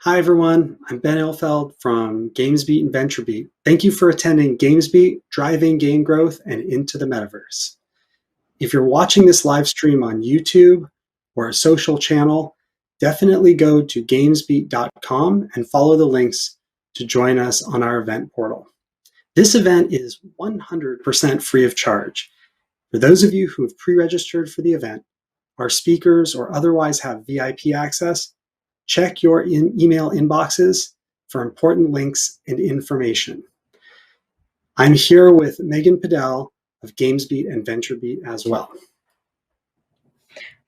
Hi everyone, I'm Ben Ilfeld from GamesBeat and VentureBeat. Thank you for attending GamesBeat, Driving Game Growth and Into the Metaverse. If you're watching this live stream on YouTube or a social channel, definitely go to GamesBeat.com and follow the links to join us on our event portal. This event is 100% free of charge. For those of you who have pre-registered for the event, our speakers or otherwise have VIP access, check your email inboxes for important links and information. I'm here with Megan Padel of GamesBeat and VentureBeat as well.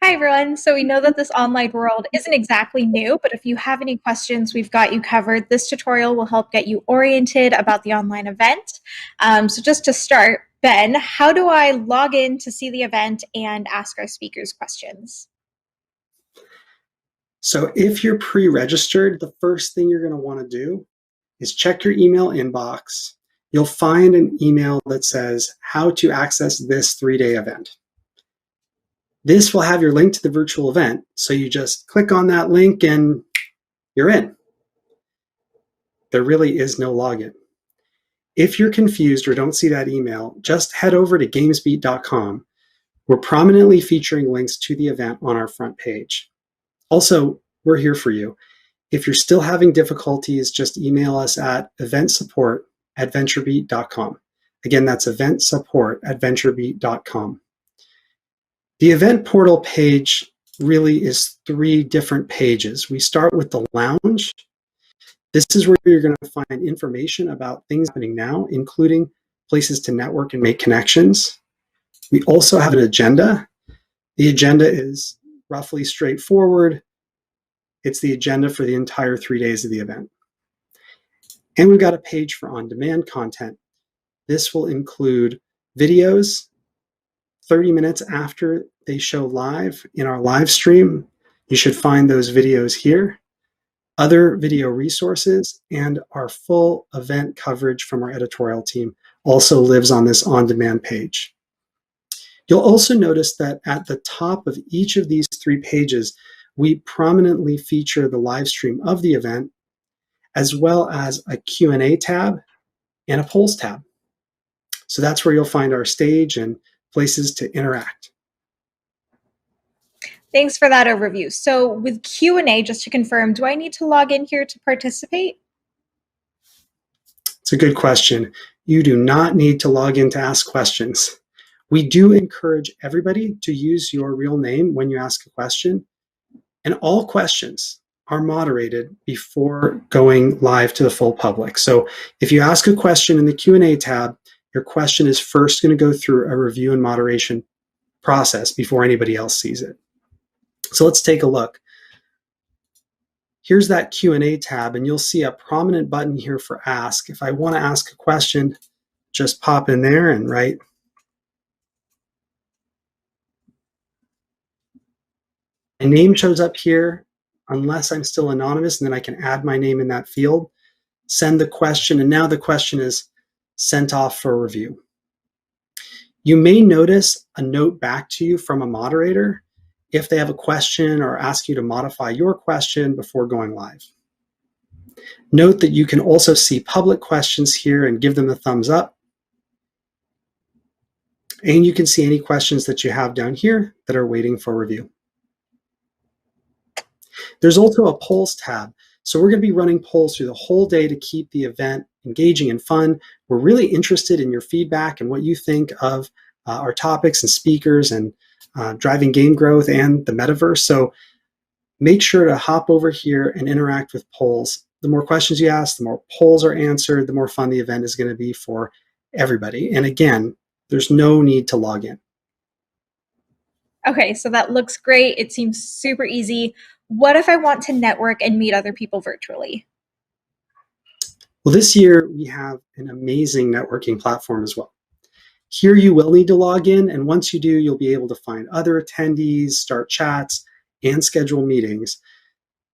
Hi everyone. So we know that this online world isn't exactly new, but if you have any questions, we've got you covered. This tutorial will help get you oriented about the online event. So just to start, Ben, how do I log in to see the event and ask our speakers questions? So if you're pre-registered, the first thing you're going to want to do is check your email inbox. You'll find an email that says how to access this 3-day event. This will have your link to the virtual event. So you just click on that link and you're in. There really is no login. If you're confused or don't see that email, just head over to GamesBeat.com. We're prominently featuring links to the event on our front page. Also, we're here for you. If you're still having difficulties, just email us at eventsupport@venturebeat.com. Again, that's eventsupport@venturebeat.com. The event portal page really is 3 different pages. We start with the lounge. This is where you're going to find information about things happening now, including places to network and make connections. We also have an agenda. The agenda is roughly straightforward. It's the agenda for the entire 3 days of the event. And we've got a page for on-demand content. This will include videos 30 minutes after they show live in our live stream. You should find those videos here. Other video resources and our full event coverage from our editorial team also lives on this on-demand page. You'll also notice that at the top of each of these 3 pages, we prominently feature the live stream of the event, as well as a Q&A tab and a polls tab. So that's where you'll find our stage and places to interact. Thanks for that overview. So with Q&A, just to confirm, do I need to log in here to participate? It's a good question. You do not need to log in to ask questions. We do encourage everybody to use your real name when you ask a question, and all questions are moderated before going live to the full public. So if you ask a question in the Q&A tab, your question is first going to go through a review and moderation process before anybody else sees it. So let's take a look. Here's that Q&A tab, and you'll see a prominent button here for ask. If I want to ask a question, just pop in there and write my name shows up here unless I'm still anonymous, and then I can add my name in that field, send the question, and now the question is sent off for review. You may notice a note back to you from a moderator if they have a question or ask you to modify your question before going live. Note that you can also see public questions here and give them a thumbs up. And you can see any questions that you have down here that are waiting for review. There's also a polls tab. So we're going to be running polls through the whole day to keep the event engaging and fun. We're really interested in your feedback and what you think of our topics and speakers and driving game growth and the metaverse. So make sure to hop over here and interact with polls. The more questions you ask, the more polls are answered, the more fun the event is going to be for everybody. And again, there's no need to log in. Okay, so that looks great. It seems super easy. What if I want to network and meet other people virtually? Well, this year we have an amazing networking platform as well. Here you will need to log in, and once you do, you'll be able to find other attendees, start chats, and schedule meetings.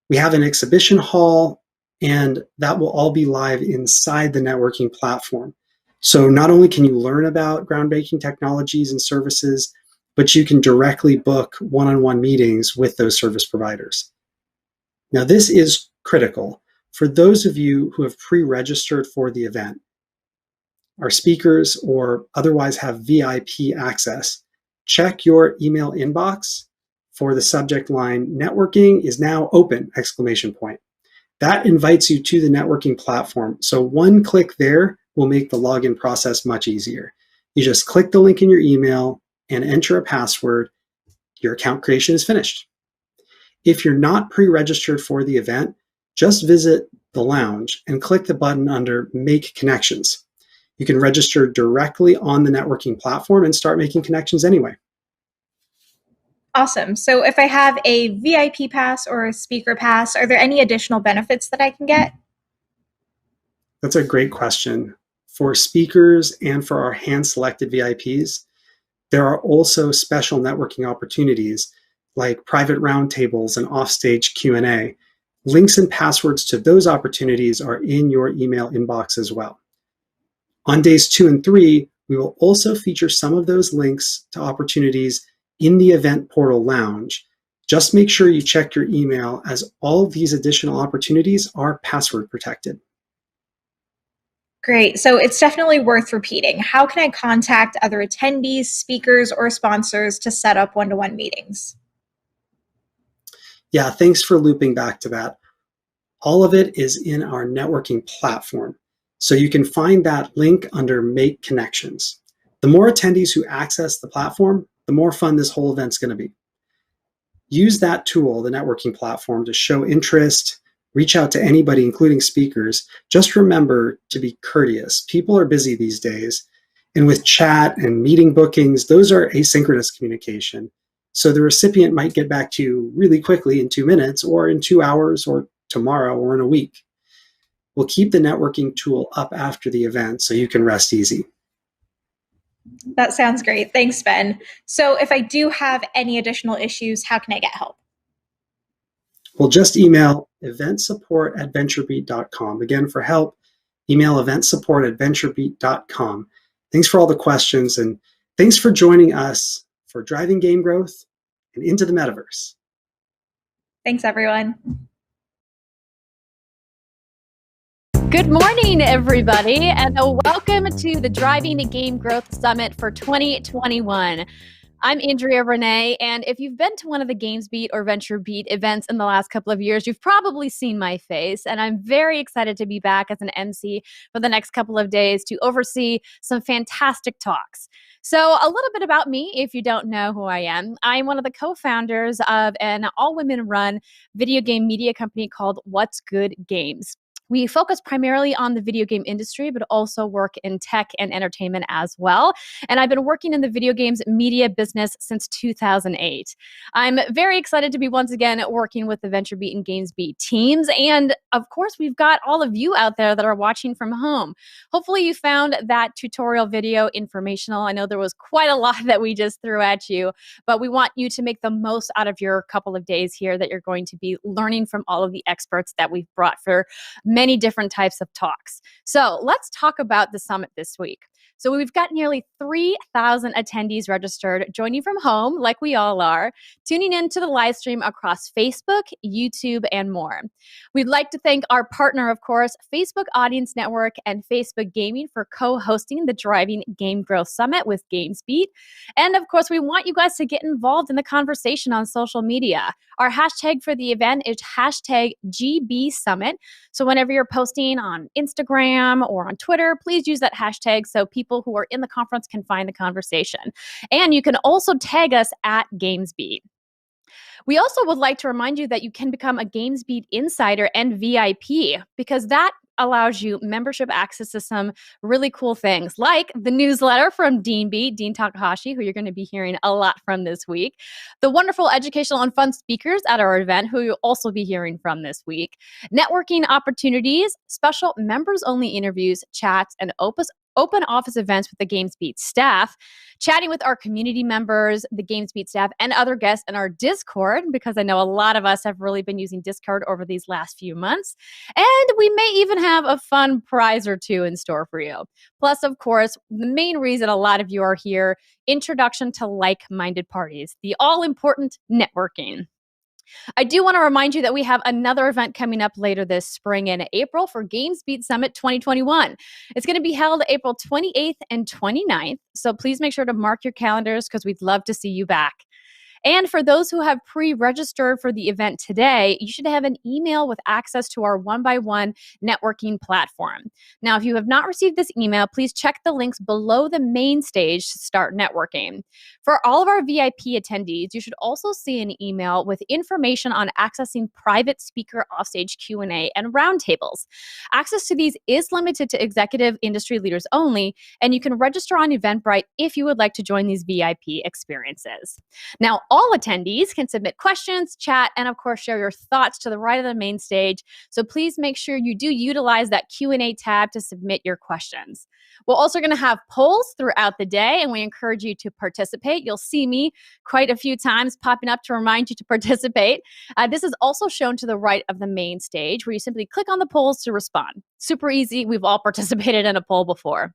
We have an exhibition hall, and that will all be live inside the networking platform. So not only can you learn about groundbreaking technologies and services, but you can directly book one-on-one meetings with those service providers. Now, this is critical. For those of you who have pre-registered for the event, are speakers, or otherwise have VIP access, check your email inbox for the subject line, networking is now open, exclamation point. That invites you to the networking platform. So one click there will make the login process much easier. You just click the link in your email and enter a password. Your account creation is finished. If you're not pre-registered for the event, just visit the lounge and click the button under Make Connections. You can register directly on the networking platform and start making connections anyway. Awesome. So if I have a VIP pass or a speaker pass, are there any additional benefits that I can get? That's a great question. For speakers and for our hand-selected VIPs, there are also special networking opportunities like private roundtables and offstage Q&A. Links and passwords to those opportunities are in your email inbox as well. On days 2 and 3, we will also feature some of those links to opportunities in the event portal lounge. Just make sure you check your email, as all of these additional opportunities are password protected. Great. So it's definitely worth repeating. How can I contact other attendees, speakers, or sponsors to set up one-to-one meetings? Yeah, thanks for looping back to that. All of it is in our networking platform. So you can find that link under Make Connections. The more attendees who access the platform, the more fun this whole event's going to be. Use that tool, the networking platform, to show interest, reach out to anybody, including speakers. Just remember to be courteous. People are busy these days. And with chat and meeting bookings, those are asynchronous communication. So the recipient might get back to you really quickly in 2 minutes, or in 2 hours, or tomorrow, or in a week. We'll keep the networking tool up after the event so you can rest easy. That sounds great. Thanks, Ben. So if I do have any additional issues, how can I get help? Well, just email eventsupport@venturebeat.com. Again, for help, email eventsupport@venturebeat.com. Thanks for all the questions, and thanks for joining us for Driving Game Growth and Into the Metaverse. Thanks, everyone. Good morning, everybody, and welcome to the Driving Game Growth Summit for 2021. I'm Andrea Renee, and if you've been to one of the GamesBeat or VentureBeat events in the last couple of years, you've probably seen my face, and I'm very excited to be back as an MC for the next couple of days to oversee some fantastic talks. So a little bit about me, if you don't know who I am. I'm one of the co-founders of an all-women run video game media company called What's Good Games. We focus primarily on the video game industry, but also work in tech and entertainment as well. And I've been working in the video games media business since 2008. I'm very excited to be once again working with the VentureBeat and GamesBeat teams. And of course, we've got all of you out there that are watching from home. Hopefully you found that tutorial video informational. I know there was quite a lot that we just threw at you, but we want you to make the most out of your couple of days here that you're going to be learning from all of the experts that we've brought for many different types of talks. So let's talk about the summit this week. So we've got nearly 3,000 attendees registered, joining from home, like we all are, tuning in to the live stream across Facebook, YouTube, and more. We'd like to thank our partner, of course, Facebook Audience Network and Facebook Gaming, for co-hosting the Driving Game Growth Summit with GamesBeat. And of course, we want you guys to get involved in the conversation on social media. Our hashtag for the event is hashtag #GBSummit. So whenever you're posting on Instagram or on Twitter, please use that hashtag so people who are in the conference can find the conversation. And you can also tag us at GamesBeat. We also would like to remind you that you can become a GamesBeat Insider and VIP, because that allows you membership access to some really cool things, like the newsletter from Dean Takahashi, who you're going to be hearing a lot from this week, the wonderful educational and fun speakers at our event, who you'll also be hearing from this week, networking opportunities, special members-only interviews, chats, and open office events with the GamesBeat staff, chatting with our community members, the GamesBeat staff, and other guests in our Discord, because I know a lot of us have really been using Discord over these last few months. And we may even have a fun prize or two in store for you. Plus, of course, the main reason a lot of you are here, introduction to like-minded parties, the all-important networking. I do want to remind you that we have another event coming up later this spring in April for GamesBeat Summit 2021. It's going to be held April 28th and 29th. So please make sure to mark your calendars because we'd love to see you back. And for those who have pre-registered for the event today, you should have an email with access to our one-by-one networking platform. Now, if you have not received this email, please check the links below the main stage to start networking. For all of our VIP attendees, you should also see an email with information on accessing private speaker offstage Q&A and roundtables. Access to these is limited to executive industry leaders only, and you can register on Eventbrite if you would like to join these VIP experiences. Now, all attendees can submit questions, chat, and of course, share your thoughts to the right of the main stage. So please make sure you do utilize that Q&A tab to submit your questions. We're also going to have polls throughout the day, and we encourage you to participate. You'll see me quite a few times popping up to remind you to participate. This is also shown to the right of the main stage, where you simply click on the polls to respond. Super easy. We've all participated in a poll before.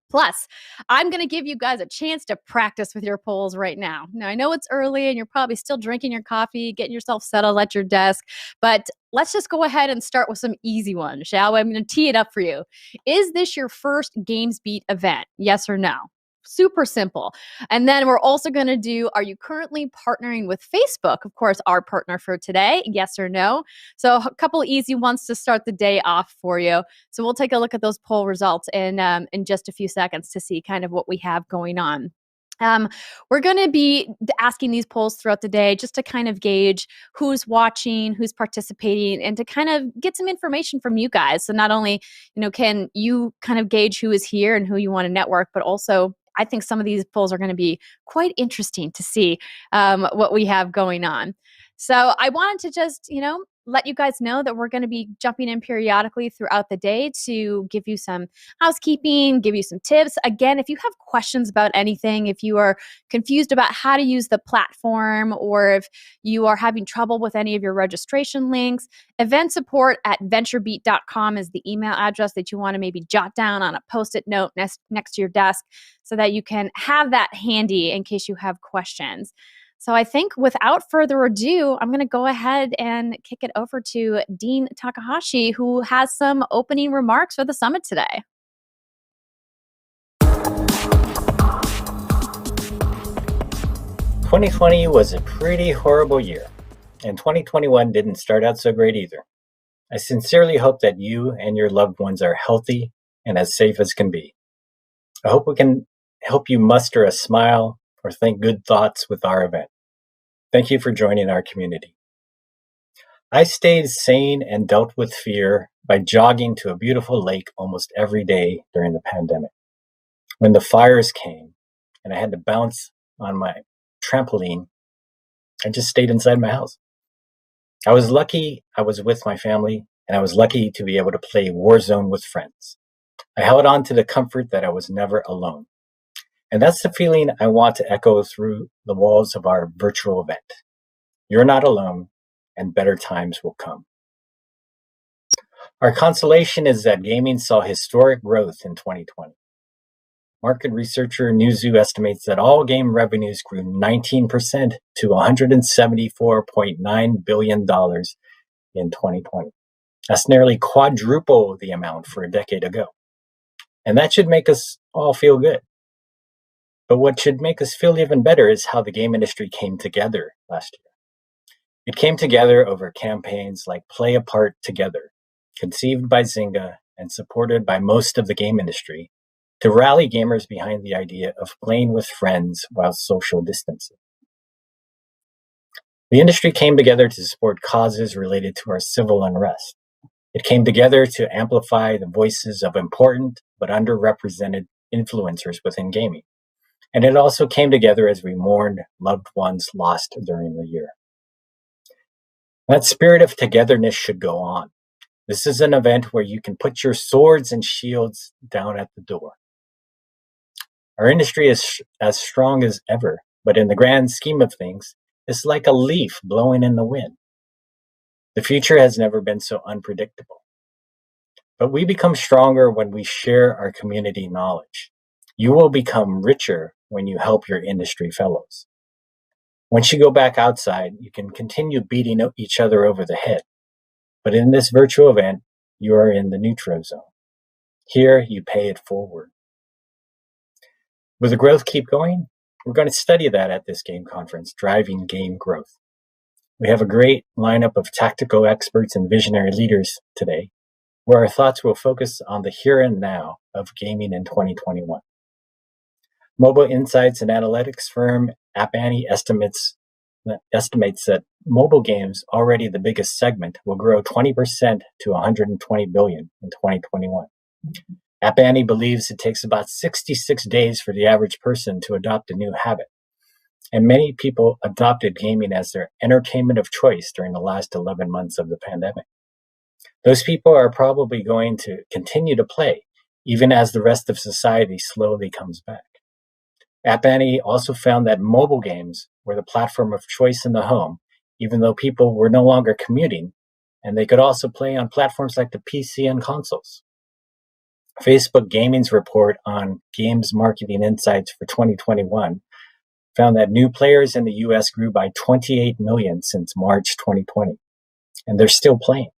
Plus, I'm going to give you guys a chance to practice with your polls right now. Now, I know it's early and you're probably still drinking your coffee, getting yourself settled at your desk, but let's just go ahead and start with some easy ones, shall we? I'm going to tee it up for you. Is this your first GamesBeat event? Yes or no? Super simple. And then we're also going to do, are you currently partnering with Facebook? Of course, our partner for today, yes or no? So a couple easy ones to start the day off for you. So we'll take a look at those poll results in just a few seconds to see kind of what we have going on. We're going to be asking these polls throughout the day just to kind of gauge who's watching, who's participating, and to kind of get some information from you guys. So not only, can you kind of gauge who is here and who you want to network, but also I think some of these polls are going to be quite interesting to see what we have going on. So I wanted to just, let you guys know that we're going to be jumping in periodically throughout the day to give you some housekeeping, give you some tips. Again, if you have questions about anything, if you are confused about how to use the platform, or if you are having trouble with any of your registration links, event support at VentureBeat.com is the email address that you want to maybe jot down on a Post-it note next to your desk so that you can have that handy in case you have questions. So I think without further ado, I'm going to go ahead and kick it over to Dean Takahashi, who has some opening remarks for the summit today. "2020 was a pretty horrible year, and 2021 didn't start out so great either. I sincerely hope that you and your loved ones are healthy and as safe as can be. I hope we can help you muster a smile or think good thoughts with our event. Thank you for joining our community. I stayed sane and dealt with fear by jogging to a beautiful lake almost every day during the pandemic. When the fires came and I had to bounce on my trampoline, I just stayed inside my house. I was lucky I was with my family, and I was lucky to be able to play Warzone with friends. I held on to the comfort that I was never alone. And that's the feeling I want to echo through the walls of our virtual event. You're not alone, and better times will come. Our consolation is that gaming saw historic growth in 2020. Market researcher Newzoo estimates that all game revenues grew 19% to $174.9 billion in 2020. That's nearly quadruple the amount for a decade ago. And that should make us all feel good. But what should make us feel even better is how the game industry came together last year. It came together over campaigns like Play a Part Together, conceived by Zynga and supported by most of the game industry, to rally gamers behind the idea of playing with friends while social distancing. The industry came together to support causes related to our civil unrest. It came together to amplify the voices of important but underrepresented influencers within gaming. And it also came together as we mourned loved ones lost during the year. That spirit of togetherness should go on. This is an event where you can put your swords and shields down at the door. Our industry is as strong as ever, but in the grand scheme of things, it's like a leaf blowing in the wind. The future has never been so unpredictable. But we become stronger when we share our community knowledge. You will become richer when you help your industry fellows. Once you go back outside, you can continue beating each other over the head. But in this virtual event, you are in the neutral zone. Here, you pay it forward. Will the growth keep going? We're going to study that at this game conference, Driving Game Growth. We have a great lineup of tactical experts and visionary leaders today, where our thoughts will focus on the here and now of gaming in 2021. Mobile insights and analytics firm App Annie estimates that mobile games, already the biggest segment, will grow 20% to $120 billion in 2021. App Annie believes it takes about 66 days for the average person to adopt a new habit. And many people adopted gaming as their entertainment of choice during the last 11 months of the pandemic. Those people are probably going to continue to play, even as the rest of society slowly comes back. App Annie also found that mobile games were the platform of choice in the home, even though people were no longer commuting, and they could also play on platforms like the PC and consoles. Facebook Gaming's report on games marketing insights for 2021 found that new players in the US grew by 28 million since March 2020, and they're still playing.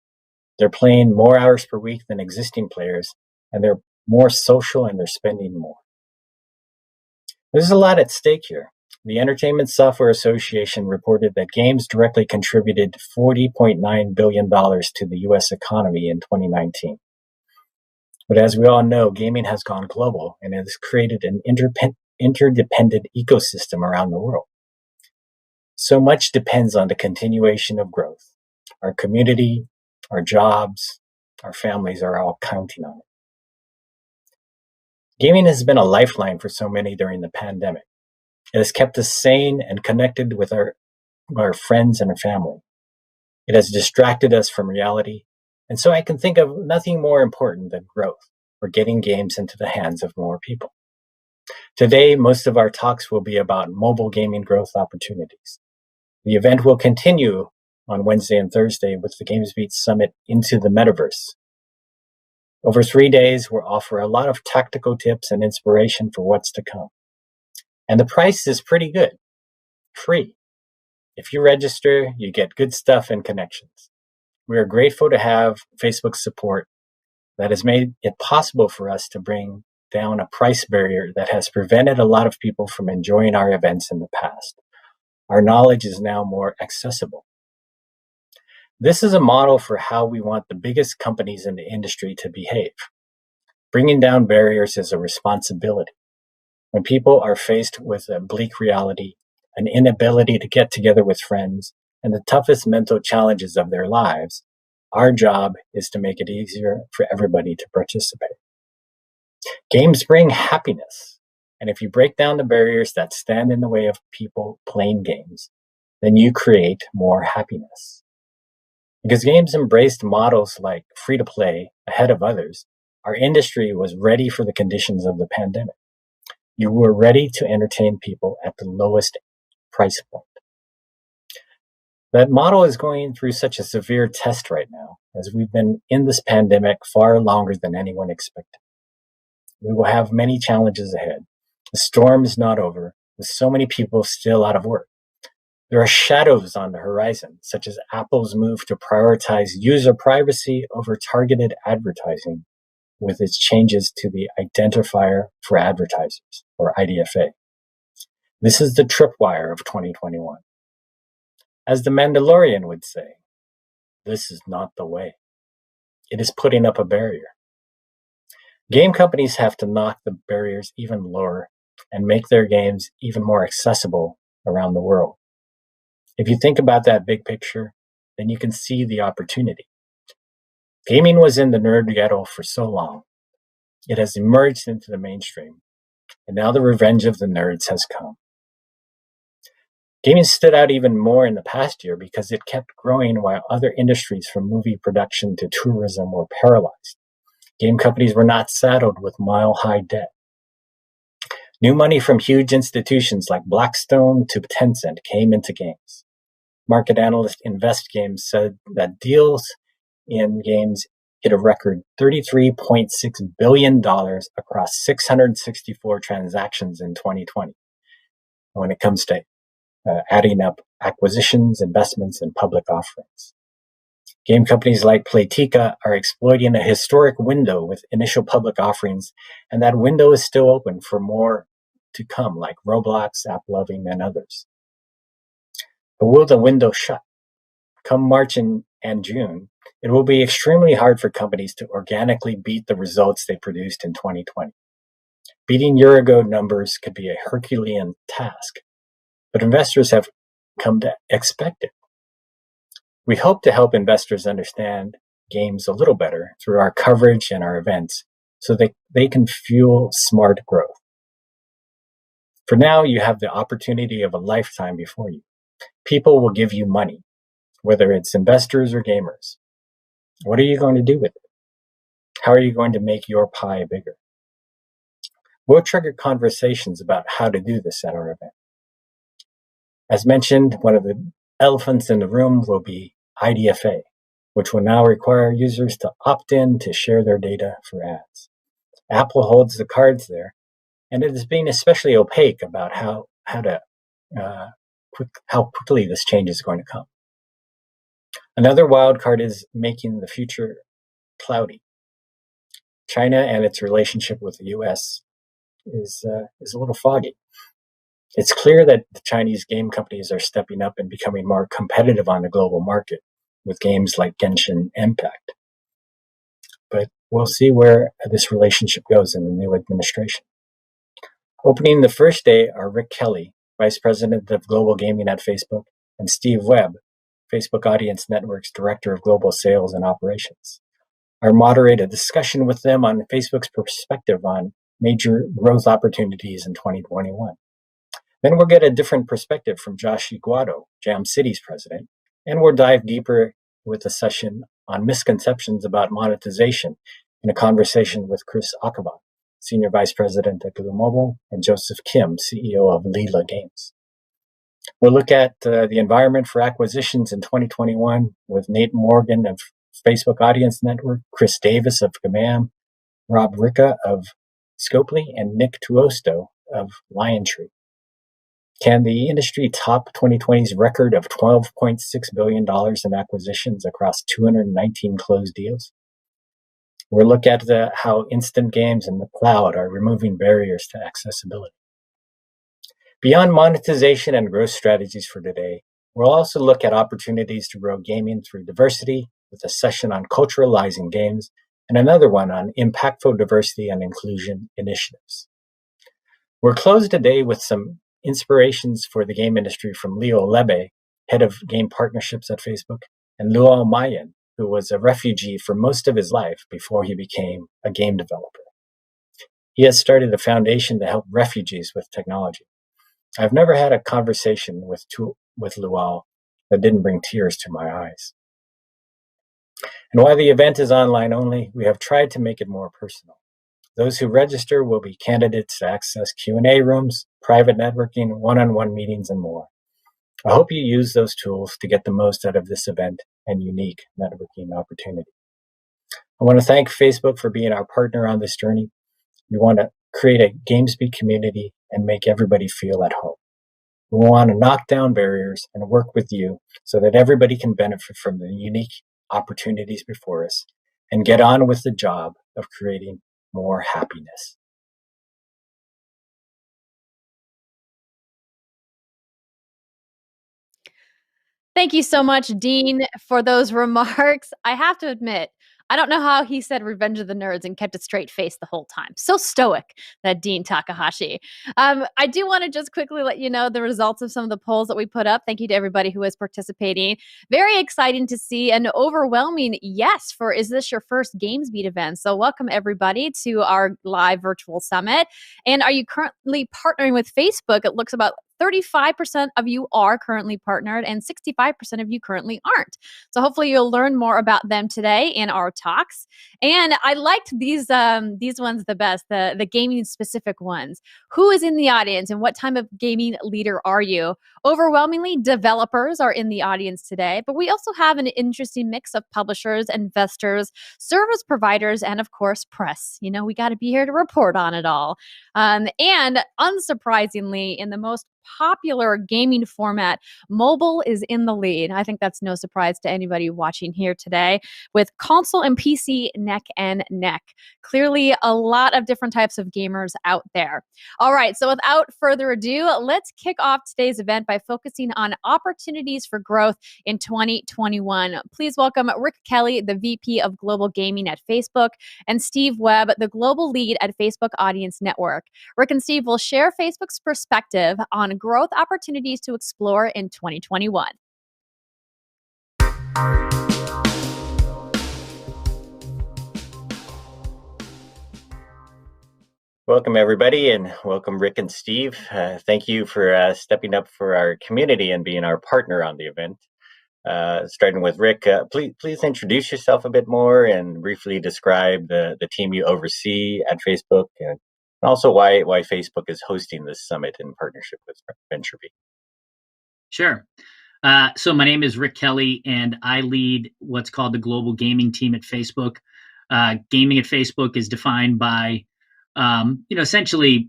They're playing more hours per week than existing players, and they're more social and they're spending more. There's a lot at stake here. The Entertainment Software Association reported that games directly contributed $40.9 billion to the US economy in 2019. But as we all know, gaming has gone global and has created an interdependent ecosystem around the world. So much depends on the continuation of growth. Our community, our jobs, our families are all counting on it. Gaming has been a lifeline for so many during the pandemic. It has kept us sane and connected with our friends and our family. It has distracted us from reality, and so I can think of nothing more important than growth or getting games into the hands of more people. Today, most of our talks will be about mobile gaming growth opportunities. The event will continue on Wednesday and Thursday with the GamesBeat Summit Into the Metaverse. Over 3 days, we'll offer a lot of tactical tips and inspiration for what's to come. And the price is pretty good, free. If you register, you get good stuff and connections. We are grateful to have Facebook's support that has made it possible for us to bring down a price barrier that has prevented a lot of people from enjoying our events in the past. Our knowledge is now more accessible. This is a model for how we want the biggest companies in the industry to behave. Bringing down barriers is a responsibility. When people are faced with a bleak reality, an inability to get together with friends, and the toughest mental challenges of their lives, our job is to make it easier for everybody to participate. Games bring happiness, and if you break down the barriers that stand in the way of people playing games, then you create more happiness. Because games embraced models like free-to-play ahead of others, our industry was ready for the conditions of the pandemic. You were ready to entertain people at the lowest price point. That model is going through such a severe test right now, as we've been in this pandemic far longer than anyone expected. We will have many challenges ahead. The storm is not over, with so many people still out of work. There are shadows on the horizon, such as Apple's move to prioritize user privacy over targeted advertising with its changes to the Identifier for Advertisers, or IDFA. This is the tripwire of 2021. As the Mandalorian would say, this is not the way. It is putting up a barrier. Game companies have to knock the barriers even lower and make their games even more accessible around the world. If you think about that big picture, then you can see the opportunity. Gaming was in the nerd ghetto for so long. It has emerged into the mainstream, and now the revenge of the nerds has come. Gaming stood out even more in the past year because it kept growing while other industries from movie production to tourism were paralyzed. Game companies were not saddled with mile-high debt. New money from huge institutions like Blackstone to Tencent came into games. Market analyst Invest Games said that deals in games hit a record $33.6 billion across 664 transactions in 2020. When it comes to adding up acquisitions, investments, and public offerings. Game companies like Playtika are exploiting a historic window with initial public offerings, and that window is still open for more to come, like Roblox, AppLovin, and others. But will the window shut? Come March and June, it will be extremely hard for companies to organically beat the results they produced in 2020. Beating year-ago numbers could be a Herculean task, but investors have come to expect it. We hope to help investors understand games a little better through our coverage and our events so that they can fuel smart growth. For now, you have the opportunity of a lifetime before you. People will give you money, whether it's investors or gamers. What are you going to do with it? How are you going to make your pie bigger? We'll trigger conversations about how to do this at our event. As mentioned, one of the elephants in the room will be IDFA, which will now require users to opt in to share their data for ads. Apple holds the cards there, and it is being especially opaque about how quickly this change is going to come. Another wild card is making the future cloudy. China and its relationship with the U.S. is a little foggy. It's clear that the Chinese game companies are stepping up and becoming more competitive on the global market with games like Genshin Impact. But we'll see where this relationship goes in the new administration. Opening the first day are Rick Kelly, Vice President of Global Gaming at Facebook, and Steve Webb, Facebook Audience Network's Director of Global Sales and Operations. I'll moderate a discussion with them on Facebook's perspective on major growth opportunities in 2021. Then we'll get a different perspective from Josh Iguado, Jam City's president, and we'll dive deeper with a session on misconceptions about monetization in a conversation with Chris Akaban, Senior Vice President at Glue Mobile, and Joseph Kim, CEO of Lila Games. We'll look at the environment for acquisitions in 2021 with Nate Morgan of Facebook Audience Network, Chris Davis of Gamam, Rob Ricca of Scopely, and Nick Tuosto of Liontree. Can the industry top 2020's record of $12.6 billion in acquisitions across 219 closed deals? We'll look at how instant games in the cloud are removing barriers to accessibility. Beyond monetization and growth strategies for today, we'll also look at opportunities to grow gaming through diversity with a session on culturalizing games and another one on impactful diversity and inclusion initiatives. We'll close today with some inspirations for the game industry from Leo Lebe, head of game partnerships at Facebook, and Luo Mayan, who was a refugee for most of his life before he became a game developer. He has started a foundation to help refugees with technology. I've never had a conversation with Luo that didn't bring tears to my eyes. And while the event is online only, we have tried to make it more personal. Those who register will be candidates to access Q&A rooms, private networking, one-on-one meetings, and more. I hope you use those tools to get the most out of this event and unique networking opportunity. I want to thank Facebook for being our partner on this journey. We want to create a GamesBeat community and make everybody feel at home. We want to knock down barriers and work with you so that everybody can benefit from the unique opportunities before us and get on with the job of creating more happiness. Thank you so much, Dean, for those remarks. I have to admit, I don't know how he said Revenge of the Nerds and kept a straight face the whole time. So stoic, that Dean Takahashi. I do want to just quickly let you know the results of some of the polls that we put up. Thank you to everybody who is participating. Very exciting to see an overwhelming yes for is this your first GamesBeat event? So welcome everybody to our live virtual summit. And are you currently partnering with Facebook? It looks about 35% of you are currently partnered and 65% of you currently aren't. So hopefully you'll learn more about them today in our talks. And I liked these ones the best, the gaming specific ones. Who is in the audience and what type of gaming leader are you? Overwhelmingly, developers are in the audience today, but we also have an interesting mix of publishers, investors, service providers, and of course, press. You know, we got to be here to report on it all. And unsurprisingly, in the most popular gaming format, mobile is in the lead. I think that's no surprise to anybody watching here today, with console and PC neck and neck. Clearly, a lot of different types of gamers out there. All right, so without further ado, let's kick off today's event by focusing on opportunities for growth in 2021. Please welcome Rick Kelly, the VP of Global Gaming at Facebook, and Steve Webb, the Global Lead at Facebook Audience Network. Rick and Steve will share Facebook's perspective on growth opportunities to explore in 2021. Welcome, everybody, and welcome, Rick and Steve. Thank you for stepping up for our community and being our partner on the event. Starting with Rick, please introduce yourself a bit more and briefly describe the team you oversee at Facebook, and also why Facebook is hosting this summit in partnership with VentureBeat. Sure. So my name is Rick Kelly, and I lead what's called the global gaming team at Facebook. Gaming at Facebook is defined by essentially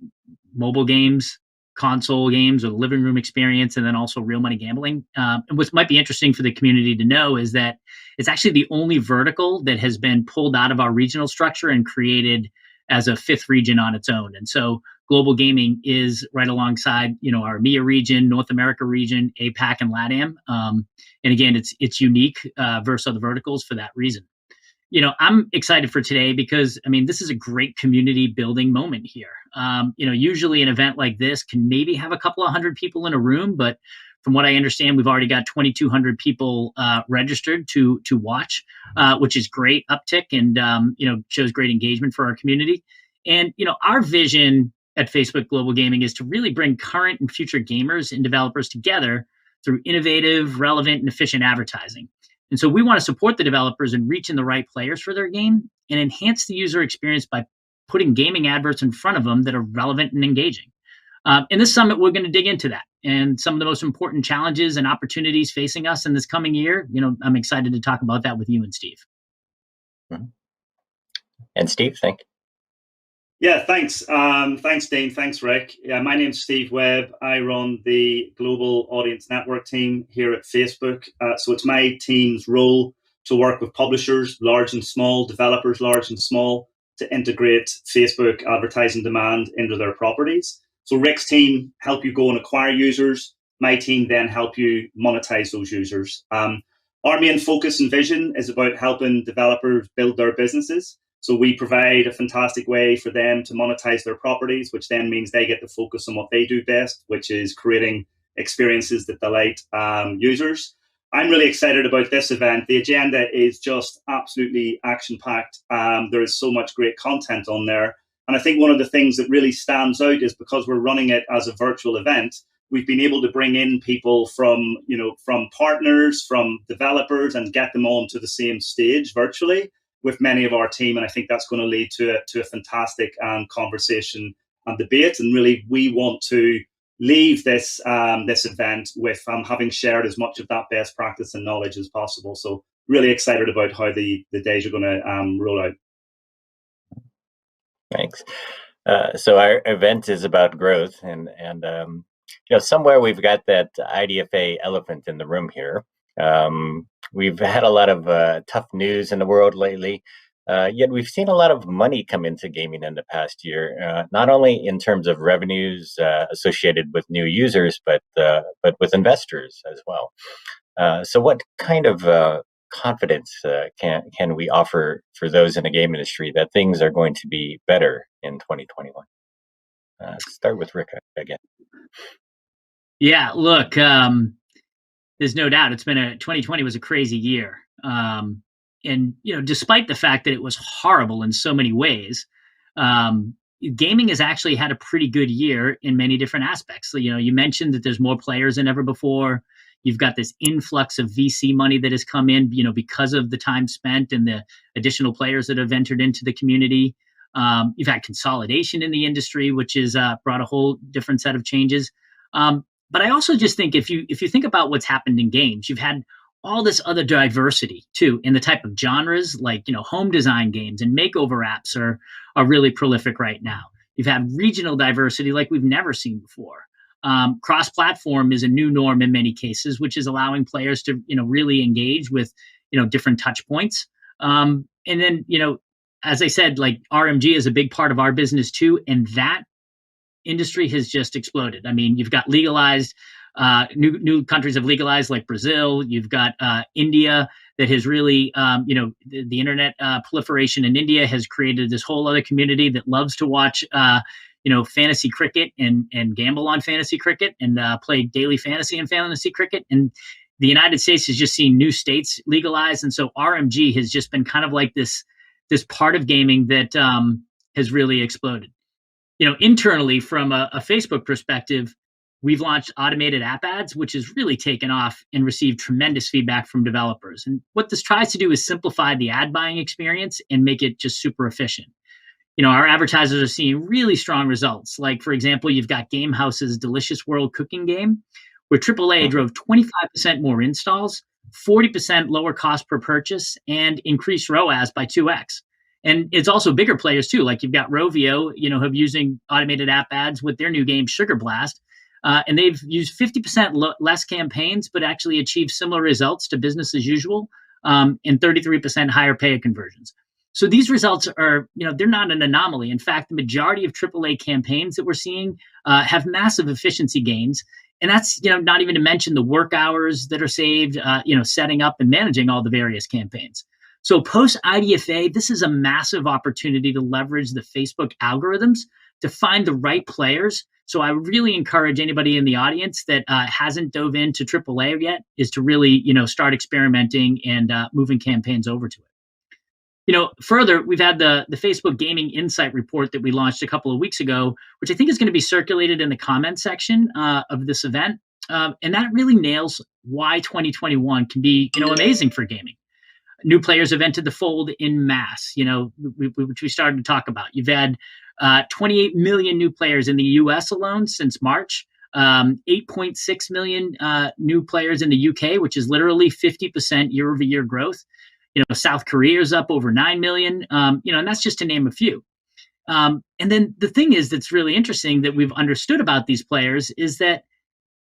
mobile games, console games, or the living room experience, and then also real money gambling. And what might be interesting for the community to know is that it's actually the only vertical that has been pulled out of our regional structure and created as a fifth region on its own. And so global gaming is right alongside, our EMEA region, North America region, APAC, and LATAM. And again, it's unique versus other verticals for that reason. I'm excited for today because, this is a great community building moment here. Usually an event like this can maybe have a couple of hundred people in a room, but from what I understand, we've already got 2,200 people registered to watch, which is great uptick and, shows great engagement for our community. And, our vision at Facebook Global Gaming is to really bring current and future gamers and developers together through innovative, relevant, and efficient advertising. And so we want to support the developers in reaching the right players for their game and enhance the user experience by putting gaming adverts in front of them that are relevant and engaging. In this summit, we're going to dig into that and some of the most important challenges and opportunities facing us in this coming year. I'm excited to talk about that with you and Steve. Mm-hmm. And Steve, thank you. Yeah, thanks. Thanks, Dean. Thanks, Rick. Yeah, my name's Steve Webb. I run the Global Audience Network team here at Facebook. So it's my team's role to work with publishers, large and small, developers, large and small, to integrate Facebook advertising demand into their properties. So Rick's team help you go and acquire users. My team then help you monetize those users. Our main focus and vision is about helping developers build their businesses. So we provide a fantastic way for them to monetize their properties, which then means they get to focus on what they do best, which is creating experiences that delight users. I'm really excited about this event. The agenda is just absolutely action-packed. There is so much great content on there. And I think one of the things that really stands out is because we're running it as a virtual event, we've been able to bring in people from partners, from developers, and get them onto the same stage virtually with many of our team. And I think that's going to lead to a fantastic conversation and debate. And really, we want to leave this event with having shared as much of that best practice and knowledge as possible. So really excited about how the days are going to roll out. Thanks. So our event is about growth, and somewhere we've got that IDFA elephant in the room here. We've had a lot of tough news in the world lately, yet we've seen a lot of money come into gaming in the past year, not only in terms of revenues associated with new users, but with investors as well. So what kind of confidence can we offer for those in the game industry that things are going to be better in 2021? Start with Rick again. Yeah, look, there's no doubt 2020 was a crazy year. And, despite the fact that it was horrible in so many ways, gaming has actually had a pretty good year in many different aspects. So, you mentioned that there's more players than ever before. You've got this influx of VC money that has come in, because of the time spent and the additional players that have entered into the community. You've had consolidation in the industry, which has brought a whole different set of changes. But I also just think if you think about what's happened in games, you've had all this other diversity too in the type of genres, like home design games and makeover apps are really prolific right now. You've had regional diversity like we've never seen before. cross-platform is a new norm in many cases, which is allowing players to, really engage with, different touch points. And then, as I said, like RMG is a big part of our business too, and that industry has just exploded. I mean, you've got legalized, new countries have legalized, like Brazil. You've got India that has really, the internet proliferation in India has created this whole other community that loves to watch, fantasy cricket and gamble on fantasy cricket and play daily fantasy and fantasy cricket. And the United States has just seen new states legalize, and so RMG has just been kind of like this part of gaming that has really exploded. Internally from a Facebook perspective, we've launched automated app ads, which has really taken off and received tremendous feedback from developers. And what this tries to do is simplify the ad buying experience and make it just super efficient. Our advertisers are seeing really strong results. Like, for example, you've got Gamehouse's Delicious World cooking game, where AAA drove 25% more installs, 40% lower cost per purchase, and increased ROAS by 2x. And it's also bigger players too. Like you've got Rovio, have using automated app ads with their new game Sugar Blast. And they've used 50% less campaigns, but actually achieved similar results to business as usual, and 33% higher payer conversions. So these results are, they're not an anomaly. In fact, the majority of AAA campaigns that we're seeing have massive efficiency gains. And that's, not even to mention the work hours that are saved, setting up and managing all the various campaigns. So post IDFA, this is a massive opportunity to leverage the Facebook algorithms to find the right players. So I really encourage anybody in the audience that hasn't dove into AAA yet is to really, start experimenting and moving campaigns over to it. Further, we've had the Facebook Gaming Insight Report that we launched a couple of weeks ago, which I think is going to be circulated in the comment section of this event. And that really nails why 2021 can be, amazing for gaming. New players have entered the fold in mass, which we started to talk about. You've had 28 million new players in the US alone since March, 8.6 million new players in the UK, which is literally 50% year-over-year growth. South Korea is up over 9 million, and that's just to name a few. And then the thing is that's really interesting that we've understood about these players is that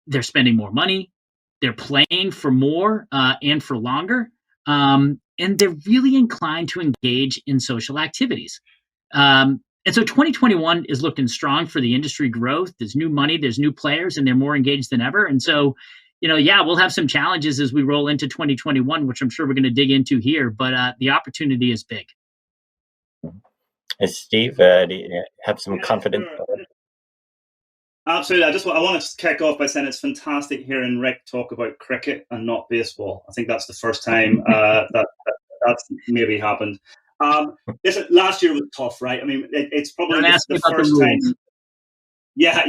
they're spending more money, they're playing for more and for longer, and they're really inclined to engage in social activities. And so 2021 is looking strong for the industry growth. There's new money, there's new players, and they're more engaged than ever. And so, we'll have some challenges as we roll into 2021, which I'm sure we're going to dig into here, but the opportunity is big. Hey, Steve, do you have some confidence? Absolutely. I want to kick off by saying it's fantastic hearing Rick talk about cricket and not baseball. I think that's the first time that's maybe happened. Listen, last year was tough, right? I mean, it's probably the first time. Yeah.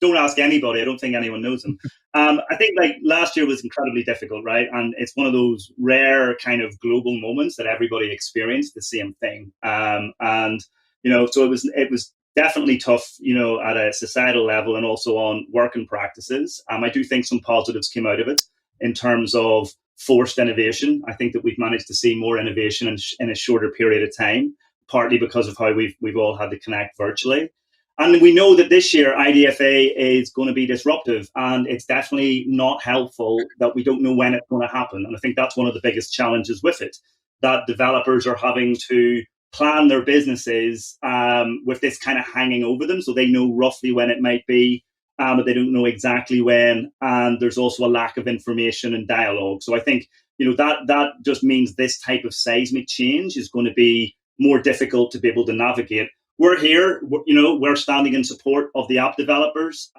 Don't ask anybody. I don't think anyone knows them. I think last year was incredibly difficult, right? And it's one of those rare kind of global moments that everybody experienced the same thing. So it was definitely tough, at a societal level and also on working practices. I do think some positives came out of it in terms of forced innovation. I think that we've managed to see more innovation in a shorter period of time, partly because of how we've all had to connect virtually. And we know that this year IDFA is going to be disruptive, and it's definitely not helpful that we don't know when it's going to happen. And I think that's one of the biggest challenges with it, that developers are having to plan their businesses with this kind of hanging over them, so they know roughly when it might be, but they don't know exactly when. And there's also a lack of information and dialogue. So I think that just means this type of seismic change is going to be more difficult to be able to navigate. We're here, we're standing in support of the app developers.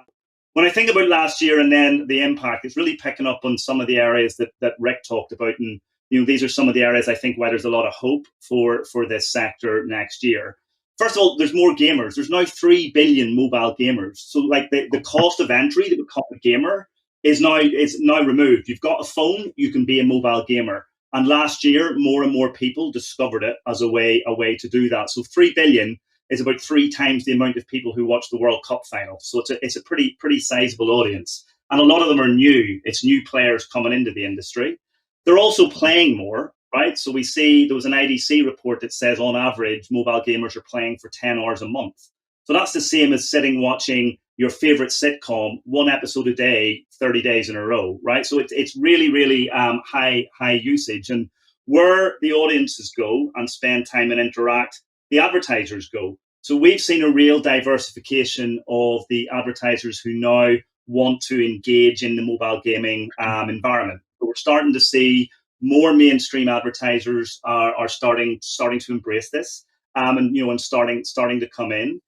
When I think about last year and then the impact, it's really picking up on some of the areas that Rick talked about. And these are some of the areas I think why there's a lot of hope for this sector next year. First of all, there's more gamers. There's now 3 billion mobile gamers. So the cost of entry to become a gamer is now removed. You've got a phone, you can be a mobile gamer. And last year, more and more people discovered it as a way to do that. So 3 billion is about 3 times the amount of people who watch the World Cup final. So it's a pretty sizable audience. And a lot of them are new. It's new players coming into the industry. They're also playing more, right? So we see there was an IDC report that says on average, mobile gamers are playing for 10 hours a month. So that's the same as sitting watching your favorite sitcom, one episode a day, 30 days in a row, right? So it's really, really high usage. And where the audiences go and spend time and interact, the advertisers go. So we've seen a real diversification of the advertisers who now want to engage in the mobile gaming environment. So we're starting to see more mainstream advertisers are starting to embrace this, and starting to come in.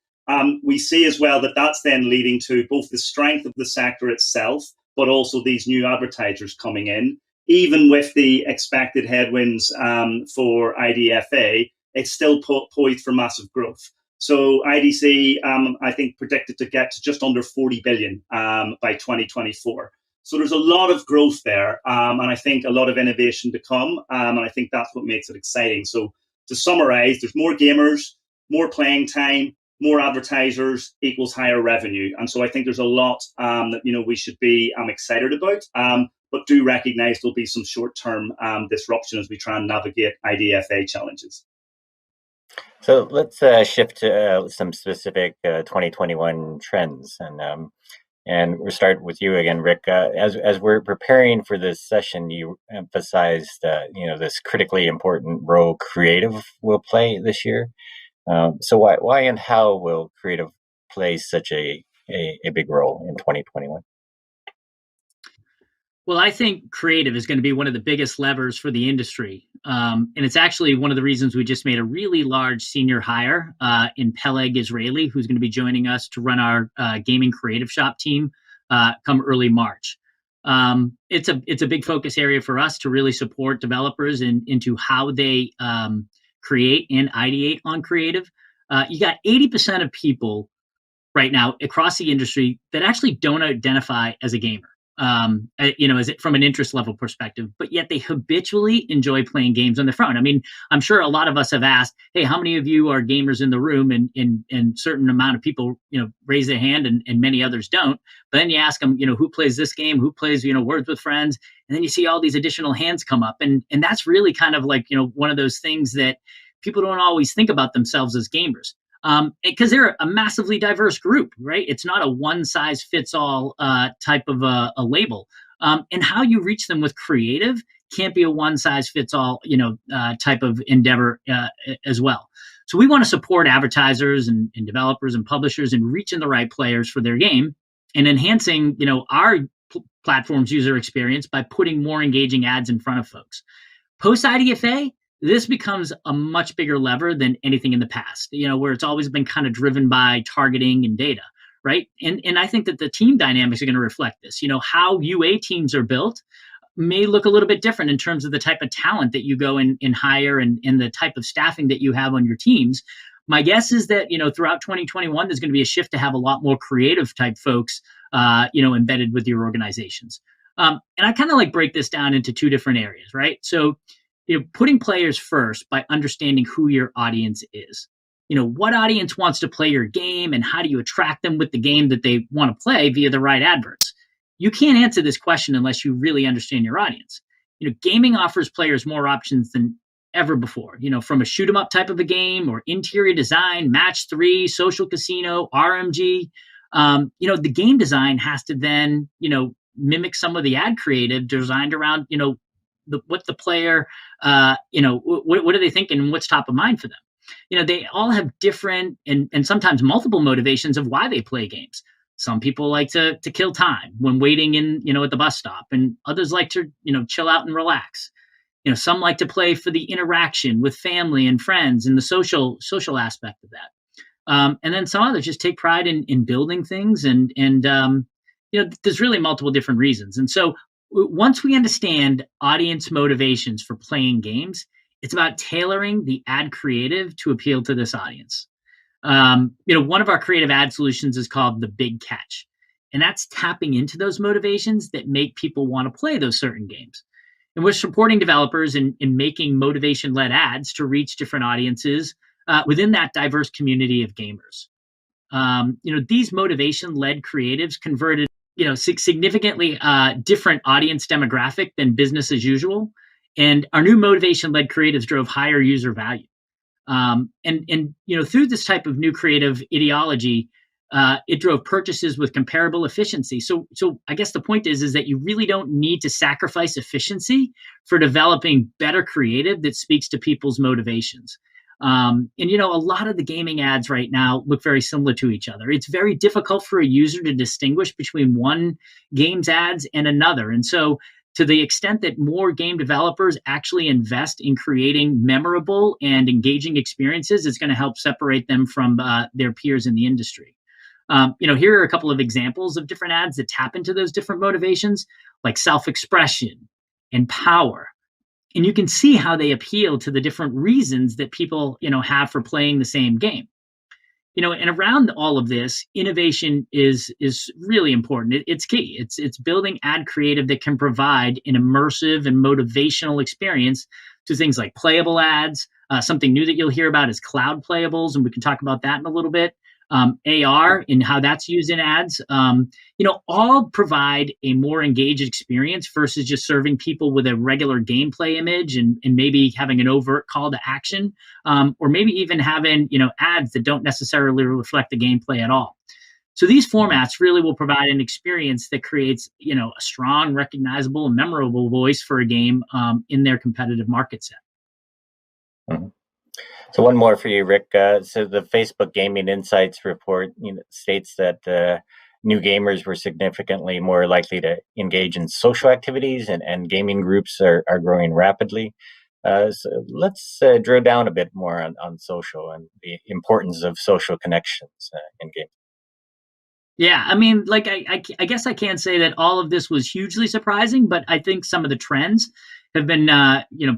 We see as well that that's then leading to both the strength of the sector itself, but also these new advertisers coming in. Even with the expected headwinds for IDFA, it's still poised for massive growth. So IDC, I think, predicted to get to just under 40 billion by 2024. So there's a lot of growth there, and I think a lot of innovation to come, and I think that's what makes it exciting. So to summarize, there's more gamers, more playing time, more advertisers equals higher revenue. And so I think there's a lot that we should be excited about, but do recognize there'll be some short-term disruption as we try and navigate IDFA challenges. So let's shift to some specific 2021 trends, and we'll start with you again, Rick. As we're preparing for this session, you emphasized this critically important role creative will play this year. So why and how will creative play such a big role in 2021? Well, I think creative is going to be one of the biggest levers for the industry. And it's actually one of the reasons we just made a really large senior hire in Peleg Israeli, who's going to be joining us to run our gaming creative shop team come early March. It's a big focus area for us to really support developers into how they create and ideate on creative. You got 80% of people right now across the industry that actually don't identify as a gamer. From an interest level perspective, but yet they habitually enjoy playing games on their phone. I mean, I'm sure a lot of us have asked, hey, how many of you are gamers in the room? And certain amount of people, raise their hand and many others don't. But then you ask them, who plays this game? Who plays, Words with Friends? And then you see all these additional hands come up. And that's really kind of like, one of those things that people don't always think about themselves as gamers. Because they're a massively diverse group, right? It's not a one-size-fits-all type of a label. And how you reach them with creative can't be a one-size-fits-all, type of endeavor as well. So we want to support advertisers and developers and publishers in reaching the right players for their game and enhancing, our platform's user experience by putting more engaging ads in front of folks. Post-IDFA, this becomes a much bigger lever than anything in the past, where it's always been kind of driven by targeting and data, right? And I think that the team dynamics are going to reflect this. How UA teams are built may look a little bit different in terms of the type of talent that you go and hire and the type of staffing that you have on your teams. My guess is that, throughout 2021, there's going to be a shift to have a lot more creative type folks, embedded with your organizations. And I kind of break this down into two different areas, right? So, putting players first by understanding who your audience is. What audience wants to play your game and how do you attract them with the game that they want to play via the right adverts? You can't answer this question unless you really understand your audience. Gaming offers players more options than ever before, from a shoot 'em up type of a game or interior design, match 3, social casino, RMG. The game design has to then, mimic some of the ad creative designed around, what the player, what are they thinking and what's top of mind for them? They all have different and sometimes multiple motivations of why they play games. Some people like to kill time when waiting in, at the bus stop, and others like to, chill out and relax. Some like to play for the interaction with family and friends and the social aspect of that. And then some others just take pride in building things and there's really multiple different reasons. And so once we understand audience motivations for playing games, it's about tailoring the ad creative to appeal to this audience. One of our creative ad solutions is called the Big Catch, and that's tapping into those motivations that make people want to play those certain games. And we're supporting developers in making motivation-led ads to reach different audiences within that diverse community of gamers. These motivation-led creatives converted significantly different audience demographic than business as usual. And our new motivation-led creatives drove higher user value. And through this type of new creative ideology, It drove purchases with comparable efficiency. So I guess the point is that you really don't need to sacrifice efficiency for developing better creative that speaks to people's motivations. And a lot of the gaming ads right now look very similar to each other. It's very difficult for a user to distinguish between one game's ads and another. And so to the extent that more game developers actually invest in creating memorable and engaging experiences, it's going to help separate them from their peers in the industry. Here are a couple of examples of different ads that tap into those different motivations, like self-expression and power. And you can see how they appeal to the different reasons that people, have for playing the same game. And around all of this, innovation is really important. It's key. It's building ad creative that can provide an immersive and motivational experience to things like playable ads. Something new that you'll hear about is cloud playables, and we can talk about that in a little bit. AR and how that's used in ads, all provide a more engaged experience versus just serving people with a regular gameplay image and maybe having an overt call to action, or maybe even having, ads that don't necessarily reflect the gameplay at all. So these formats really will provide an experience that creates, a strong, recognizable, and memorable voice for a game in their competitive market set. Mm-hmm. So one more for you, Rick. So the Facebook Gaming Insights report states that new gamers were significantly more likely to engage in social activities, and gaming groups are growing rapidly. So let's drill down a bit more on social and the importance of social connections in games. Yeah, I mean, like I guess I can't say that all of this was hugely surprising, but I think some of the trends have been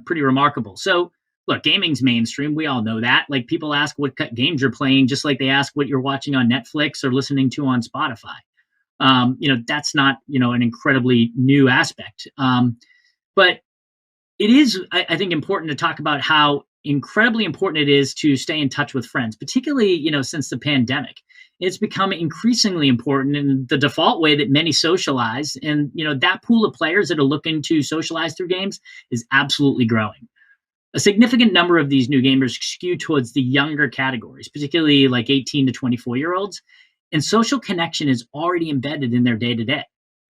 pretty remarkable. So look, gaming's mainstream. We all know that. Like, people ask what games you're playing, just like they ask what you're watching on Netflix or listening to on Spotify. That's not, an incredibly new aspect. But it is, I think, important to talk about how incredibly important it is to stay in touch with friends, particularly, since the pandemic. It's become increasingly important in the default way that many socialize. And, that pool of players that are looking to socialize through games is absolutely growing. A significant number of these new gamers skew towards the younger categories, particularly like 18 to 24-year-olds, and social connection is already embedded in their day-to-day.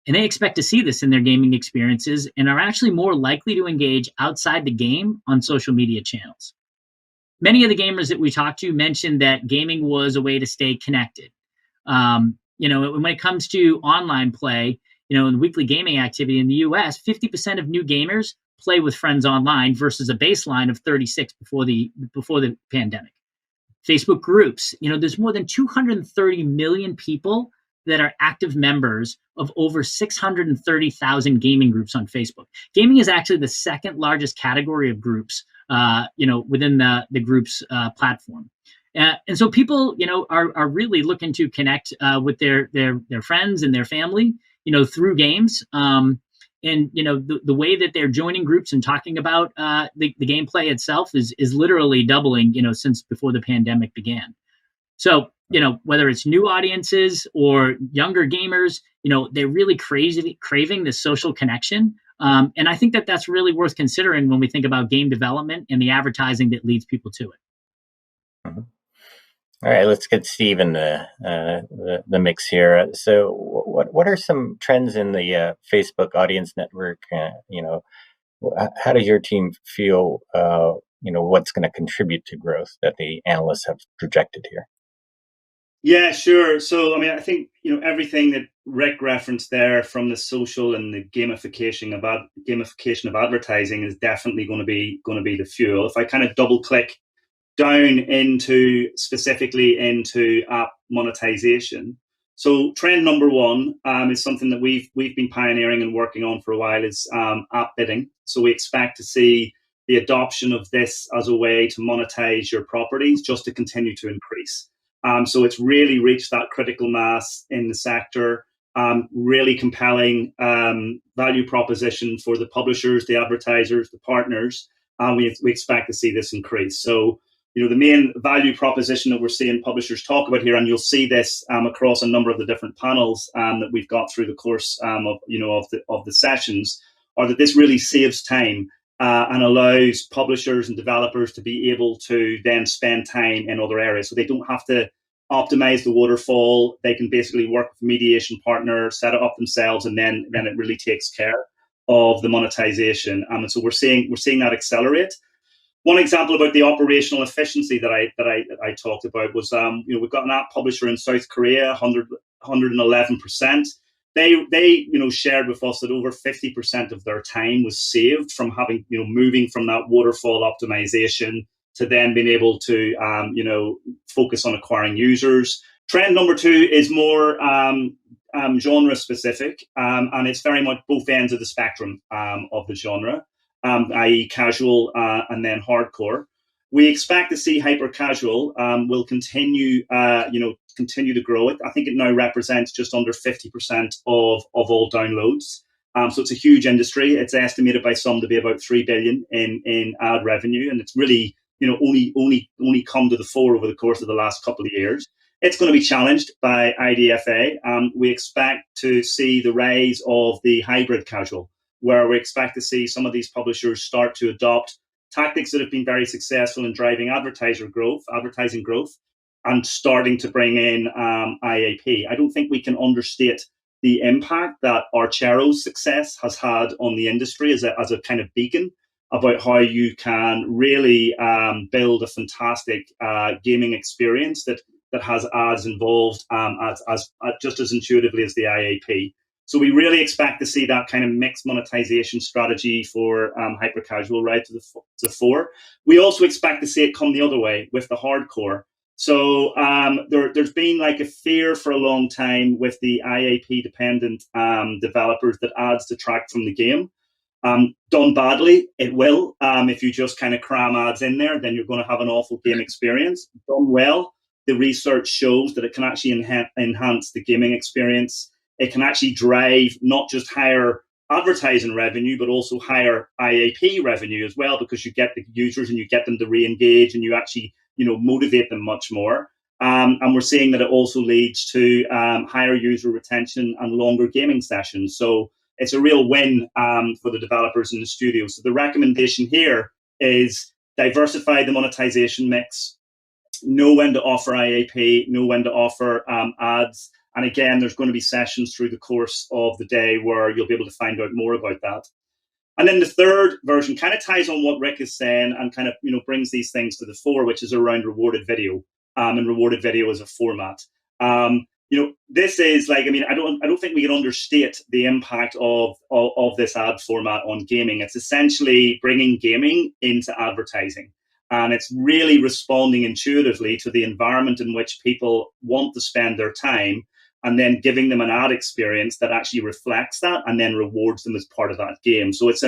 And they expect to see this in their gaming experiences and are actually more likely to engage outside the game on social media channels. Many of the gamers that we talked to mentioned that gaming was a way to stay connected. When it comes to online play, in weekly gaming activity in the US, 50% of new gamers play with friends online versus a baseline of 36 before the pandemic. Facebook groups, there's more than 230 million people that are active members of over 630,000 gaming groups on Facebook. Gaming is actually the second largest category of groups, within the groups platform. And so people, are really looking to connect with their friends and their family, through games. And the way that they're joining groups and talking about the gameplay itself is literally doubling, since before the pandemic began. So whether it's new audiences or younger gamers, they're really craving this social connection. And I think that that's really worth considering when we think about game development and the advertising that leads people to it. Mm-hmm. All right, let's get Steve in the mix here. So, what are some trends in the Facebook audience network? How does your team feel? What's going to contribute to growth that the analysts have projected here? Yeah, sure. So, I think everything that Rick referenced there, from the social and the gamification of advertising, is definitely going to be the fuel. If I kind of double click down specifically into app monetization. So trend number one is something that we've been pioneering and working on for a while, is app bidding. So we expect to see the adoption of this as a way to monetize your properties just to continue to increase. So it's really reached that critical mass in the sector, really compelling value proposition for the publishers, the advertisers, the partners. We expect to see this increase. So the main value proposition that we're seeing publishers talk about here, and you'll see this across a number of the different panels that we've got through the course of the sessions, are that this really saves time and allows publishers and developers to be able to then spend time in other areas. So they don't have to optimize the waterfall. They can basically work with a mediation partner, set it up themselves, and then it really takes care of the monetization. And so we're seeing that accelerate. One example about the operational efficiency that I talked about was, we've got an app publisher in South Korea, 111%. They shared with us that over 50% of their time was saved from having, moving from that waterfall optimization to then being able to, focus on acquiring users. Trend number 2 is more genre specific, and it's very much both ends of the spectrum of the genre, i.e. casual and then hardcore. We expect to see hyper casual will continue, continue to grow. I think it now represents just under 50% of all downloads. So it's a huge industry. It's estimated by some to be about 3 billion in ad revenue, and it's really only come to the fore over the course of the last couple of years. It's going to be challenged by IDFA. We expect to see the rise of the hybrid casual, where we expect to see some of these publishers start to adopt tactics that have been very successful in driving advertising growth, and starting to bring in IAP. I don't think we can understate the impact that Archero's success has had on the industry as a kind of beacon about how you can really build a fantastic gaming experience that has ads involved as just as intuitively as the IAP. So we really expect to see that kind of mixed monetization strategy for hyper casual right to the fore. We also expect to see it come the other way with the hardcore. So there's been like a fear for a long time with the IAP dependent developers that ads detract from the game. Done badly, it will. If you just kind of cram ads in there, then you're going to have an awful game experience. Done well, the research shows that it can actually enhance the gaming experience. It can actually drive not just higher advertising revenue, but also higher IAP revenue as well, because you get the users and you get them to re-engage and you actually, motivate them much more. And we're seeing that it also leads to higher user retention and longer gaming sessions. So it's a real win for the developers and the studios. So the recommendation here is diversify the monetization mix, know when to offer IAP, know when to offer ads. And again, there's going to be sessions through the course of the day where you'll be able to find out more about that. And then the third version kind of ties on what Rick is saying and kind of, brings these things to the fore, which is around rewarded video and rewarded video as a format. This is like, I don't think we can understate the impact of this ad format on gaming. It's essentially bringing gaming into advertising. And it's really responding intuitively to the environment in which people want to spend their time, and then giving them an ad experience that actually reflects that and then rewards them as part of that game. So it's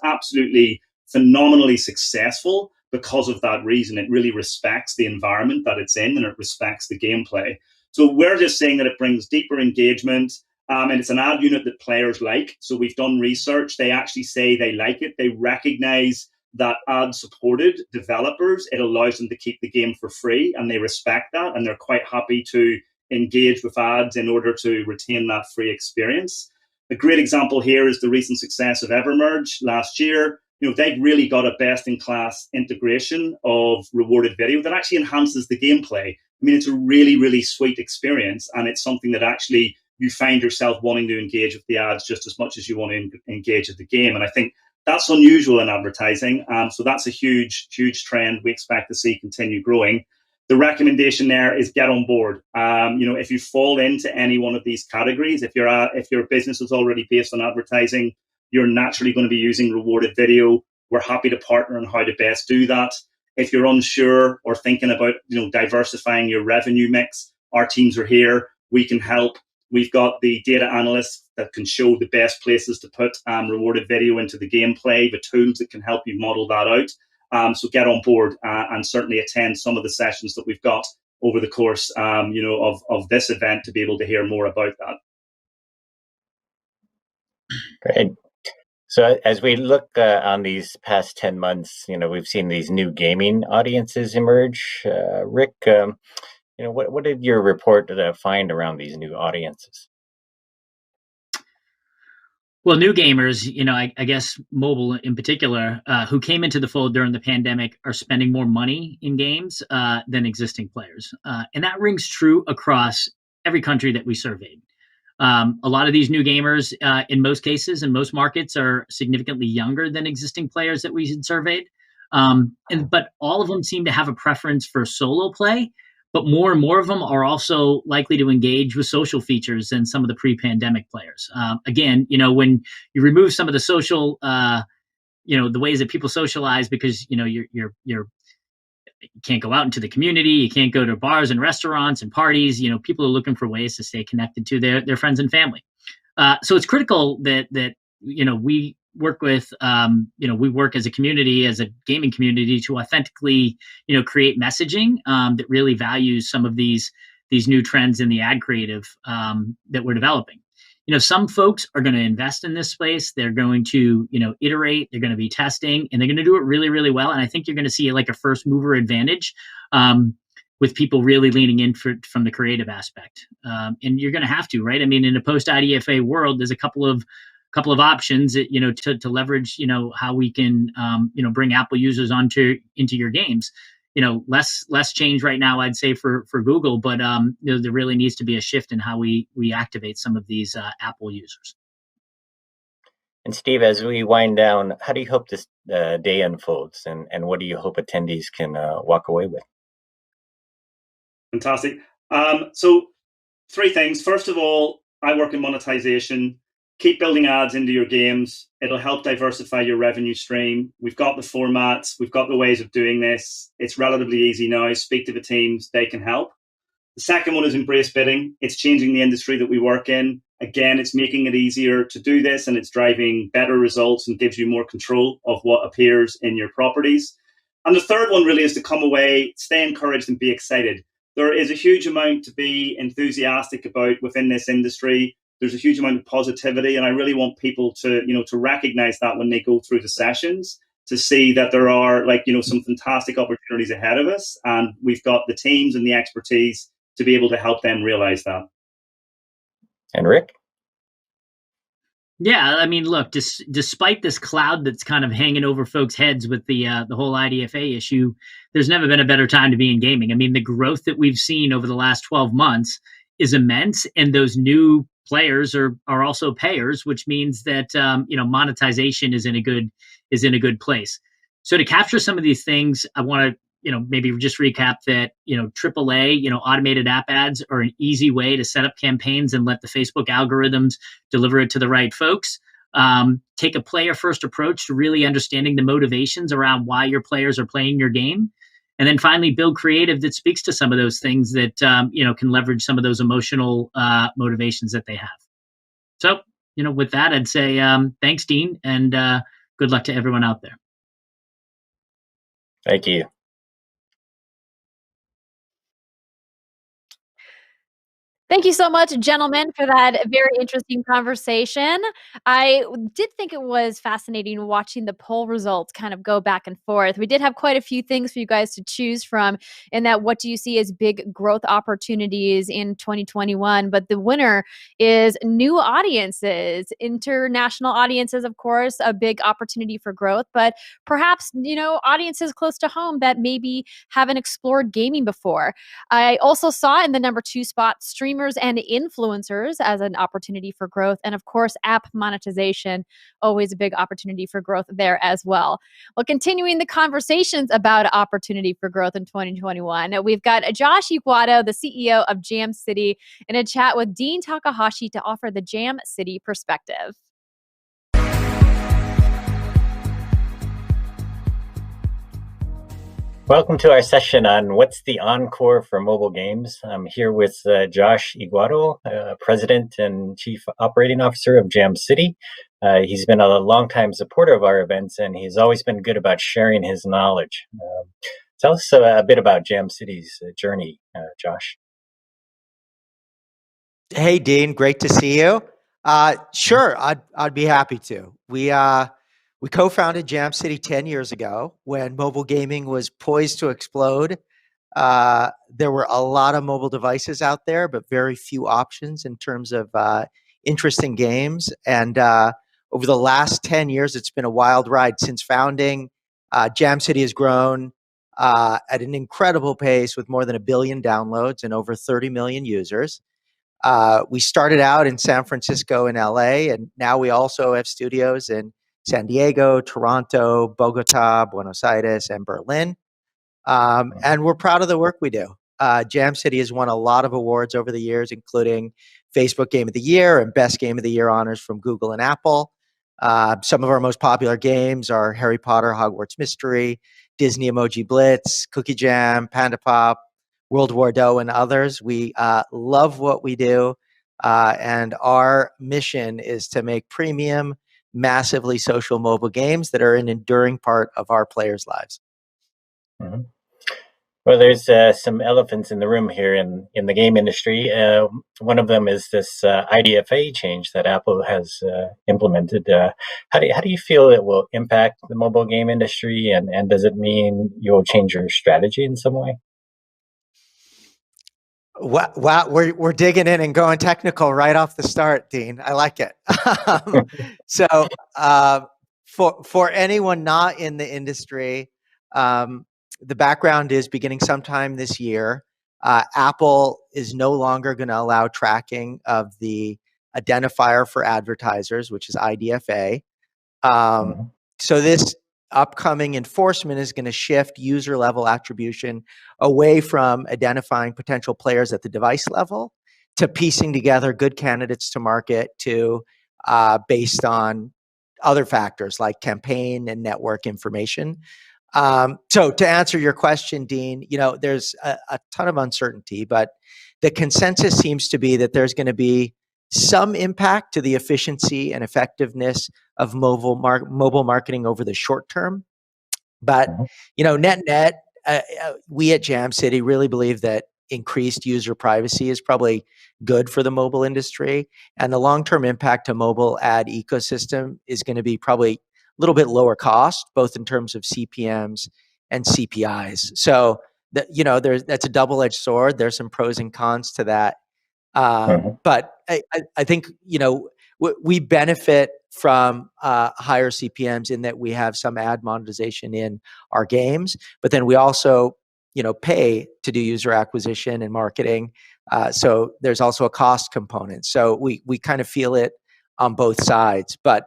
absolutely phenomenally successful because of that reason. It really respects the environment that it's in and it respects the gameplay. So we're just saying that it brings deeper engagement, and it's an ad unit that players like. So we've done research. They actually say they like it. They recognize that ad-supported developers, it allows them to keep the game for free, and they respect that, and they're quite happy to engage with ads in order to retain that free experience. A great example here is the recent success of Evermerge last year. They've really got a best-in-class integration of rewarded video that actually enhances the gameplay. It's a really, really sweet experience, and it's something that actually you find yourself wanting to engage with the ads just as much as you want to engage with the game. And I think that's unusual in advertising. So that's a huge, huge trend we expect to see continue growing. The recommendation there is get on board. If you fall into any one of these categories, if your business is already based on advertising, you're naturally going to be using rewarded video. We're happy to partner on how to best do that. If you're unsure or thinking about diversifying your revenue mix, our teams are here. We can help. We've got the data analysts that can show the best places to put rewarded video into the gameplay, the tools that can help you model that out. So get on board and certainly attend some of the sessions that we've got over the course of this event to be able to hear more about that. Great. So as we look on these past 10 months, we've seen these new gaming audiences emerge. Rick, what did your report find around these new audiences? Well, new gamers, I guess mobile in particular, who came into the fold during the pandemic are spending more money in games than existing players. And that rings true across every country that we surveyed. A lot of these new gamers, in most cases, in most markets, are significantly younger than existing players that we had surveyed. But all of them seem to have a preference for solo play. But more and more of them are also likely to engage with social features than some of the pre-pandemic players. Again, when you remove some of the social, the ways that people socialize because you can't go out into the community, you can't go to bars and restaurants and parties. People are looking for ways to stay connected to their friends and family. So it's critical that we work with we work as a community, as a gaming community, to authentically create messaging that really values some of these new trends in the ad creative that we're developing. Some folks are going to invest in this space. They're going to iterate. They're going to be testing, and they're going to do it really, really well. And I think you're going to see like a first mover advantage with people really leaning in from the creative aspect. And you're going to have to, right? I mean, in a post IDFA world, there's a couple of options that, to leverage how we can bring Apple users into your games. Less change right now, I'd say, for Google, but there really needs to be a shift in how we activate some of these Apple users. And Steve, as we wind down, how do you hope this day unfolds, and what do you hope attendees can walk away with? Fantastic. So 3 things. First of all, I work in monetization. Keep building ads into your games. It'll help diversify your revenue stream. We've got the formats. We've got the ways of doing this. It's relatively easy now. Speak to the teams. They can help. The second one is embrace bidding. It's changing the industry that we work in. Again, it's making it easier to do this, and it's driving better results and gives you more control of what appears in your properties. And the third one really is to come away, stay encouraged, and be excited. There is a huge amount to be enthusiastic about within this industry. There's a huge amount of positivity, and I really want people to recognize that when they go through the sessions, to see that there are some fantastic opportunities ahead of us, and we've got the teams and the expertise to be able to help them realize that. And Rick? Yeah, I mean, look, despite this cloud that's kind of hanging over folks' heads with the whole IDFA issue, there's never been a better time to be in gaming. I mean, the growth that we've seen over the last 12 months is immense, and those new players are also payers, which means that monetization is in a good place. So to capture some of these things, I want to maybe just recap that AAA automated app ads are an easy way to set up campaigns and let the Facebook algorithms deliver it to the right folks. Take a player first approach to really understanding the motivations around why your players are playing your game. And then finally, build creative that speaks to some of those things that can leverage some of those emotional motivations that they have. So, with that, I'd say thanks, Dean, and good luck to everyone out there. Thank you. Thank you so much, gentlemen, for that very interesting conversation. I did think it was fascinating watching the poll results kind of go back and forth. We did have quite a few things for you guys to choose from in that what do you see as big growth opportunities in 2021, but the winner is new audiences, international audiences, of course, a big opportunity for growth, but perhaps, audiences close to home that maybe haven't explored gaming before. I also saw in the number 2 spot streamers and influencers as an opportunity for growth. And of course, app monetization, always a big opportunity for growth there as well. Well, continuing the conversations about opportunity for growth in 2021, we've got Josh Iguato, the CEO of Jam City, in a chat with Dean Takahashi to offer the Jam City perspective. Welcome to our session on what's the encore for mobile games. I'm here with Josh Iguato, President and Chief Operating Officer of Jam City. He's been a longtime supporter of our events, and he's always been good about sharing his knowledge. Tell us a bit about Jam City's journey, Josh. Hey, Dean, great to see you. Sure, I'd be happy to. We co-founded Jam City 10 years ago when mobile gaming was poised to explode. There were a lot of mobile devices out there, but very few options in terms of interesting games. And over the last 10 years, it's been a wild ride. Since founding, Jam City has grown at an incredible pace with more than 1 billion downloads and over 30 million users. We started out in San Francisco and LA, and now we also have studios in San Diego, Toronto, Bogota, Buenos Aires, and Berlin. And we're proud of the work we do. Jam City has won a lot of awards over the years, including Facebook Game of the Year and Best Game of the Year honors from Google and Apple. Some of our most popular games are Harry Potter, Hogwarts Mystery, Disney Emoji Blitz, Cookie Jam, Panda Pop, World War Doe, and others. We love what we do, and our mission is to make premium, massively social mobile games that are an enduring part of our players' lives. Mm-hmm. Well, there's some elephants in the room here in the game industry. One of them is this IDFA change that Apple has implemented. How do you feel it will impact the mobile game industry, and does it mean you'll change your strategy in some way? Wow, we're digging in and going technical right off the start, Dean. I like it. So, for anyone not in the industry, the background is beginning sometime this year. Apple is no longer going to allow tracking of the identifier for advertisers, which is IDFA. So this upcoming enforcement is going to shift user level attribution away from identifying potential players at the device level to piecing together good candidates to market to based on other factors like campaign and network information. So to answer your question, Dean, there's a ton of uncertainty, but the consensus seems to be that there's going to be some impact to the efficiency and effectiveness of mobile marketing over the short term. But, net, we at Jam City really believe that increased user privacy is probably good for the mobile industry. And the long-term impact to mobile ad ecosystem is going to be probably a little bit lower cost, both in terms of CPMs and CPIs. So, that's a double-edged sword. There's some pros and cons to that. But I think, we benefit from higher CPMs in that we have some ad monetization in our games, but then we also, pay to do user acquisition and marketing. So there's also a cost component. So we kind of feel it on both sides. But,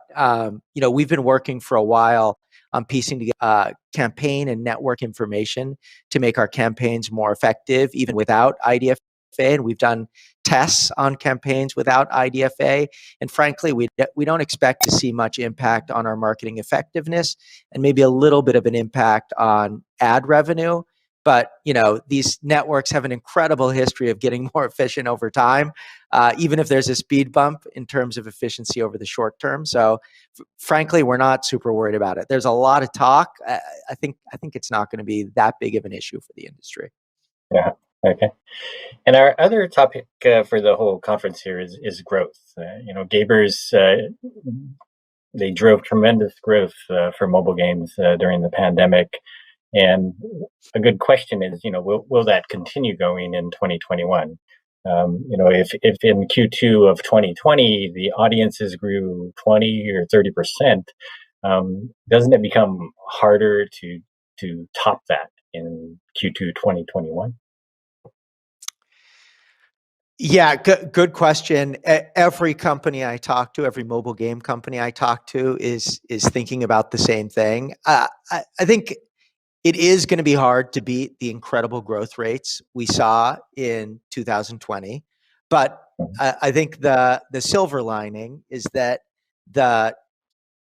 we've been working for a while on piecing together campaign and network information to make our campaigns more effective, even without IDFA. And we've done tests on campaigns without IDFA. And frankly, we don't expect to see much impact on our marketing effectiveness and maybe a little bit of an impact on ad revenue. But, these networks have an incredible history of getting more efficient over time, even if there's a speed bump in terms of efficiency over the short term. So frankly, we're not super worried about it. There's a lot of talk. I think it's not going to be that big of an issue for the industry. Yeah. Okay. And our other topic for the whole conference here is growth. Gamers, they drove tremendous growth for mobile games during the pandemic. And a good question is, will that continue going in 2021? If in Q2 of 2020, the audiences grew 20 or 30%, doesn't it become harder to top that in Q2 2021? Yeah, good question. Every company I talk to, every mobile game company I talk to is thinking about the same thing. I think it is going to be hard to beat the incredible growth rates we saw in 2020. But I think the silver lining is that the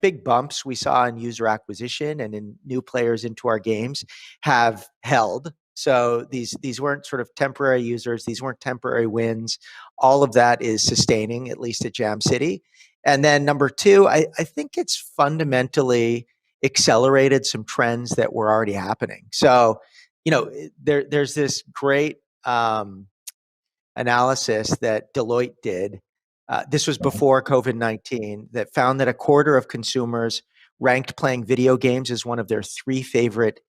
big bumps we saw in user acquisition and in new players into our games have held. So these weren't sort of temporary users. These weren't temporary wins. All of that is sustaining, at least at Jam City. And then number two, I think it's fundamentally accelerated some trends that were already happening. So, there's this great analysis that Deloitte did. This was before COVID-19 that found that a quarter of consumers ranked playing video games as one of their 3 favorite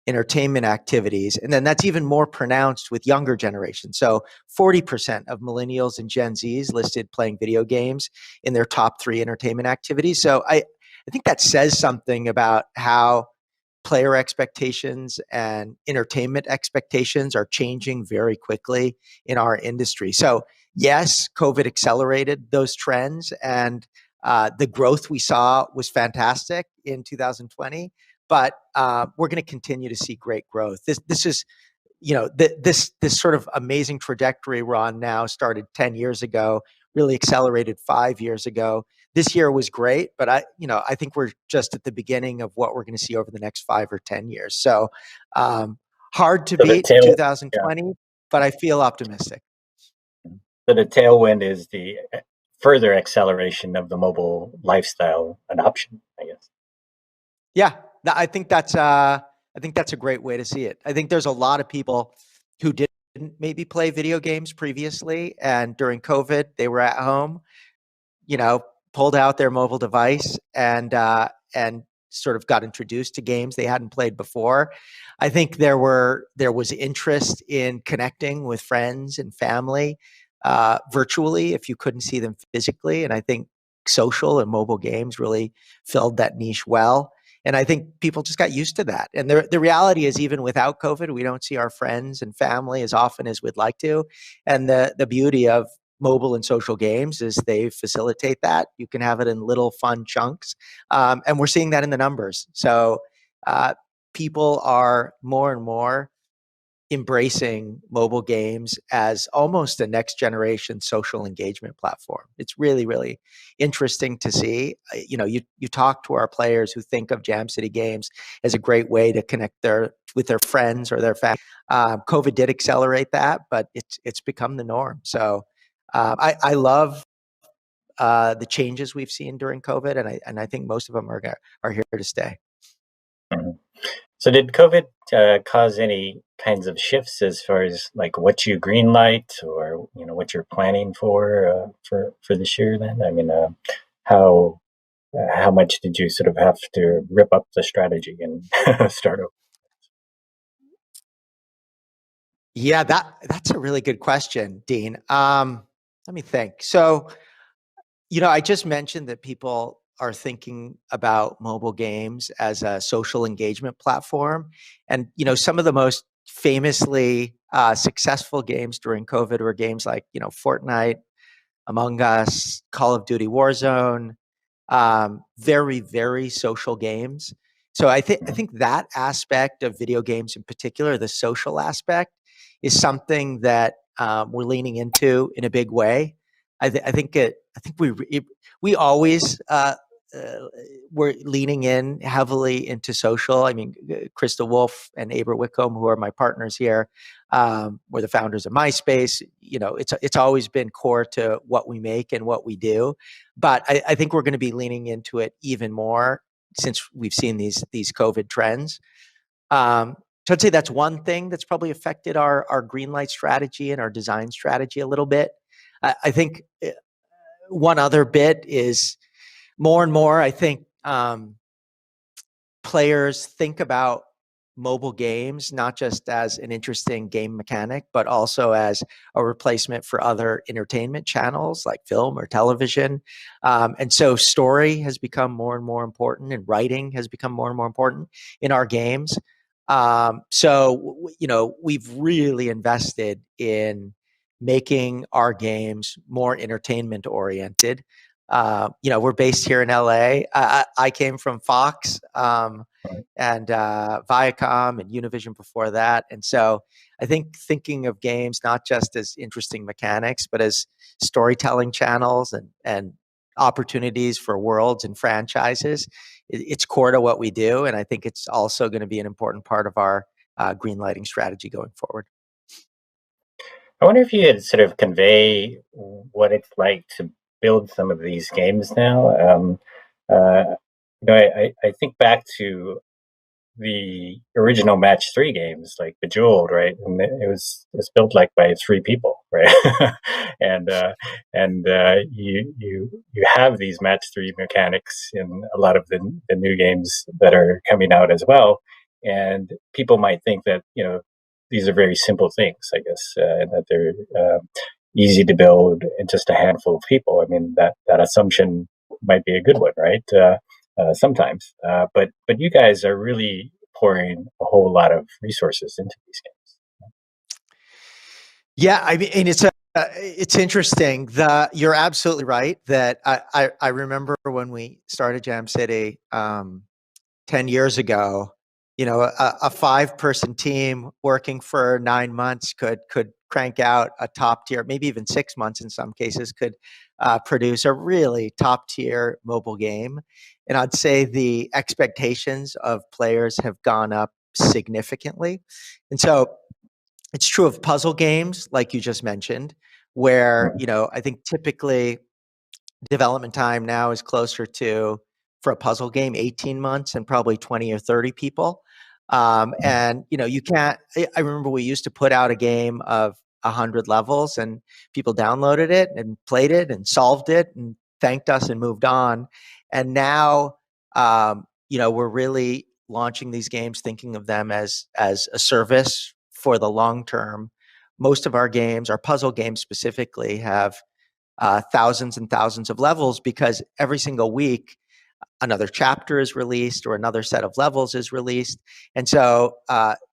entertainment activities. And then that's even more pronounced with younger generations. So 40% of millennials and Gen Zs listed playing video games in their top 3 entertainment activities. So I think that says something about how player expectations and entertainment expectations are changing very quickly in our industry. So yes, COVID accelerated those trends, and the growth we saw was fantastic in 2020. But we're going to continue to see great growth. This is, this sort of amazing trajectory we're on now started 10 years ago, really accelerated 5 years ago. This year was great, but I think we're just at the beginning of what we're going to see over the next 5 or 10 years. So hard to So the beat tail, 2020, but I feel optimistic. So the tailwind is the further acceleration of the mobile lifestyle adoption, I guess. Yeah, I think that's a great way to see it. I think there's a lot of people who didn't maybe play video games previously, and during COVID they were at home, pulled out their mobile device and sort of got introduced to games they hadn't played before. I think there was interest in connecting with friends and family virtually if you couldn't see them physically, and I think social and mobile games really filled that niche well. And I think people just got used to that. And the reality is, even without COVID, we don't see our friends and family as often as we'd like to. And the beauty of mobile and social games is they facilitate that. You can have it in little fun chunks. And we're seeing that in the numbers. So people are more and more embracing mobile games as almost a next generation social engagement platform. It's really, really interesting to see. You talk to our players who think of Jam City Games as a great way to connect with their friends or their family. COVID did accelerate that, but it's become the norm. So I love the changes we've seen during COVID, and I think most of them are here to stay. Mm-hmm. So did COVID cause any kinds of shifts as far as like what you greenlight or what you're planning for this year? Then I mean, how much did you sort of have to rip up the strategy and start over? Yeah, that's a really good question, Dean. Let me think. So, I just mentioned that people are thinking about mobile games as a social engagement platform. And, some of the most famously successful games during COVID were games like, Fortnite, Among Us, Call of Duty Warzone, very, very social games. So I think that aspect of video games in particular, the social aspect, is something that we're leaning into in a big way. I think we always were leaning in heavily into social. I mean, Krista Wolf and Aber Whitcomb, who are my partners here, were the founders of MySpace. It's always been core to what we make and what we do. But I think we're going to be leaning into it even more since we've seen these COVID trends. So I'd say that's one thing that's probably affected our greenlight strategy and our design strategy a little bit. I think one other bit is more and more, I think players think about mobile games not just as an interesting game mechanic, but also as a replacement for other entertainment channels like film or television. And so story has become more and more important, and writing has become more and more important in our games. So we've really invested in making our games more entertainment oriented. We're based here in LA. I came from Fox and Viacom and Univision before that. And so I think thinking of games not just as interesting mechanics, but as storytelling channels and opportunities for worlds and franchises, it's core to what we do. And I think it's also going to be an important part of our greenlighting strategy going forward. I wonder if you could sort of convey what it's like to build some of these games now. I think back to the original Match 3 games, like Bejeweled, right? And it was built like by 3 people, right? and you have these Match 3 mechanics in a lot of the new games that are coming out as well. And people might think that, these are very simple things, I guess, and that they're easy to build and just a handful of people. I mean, that assumption might be a good one, right? Sometimes, but you guys are really pouring a whole lot of resources into these games. Yeah, I mean, and it's interesting. You're absolutely right that I remember when we started Jam City 10 years ago. A 5-person team working for 9 months could crank out a top tier, maybe even 6 months in some cases, could produce a really top tier mobile game. And I'd say the expectations of players have gone up significantly. And so it's true of puzzle games, like you just mentioned, where, I think typically development time now is closer to, for a puzzle game, 18 months and probably 20 or 30 people. And, you can't, I remember we used to put out a game of 100 levels and people downloaded it and played it and solved it and thanked us and moved on. And now, we're really launching these games, thinking of them as a service for the long term. Most of our games, our puzzle games specifically, have thousands and thousands of levels because every single week another chapter is released or another set of levels is released. And so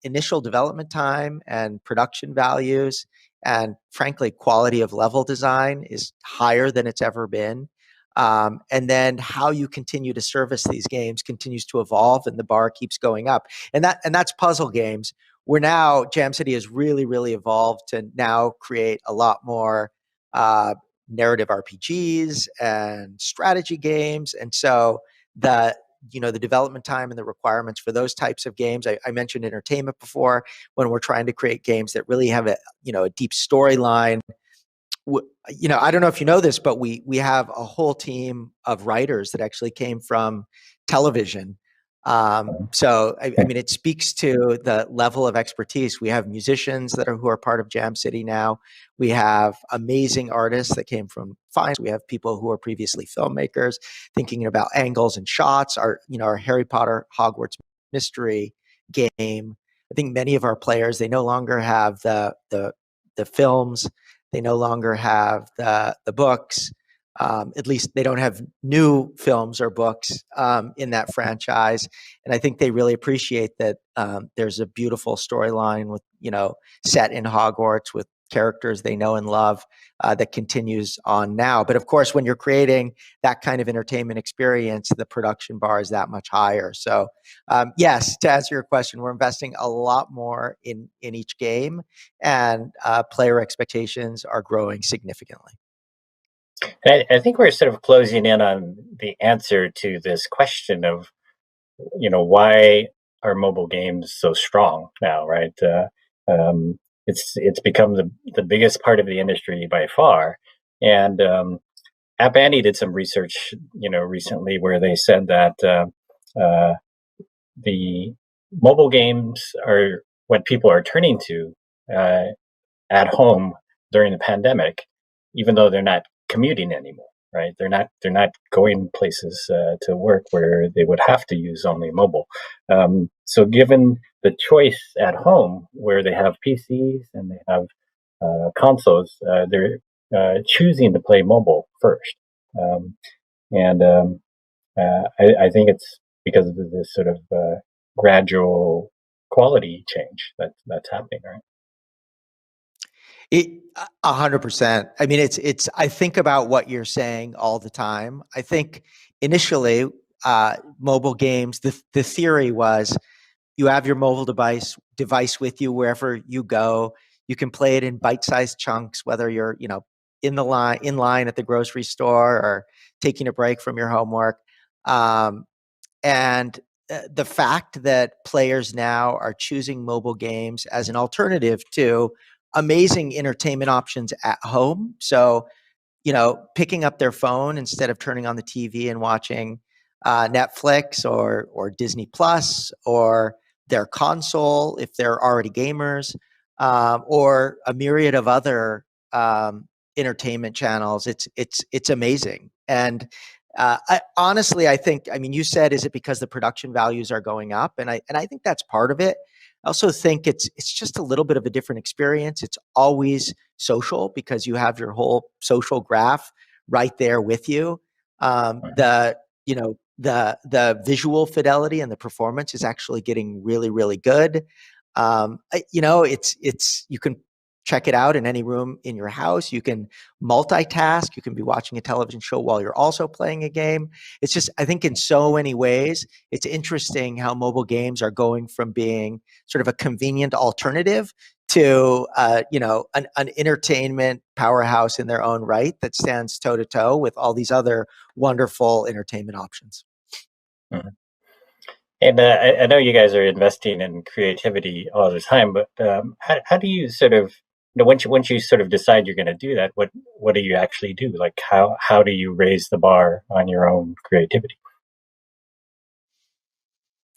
initial development time and production values and frankly quality of level design is higher than it's ever been. And then how you continue to service these games continues to evolve and the bar keeps going up. And that's puzzle games. We're now, Jam City has really, really evolved to now create a lot more narrative RPGs and strategy games. And so the development time and the requirements for those types of games, I mentioned entertainment before, when we're trying to create games that really have a deep storyline. I don't know if you know this, but we have a whole team of writers that actually came from television. So I mean, it speaks to the level of expertise. We have musicians who are part of Jam City now. We have amazing artists that came from finance. We have people who are previously filmmakers thinking about angles and shots. Our Harry Potter Hogwarts mystery game. I think many of our players, they no longer have the films. They no longer have the books. At least they don't have new films or books in that franchise. And I think they really appreciate that there's a beautiful storyline with, set in Hogwarts with characters they know and love that continues on now. But of course, when you're creating that kind of entertainment experience, the production bar is that much higher. So yes, to answer your question, we're investing a lot more in each game, and player expectations are growing significantly. I think we're sort of closing in on the answer to this question of, why are mobile games so strong now, right? It's become the biggest part of the industry by far. And App Annie did some research, recently where they said that the mobile games are what people are turning to at home during the pandemic, even though they're not commuting anymore, right? They're not going places to work where they would have to use only mobile. So given the choice at home where they have PCs and they have consoles, they're choosing to play mobile first. I think it's because of this sort of gradual quality change that's happening, right? 100%. I mean, it's. I think about what you're saying all the time. I think initially, mobile games. The theory was you have your mobile device with you wherever you go. You can play it in bite-sized chunks, whether you're in line at the grocery store or taking a break from your homework. And the fact that players now are choosing mobile games as an alternative to amazing entertainment options at home. So, picking up their phone instead of turning on the TV and watching Netflix or Disney Plus, or their console if they're already gamers, or a myriad of other entertainment channels. It's amazing. And Honestly, I think, I mean, you said, is it because the production values are going up? And I think that's part of it. I also think it's just a little bit of a different experience. It's always social because you have your whole social graph right there with you. The visual fidelity and the performance is actually getting really, really good. It's you can check it out in any room in your house. You can multitask. You can be watching a television show while you're also playing a game. It's just, I think in so many ways, it's interesting how mobile games are going from being sort of a convenient alternative to, an entertainment powerhouse in their own right that stands toe to toe with all these other wonderful entertainment options. Mhm. And I know you guys are investing in creativity all the time, but how do you sort of, once you sort of decide you're going to do that, what do you actually do? Like how do you raise the bar on your own creativity?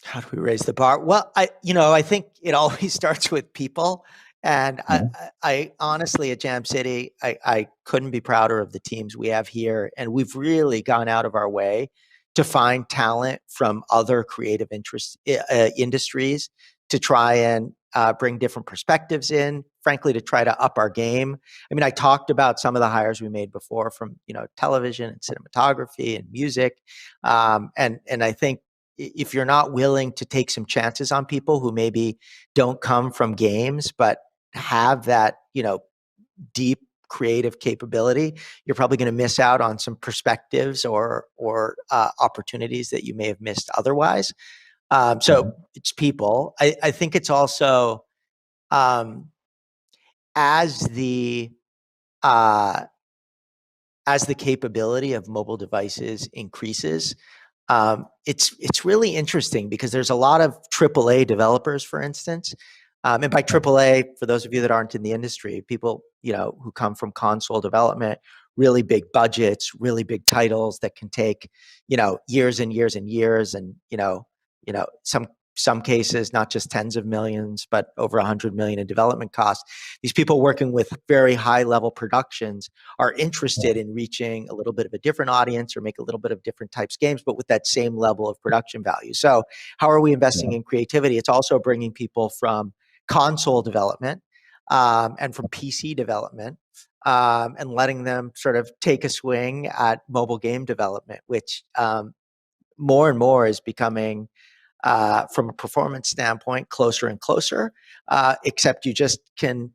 How do we raise the bar? Well, I think it always starts with people. And Mhm. I honestly, at Jam City, I couldn't be prouder of the teams we have here. And we've really gone out of our way to find talent from other creative industries to try and bring different perspectives in, frankly, to try to up our game. I mean, I talked about some of the hires we made before from, television and cinematography and music. And I think if you're not willing to take some chances on people who maybe don't come from games but have that deep creative capability, you're probably going to miss out on some perspectives or opportunities that you may have missed otherwise. So it's people. I think it's also um, as the uh, as the capability of mobile devices increases, it's really interesting because there's a lot of AAA developers, for instance. And by AAA, for those of you that aren't in the industry, people who come from console development, really big budgets, really big titles that can take years and years and years, and some cases not just tens of millions, but over 100 million in development costs. These people working with very high level productions are interested in reaching a little bit of a different audience or make a little bit of different types of games, but with that same level of production value. So how are we investing in creativity? It's also bringing people from console development and from PC development and letting them sort of take a swing at mobile game development, which more and more is becoming from a performance standpoint, closer and closer, except you just can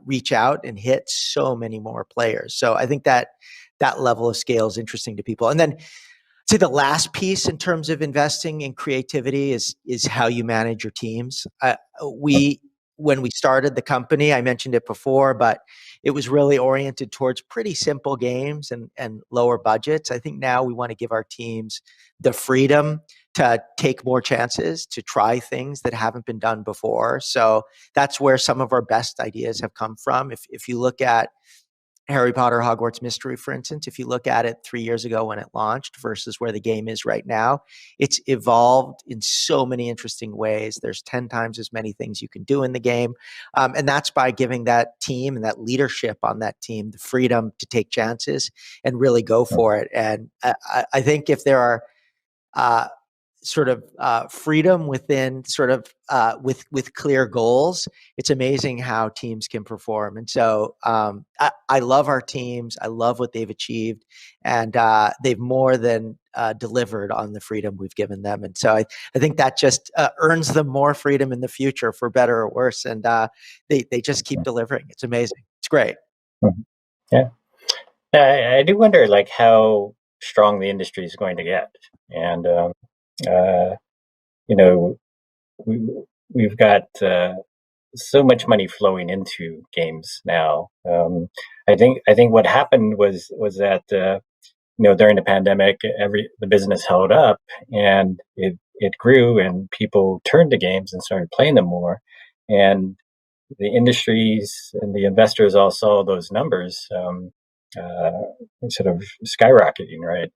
reach out and hit so many more players. So I think that level of scale is interesting to people. And then I'd say the last piece in terms of investing in creativity is how you manage your teams. When we started the company, I mentioned it before, but it was really oriented towards pretty simple games and lower budgets. I think now we want to give our teams the freedom to take more chances, to try things that haven't been done before. So that's where some of our best ideas have come from. If you look at Harry Potter Hogwarts Mystery, for instance, if you look at it 3 years ago when it launched versus where the game is right now, it's evolved in so many interesting ways. There's 10 times as many things you can do in the game. And that's by giving that team and that leadership on that team the freedom to take chances and really go for it. And I think if there are sort of freedom within sort of with clear goals, it's amazing how teams can perform. And so I love our teams. I love what they've achieved, and they've more than delivered on the freedom we've given them. And so I think that just earns them more freedom in the future, for better or worse. And they just keep delivering. It's amazing. It's great. Yeah. I do wonder, like, how strong the industry is going to get. And you know, we, we've got so much money flowing into games now. I think what happened was that during the pandemic, the business held up, and it grew, and people turned to games and started playing them more, and the industries and the investors all saw those numbers sort of skyrocketing, right?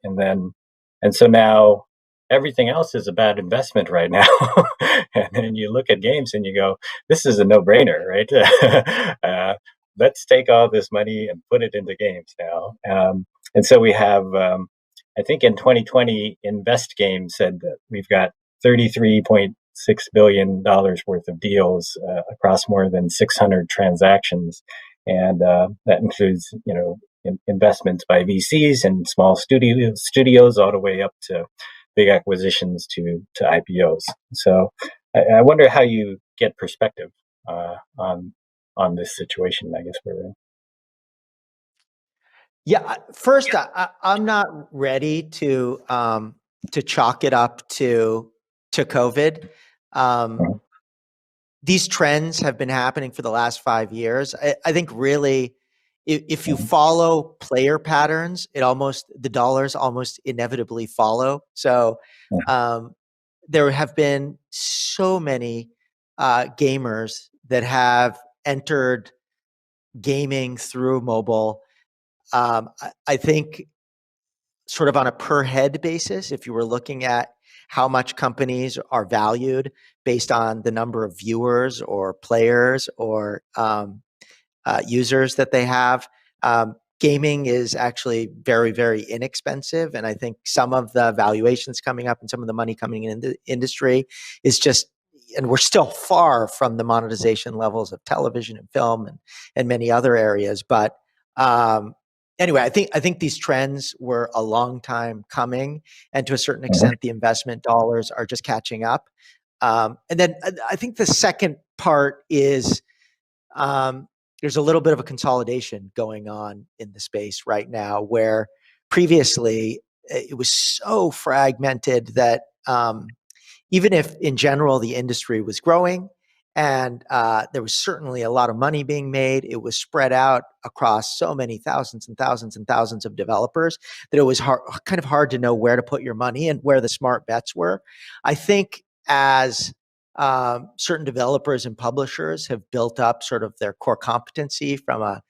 And so now everything else is a bad investment right now. And then you look at games and you go, this is a no-brainer, right? Let's take all this money and put it into games now. And so we have I think in 2020, InvestGame said that we've got $33.6 billion worth of deals across more than 600 transactions. And that includes, investments by VCs and small studios all the way up to big acquisitions to IPOs. So I wonder how you get perspective on this situation, I guess we're in. Yeah, first, I'm not ready to chalk it up to COVID. These trends have been happening for the last 5 years. I think really, if you follow player patterns, the dollars almost inevitably follow. So there have been so many gamers that have entered gaming through mobile. I think sort of on a per head basis, if you were looking at how much companies are valued based on the number of viewers or players or users that they have, gaming is actually very, very inexpensive. And I think some of the valuations coming up and some of the money coming in the industry is just, and we're still far from the monetization levels of television and film and many other areas. But anyway, I think these trends were a long time coming, and to a certain extent, the investment dollars are just catching up. And then I think the second part is there's a little bit of a consolidation going on in the space right now, where previously it was so fragmented that even if in general the industry was growing and there was certainly a lot of money being made, it was spread out across so many thousands and thousands and thousands of developers that it was kind of hard to know where to put your money and where the smart bets were. I think as certain developers and publishers have built up sort of their core competency from a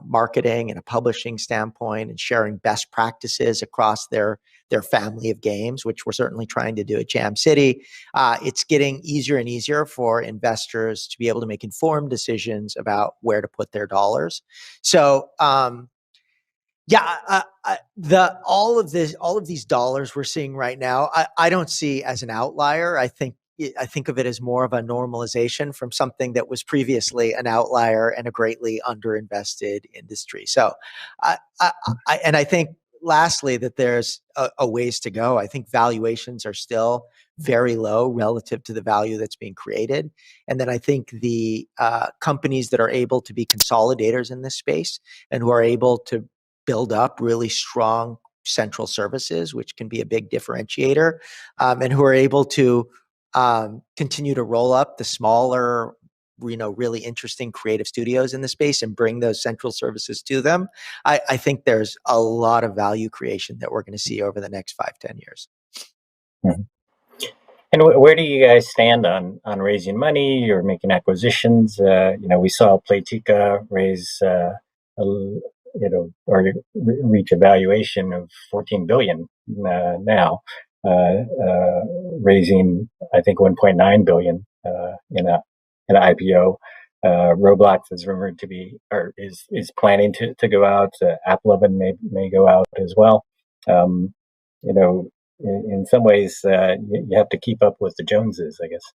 marketing and a publishing standpoint and sharing best practices across their family of games, which we're certainly trying to do at Jam City. It's getting easier and easier for investors to be able to make informed decisions about where to put their dollars. So all of these dollars we're seeing right now, I don't see as an outlier. I think of it as more of a normalization from something that was previously an outlier and a greatly underinvested industry. So, I think lastly that there's a ways to go. I think valuations are still very low relative to the value that's being created. And then I think the companies that are able to be consolidators in this space and who are able to build up really strong central services, which can be a big differentiator, and who are able to continue to roll up the smaller, really interesting creative studios in the space and bring those central services to them. I think there's a lot of value creation that we're going to see over the next 5-10 years. Mm-hmm. And where do you guys stand on raising money or making acquisitions? We saw Playtika raise, or reach a valuation of $14 billion now. Raising, I think, $1.9 billion in an IPO. Roblox is rumored to be, or is planning to go out. AppLovin may go out as well. In some ways, you have to keep up with the Joneses, I guess.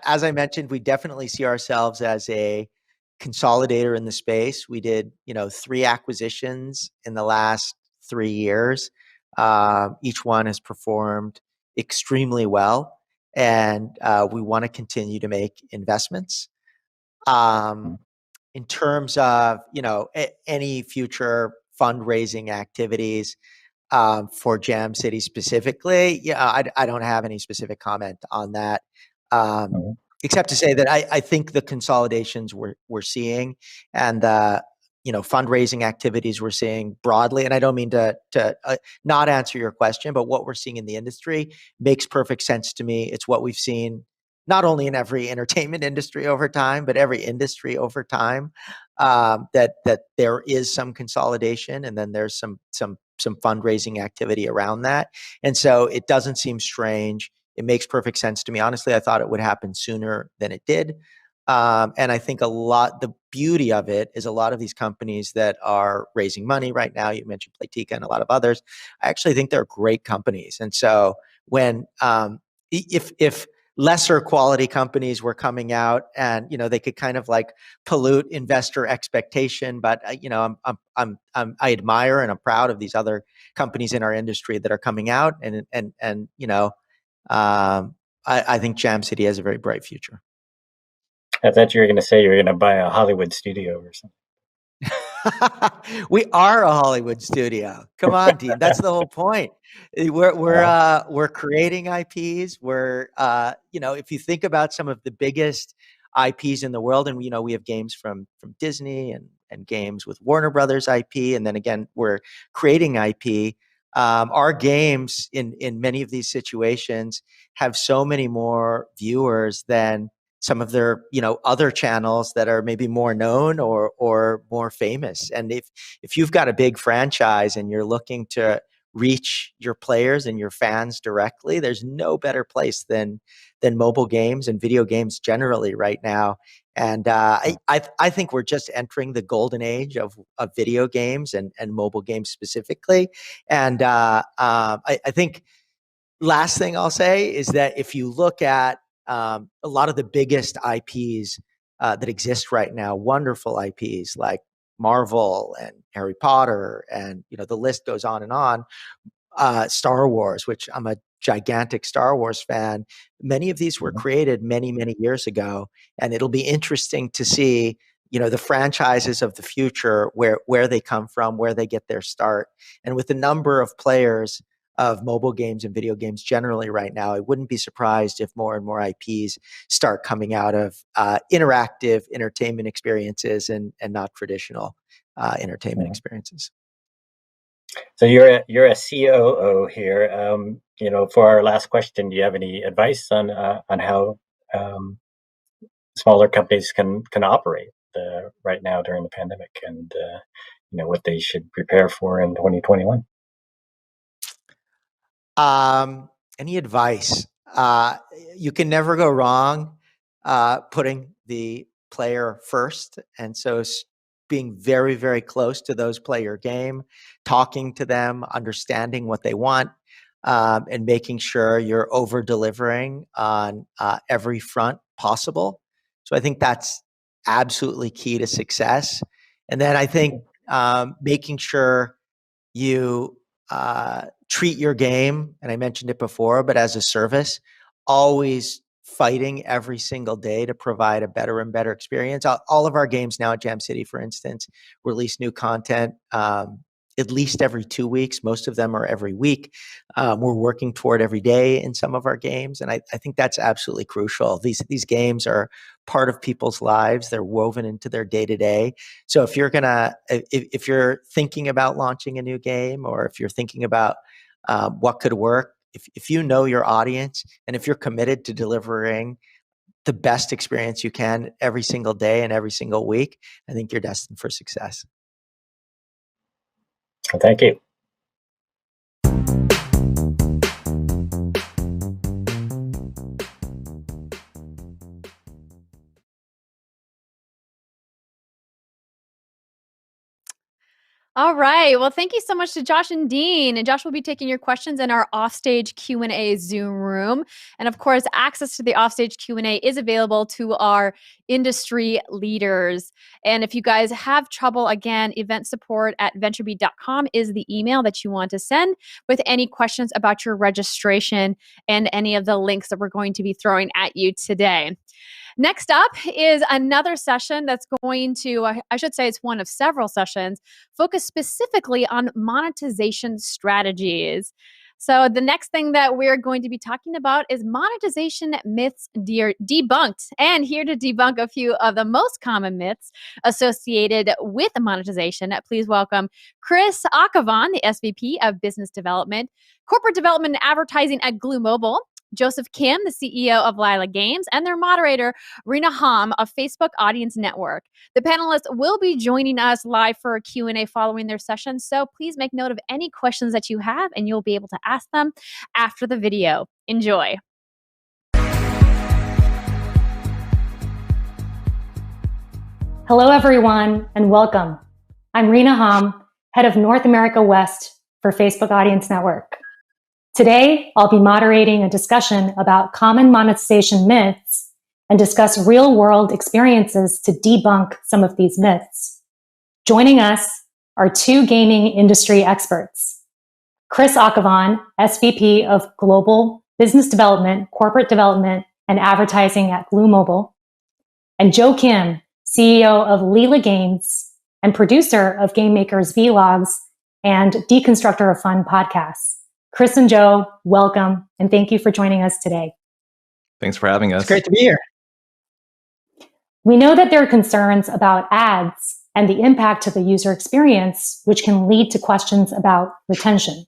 As I mentioned, we definitely see ourselves as a consolidator in the space. We did, 3 acquisitions in the last 3 years. Each one has performed extremely well, and we want to continue to make investments. In terms of, any future fundraising activities for Jam City specifically, I don't have any specific comment on that. Except to say that I think the consolidations we're seeing and fundraising activities we're seeing broadly, and I don't mean to not answer your question, but what we're seeing in the industry makes perfect sense to me. It's what we've seen not only in every entertainment industry over time, but every industry over time, that there is some consolidation, and then there's some fundraising activity around that, and so it doesn't seem strange. It makes perfect sense to me. Honestly, I thought it would happen sooner than it did. And I think the beauty of it is a lot of these companies that are raising money right now, you mentioned Playtika and a lot of others, I actually think they're great companies. And so when, if lesser quality companies were coming out and, they could kind of like pollute investor expectation, but I admire and I'm proud of these other companies in our industry that are coming out and I think Jam City has a very bright future. I thought you were going to say you were going to buy a Hollywood studio or something. We are a Hollywood studio. Come on, Dean. That's the whole point. We're creating IPs. We're if you think about some of the biggest IPs in the world, and we have games from Disney and games with Warner Brothers IP, and then again we're creating IP. Our games in many of these situations have so many more viewers than some of their other channels that are maybe more known or more famous. And if you've got a big franchise and you're looking to reach your players and your fans directly, there's no better place than mobile games and video games generally right now. And I think we're just entering the golden age of video games and mobile games specifically. And I think last thing I'll say is that if you look at a lot of the biggest IPs that exist right now, wonderful IPs like Marvel and Harry Potter, and the list goes on and on. Star Wars, which I'm a gigantic Star Wars fan. Many of these were created many, many years ago, and it'll be interesting to see the franchises of the future, where they come from, where they get their start. And with the number of players of mobile games and video games generally right now, I wouldn't be surprised if more and more IPs start coming out of interactive entertainment experiences and not traditional entertainment experiences. So you're a COO here. For our last question, do you have any advice on how smaller companies can operate right now during the pandemic, and what they should prepare for in 2021? Any advice? You can never go wrong putting the player first. And so being very, very close to those play your game, talking to them, understanding what they want, and making sure you're over delivering on every front possible. So I think that's absolutely key to success. And then I think making sure you treat your game, and I mentioned it before, but as a service, always fighting every single day to provide a better and better experience. All of our games now at Jam City, for instance, release new content at least every 2 weeks. Most of them are every week. We're working toward every day in some of our games, and I think that's absolutely crucial. These games are part of people's lives. They're woven into their day-to-day. So if you're thinking about launching a new game, or if you're thinking about what could work, if you know your audience, and if you're committed to delivering the best experience you can every single day and every single week, I think you're destined for success. Thank you. All right. Well, thank you so much to Josh and Dean. And Josh will be taking your questions in our offstage Q&A Zoom room. And of course, access to the offstage Q&A is available to our industry leaders. And if you guys have trouble, again, event support at VentureBeat.com is the email that you want to send with any questions about your registration and any of the links that we're going to be throwing at you today. Next up is another session that's going to, I should say it's one of several sessions, focused specifically on monetization strategies. So the next thing that we're going to be talking about is monetization myths debunked. And here to debunk a few of the most common myths associated with monetization, please welcome Chris Akhavan, the SVP of Business Development, Corporate Development and Advertising at Glue Mobile, Joseph Kim, the CEO of Lila Games, and their moderator, Rena Hom of Facebook Audience Network. The panelists will be joining us live for a Q&A following their session, so please make note of any questions that you have, and you'll be able to ask them after the video. Enjoy. Hello, everyone, and welcome. I'm Rena Hom, head of North America West for Facebook Audience Network. Today, I'll be moderating a discussion about common monetization myths and discuss real-world experiences to debunk some of these myths. Joining us are two gaming industry experts. Chris Akhavan, SVP of Global Business Development, Corporate Development, and Advertising at Blue Mobile, and Joe Kim, CEO of Leela Games and producer of Game Makers Vlogs and Deconstructor of Fun podcasts. Chris and Joe, welcome, and thank you for joining us today. Thanks for having us. It's great to be here. We know that there are concerns about ads and the impact to the user experience, which can lead to questions about retention.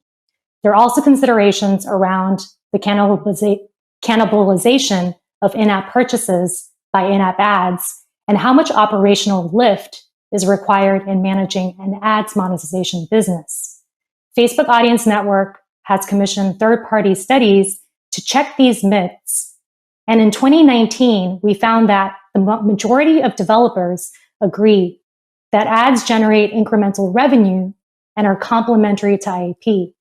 There are also considerations around the cannibalization of in-app purchases by in-app ads and how much operational lift is required in managing an ads monetization business. Facebook Audience Network has commissioned third-party studies to check these myths. And in 2019, we found that the majority of developers agree that ads generate incremental revenue and are complementary to IAP.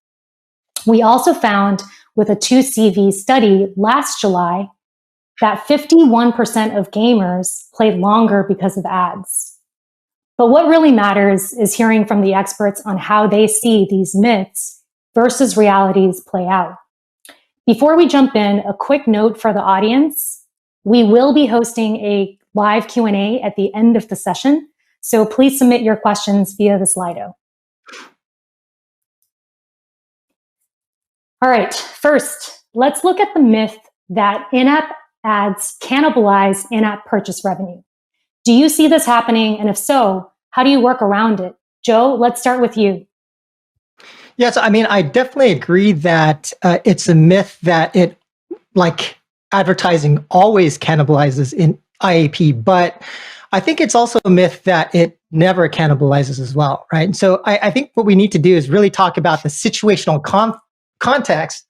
We also found with a 2CV study last July that 51% of gamers played longer because of ads. But what really matters is hearing from the experts on how they see these myths versus realities play out. Before we jump in, a quick note for the audience. We will be hosting a live Q&A at the end of the session, so please submit your questions via the Slido. All right, first, let's look at the myth that in-app ads cannibalize in-app purchase revenue. Do you see this happening? And if so, how do you work around it? Joe, let's start with you. Yes, I mean, I definitely agree that it's a myth that like advertising always cannibalizes in IAP, but I think it's also a myth that it never cannibalizes as well, right? And so I think what we need to do is really talk about the situational context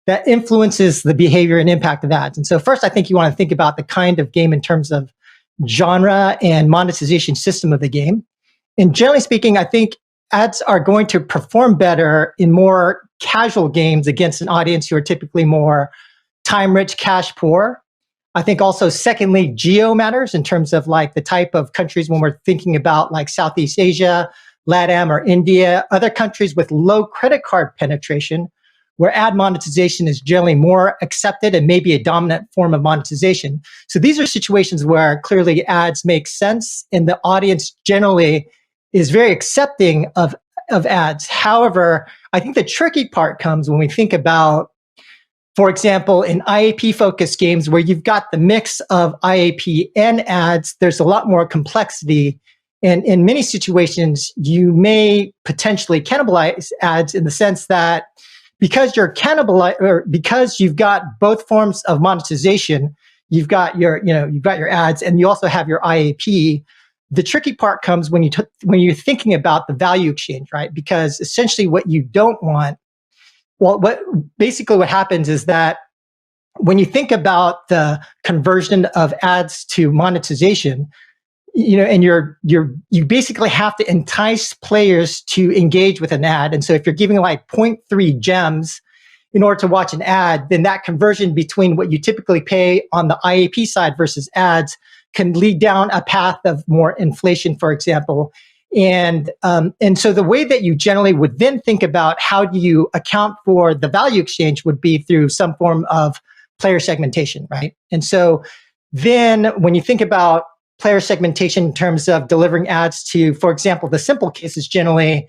that influences the behavior and impact of ads. And so first, I think you want to think about the kind of game in terms of genre and monetization system of the game. And generally speaking, I think ads are going to perform better in more casual games against an audience who are typically more time-rich, cash-poor. I think also, secondly, geo matters in terms of like the type of countries when we're thinking about like Southeast Asia, LATAM, or India, other countries with low credit card penetration, where ad monetization is generally more accepted and maybe a dominant form of monetization. So these are situations where clearly ads make sense and the audience generally is very accepting of ads. However, I think the tricky part comes when we think about, for example, in IAP-focused games where you've got the mix of IAP and ads, there's a lot more complexity. And in many situations, you may potentially cannibalize ads in the sense that because because you've got both forms of monetization, you've got your ads and you also have your IAP. The tricky part comes when you're thinking about the value exchange, right? Because essentially what you don't want, what happens is that when you think about the conversion of ads to monetization, and you basically have to entice players to engage with an ad. And so if you're giving like 0.3 gems in order to watch an ad, then that conversion between what you typically pay on the IAP side versus ads can lead down a path of more inflation, for example. And so the way that you generally would then think about how do you account for the value exchange would be through some form of player segmentation, right? And so then when you think about player segmentation in terms of delivering ads to, for example, the simple case is generally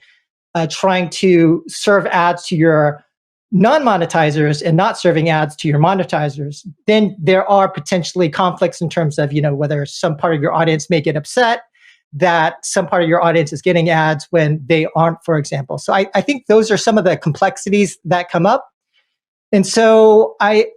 trying to serve ads to your non-monetizers and not serving ads to your monetizers, then there are potentially conflicts in terms of, whether some part of your audience may get upset that some part of your audience is getting ads when they aren't, for example. So I think those are some of the complexities that come up. And so I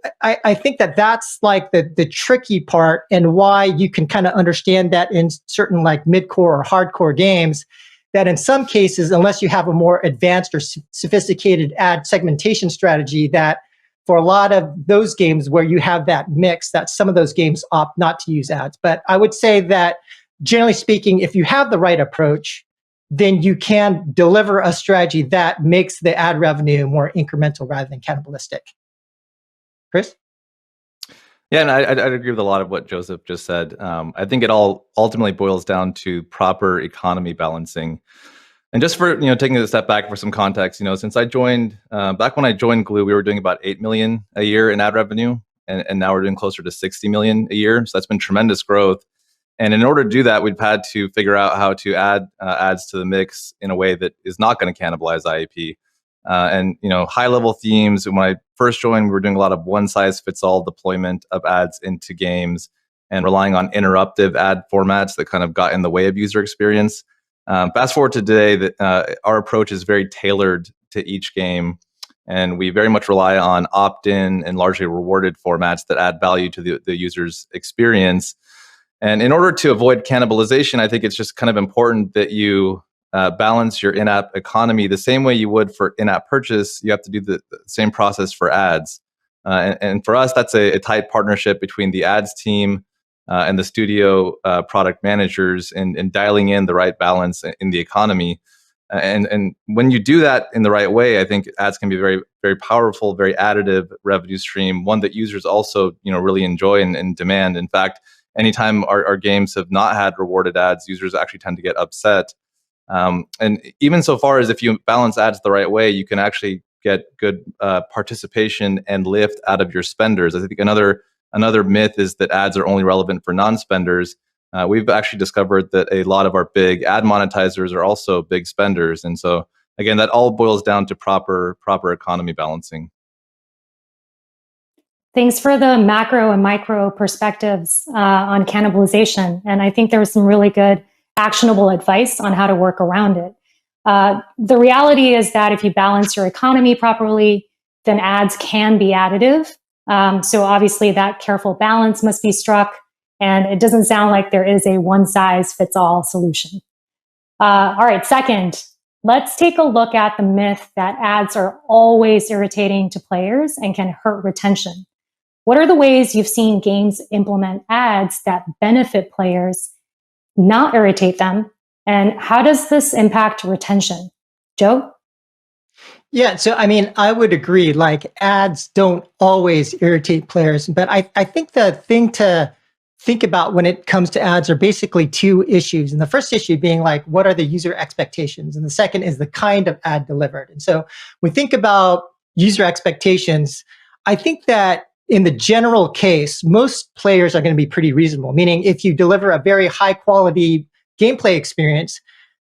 think that that's like the tricky part and why you can kind of understand that in certain like mid-core or hardcore games, that in some cases, unless you have a more advanced or sophisticated ad segmentation strategy, that for a lot of those games where you have that mix, that some of those games opt not to use ads. But I would say that generally speaking, if you have the right approach, then you can deliver a strategy that makes the ad revenue more incremental rather than cannibalistic. Chris? Yeah, and I'd agree with a lot of what Joseph just said. I think it all ultimately boils down to proper economy balancing. And just for taking a step back for some context, since I joined back when I joined Glue, we were doing about 8 million a year in ad revenue, and now we're doing closer to 60 million a year. So that's been tremendous growth. And in order to do that, we've had to figure out how to add ads to the mix in a way that is not going to cannibalize IAP. And high level themes. When I first joined, we were doing a lot of one size fits all deployment of ads into games and relying on interruptive ad formats that kind of got in the way of user experience. Fast forward to today, that our approach is very tailored to each game, and we very much rely on opt-in and largely rewarded formats that add value to the user's experience. And in order to avoid cannibalization, I think it's just kind of important that you balance your in-app economy the same way you would for in-app purchase. You have to do the same process for ads. And for us, that's a tight partnership between the ads team and the studio product managers in dialing in the right balance in the economy. And when you do that in the right way, I think ads can be very, very powerful, very additive revenue stream, one that users also really enjoy and demand. In fact, anytime our games have not had rewarded ads, users actually tend to get upset. And even so far as if you balance ads the right way, you can actually get good participation and lift out of your spenders. I think another myth is that ads are only relevant for non-spenders. We've actually discovered that a lot of our big ad monetizers are also big spenders. And so again, that all boils down to proper economy balancing. Thanks for the macro and micro perspectives on cannibalization. And I think there was some really good actionable advice on how to work around it. The reality is that if you balance your economy properly, then ads can be additive. So obviously that careful balance must be struck. And it doesn't sound like there is a one-size-fits-all solution. All right, second, let's take a look at the myth that ads are always irritating to players and can hurt retention. What are the ways you've seen games implement ads that benefit players, not irritate them? And how does this impact retention? Joe? Yeah, so I mean, I would agree, like ads don't always irritate players, but I think the thing to think about when it comes to ads are basically two issues. And the first issue being like, what are the user expectations? And the second is the kind of ad delivered. And so when we think about user expectations, I think that in the general case, most players are going to be pretty reasonable, meaning if you deliver a very high quality gameplay experience,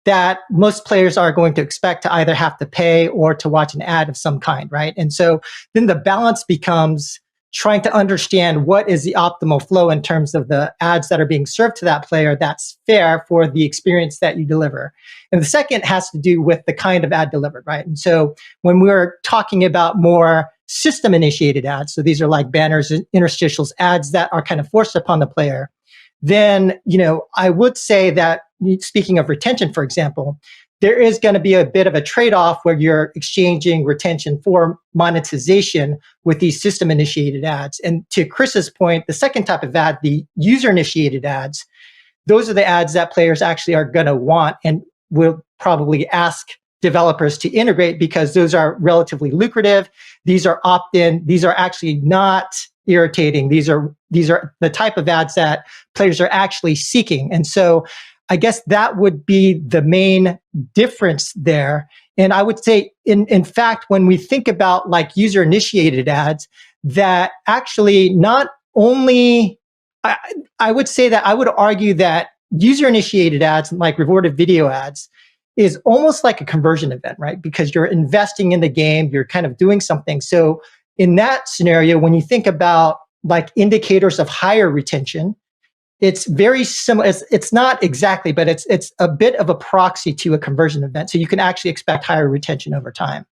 that most players are going to expect to either have to pay or to watch an ad of some kind, right? And so then the balance becomes trying to understand what is the optimal flow in terms of the ads that are being served to that player that's fair for the experience that you deliver. And the second has to do with the kind of ad delivered, right? And so when we're talking about more system-initiated ads, so these are like banners and interstitials, ads that are kind of forced upon the player, then, I would say that, speaking of retention, for example, there is going to be a bit of a trade-off where you're exchanging retention for monetization with these system-initiated ads. And to Chris's point, the second type of ad, the user-initiated ads, those are the ads that players actually are going to want and will probably ask developers to integrate because those are relatively lucrative. These are opt-in. These are actually not irritating. These are the type of ads that players are actually seeking. And so I guess that would be the main difference there. And I would say, in fact, when we think about like user-initiated ads, that actually not only, I would say that I would argue that user-initiated ads, like rewarded video ads, is almost like a conversion event, right? Because you're investing in the game, you're kind of doing something. So in that scenario, when you think about like indicators of higher retention, it's very similar. It's not exactly, but it's a bit of a proxy to a conversion event. So you can actually expect higher retention over time.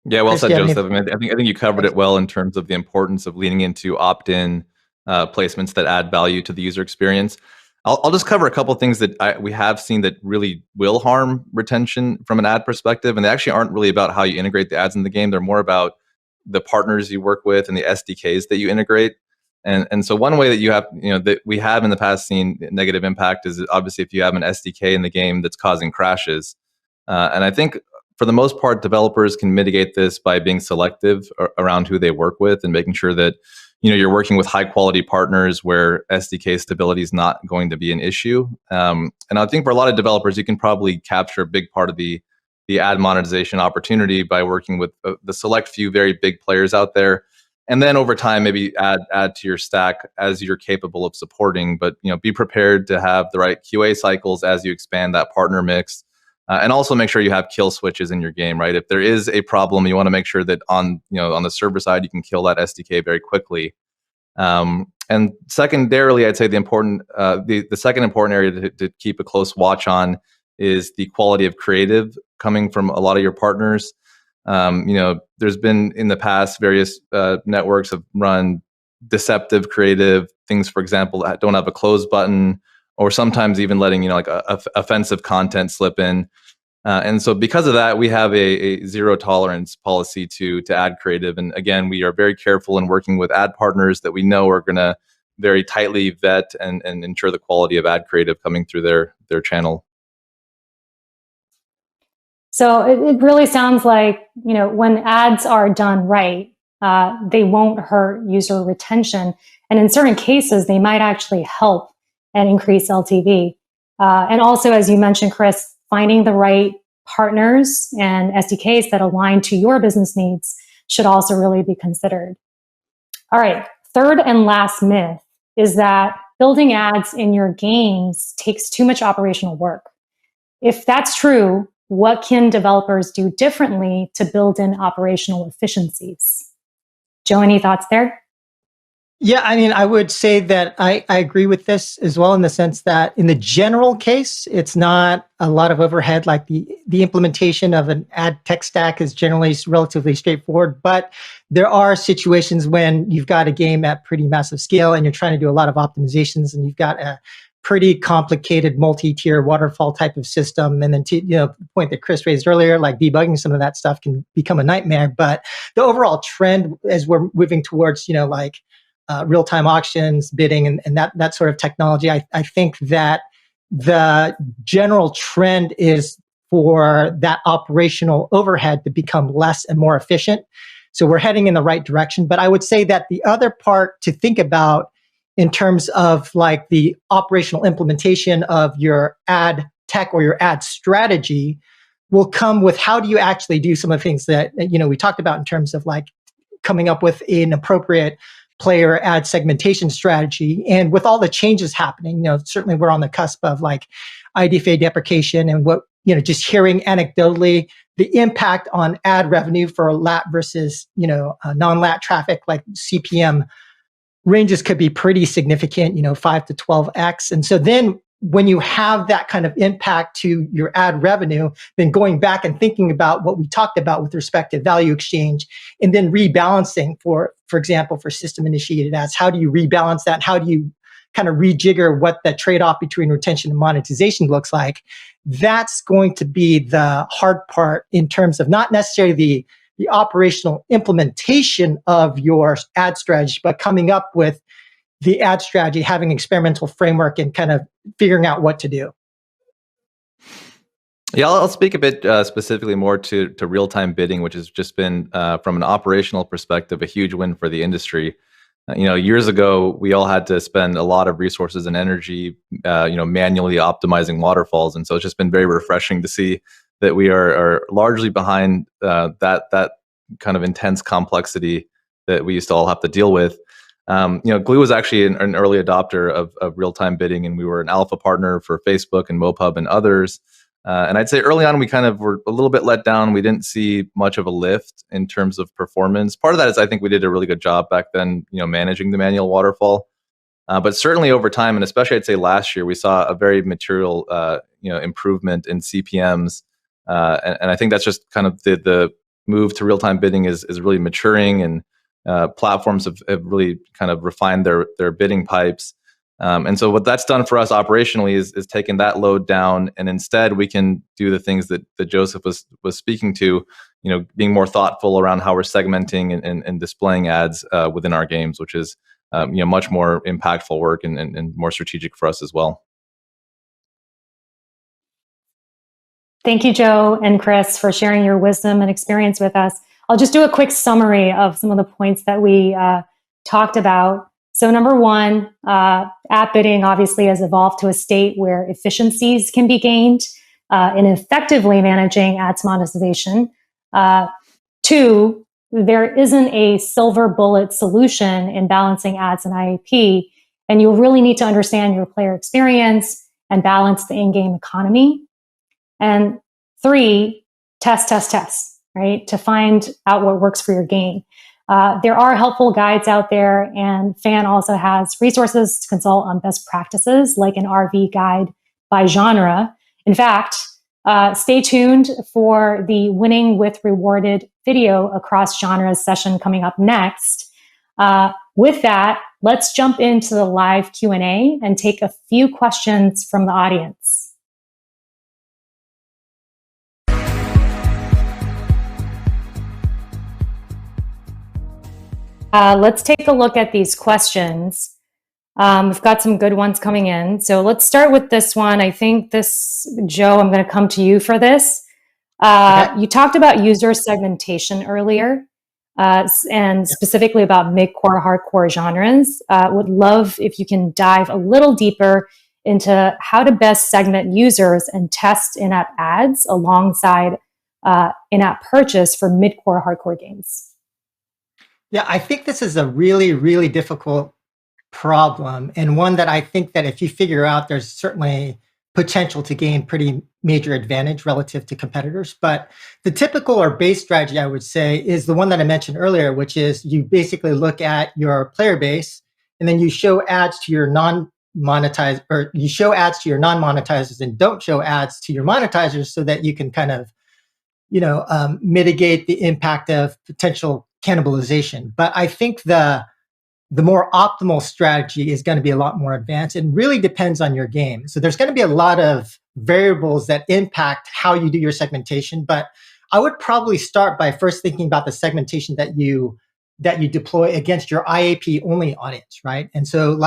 Yeah, well Chris, said, do you have Joseph. I think you covered it well in terms of the importance of leaning into opt-in placements that add value to the user experience. I'll just cover a couple of things that we have seen that really will harm retention from an ad perspective, and they actually aren't really about how you integrate the ads in the game. They're more about the partners you work with and the SDKs that you integrate. And so one way that you have, that we have in the past seen negative impact is obviously if you have an SDK in the game that's causing crashes. And I think for the most part, developers can mitigate this by being selective around who they work with and making sure that you're working with high quality partners where SDK stability is not going to be an issue. And I think for a lot of developers, you can probably capture a big part of the ad monetization opportunity by working with the select few very big players out there. And then over time, maybe add to your stack as you're capable of supporting. But be prepared to have the right QA cycles as you expand that partner mix. And also make sure you have kill switches in your game, right? If there is a problem, you want to make sure that on the server side, you can kill that SDK very quickly. And secondarily, I'd say the second important area to keep a close watch on is the quality of creative coming from a lot of your partners. There's been in the past various networks have run deceptive creative things, for example, that don't have a close button, or sometimes even letting offensive content slip in. And so because of that, we have a zero tolerance policy to ad creative. And again, we are very careful in working with ad partners that we know are going to very tightly vet and ensure the quality of ad creative coming through their channel. So it really sounds like, when ads are done right, they won't hurt user retention. And in certain cases, they might actually help and increase LTV. And also, as you mentioned, Chris, finding the right partners and SDKs that align to your business needs should also really be considered. All right, third and last myth is that building ads in your games takes too much operational work. If that's true, what can developers do differently to build in operational efficiencies? Joe, any thoughts there? Yeah, I would say that I agree with this as well, in the sense that in the general case, it's not a lot of overhead. Like the implementation of an ad tech stack is generally relatively straightforward, but there are situations when you've got a game at pretty massive scale and you're trying to do a lot of optimizations, and you've got a pretty complicated multi-tier waterfall type of system. And then to the point that Chris raised earlier, like debugging some of that stuff can become a nightmare. But the overall trend as we're moving towards, real-time auctions, bidding, and that sort of technology, I think that the general trend is for that operational overhead to become less and more efficient. So we're heading in the right direction. But I would say that the other part to think about in terms of like the operational implementation of your ad tech or your ad strategy will come with how do you actually do some of the things that we talked about in terms of like coming up with an appropriate player ad segmentation strategy. And with all the changes happening, certainly we're on the cusp of like IDFA deprecation, and what, just hearing anecdotally the impact on ad revenue for lat versus, non-lat traffic, like CPM ranges could be pretty significant, 5 to 12x. And so then when you have that kind of impact to your ad revenue, then going back and thinking about what we talked about with respect to value exchange, and then rebalancing for example, for system initiated ads, how do you rebalance that? How do you kind of rejigger what the trade-off between retention and monetization looks like? That's going to be the hard part in terms of not necessarily the operational implementation of your ad strategy, but coming up with the ad strategy, having an experimental framework, and kind of figuring out what to do. Yeah, I'll speak a bit specifically more to real-time bidding, which has just been, from an operational perspective, a huge win for the industry. Years ago, we all had to spend a lot of resources and energy, manually optimizing waterfalls, and so it's just been very refreshing to see that we are largely behind that kind of intense complexity that we used to all have to deal with. Glue was actually an early adopter of real-time bidding, and we were an alpha partner for Facebook and MoPub and others. And I'd say early on, we kind of were a little bit let down. We didn't see much of a lift in terms of performance. Part of that is I think we did a really good job back then, managing the manual waterfall. But certainly over time, and especially I'd say last year, we saw a very material, improvement in CPMs. And I think that's just kind of the move to real-time bidding is really maturing, and platforms have really kind of refined their bidding pipes. And so what that's done for us operationally is taken that load down, and instead we can do the things that Joseph was speaking to, being more thoughtful around how we're segmenting and displaying ads within our games, which is much more impactful work and more strategic for us as well. Thank you, Joe and Chris, for sharing your wisdom and experience with us. I'll just do a quick summary of some of the points that we talked about. So number one, app bidding obviously has evolved to a state where efficiencies can be gained in effectively managing ads monetization. Two, there isn't a silver bullet solution in balancing ads and IAP, and you really need to understand your player experience and balance the in-game economy. And three, test, right? To find out what works for your game. There are helpful guides out there, and FAN also has resources to consult on best practices, like an RV guide by genre. In fact, stay tuned for the Winning with Rewarded video across genres session coming up next. With that, let's jump into the live Q&A and take a few questions from the audience. Let's take a look at these questions. We've got some good ones coming in. So let's start with this one. I think this, Joe, I'm going to come to you for this. Okay. You talked about user segmentation earlier, and specifically about mid-core, hardcore genres. Would love if you can dive a little deeper into how to best segment users and test in-app ads alongside in-app purchase for mid-core, hardcore games. Yeah, I think this is a really, really difficult problem, and one that I think that if you figure out, there's certainly potential to gain pretty major advantage relative to competitors. But the typical or base strategy, I would say, is the one that I mentioned earlier, which is you basically look at your player base, and then you show ads to your non-monetized, or you show ads to your non-monetizers and don't show ads to your monetizers, so that you can kind of, mitigate the impact of potential cannibalization. But I think the more optimal strategy is going to be a lot more advanced and really depends on your game. So there's going to be a lot of variables that impact how you do your segmentation. But I would probably start by first thinking about the segmentation that you deploy against your IAP only audience, right? And so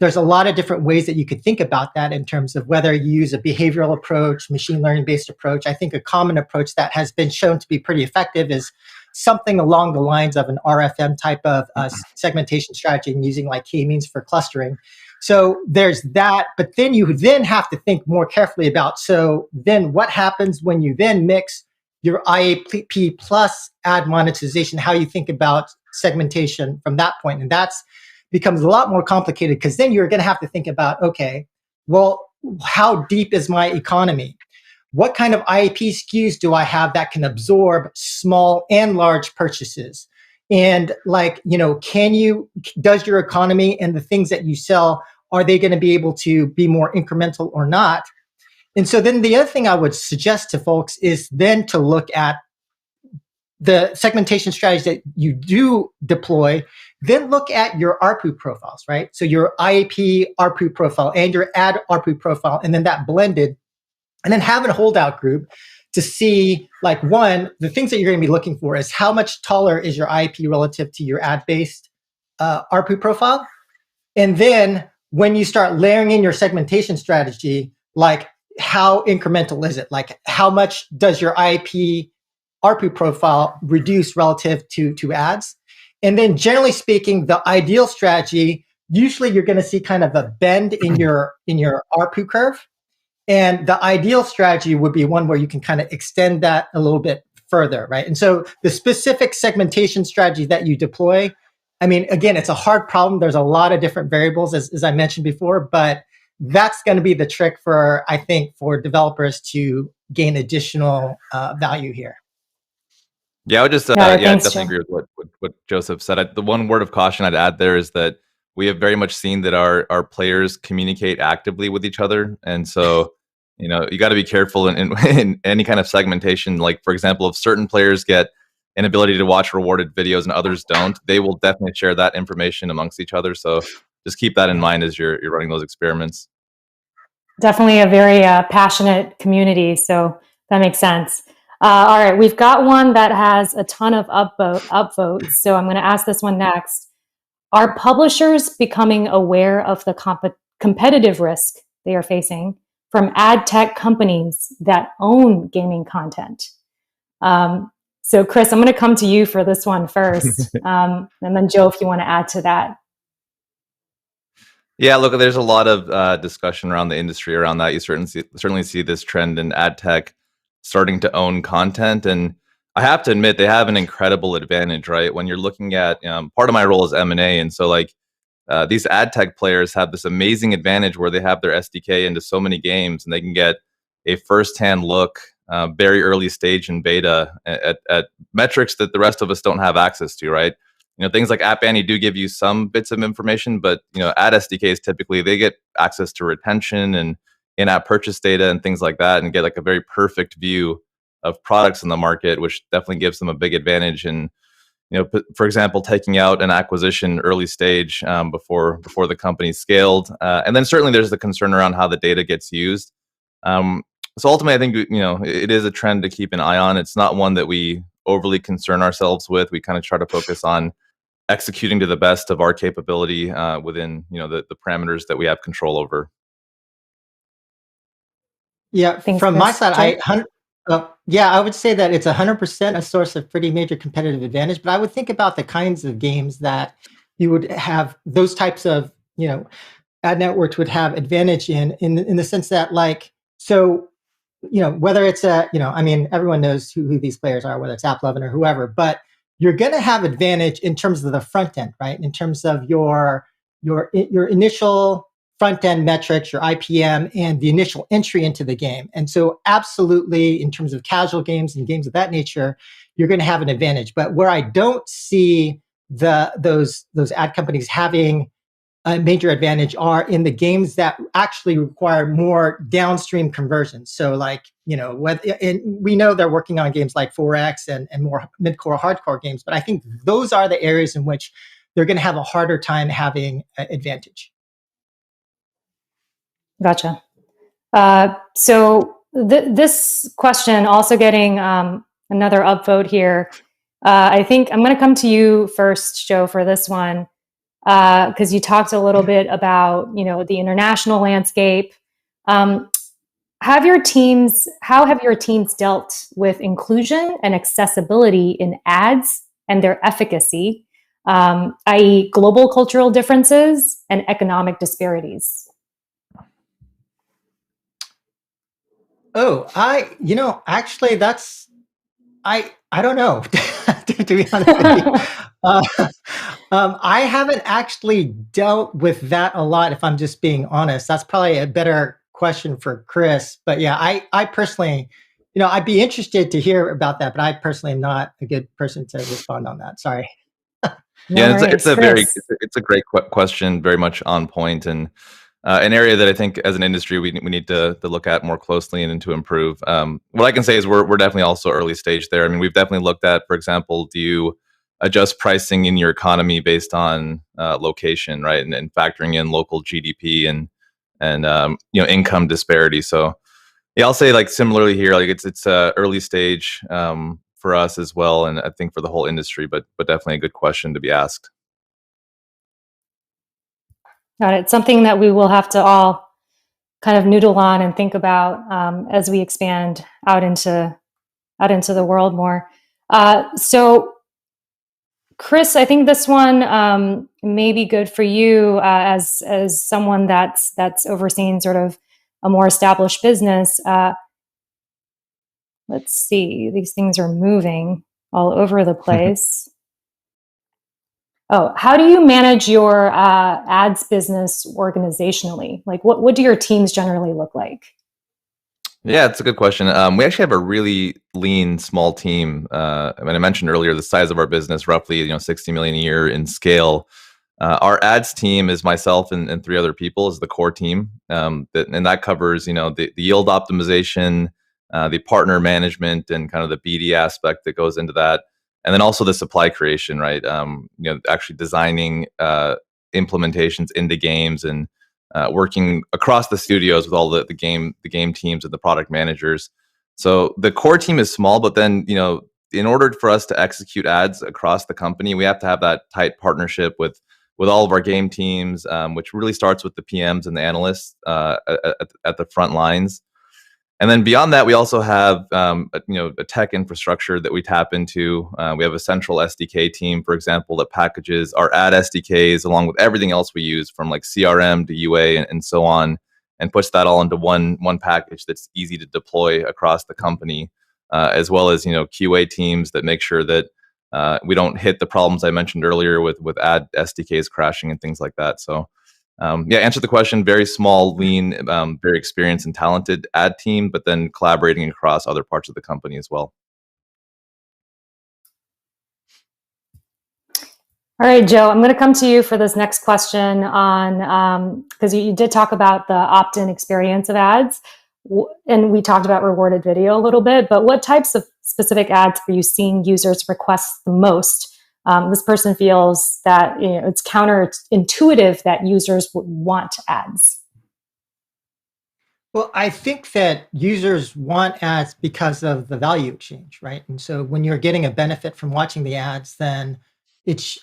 there's a lot of different ways that you could think about that in terms of whether you use a behavioral approach, machine learning based approach. I think a common approach that has been shown to be pretty effective is something along the lines of an RFM type of segmentation strategy, and using k-means for clustering. So there's that, but then you then have to think more carefully about, so then what happens when you then mix your IAP plus ad monetization, how you think about segmentation from that point. And that's becomes a lot more complicated, because then you're going to have to think about, okay, well, how deep is my economy? What kind of IAP SKUs do I have that can absorb small and large purchases? And does your economy and the things that you sell, are they going to be able to be more incremental or not? And so then the other thing I would suggest to folks is then to look at the segmentation strategies that you do deploy, then look at your ARPU profiles, right? So your IAP ARPU profile and your ad ARPU profile, and then that blended, and then have a holdout group to see, one, the things that you're going to be looking for is how much taller is your IAP relative to your ad-based ARPU profile. And then when you start layering in your segmentation strategy, how incremental is it? How much does your IAP ARPU profile reduce relative to ads? And then generally speaking, the ideal strategy, usually you're going to see kind of a bend in your ARPU curve. And the ideal strategy would be one where you can kind of extend that a little bit further, right? And so the specific segmentation strategy that you deploy, I mean, again, it's a hard problem. There's a lot of different variables, as I mentioned before, but that's going to be the trick for developers to gain additional value here. Yeah, I would just definitely agree with what Joseph said. The one word of caution I'd add there is that we have very much seen that our players communicate actively with each other, and so you got to be careful in any kind of segmentation. Like, for example, if certain players get an ability to watch rewarded videos and others don't, they will definitely share that information amongst each other. So just keep that in mind as you're running those experiments. Definitely a very passionate community, so that makes sense. All right, we've got one that has a ton of upvotes, so I'm going to ask this one next. Are publishers becoming aware of the competitive risk they are facing from ad tech companies that own gaming content? So, Chris, I'm going to come to you for this one first, and then Joe, if you want to add to that. Yeah, look, there's a lot of discussion around the industry around that. You certainly see this trend in ad tech starting to own content, and I have to admit they have an incredible advantage, right? When you're looking at part of my role is M&A, and so like these ad tech players have this amazing advantage where they have their SDK into so many games, and they can get a first-hand look, very early stage in beta at metrics that the rest of us don't have access to, right? Things like App Annie do give you some bits of information, but ad SDKs typically they get access to retention and in-app purchase data and things like that, and get like a very perfect view of products in the market, which definitely gives them a big advantage in, for example, taking out an acquisition early stage before the company scaled. And then certainly there's the concern around how the data gets used. So ultimately, I think it is a trend to keep an eye on. It's not one that we overly concern ourselves with. We kind of try to focus on executing to the best of our capability within the parameters that we have control over. Yeah, Thanks, from Chris. my side, Joe? I would say that it's 100% a source of pretty major competitive advantage. But I would think about the kinds of games that you would have those types of ad networks would have advantage in the sense that whether it's everyone knows who these players are, whether it's AppLovin or whoever, but you're going to have advantage in terms of the front end, right? In terms of your initial front end metrics, your IPM, and the initial entry into the game. And so absolutely, in terms of casual games and games of that nature, you're going to have an advantage. But where I don't see those ad companies having a major advantage are in the games that actually require more downstream conversions. So and we know they're working on games like 4X and more mid-core, hardcore games, but I think those are the areas in which they're going to have a harder time having advantage. Gotcha. So this question also getting another upvote here. I think I'm going to come to you first, Joe, for this one. Because you talked a little bit about, the international landscape. How have your teams dealt with inclusion and accessibility in ads and their efficacy, i.e., global cultural differences and economic disparities? Oh, actually, I don't know, to be honest with you. I haven't actually dealt with that a lot, if I'm just being honest. That's probably a better question for Chris. But yeah, I personally, I'd be interested to hear about that, but I personally am not a good person to respond on that. Sorry. Yeah, it's a great question, very much on point, and an area that I think as an industry we need to look at more closely and to improve. What I can say is we're definitely also early stage there. I mean, we've definitely looked at, for example, do you adjust pricing in your economy based on location, right, and factoring in local GDP and income disparity. So yeah, I'll say similarly here, it's early stage for us as well, and I think for the whole industry, but definitely a good question to be asked. Got it. Something that we will have to all kind of noodle on and think about as we expand out into the world more. So, Chris, I think this one may be good for you as someone that's overseeing sort of a more established business. Let's see; these things are moving all over the place. Oh, how do you manage your ads business organizationally? What do your teams generally look like? Yeah, it's a good question. We actually have a really lean, small team. I mentioned earlier the size of our business, roughly 60 million a year in scale. Our ads team is myself and 3 other people is the core team, and that covers the yield optimization, the partner management, and kind of the BD aspect that goes into that. And then also the supply creation, right? Actually designing implementations into games and working across the studios with all the game teams and the product managers. So the core team is small, but then in order for us to execute ads across the company, we have to have that tight partnership with with all of our game teams, which really starts with the PMs and the analysts at the front lines. And then beyond that, we also have a tech infrastructure that we tap into. We have a central SDK team, for example, that packages our ad SDKs along with everything else we use, from like CRM to UA and so on, and puts that all into one package that's easy to deploy across the company, as well as QA teams that make sure that we don't hit the problems I mentioned earlier with ad SDKs crashing and things like that. So. Answer the question. Very small, lean, very experienced and talented ad team, but then collaborating across other parts of the company as well. All right, Joe, I'm going to come to you for this next question on, because you did talk about the opt-in experience of ads, and we talked about rewarded video a little bit, but what types of specific ads are you seeing users request the most? This person feels that it's counterintuitive that users would want ads. Well, I think that users want ads because of the value exchange, right? And so when you're getting a benefit from watching the ads, then it's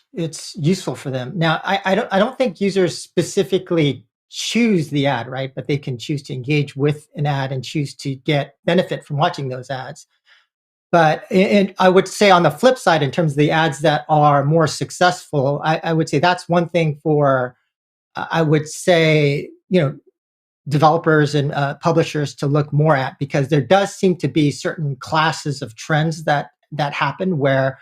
useful for them. Now, I don't think users specifically choose the ad, right? But they can choose to engage with an ad and choose to get benefit from watching those ads. But I would say on the flip side, in terms of the ads that are more successful, I would say that's one thing for, I would say, developers and publishers to look more at, because there does seem to be certain classes of trends that happen where,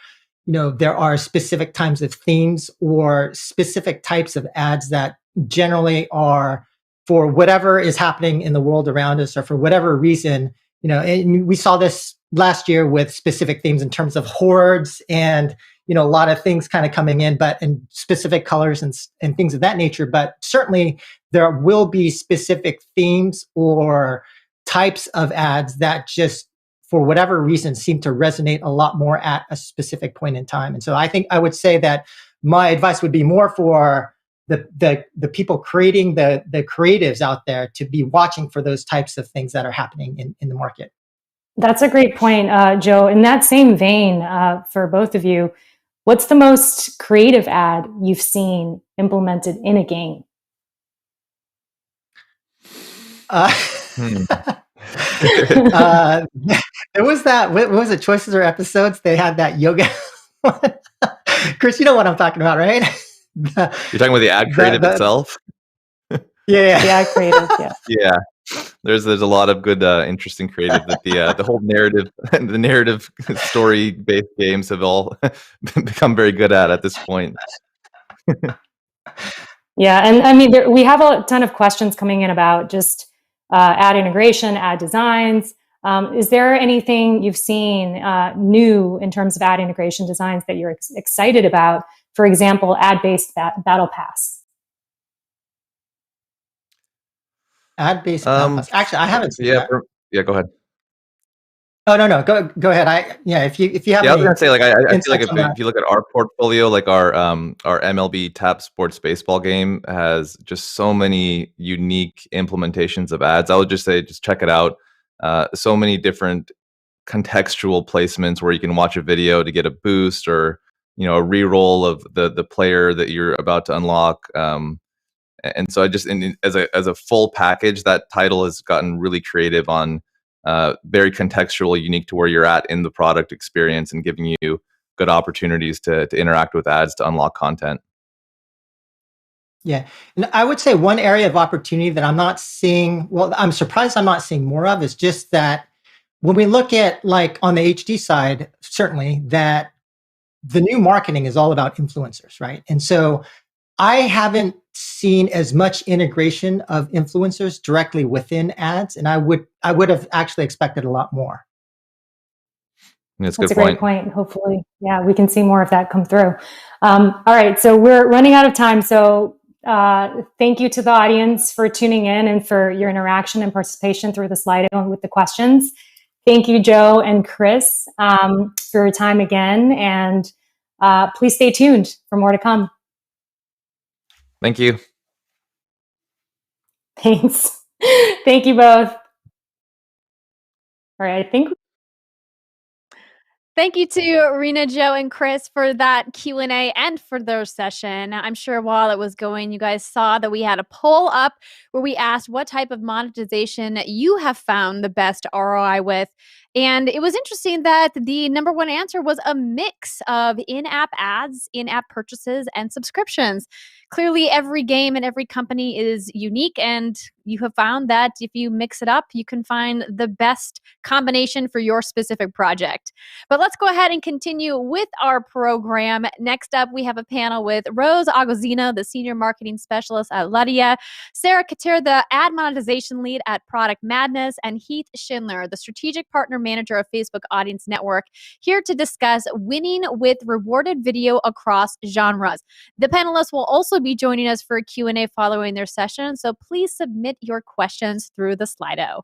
there are specific types of themes or specific types of ads that generally are for whatever is happening in the world around us, or for whatever reason, and we saw this last year with specific themes in terms of hordes and, a lot of things kind of coming in, but in specific colors and things of that nature. But certainly there will be specific themes or types of ads that just, for whatever reason, seem to resonate a lot more at a specific point in time. And so I think I would say that my advice would be more for the people creating the creatives out there to be watching for those types of things that are happening in the market. That's a great point, Joe. In that same vein, for both of you, what's the most creative ad you've seen implemented in a game? There was that, what was it, Choices or Episodes? They had that yoga one. Chris, you know what I'm talking about, right? You're talking about the ad creative itself? Yeah. The ad creative, yeah. Yeah. There's a lot of good, interesting creative that the whole narrative and the narrative story-based games have all become very good at this point. Yeah, and I mean, we have a ton of questions coming in about just ad integration, ad designs. Is there anything you've seen new in terms of ad integration designs that you're excited about? For example, ad-based battle pass. Ad-based battle pass. Actually, I haven't seen that. Yeah, go ahead. Oh no, go ahead. If you have. Yeah, I was gonna say, like, I feel like if you look at our portfolio, like our MLB Tap Sports baseball game has just so many unique implementations of ads. I would just say, just check it out. So many different contextual placements where you can watch a video to get a boost, or a re-roll of the player that you're about to unlock. And so I just, as a full package, that title has gotten really creative on very contextual, unique to where you're at in the product experience, and giving you good opportunities to interact with ads to unlock content. Yeah. And I would say one area of opportunity that I'm not seeing, well, I'm surprised I'm not seeing more of, is just that when we look at, like, on the HD side, certainly that the new marketing is all about influencers, right? And so I haven't seen as much integration of influencers directly within ads, and I would have actually expected a lot more. That's a great point. Hopefully, yeah, we can see more of that come through. All right, so we're running out of time. So thank you to the audience for tuning in and for your interaction and participation through the Slido with the questions. Thank you, Joe and Chris, for your time again, and please stay tuned for more to come. Thank you. Thanks. Thank you both. All right, I think Thank you to Rena, Joe, and Chris for that Q&A and for their session. I'm sure while it was going, you guys saw that we had a poll up where we asked what type of monetization you have found the best ROI with. And it was interesting that the number one answer was a mix of in-app ads, in-app purchases, and subscriptions. Clearly, every game and every company is unique, and you have found that if you mix it up, you can find the best combination for your specific project. But let's go ahead and continue with our program. Next up, we have a panel with Rose Agozino, the Senior Marketing Specialist at Ludia, Sarah Katir, the Ad Monetization Lead at Product Madness, and Heath Schindler, the Strategic Partner Manager of Facebook Audience Network, here to discuss winning with rewarded video across genres. The panelists will also be joining us for a Q&A following their session, so please submit your questions through the Slido.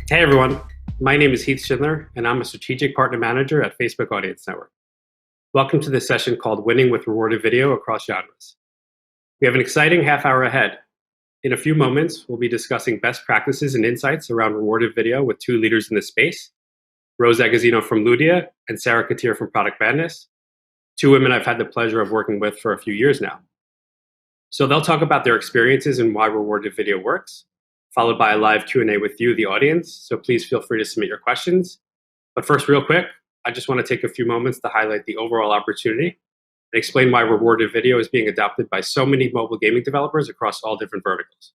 Hey everyone, my name is Heath Schindler, and I'm a Strategic Partner Manager at Facebook Audience Network. Welcome to this session called Winning with Rewarded Video Across Genres. We have an exciting half hour ahead. In a few moments, we'll be discussing best practices and insights around rewarded video with two leaders in the space, Rose Agozino from Ludia and Sarah Katir from Product Madness, two women I've had the pleasure of working with for a few years now. So they'll talk about their experiences and why rewarded video works, followed by a live Q&A with you, the audience, so please feel free to submit your questions. But first, real quick, I just want to take a few moments to highlight the overall opportunity and explain why rewarded video is being adopted by so many mobile gaming developers across all different verticals.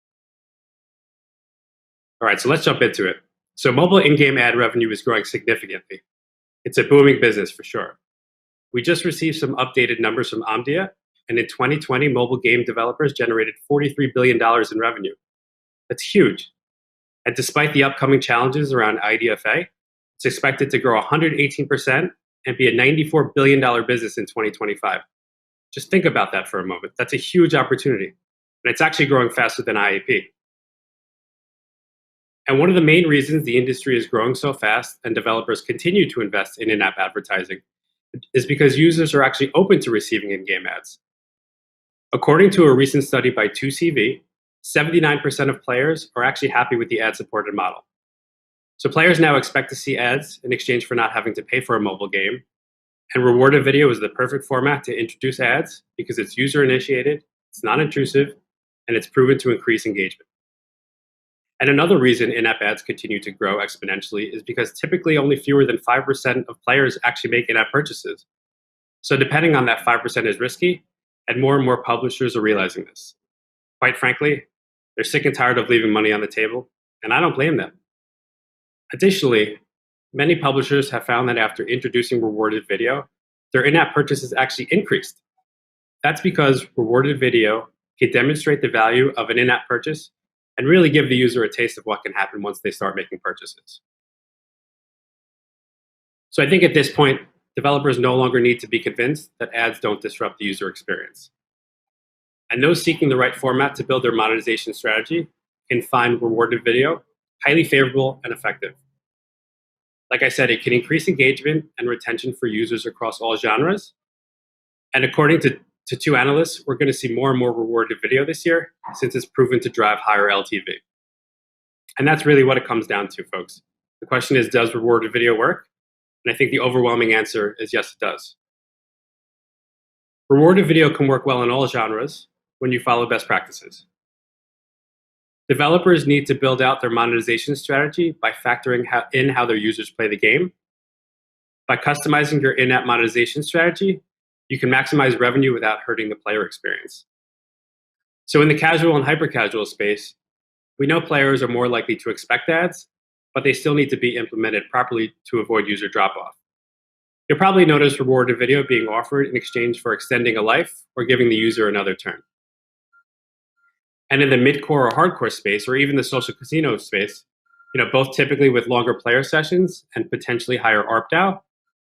All right, so let's jump into it. So mobile in-game ad revenue is growing significantly. It's a booming business for sure. We just received some updated numbers from Omdia, and in 2020, mobile game developers generated $43 billion in revenue. That's huge. And despite the upcoming challenges around IDFA, it's expected to grow 118% and be a $94 billion business in 2025. Just think about that for a moment. That's a huge opportunity. And it's actually growing faster than IAP. And one of the main reasons the industry is growing so fast and developers continue to invest in in-app advertising is because users are actually open to receiving in-game ads. According to a recent study by 2CV, 79% of players are actually happy with the ad-supported model. So players now expect to see ads in exchange for not having to pay for a mobile game. And rewarded video is the perfect format to introduce ads because it's user-initiated, it's not intrusive, and it's proven to increase engagement. And another reason in-app ads continue to grow exponentially is because typically only fewer than 5% of players actually make in-app purchases. So depending on that 5% is risky, and more publishers are realizing this. Quite frankly, they're sick and tired of leaving money on the table, and I don't blame them. Additionally, many publishers have found that after introducing rewarded video, their in-app purchases actually increased. That's because rewarded video can demonstrate the value of an in-app purchase and really give the user a taste of what can happen once they start making purchases. So I think at this point, developers no longer need to be convinced that ads don't disrupt the user experience. And those seeking the right format to build their monetization strategy can find rewarded video highly favorable and effective. Like I said, it can increase engagement and retention for users across all genres. And according to two analysts, we're going to see more and more rewarded video this year since it's proven to drive higher LTV. And that's really what it comes down to, folks. The question is, does rewarded video work? And I think the overwhelming answer is yes, it does. Rewarded video can work well in all genres when you follow best practices. Developers need to build out their monetization strategy by factoring in how their users play the game. By customizing your in-app monetization strategy, you can maximize revenue without hurting the player experience. So in the casual and hyper-casual space, we know players are more likely to expect ads, but they still need to be implemented properly to avoid user drop-off. You'll probably notice rewarded video being offered in exchange for extending a life or giving the user another turn. And in the mid-core or hardcore space, or even the social casino space, both typically with longer player sessions and potentially higher ARPDAU,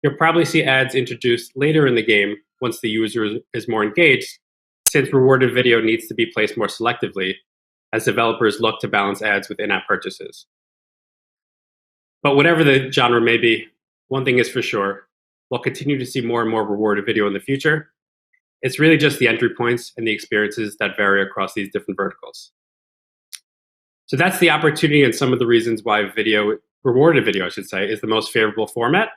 you'll probably see ads introduced later in the game once the user is more engaged, since rewarded video needs to be placed more selectively as developers look to balance ads with in-app purchases. But whatever the genre may be, one thing is for sure, we'll continue to see more and more rewarded video in the future. It's really just the entry points and the experiences that vary across these different verticals. So that's the opportunity and some of the reasons why rewarded video, I should say, is the most favorable format.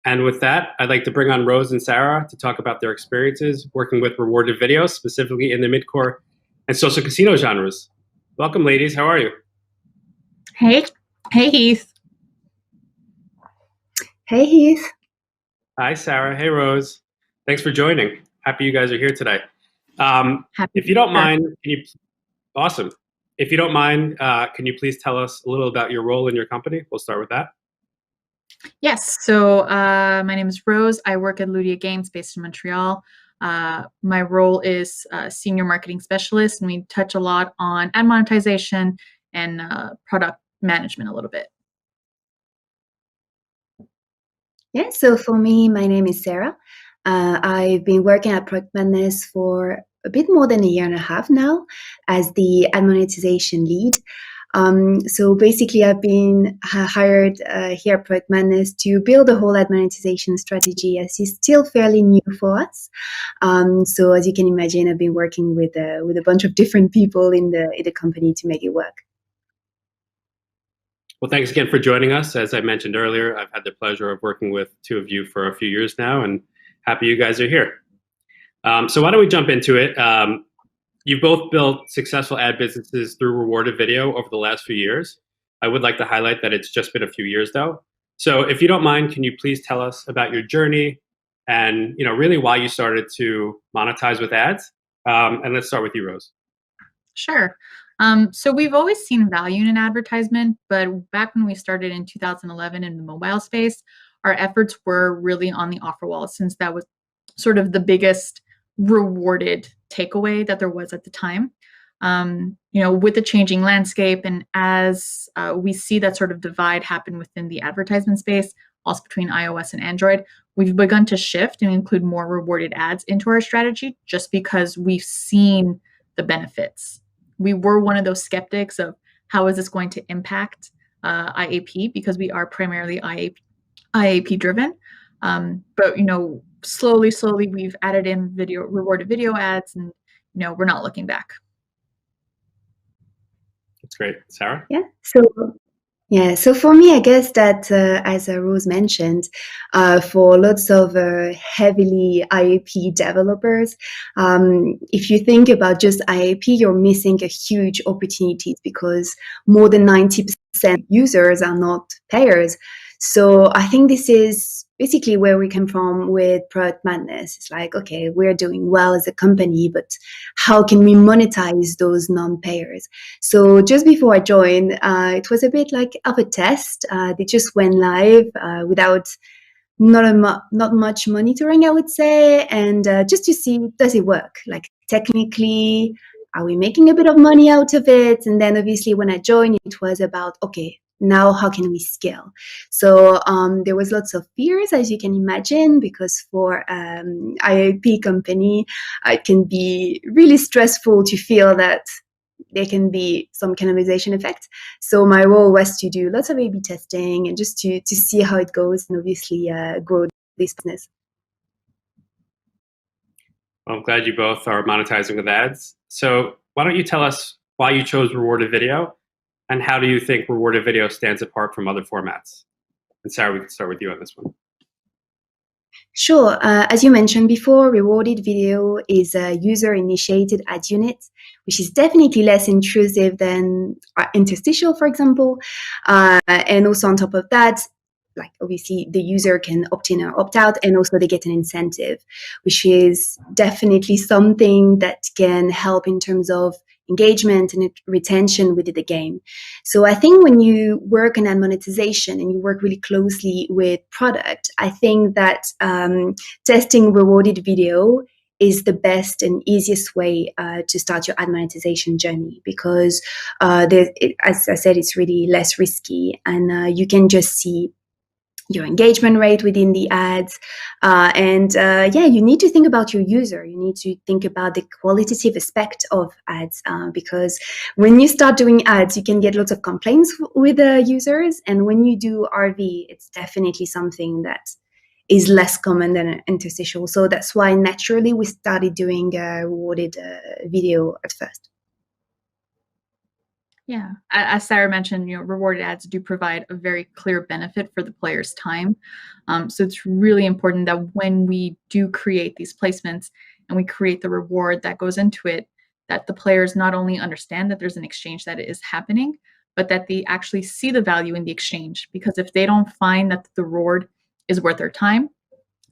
And with that, I'd like to bring on Rose and Sarah to talk about their experiences working with rewarded video, specifically in the mid-core and social casino genres. Welcome, ladies. How are you? Hey, Heath. Hey, Heath. Hi, Sarah. Hey, Rose. Thanks for joining. Happy you guys are here today. If you don't mind, awesome. If you don't mind, can you please tell us a little about your role in your company? We'll start with that. Yes. So my name is Rose. I work at Ludia Games based in Montreal. My role is senior marketing specialist, and we touch a lot on ad monetization and product management a little bit. Yeah, so for me, my name is Sarah. I've been working at Product Madness for a bit more than a year and a half now as the ad monetization lead. So basically, I've been hired here at Product Madness to build a whole ad monetization strategy, as it's still fairly new for us. So as you can imagine, I've been working with a bunch of different people in the company to make it work. Well, thanks again for joining us. As I mentioned earlier, I've had the pleasure of working with two of you for a few years now, and happy you guys are here. So why don't we jump into it? You've both built successful ad businesses through rewarded video over the last few years. I would like to highlight that it's just been a few years, though. So if you don't mind, can you please tell us about your journey and really why you started to monetize with ads? And let's start with you, Rose. Sure. So we've always seen value in an advertisement, but back when we started in 2011 in the mobile space, our efforts were really on the offer wall, since that was sort of the biggest rewarded takeaway that there was at the time. With the changing landscape, and as we see that sort of divide happen within the advertisement space, also between iOS and Android, we've begun to shift and include more rewarded ads into our strategy, just because we've seen the benefits. We were one of those skeptics of how is this going to impact IAP, because we are primarily IAP driven. But slowly we've added in rewarded video ads, and we're not looking back. That's great. Sarah? So for me, I guess that, as Rose mentioned, for lots of heavily IAP developers, if you think about just IAP, you're missing a huge opportunity, because more than 90% users are not payers. So I think this is basically where we come from with Product Madness. It's like, okay, we're doing well as a company, but how can we monetize those non-payers? So just before I joined, it was a bit like of a test. They just went live without not much monitoring, I would say, and just to see, does it work? Like, technically, are we making a bit of money out of it? And then obviously when I joined, it was about, okay, now how can we scale? So there was lots of fears, as you can imagine, because for IAP company, it can be really stressful to feel that there can be some cannibalization effect. So my role was to do lots of A/B testing and just to see how it goes, and obviously grow this business. Well, I'm glad you both are monetizing with ads. So why don't you tell us why you chose rewarded video, and how do you think rewarded video stands apart from other formats? And Sarah, we can start with you on this one. Sure. As you mentioned before, rewarded video is a user-initiated ad unit, which is definitely less intrusive than interstitial, for example. And also on top of that, like, obviously the user can opt in or opt out, and also they get an incentive, which is definitely something that can help in terms of engagement and retention within the game. So I think when you work on ad monetization and you work really closely with product, I think that testing rewarded video is the best and easiest way to start your ad monetization journey, because as I said, it's really less risky, and you can just see your engagement rate within the ads. You need to think about your user. You need to think about the qualitative aspect of ads, because when you start doing ads, you can get lots of complaints with the users. And when you do RV, it's definitely something that is less common than an interstitial. So that's why naturally we started doing rewarded video at first. Yeah, as Sarah mentioned, rewarded ads do provide a very clear benefit for the player's time. So it's really important that when we do create these placements and we create the reward that goes into it, that the players not only understand that there's an exchange that is happening, but that they actually see the value in the exchange. Because if they don't find that the reward is worth their time,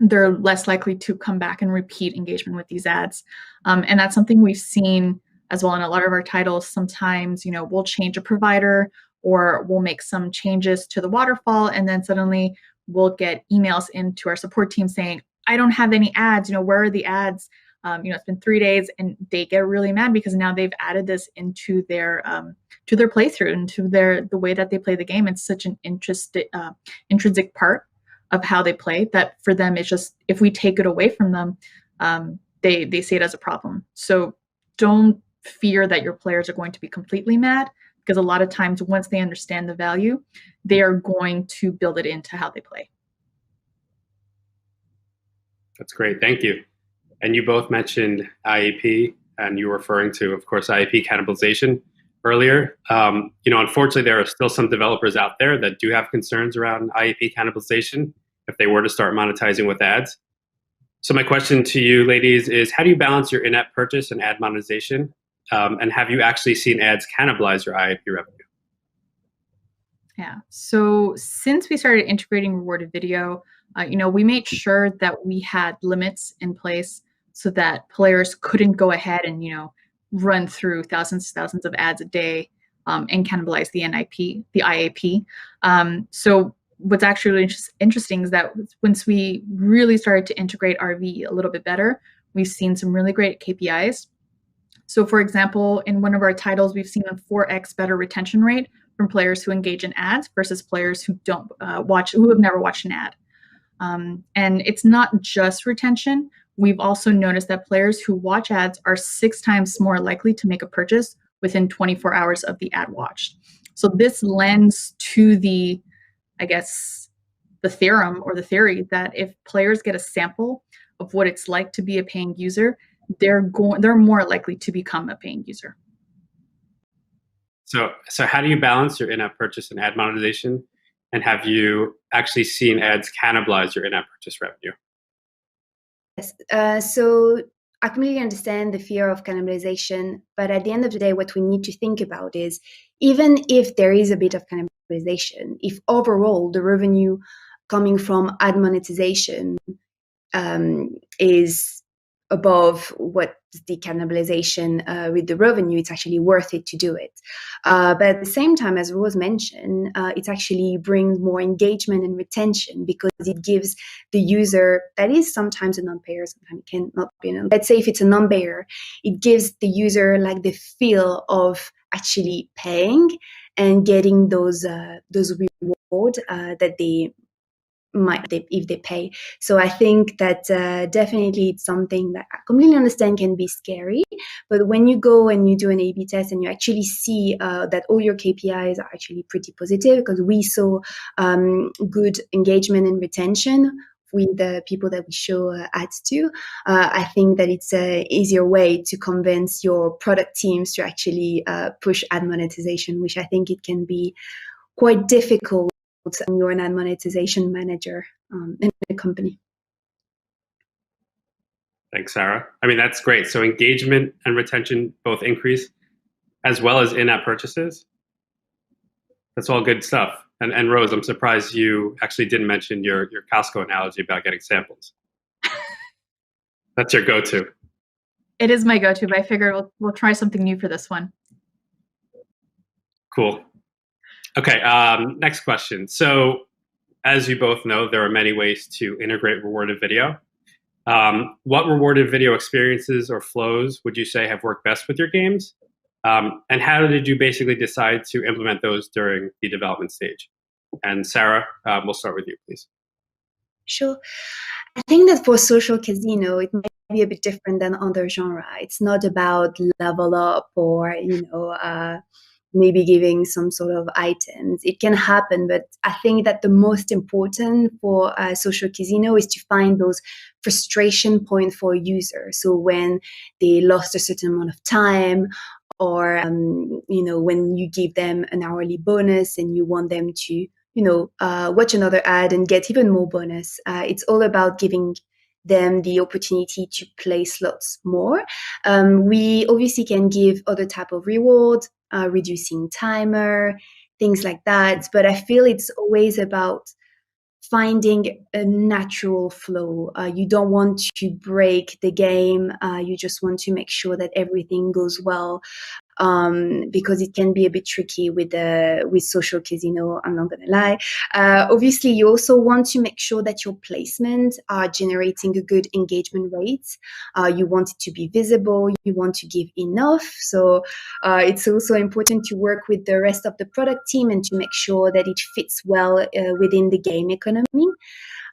they're less likely to come back and repeat engagement with these ads. And that's something we've seen as well in a lot of our titles. Sometimes, we'll change a provider or we'll make some changes to the waterfall, and then suddenly we'll get emails into our support team saying, I don't have any ads, where are the ads? It's been 3 days, and they get really mad because now they've added this into their playthrough, into the way that they play the game. It's such an intrinsic part of how they play that for them it's just, if we take it away from them, they see it as a problem. So don't fear that your players are going to be completely mad, because a lot of times once they understand the value, they are going to build it into how they play. That's great. Thank you. And you both mentioned IAP, and you were referring to, of course, IAP cannibalization earlier. Unfortunately, there are still some developers out there that do have concerns around IAP cannibalization if they were to start monetizing with ads. So my question to you, ladies, is how do you balance your in-app purchase and ad monetization? And have you actually seen ads cannibalize your IAP revenue? Yeah. So since we started integrating rewarded video, we made sure that we had limits in place so that players couldn't go ahead and, run through thousands of ads a day and cannibalize the IAP. So what's actually really interesting is that once we really started to integrate RV a little bit better, we've seen some really great KPIs. So for example, in one of our titles, we've seen a 4x better retention rate from players who engage in ads versus players who don't who have never watched an ad. And it's not just retention. We've also noticed that players who watch ads are 6 times more likely to make a purchase within 24 hours of the ad watched. So this lends to the theorem or the theory that if players get a sample of what it's like to be a paying user, they're more likely to become a paying user. So how do you balance your in-app purchase and ad monetization? And have you actually seen ads cannibalize your in-app purchase revenue? Yes. So I completely understand the fear of cannibalization, but at the end of the day, what we need to think about is, even if there is a bit of cannibalization, if overall the revenue coming from ad monetization is above what the cannibalization with the revenue, it's actually worth it to do it. But at the same time, as Rose mentioned, it actually brings more engagement and retention, because it gives the user, that is sometimes a non-payer, sometimes it cannot be, let's say if it's a non-payer, it gives the user like the feel of actually paying and getting those rewards that they might if they pay. So I think that definitely it's something that I completely understand can be scary, but when you go and you do an A/B test and you actually see that all your KPIs are actually pretty positive, because we saw good engagement and retention with the people that we show ads to, I think that it's an easier way to convince your product teams to actually push ad monetization, which I think it can be quite difficult when you're an ad monetization manager in a company. Thanks, Sarah. I mean, that's great. So engagement and retention both increase, as well as in-app purchases. That's all good stuff. And Rose, I'm surprised you actually didn't mention your Costco analogy about getting samples. That's your go-to. It is my go-to, but I figured we'll try something new for this one. Cool. Okay, next question. So as you both know, there are many ways to integrate rewarded video. What rewarded video experiences or flows would you say have worked best with your games? And how did you basically decide to implement those during the development stage? And Sarah, we'll start with you, please. Sure. I think that for social casino, it might be a bit different than other genre. It's not about level up or, maybe giving some sort of items. It can happen, but I think that the most important for social casino is to find those frustration points for a user. So when they lost a certain amount of time, or when you give them an hourly bonus and you want them to watch another ad and get even more bonus. It's all about giving them the opportunity to play slots more. We obviously can give other type of reward, reducing timer, things like that. But I feel it's always about finding a natural flow. You don't want to break the game. You just want to make sure that everything goes well. Because it can be a bit tricky with social casino, I'm not gonna lie. Obviously, you also want to make sure that your placements are generating a good engagement rate. You want it to be visible, you want to give enough. So it's also important to work with the rest of the product team and to make sure that it fits well within the game economy.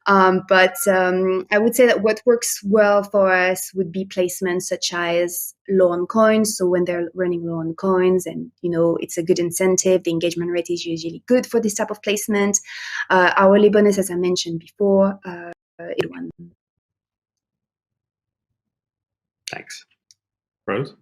But I would say that what works well for us would be placements such as low on coins. So when they're running low on coins and, it's a good incentive, the engagement rate is usually good for this type of placement. Hourly bonus, as I mentioned before, is one. Thanks. Rose?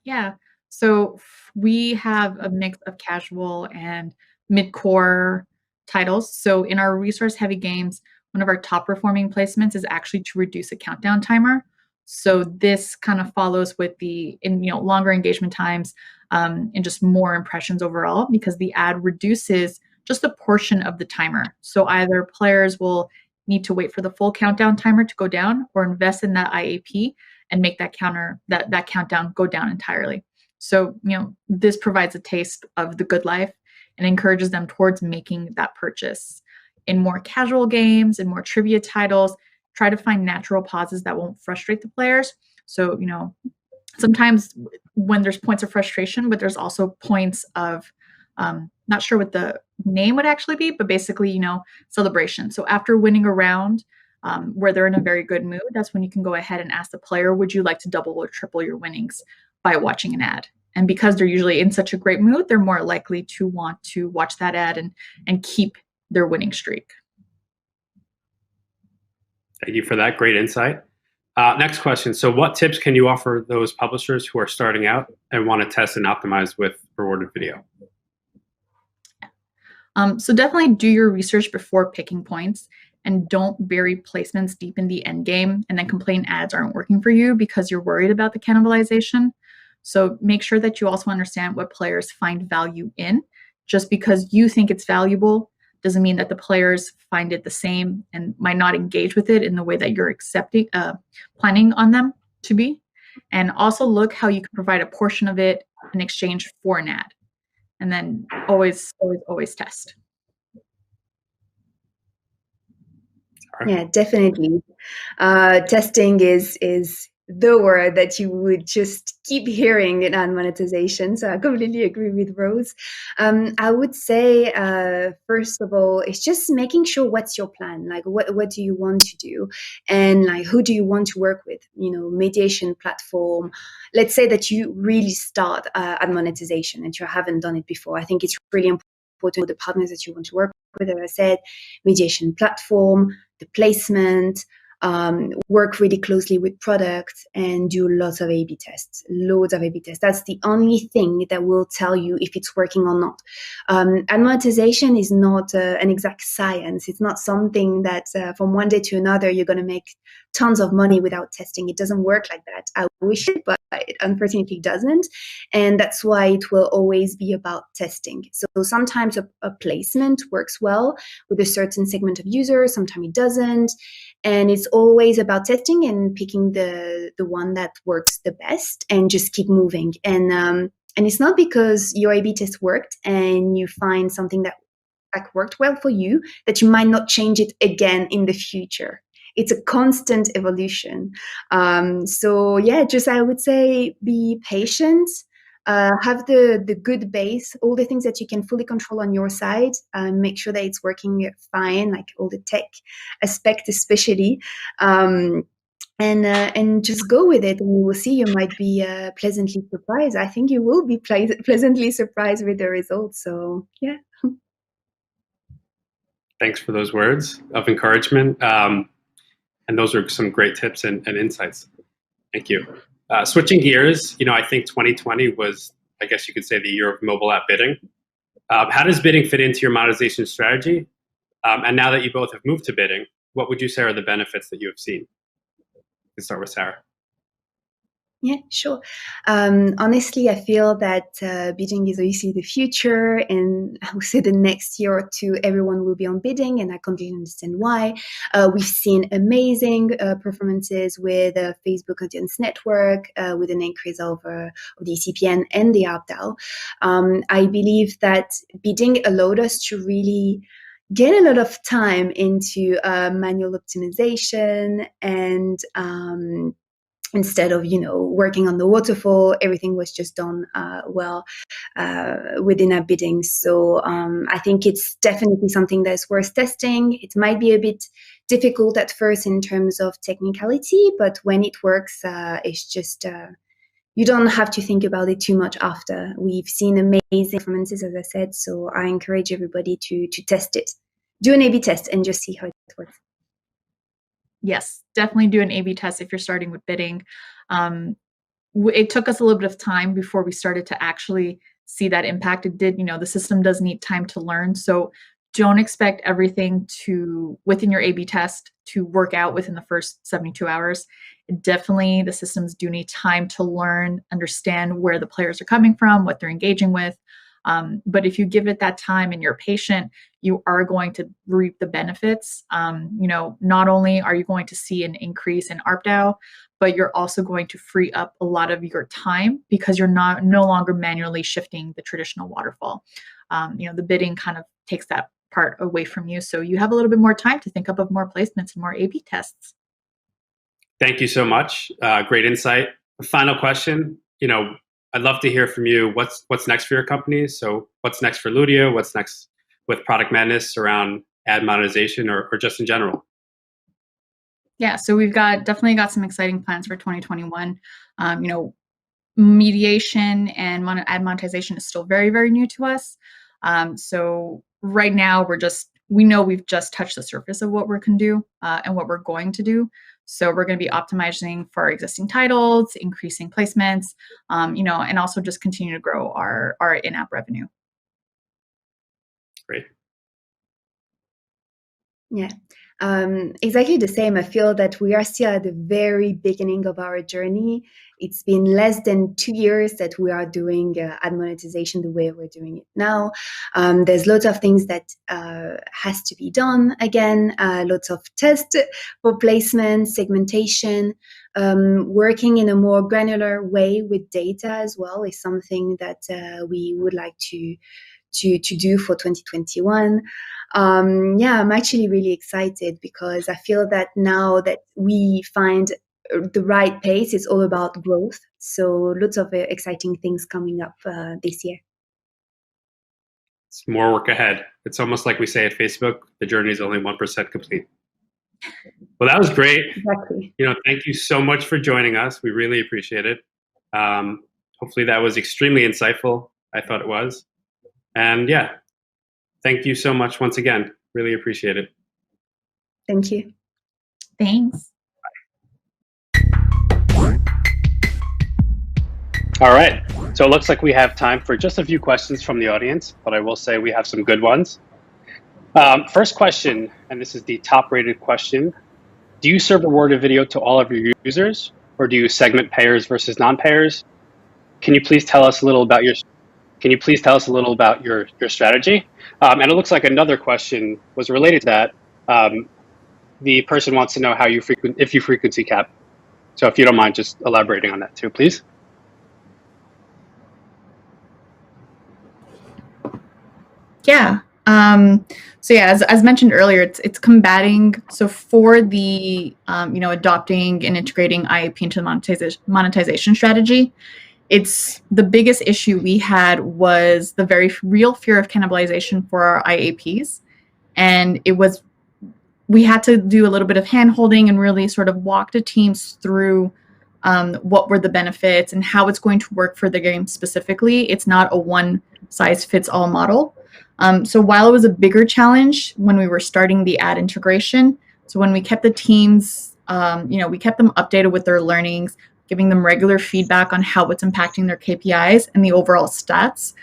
Yeah. So we have a mix of casual and mid-core titles. So in our resource-heavy games, one of our top performing placements is actually to reduce a countdown timer. So this kind of follows with longer engagement times and just more impressions overall, because the ad reduces just a portion of the timer. So either players will need to wait for the full countdown timer to go down, or invest in that IAP and make that countdown go down entirely. So, this provides a taste of the good life and encourages them towards making that purchase. In more casual games and more trivia titles, try to find natural pauses that won't frustrate the players. So, sometimes when there's points of frustration, but there's also points of, not sure what the name would actually be, but basically, celebration. So after winning a round, where they're in a very good mood, that's when you can go ahead and ask the player, would you like to double or triple your winnings by watching an ad? And because they're usually in such a great mood, they're more likely to want to watch that ad and keep their winning streak. Thank you for that. Great insight. Next question. So what tips can you offer those publishers who are starting out and want to test and optimize with rewarded video? So definitely do your research before picking points, and don't bury placements deep in the end game and then complain ads aren't working for you because you're worried about the cannibalization. So make sure that you also understand what players find value in. Just because you think it's valuable doesn't mean that the players find it the same and might not engage with it in the way that you're planning on them to be. And also look how you can provide a portion of it in exchange for an ad. And then always test. Yeah, definitely. Testing is the word that you would just keep hearing in ad monetization. So I completely agree with Rose. I would say, first of all, it's just making sure what's your plan, like what do you want to do, and like who do you want to work with, mediation platform. Let's say that you really start ad monetization and you haven't done it before. I think it's really important the partners that you want to work with, as I said, mediation platform, the placement, work really closely with products, and do lots of A/B tests, loads of A/B tests. That's the only thing that will tell you if it's working or not. Ad monetization is not an exact science. It's not something that from one day to another you're going to make tons of money without testing. It doesn't work like that. I wish it, but it unfortunately doesn't. And that's why it will always be about testing. So sometimes a placement works well with a certain segment of users, sometimes it doesn't. And it's always about testing and picking the one that works the best and just keep moving. And it's not because your A/B test worked and you find something that worked well for you that you might not change it again in the future. It's a constant evolution. So yeah, just I would say be patient. Have the good base, all the things that you can fully control on your side. Make sure that it's working fine, like all the tech aspect especially. And just go with it, and you will see you might be pleasantly surprised. I think you will be pleasantly surprised with the results. So yeah. Thanks for those words of encouragement. And those are some great tips and insights. Thank you. Switching gears, I think 2020 was, I guess you could say, the year of mobile app bidding. How does bidding fit into your monetization strategy? And now that you both have moved to bidding, what would you say are the benefits that you have seen? Let's start with Sarah. Yeah, sure. Honestly, I feel that bidding is obviously the future, and I would say the next year or two, everyone will be on bidding, and I completely understand why. We've seen amazing performances with Facebook Audience Network, with an increase of the CPN and the ARPDAU. I believe that bidding allowed us to really get a lot of time into manual optimization and instead of working on the waterfall, everything was just done within our bidding. So I think it's definitely something that's worth testing. It might be a bit difficult at first in terms of technicality, but when it works, it's just you don't have to think about it too much after. We've seen amazing performances, as I said, so I encourage everybody to test it. Do an A/B test and just see how it works. Yes, definitely do an A/B test if you're starting with bidding. It took us a little bit of time before we started to actually see that impact. It did, the system does need time to learn. So don't expect everything within your A/B test to work out within the first 72 hours. Definitely, the systems do need time to learn, understand where the players are coming from, what they're engaging with. But if you give it that time and you're patient, you are going to reap the benefits. Not only are you going to see an increase in ARPDAU, but you're also going to free up a lot of your time because you're no longer manually shifting the traditional waterfall. The bidding kind of takes that part away from you. So you have a little bit more time to think up of more placements and more A/B tests. Thank you so much. Great insight. Final question. I'd love to hear from you. What's next for your company? So what's next for Ludio? What's next with Product Madness around ad monetization or just in general? Yeah, so we've definitely got some exciting plans for 2021. Mediation and ad monetization is still very, very new to us. So right now we know we've just touched the surface of what we can do and what we're going to do. So we're going to be optimizing for our existing titles, increasing placements, and also just continue to grow our in-app revenue. Great. Yeah, exactly the same. I feel that we are still at the very beginning of our journey. It's been less than 2 years that we are doing ad monetization the way we're doing it now. There's lots of things that has to be done again, lots of tests for placement, segmentation, working in a more granular way with data as well is something that we would like to do for 2021. I'm actually really excited because I feel that now that we find the right pace, it's all about growth. So lots of exciting things coming up this year. It's more work ahead. It's almost like we say at Facebook, the journey is only 1% complete. Well, that was great. Exactly. Thank you so much for joining us. We really appreciate it. Hopefully that was extremely insightful. I thought it was. And yeah, thank you so much once again. Really appreciate it. Thank you. Thanks. All right. So it looks like we have time for just a few questions from the audience, but I will say we have some good ones. First question, and this is the top-rated question. Do you serve rewarded video to all of your users, or do you segment payers versus non-payers? Can you please tell us a little about your strategy? And it looks like another question was related to that. The person wants to know if you frequency cap. So if you don't mind just elaborating on that too, please. Yeah. So yeah, as mentioned earlier, it's combating. So for the adopting and integrating IAP into the monetization strategy, it's the biggest issue we had was the very real fear of cannibalization for our IAPs, and we had to do a little bit of hand holding and really sort of walk the teams through what were the benefits and how it's going to work for the game specifically. It's not a one size fits all model. So while it was a bigger challenge when we were starting the ad integration, so when we kept the teams, we kept them updated with their learnings, giving them regular feedback on how it's impacting their KPIs and the overall stats.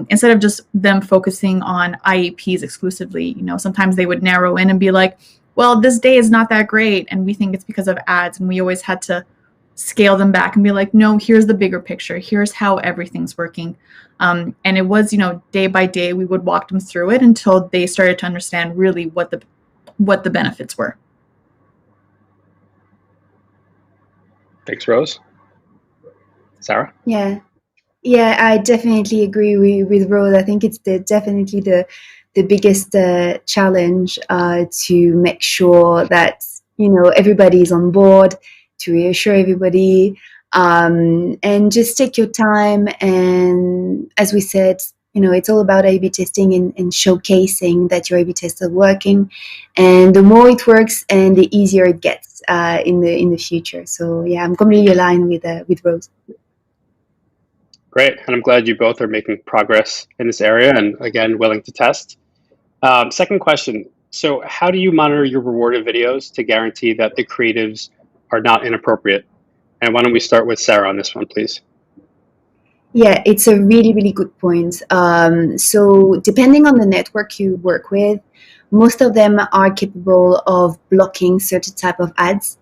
Instead of just them focusing on IAPs exclusively. Sometimes they would narrow in and be like, well, this day is not that great, and we think it's because of ads. And we always had to scale them back and be like, no, here's the bigger picture. Here's how everything's working. And it was, day by day, we would walk them through it until they started to understand really what the benefits were. Thanks, Rose. Sarah? Yeah, I definitely agree with Rose. I think it's definitely the biggest challenge to make sure that everybody is on board, to reassure everybody, and just take your time. And as we said, it's all about A/B testing and showcasing that your A/B tests are working. And the more it works, and the easier it gets in the future. So yeah, I'm completely aligned with Rose. Great, and I'm glad you both are making progress in this area and, again, willing to test. Second question, so how do you monitor your rewarded videos to guarantee that the creatives are not inappropriate? And why don't we start with Sarah on this one, please? Yeah, it's a really, really good point. So depending on the network you work with, most of them are capable of blocking certain type of ads,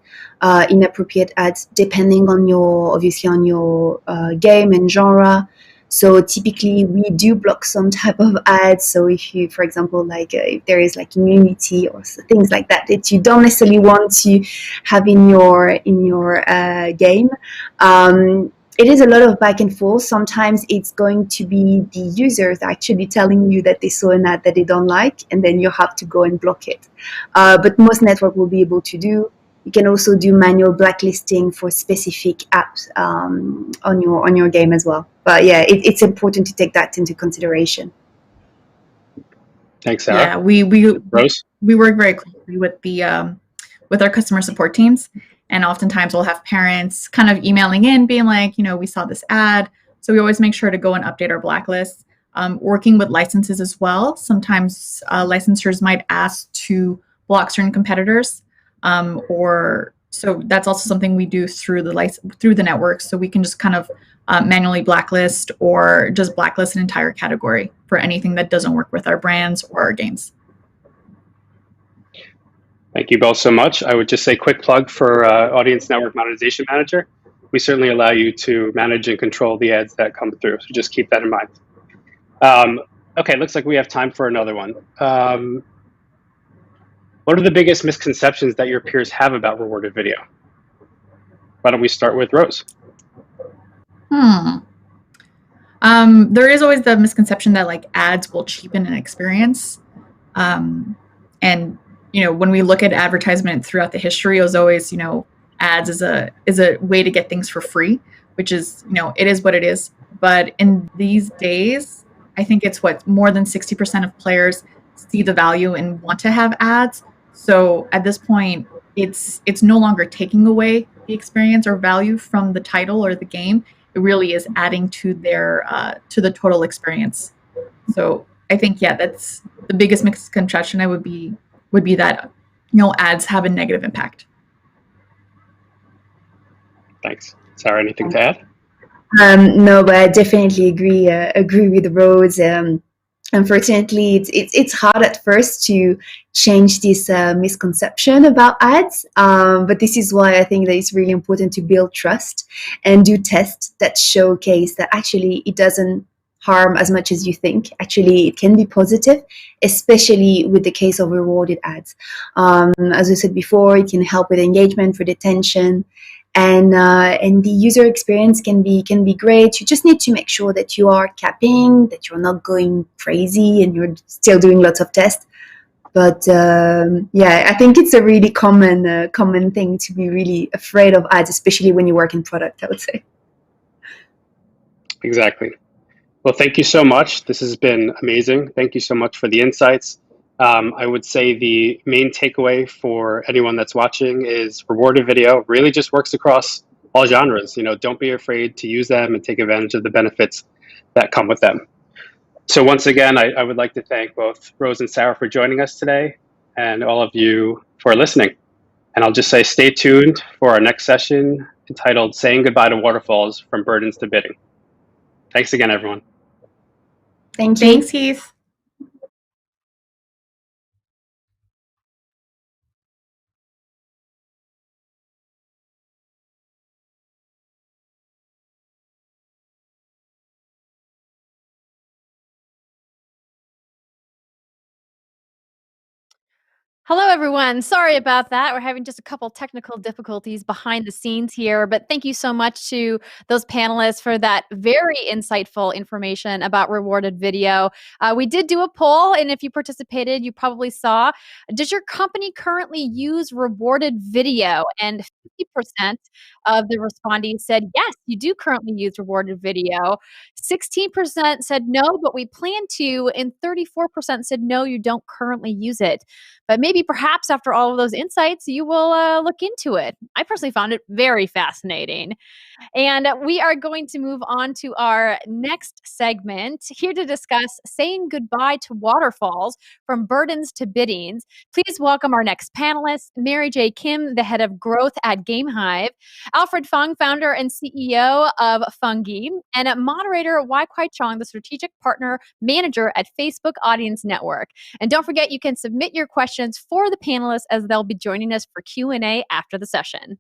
inappropriate ads, depending on your game and genre. So typically we do block some type of ads. So if you, for example, if there is immunity or things like that you don't necessarily want to have in your game, it is a lot of back and forth. Sometimes it's going to be the users actually telling you that they saw an ad that they don't like, and then you have to go and block it. But most network will be able to do. You can also do manual blacklisting for specific apps on your game as well. But yeah, it's important to take that into consideration. Thanks, Sarah. Yeah, we Rose? We work very closely with our customer support teams. And oftentimes we'll have parents kind of emailing in being like, we saw this ad. So we always make sure to go and update our blacklist. Working with licenses as well. Sometimes licensors might ask to block certain competitors. So that's also something we do through the network. So we can just kind of manually blacklist or just blacklist an entire category for anything that doesn't work with our brands or our games. Thank you both so much. I would just say quick plug for Audience Network Monetization Manager. We certainly allow you to manage and control the ads that come through. So just keep that in mind. Okay, looks like we have time for another one. What are the biggest misconceptions that your peers have about rewarded video? Why don't we start with Rose? There is always the misconception that ads will cheapen an experience. And when we look at advertisement throughout the history, it was always, ads is a way to get things for free, which is, it is what it is. But in these days, I think it's more than 60% of players see the value and want to have ads. So at this point, it's no longer taking away the experience or value from the title or the game. It really is adding to to the total experience. So I think, yeah, that's the biggest misconception would be that, ads have a negative impact. Thanks. Sarah, anything to add? No, but I definitely agree with Rose. Unfortunately, it's hard at first to change this misconception about ads. But this is why I think that it's really important to build trust and do tests that showcase that actually it doesn't harm as much as you think. Actually, it can be positive, especially with the case of rewarded ads. As I said before, it can help with engagement, for retention, and the user experience can be great. You just need to make sure that you are capping, that you're not going crazy, and you're still doing lots of tests. But yeah, I think it's a really common thing to be really afraid of ads, especially when you work in product, I would say. Exactly. Well, thank you so much. This has been amazing. Thank you so much for the insights. I would say the main takeaway for anyone that's watching is rewarded video really just works across all genres. Don't be afraid to use them and take advantage of the benefits that come with them. So once again, I would like to thank both Rose and Sarah for joining us today, and all of you for listening. And I'll just say stay tuned for our next session entitled Saying Goodbye to Waterfalls from Burdens to Bidding. Thanks again, everyone. Thank you. Thanks, Heath. Hello, everyone. Sorry about that. We're having just a couple technical difficulties behind the scenes here, but thank you so much to those panelists for that very insightful information about rewarded video. We did do a poll, and if you participated, you probably saw, does your company currently use rewarded video? And 50% of the respondents said, yes, you do currently use rewarded video. 16% said no, but we plan to, and 34% said no, you don't currently use it. But maybe perhaps after all of those insights, you will look into it. I personally found it very fascinating. And we are going to move on to our next segment here to discuss saying goodbye to waterfalls from burdens to biddings. Please welcome our next panelist, Mary J. Kim, the head of growth at GameHive, Alfred Fung, founder and CEO of Fungi, and moderator Wai Kwai Chong, the strategic partner manager at Facebook Audience Network. And don't forget, you can submit your questions for the panelists as they'll be joining us for Q&A after the session.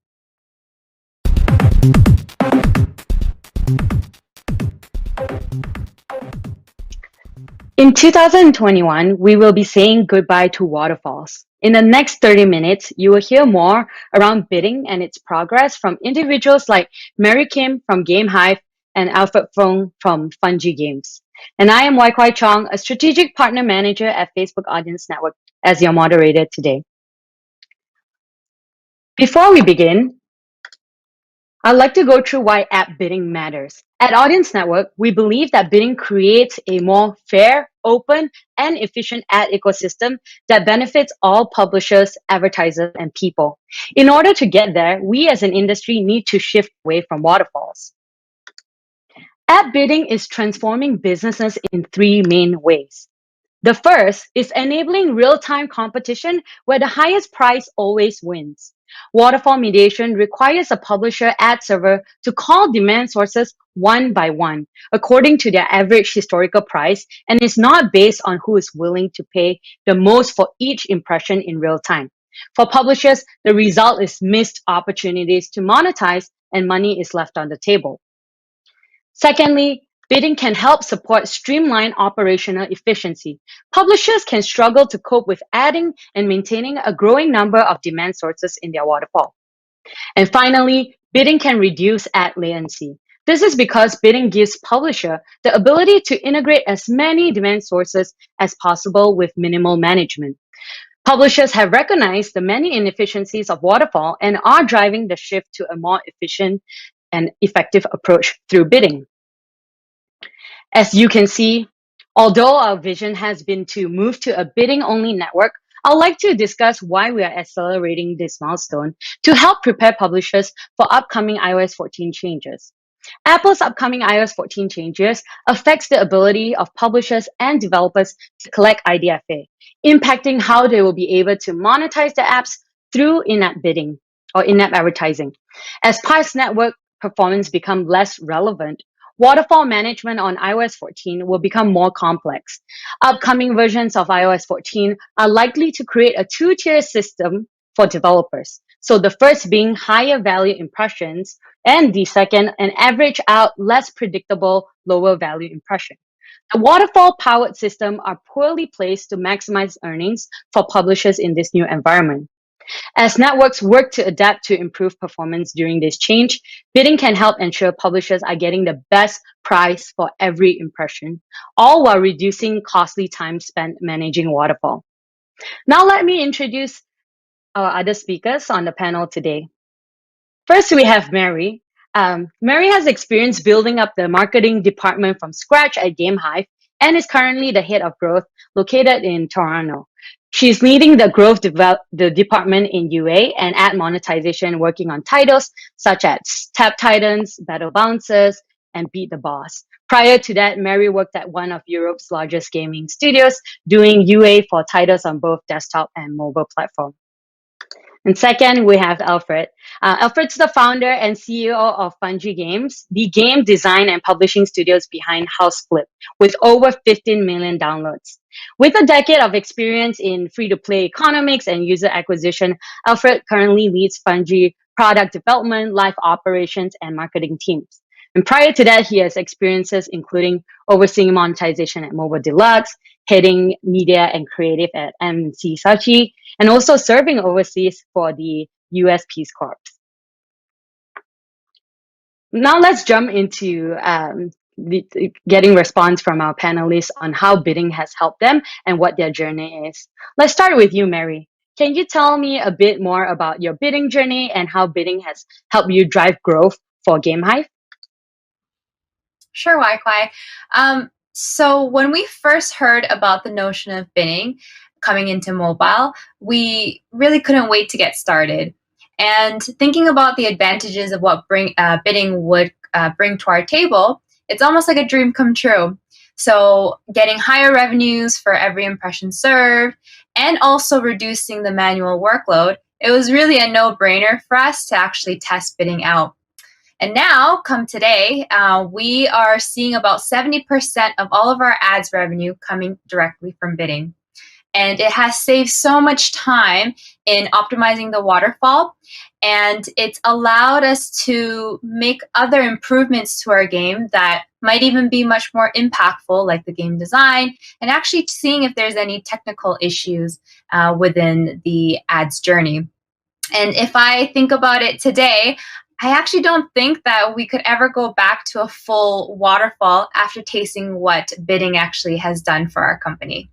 In 2021, we will be saying goodbye to waterfalls. In the next 30 minutes, you will hear more around bidding and its progress from individuals like Mary Kim from GameHive and Alfred Fung from Fungi Games. And I am Wai Kwai Chong, a strategic partner manager at Facebook Audience Network, as your moderator today. Before we begin, I'd like to go through why app bidding matters. At Audience Network, we believe that bidding creates a more fair, open, and efficient ad ecosystem that benefits all publishers, advertisers, and people. In order to get there, we as an industry need to shift away from waterfalls. App bidding is transforming businesses in three main ways. The first is enabling real-time competition where the highest price always wins. Waterfall mediation requires a publisher ad server to call demand sources one by one, according to their average historical price, and is not based on who is willing to pay the most for each impression in real time. For publishers, the result is missed opportunities to monetize and money is left on the table. Secondly, bidding can help support streamlined operational efficiency. Publishers can struggle to cope with adding and maintaining a growing number of demand sources in their waterfall. And finally, bidding can reduce ad latency. This is because bidding gives publisher the ability to integrate as many demand sources as possible with minimal management. Publishers have recognized the many inefficiencies of waterfall and are driving the shift to a more efficient and effective approach through bidding. As you can see, although our vision has been to move to a bidding-only network, I'd like to discuss why we are accelerating this milestone to help prepare publishers for upcoming iOS 14 changes. Apple's upcoming iOS 14 changes affects the ability of publishers and developers to collect IDFA, impacting how they will be able to monetize their apps through in-app bidding or in-app advertising. As past network performance becomes less relevant, waterfall management on iOS 14 will become more complex. Upcoming versions of iOS 14 are likely to create a two-tier system for developers. So the first being higher value impressions, and the second, an average out less predictable, lower value impression. The waterfall powered system are poorly placed to maximize earnings for publishers in this new environment. As networks work to adapt to improve performance during this change, bidding can help ensure publishers are getting the best price for every impression, all while reducing costly time spent managing waterfall. Now let me introduce our other speakers on the panel today. First, we have Mary. Mary has experience building up the marketing department from scratch at GameHive and is currently the head of growth located in Toronto. She's leading the growth the department in UA and ad monetization, working on titles such as Tap Titans, Battle Bouncers, and Beat the Boss. Prior to that, Mary worked at one of Europe's largest gaming studios, doing UA for titles on both desktop and mobile platforms. And second, we have Alfred. Alfred's the founder and CEO of Fungi Games, the game design and publishing studios behind House Flip, with over 15 million downloads. With a decade of experience in free-to-play economics and user acquisition, Alfred currently leads Fungi product development, live operations, and marketing teams. And prior to that, he has experiences including overseeing monetization at Mobile Deluxe, heading media and creative at MC Sachi, and also serving overseas for the US Peace Corps. Now let's jump into getting response from our panelists on how bidding has helped them and what their journey is. Let's start with you, Mary. Can you tell me a bit more about your bidding journey and how bidding has helped you drive growth for GameHive? Sure, Wai. So when we first heard about the notion of bidding coming into mobile, we really couldn't wait to get started. And thinking about the advantages of what bidding would bring to our table, it's almost like a dream come true. So getting higher revenues for every impression served, and also reducing the manual workload, it was really a no-brainer for us to actually test bidding out. And now, come today, we are seeing about 70% of all of our ads revenue coming directly from bidding. And it has saved so much time in optimizing the waterfall, and it's allowed us to make other improvements to our game that might even be much more impactful, like the game design, and actually seeing if there's any technical issues within the ads journey. And if I think about it today, I actually don't think that we could ever go back to a full waterfall after tasting what bidding actually has done for our company.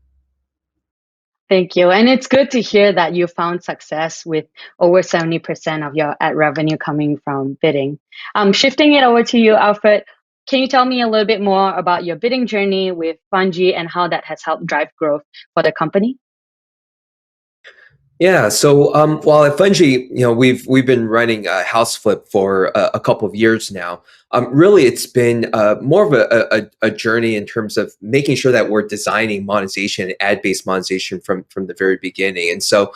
Thank you. And it's good to hear that you found success with over 70% of your ad revenue coming from bidding. Shifting it over to you, Alfred, can you tell me a little bit more about your bidding journey with Fungi and how that has helped drive growth for the company? Yeah, so while at Fungi, we've been running House Flip for a couple of years now. Really, it's been more of a journey in terms of making sure that we're designing monetization and ad-based monetization from the very beginning. And so,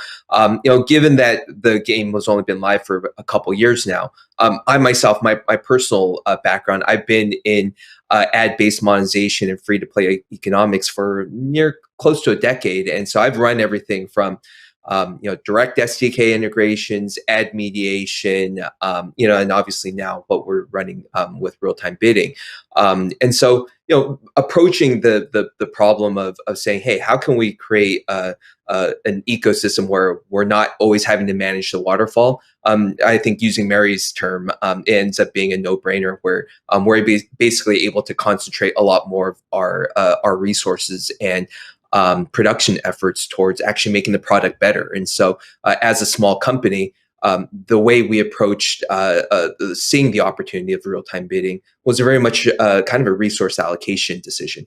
given that the game has only been live for a couple of years now, I myself, my personal background, I've been in ad-based monetization and free-to-play economics for close to a decade, and so I've run everything from direct SDK integrations, ad mediation, and obviously now what we're running with real-time bidding. And so, approaching the problem of saying, hey, how can we create an ecosystem where we're not always having to manage the waterfall? I think using Mary's term, it ends up being a no-brainer where we're basically able to concentrate a lot more of our resources and production efforts towards actually making the product better. And so as a small company, the way we approached seeing the opportunity of real-time bidding was very much kind of a resource allocation decision.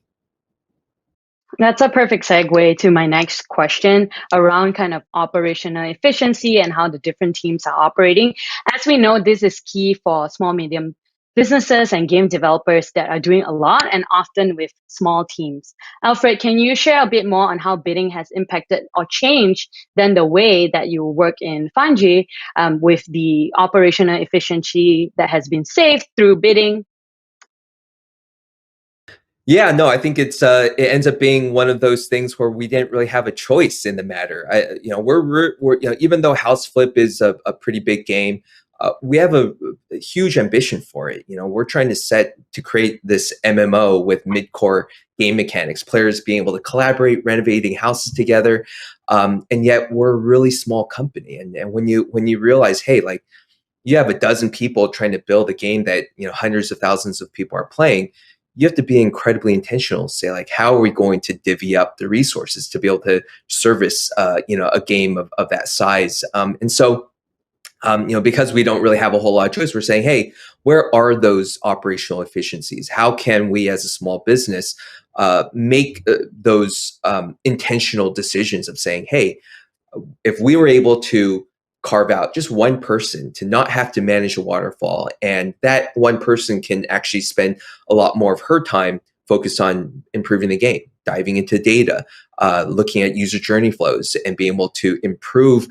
That's a perfect segue to my next question around kind of operational efficiency and how the different teams are operating. As we know, this is key for small, medium businesses and game developers that are doing a lot and often with small teams. Alfred, can you share a bit more on how bidding has impacted or changed then the way that you work in Fungi with the operational efficiency that has been saved through bidding? Yeah, no, I think it ends up being one of those things where we didn't really have a choice in the matter. We're even though House Flip is a pretty big game, we have a huge ambition for it. We're trying to create this MMO with mid-core game mechanics, players being able to collaborate, renovating houses together, and yet we're a really small company. And when you realize, hey, like you have a dozen people trying to build a game that hundreds of thousands of people are playing, you have to be incredibly intentional. Say, like, how are we going to divvy up the resources to be able to service a game of that size? And so, because we don't really have a whole lot of choice, we're saying, hey, where are those operational efficiencies? How can we as a small business make those intentional decisions of saying, hey, if we were able to carve out just one person to not have to manage a waterfall, and that one person can actually spend a lot more of her time focused on improving the game, diving into data, looking at user journey flows, and being able to improve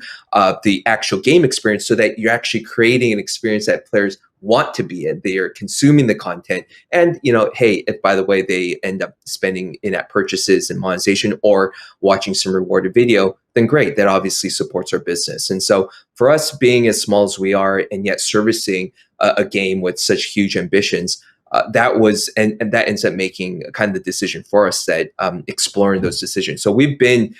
the actual game experience so that you're actually creating an experience that players want to be in. They are consuming the content, and hey, if by the way they end up spending in-app purchases and monetization or watching some rewarded video, then great. That obviously supports our business. And so for us, being as small as we are and yet servicing a game with such huge ambitions, that was and that ends up making kind of the decision for us that exploring those decisions. So we've been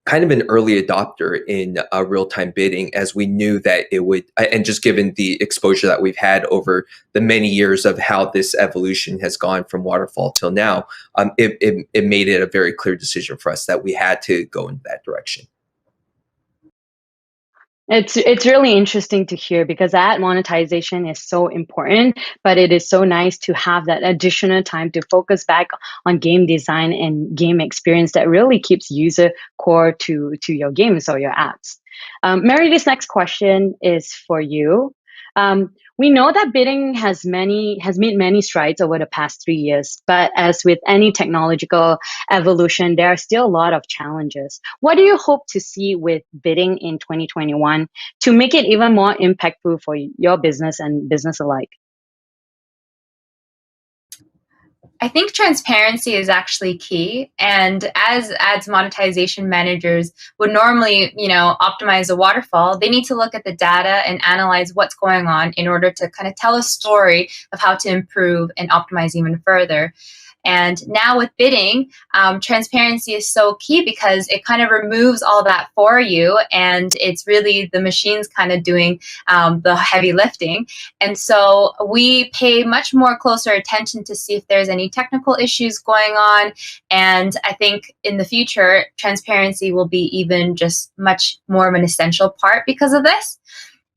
kind of an early adopter in real-time bidding, as we knew that it would, and just given the exposure that we've had over the many years of how this evolution has gone from waterfall till now, it made it a very clear decision for us that we had to go in that direction. It's really interesting to hear because ad monetization is so important, but it is so nice to have that additional time to focus back on game design and game experience that really keeps user core to your games or your apps. Mary, this next question is for you. We know that bidding has made many strides over the past 3 years, but as with any technological evolution, there are still a lot of challenges. What do you hope to see with bidding in 2021 to make it even more impactful for your business and business alike? I think transparency is actually key. And as ads monetization managers would normally, optimize a waterfall, they need to look at the data and analyze what's going on in order to kind of tell a story of how to improve and optimize even further. And now with bidding, transparency is so key because it kind of removes all that for you, and it's really the machines kind of doing the heavy lifting. And so we pay much more closer attention to see if there's any technical issues going on. And I think in the future, transparency will be even just much more of an essential part because of this.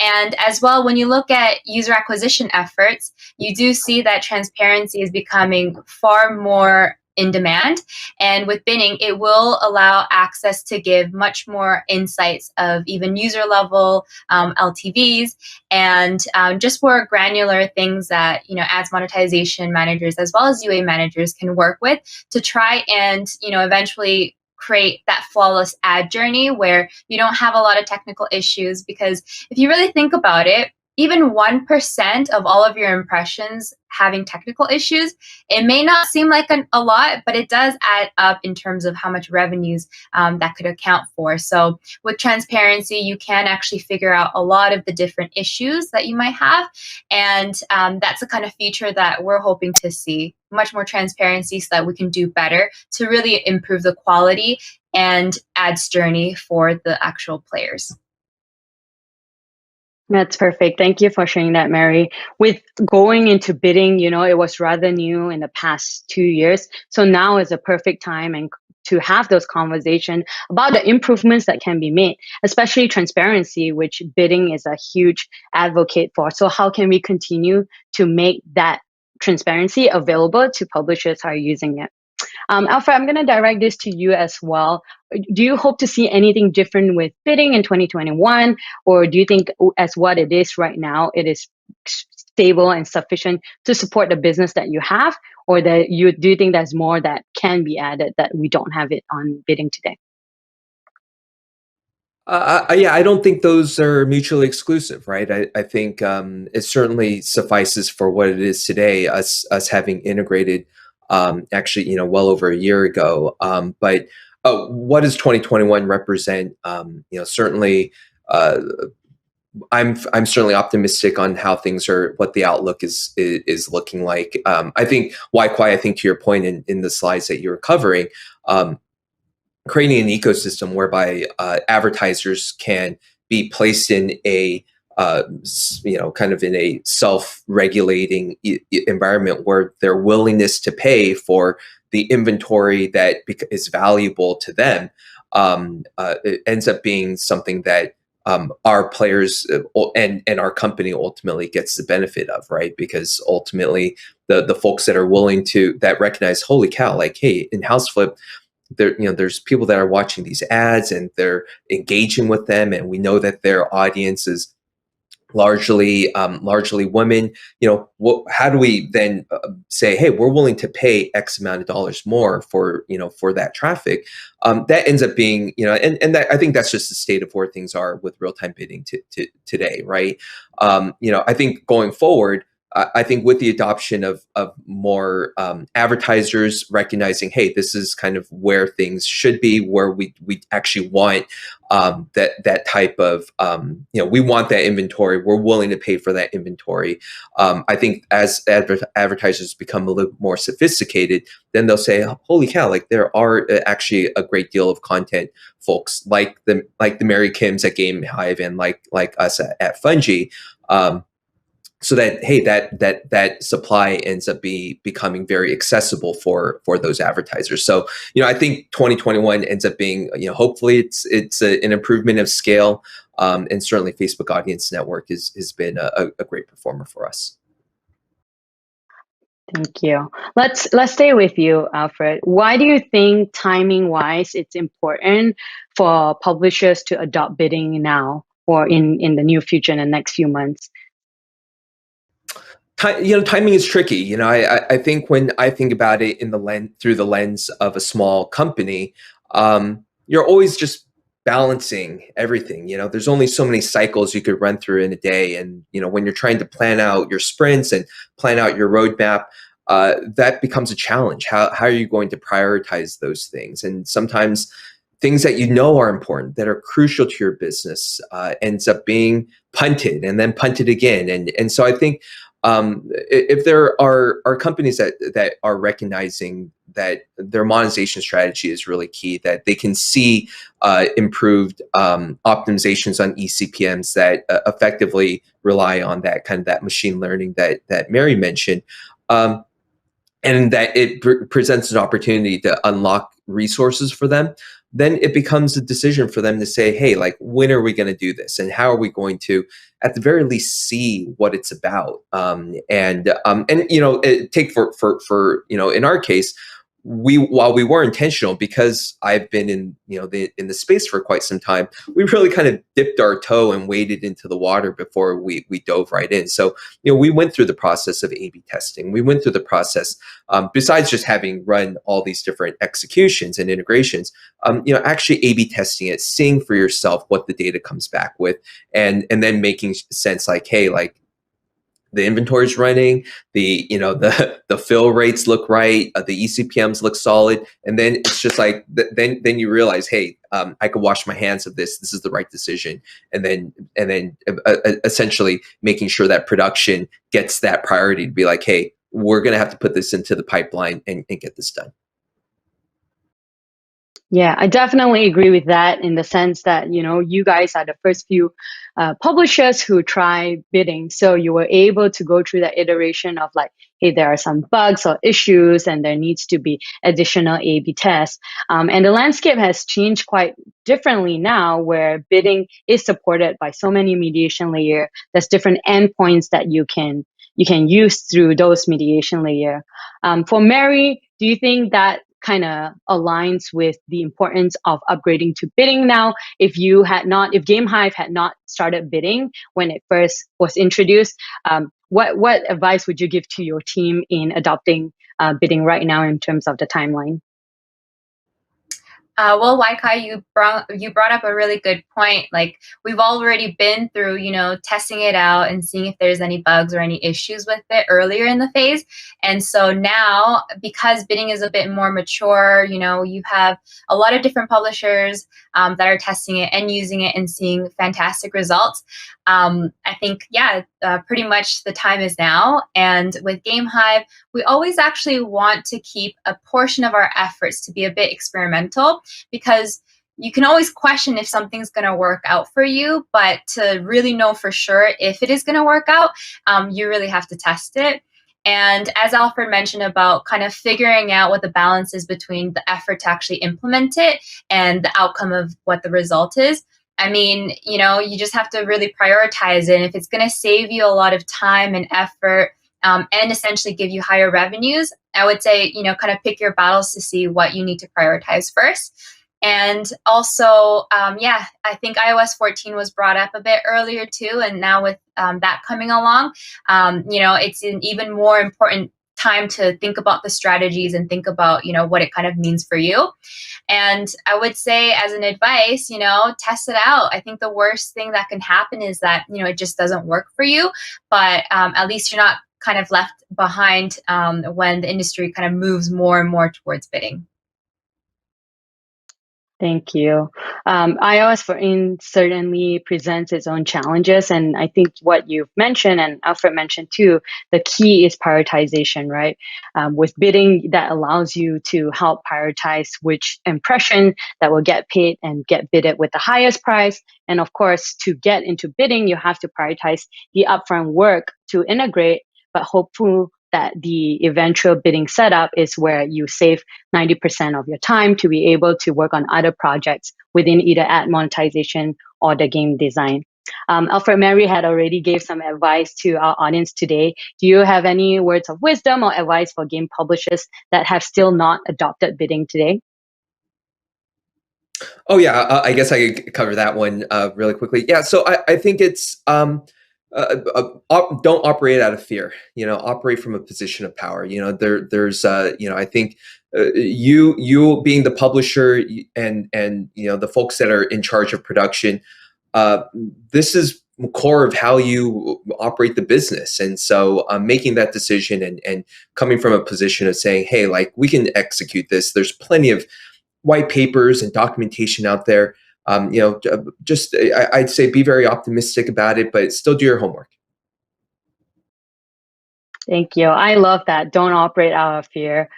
And as well, when you look at user acquisition efforts, you do see that transparency is becoming far more in demand. And with bidding, it will allow access to give much more insights of even user level LTVs and just more granular things that, ads monetization managers as well as UA managers can work with to try and, eventually create that flawless ad journey where you don't have a lot of technical issues. Because if you really think about it, even 1% of all of your impressions having technical issues, it may not seem like a lot, but it does add up in terms of how much revenues that could account for. So with transparency, you can actually figure out a lot of the different issues that you might have. And that's the kind of feature that we're hoping to see, much more transparency so that we can do better to really improve the quality and ads journey for the actual players. That's perfect. Thank you for sharing that, Mary. With going into bidding, it was rather new in the past 2 years. So now is a perfect time and to have those conversations about the improvements that can be made, especially transparency, which bidding is a huge advocate for. So how can we continue to make that transparency available to publishers who are using it? Alfred, I'm going to direct this to you as well. Do you hope to see anything different with bidding in 2021? Or do you think as what it is right now, it is stable and sufficient to support the business that you have? Or do you think there's more that can be added that we don't have it on bidding today? Yeah, I don't think those are mutually exclusive, right? I think it certainly suffices for what it is today, us having integrated actually, well over a year ago. But what does 2021 represent? Certainly, I'm certainly optimistic on how things are, what the outlook is looking like. I think I think to your point in the slides that you were covering, creating an ecosystem whereby advertisers can be placed in a kind of in a self-regulating environment where their willingness to pay for the inventory that is valuable to them it ends up being something that our players and our company ultimately gets the benefit of, right? Because ultimately the folks that are willing to, that recognize, holy cow, like, hey, in House Flip, there's people that are watching these ads and they're engaging with them, and we know that their audience is largely women. How do we then say, hey, we're willing to pay X amount of dollars more for that traffic? That ends up being, and that, I think that's just the state of where things are with real-time bidding today, right? I think going forward, I think with the adoption of more advertisers recognizing, hey, this is kind of where things should be, where we actually want that type of, we want that inventory. We're willing to pay for that inventory. I think as advertisers become a little more sophisticated, then they'll say, holy cow, like there are actually a great deal of content folks like the Mary Kims at GameHive and like us at Fungi. So that, hey, that supply ends up becoming very accessible for those advertisers. So I think 2021 ends up being, hopefully it's an improvement of scale, and certainly Facebook Audience Network has been a great performer for us. Thank you. Let's stay with you, Alfred. Why do you think timing wise it's important for publishers to adopt bidding now or in the near future in the next few months? Timing is tricky. I think when I think about it through the lens of a small company, you're always just balancing everything. There's only so many cycles you could run through in a day, and when you're trying to plan out your sprints and plan out your roadmap, that becomes a challenge. How are you going to prioritize those things? And sometimes things that are important, that are crucial to your business, ends up being punted and then punted again. And so I think if there are companies that are recognizing that their monetization strategy is really key, that they can see improved optimizations on eCPMs that effectively rely on that kind of that machine learning that Mary mentioned, and that it presents an opportunity to unlock resources for them, then it becomes a decision for them to say, hey, like, when are we going to do this? And how are we going to, at the very least, see what it's about? Take for in our case, while we were intentional, because I've been in the space for quite some time, we really kind of dipped our toe and waded into the water before we dove right in. So we went through the process of A/B testing. We went through the process, besides just having run all these different executions and integrations, actually A/B testing it, seeing for yourself what the data comes back with, and then making sense, like, hey, like, the inventory's running, the fill rates look right, the eCPMs look solid, and then it's just like then you realize, hey, I could wash my hands of this. This is the right decision, and then essentially making sure that production gets that priority to be like, hey, we're gonna have to put this into the pipeline and get this done. Yeah, I definitely agree with that in the sense that, you guys are the first few publishers who try bidding. So you were able to go through that iteration of like, hey, there are some bugs or issues and there needs to be additional A/B tests. And the landscape has changed quite differently now, where bidding is supported by so many mediation layer. There's different endpoints that you can use through those mediation layer. For Mary, do you think that kind of aligns with the importance of upgrading to bidding now? If GameHive had not started bidding when it first was introduced, what advice would you give to your team in adopting bidding right now in terms of the timeline? Well, Waikai, you brought up a really good point. Like, we've already been through, testing it out and seeing if there's any bugs or any issues with it earlier in the phase. And so now, because bidding is a bit more mature, you have a lot of different publishers that are testing it and using it and seeing fantastic results. I think, pretty much the time is now. And with GameHive, we always actually want to keep a portion of our efforts to be a bit experimental, because you can always question if something's going to work out for you, but to really know for sure if it is going to work out, you really have to test it. And as Alfred mentioned about kind of figuring out what the balance is between the effort to actually implement it and the outcome of what the result is, I mean, you just have to really prioritize it. And if it's going to save you a lot of time and effort, and essentially give you higher revenues, I would say, kind of pick your battles to see what you need to prioritize first. And also, yeah, I think iOS 14 was brought up a bit earlier too. And now with that coming along, it's an even more important time to think about the strategies and think about, what it kind of means for you. And I would say as an advice, test it out. I think the worst thing that can happen is that, it just doesn't work for you, but at least you're not kind of left behind when the industry kind of moves more and more towards bidding. Thank you. iOS certainly presents its own challenges. And I think what you've mentioned and Alfred mentioned too, the key is prioritization, right? With bidding, that allows you to help prioritize which impression that will get paid and get bidded with the highest price. And of course, to get into bidding, you have to prioritize the upfront work to integrate, but hopeful that the eventual bidding setup is where you save 90% of your time to be able to work on other projects within either ad monetization or the game design. Alfred, Mary had already gave some advice to our audience today. Do you have any words of wisdom or advice for game publishers that have still not adopted bidding today? Oh yeah, I guess I could cover that one really quickly. Yeah, so I think it's don't operate out of fear. Operate from a position of power. There's I think you being the publisher and the folks that are in charge of production. This is core of how you operate the business, and so making that decision and coming from a position of saying, hey, like we can execute this. There's plenty of white papers and documentation out there. I'd say be very optimistic about it, but still do your homework. Thank you. I love that. Don't operate out of fear.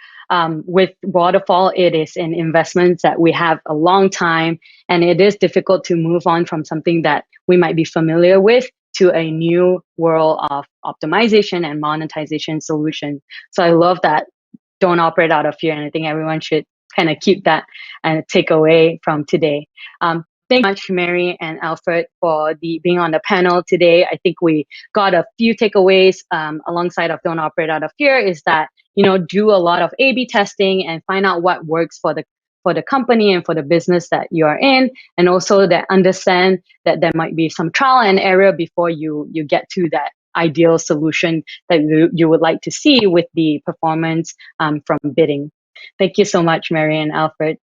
With Waterfall, it is an investment that we have a long time, and it is difficult to move on from something that we might be familiar with to a new world of optimization and monetization solution. So I love that. Don't operate out of fear, and I think everyone should kind of keep that and take away from today. Thank you much, Mary and Alfred, for being on the panel today. I think we got a few takeaways alongside of don't operate out of fear is that, do a lot of A/B testing and find out what works for the company and for the business that you are in, and also that understand that there might be some trial and error before you get to that ideal solution that you would like to see with the performance from bidding. Thank you so much, Mary and Alfred.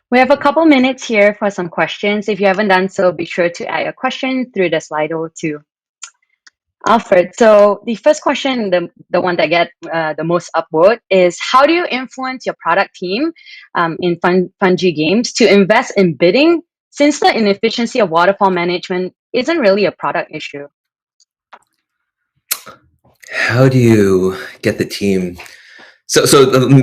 We have a couple minutes here for some questions. If you haven't done so, be sure to add your question through the Slido too. Alfred, so the first question, the one that get the most upvote is, how do you influence your product team in Fungi Games to invest in bidding, since the inefficiency of waterfall management isn't really a product issue? How do you get the team? So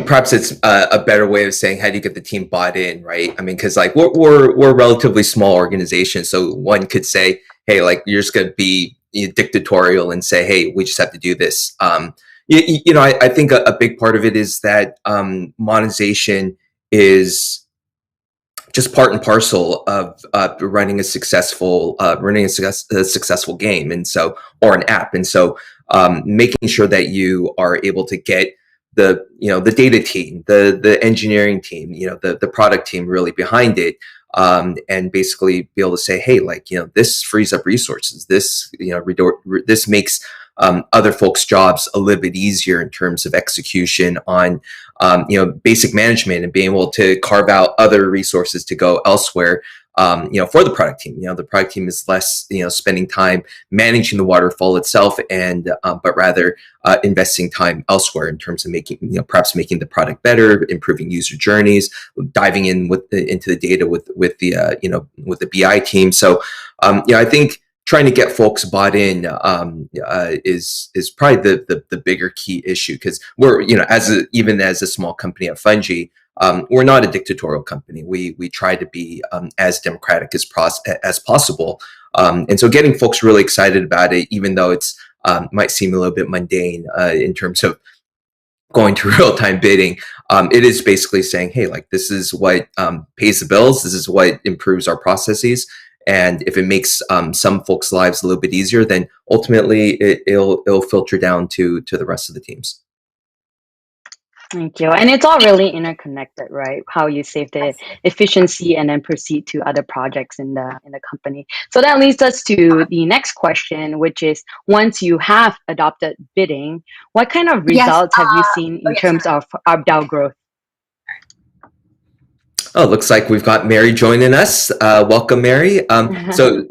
perhaps it's a better way of saying, how do you get the team bought in, right? I mean, because like we're a relatively small organization, so one could say, hey, like you're just going to be dictatorial and say, hey, we just have to do this. I think a big part of it is that monetization is just part and parcel of running a successful game, and so, or an app, and so making sure that you are able to get the data team, the engineering team, the product team really behind it, and basically be able to say, hey, like this frees up resources. This this makes other folks' jobs a little bit easier in terms of execution on basic management, and being able to carve out other resources to go elsewhere. For the product team, the product team is less, spending time managing the waterfall itself, and but rather investing time elsewhere in terms of making, perhaps making the product better, improving user journeys, diving in into the data with the BI team. So, I think trying to get folks bought in is probably the bigger key issue, because we're, even as a small company at Fungi, we're not a dictatorial company. We try to be as democratic as possible, and so getting folks really excited about it, even though it's might seem a little bit mundane in terms of going to real-time bidding, it is basically saying, hey, like this is what pays the bills, this is what improves our processes, And if it makes some folks' lives a little bit easier, then ultimately it'll filter down to the rest of the teams. Thank you. And it's all really interconnected, right? How you save the efficiency and then proceed to other projects in the company. So that leads us to the next question, which is, once you have adopted bidding, what kind of results have you seen in terms of ARPDAU growth? Oh, looks like we've got Mary joining us. Welcome, Mary. So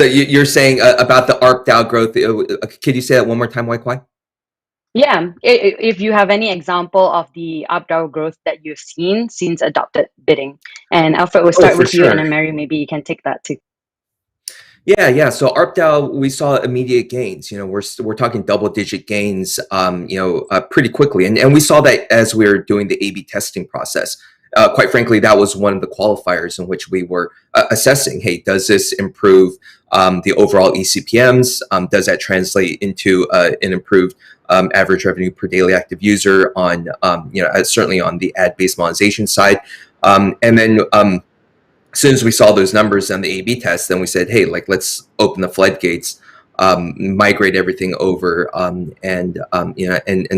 you're saying about the ARPDAU growth. Could you say that one more time, Wai? Yeah, if you have any example of the ARPDAU growth that you've seen since adopted bidding. And Alfred, we'll start with you, and then Mary, maybe you can take that too. Yeah. So ARPDAU, we saw immediate gains. We're talking double-digit gains. Pretty quickly, and we saw that as we were doing the A/B testing process. Quite frankly, that was one of the qualifiers in which we were assessing. Hey, does this improve the overall eCPMs? Does that translate into an improved average revenue per daily active user on certainly on the ad-based monetization side, and then. As soon as we saw those numbers on the A/B test, then we said, "Hey, let's open the floodgates, migrate everything over." And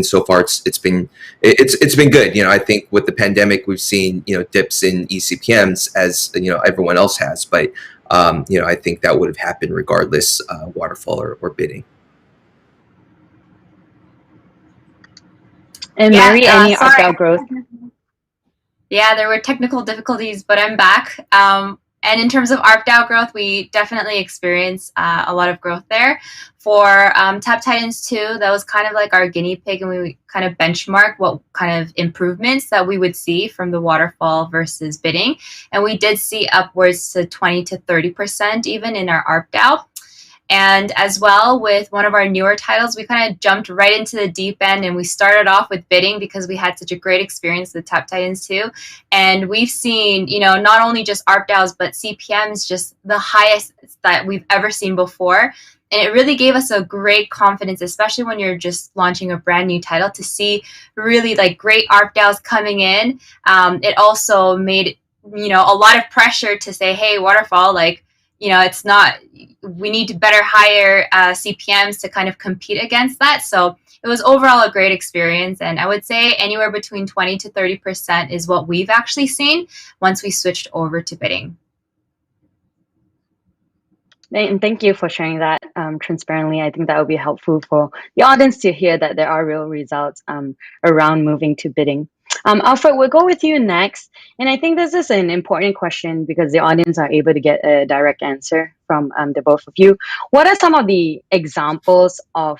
so far it's been good. I think with the pandemic, we've seen dips in eCPMs as everyone else has, but I think that would have happened regardless, waterfall or bidding. And Mary, any ARPDAU growth? Yeah, there were technical difficulties, but I'm back. And in terms of ARPDAU growth, we definitely experienced a lot of growth there. For Tap Titans 2, that was kind of like our guinea pig, and we kind of benchmark what kind of improvements that we would see from the waterfall versus bidding. And we did see upwards to 20 to 30% even in our ARPDAU. And as well, with one of our newer titles, we kind of jumped right into the deep end, and we started off with bidding because we had such a great experience with Tap Titans 2. And we've seen, not only just ARPDAUs, but CPMs just the highest that we've ever seen before. And it really gave us a great confidence, especially when you're just launching a brand new title, to see really great ARPDAUs coming in. It also made, a lot of pressure to say, hey, Waterfall, it's not, we need to better higher CPMs to kind of compete against that. So it was overall a great experience. And I would say anywhere between 20 to 30% is what we've actually seen once we switched over to bidding. And thank you for sharing that transparently. I think that would be helpful for the audience to hear that there are real results around moving to bidding. Alfred, we'll go with you next. And I think this is an important question because the audience are able to get a direct answer from the both of you. What are some of the examples of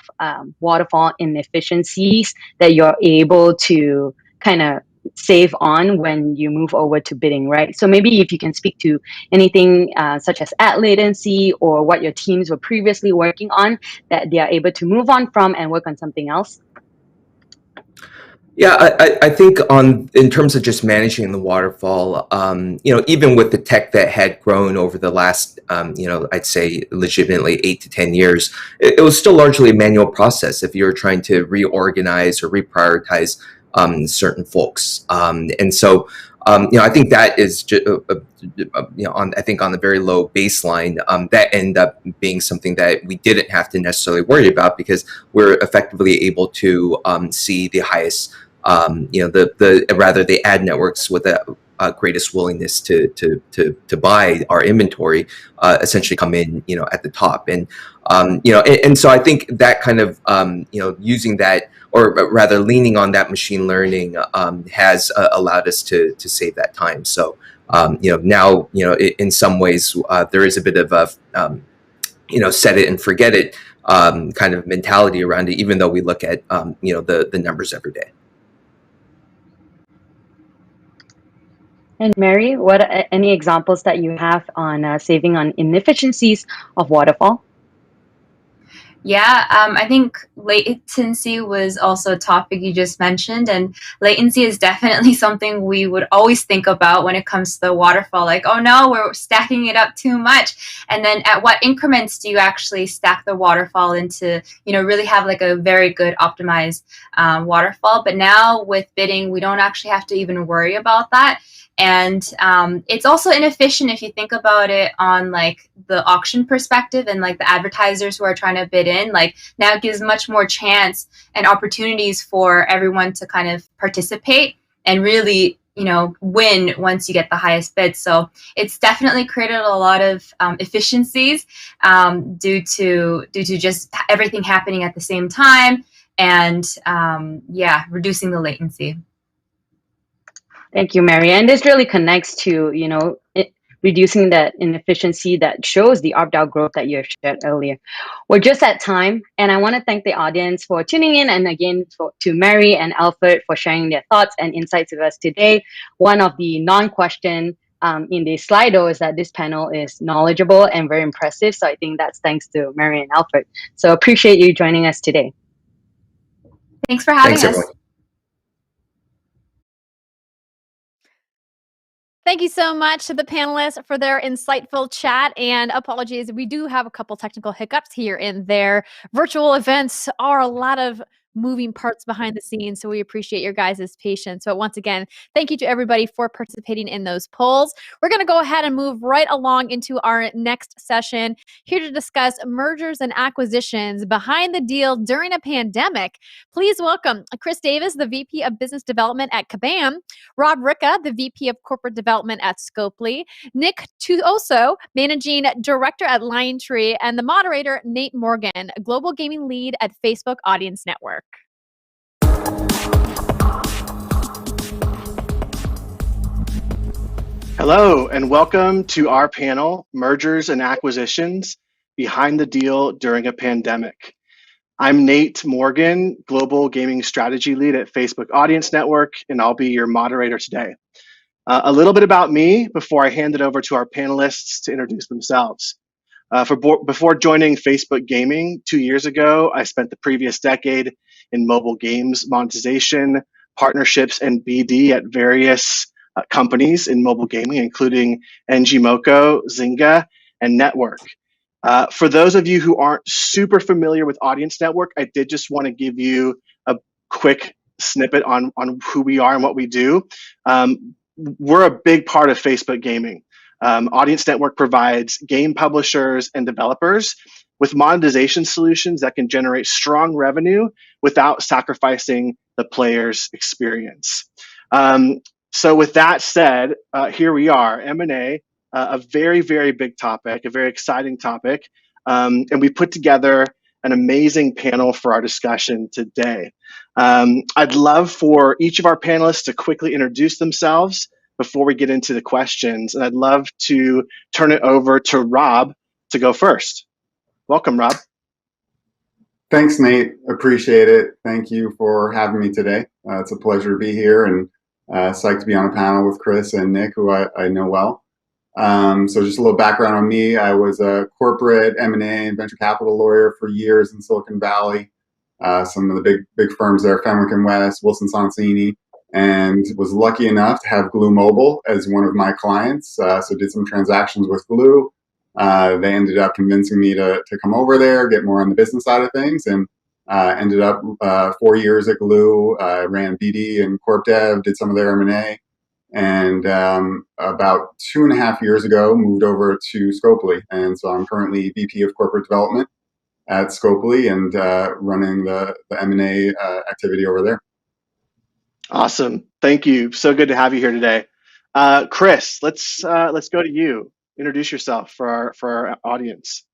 waterfall inefficiencies that you're able to kind of save on when you move over to bidding, right? So maybe if you can speak to anything such as ad latency or what your teams were previously working on that they are able to move on from and work on something else. Yeah, I think in terms of just managing the waterfall, even with the tech that had grown over the last, I'd say legitimately 8 to 10 years, it was still largely a manual process if you're trying to reorganize or reprioritize certain folks. And so, I think that is just, I think on the very low baseline, that ended up being something that we didn't have to necessarily worry about because we're effectively able to see the highest, the ad networks with the greatest willingness to buy our inventory essentially come in, at the top. And, and so I think that kind of, using that, or rather leaning on that machine learning has allowed us to save that time. So, now, in some ways there is a bit of a, set it and forget it kind of mentality around it, even though we look at, the numbers every day. And Mary, what any examples that you have on saving on inefficiencies of waterfall? Yeah, I think latency was also a topic you just mentioned, and latency is definitely something we would always think about when it comes to the waterfall. Like, oh no, we're stacking it up too much. And then at what increments do you actually stack the waterfall into, really have like a very good optimized waterfall? But now with bidding, we don't actually have to even worry about that. And it's also inefficient if you think about it on like the auction perspective, and like the advertisers who are trying to bid in, like now it gives much more chance and opportunities for everyone to kind of participate and really win once you get the highest bid. So it's definitely created a lot of efficiencies due to just everything happening at the same time, and reducing the latency. Thank you, Mary. And this really connects to, reducing that inefficiency that shows the opt-out growth that you shared earlier. We're just at time, and I want to thank the audience for tuning in, and again to Mary and Alfred for sharing their thoughts and insights with us today. One of the non-question in the Slido is that this panel is knowledgeable and very impressive. So I think that's thanks to Mary and Alfred. So appreciate you joining us today. Thanks for having us. Everyone. Thank you so much to the panelists for their insightful chat, and apologies, we do have a couple technical hiccups here and there. Virtual events are a lot of moving parts behind the scenes, so we appreciate your guys' patience. But once again, thank you to everybody for participating in those polls. We're going to go ahead and move right along into our next session, here to discuss mergers and acquisitions behind the deal during a pandemic. Please welcome Chris Davis, the VP of Business Development at Kabam, Rob Ricca, the VP of Corporate Development at Scopely, Nick Tuoso, Managing Director at LionTree, and the moderator, Nate Morgan, Global Gaming Lead at Facebook Audience Network. Hello, and welcome to our panel, Mergers and Acquisitions Behind the Deal During a Pandemic. I'm Nate Morgan, Global Gaming Strategy Lead at Facebook Audience Network, and I'll be your moderator today. A little bit about me before I hand it over to our panelists to introduce themselves. Before joining Facebook Gaming 2 years ago, I spent the previous decade in mobile games monetization, partnerships, and BD at various companies in mobile gaming, including NGMoko, Zynga, and Network. For those of you who aren't super familiar with Audience Network, I did just want to give you a quick snippet on who we are and what we do. We're a big part of Facebook Gaming. Audience Network provides game publishers and developers with monetization solutions that can generate strong revenue without sacrificing the player's experience. So with that said, here we are, M&A, a very, very big topic, a very exciting topic. And we put together an amazing panel for our discussion today. I'd love for each of our panelists to quickly introduce themselves before we get into the questions. And I'd love to turn it over to Rob to go first. Welcome, Rob. Thanks, Nate. Appreciate it. Thank you for having me today. It's a pleasure to be here, and psyched to be on a panel with Chris and Nick, who I know well. So just a little background on me. I was a corporate M&A and venture capital lawyer for years in Silicon Valley. Some of the big firms there, Fenwick & West, Wilson Sonsini, and was lucky enough to have Glue Mobile as one of my clients. So did some transactions with Glue. They ended up convincing me to come over there, get more on the business side of things, and ended up 4 years at Glue. Ran BD and Corp Dev, did some of their M&A, and about 2.5 years ago moved over to Scopely. And so I'm currently VP of Corporate Development at Scopely and running the M&A activity over there. Awesome. Thank you. So good to have you here today. Chris, let's go to you. Introduce yourself for our audience.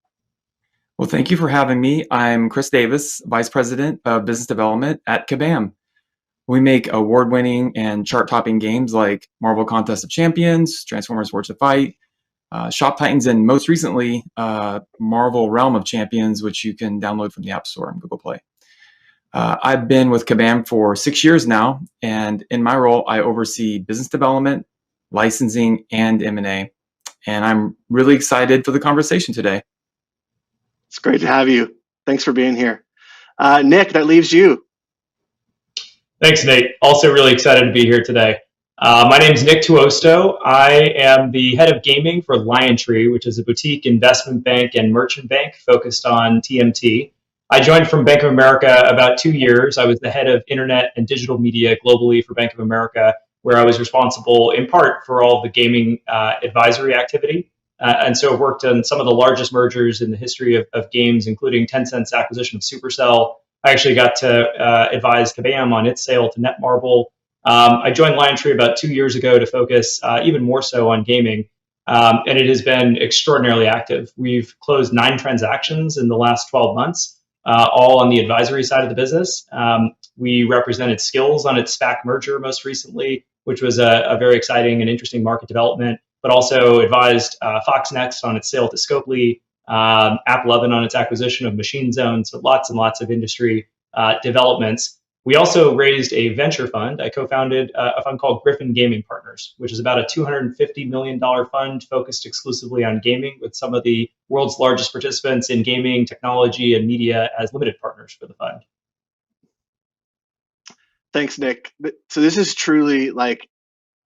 Well, thank you for having me. I'm Chris Davis, Vice President of Business Development at Kabam. We make award-winning and chart-topping games like Marvel Contest of Champions, Transformers Forged to Fight, Shop Titans, and most recently, Marvel Realm of Champions, which you can download from the App Store and Google Play. I've been with Kabam for 6 years now, and in my role, I oversee business development, licensing, and M&A. And I'm really excited for the conversation today. It's great to have you. Thanks for being here. Nick, that leaves you. Thanks, Nate. Also really excited to be here today. My name is Nick Tuosto. I am the head of gaming for LionTree, which is a boutique investment bank and merchant bank focused on TMT. I joined from Bank of America about 2 years. I was the head of internet and digital media globally for Bank of America, where I was responsible in part for all of the gaming advisory activity. And so I've worked on some of the largest mergers in the history of games, including Tencent's acquisition of Supercell. I actually got to advise Kabam on its sale to Netmarble. I joined LionTree about 2 years ago to focus even more so on gaming, and it has been extraordinarily active. We've closed 9 transactions in the last 12 months, all on the advisory side of the business. We represented Skills on its SPAC merger most recently, which was a very exciting and interesting market development, but also advised Fox Next on its sale to Scopely, App11 on its acquisition of Machine Zone, so lots and lots of industry developments. We also raised a venture fund. I co-founded a fund called Griffin Gaming Partners, which is about a $250 million fund focused exclusively on gaming, with some of the world's largest participants in gaming, technology, and media as limited partners for the fund. Thanks, Nick. So this is truly like,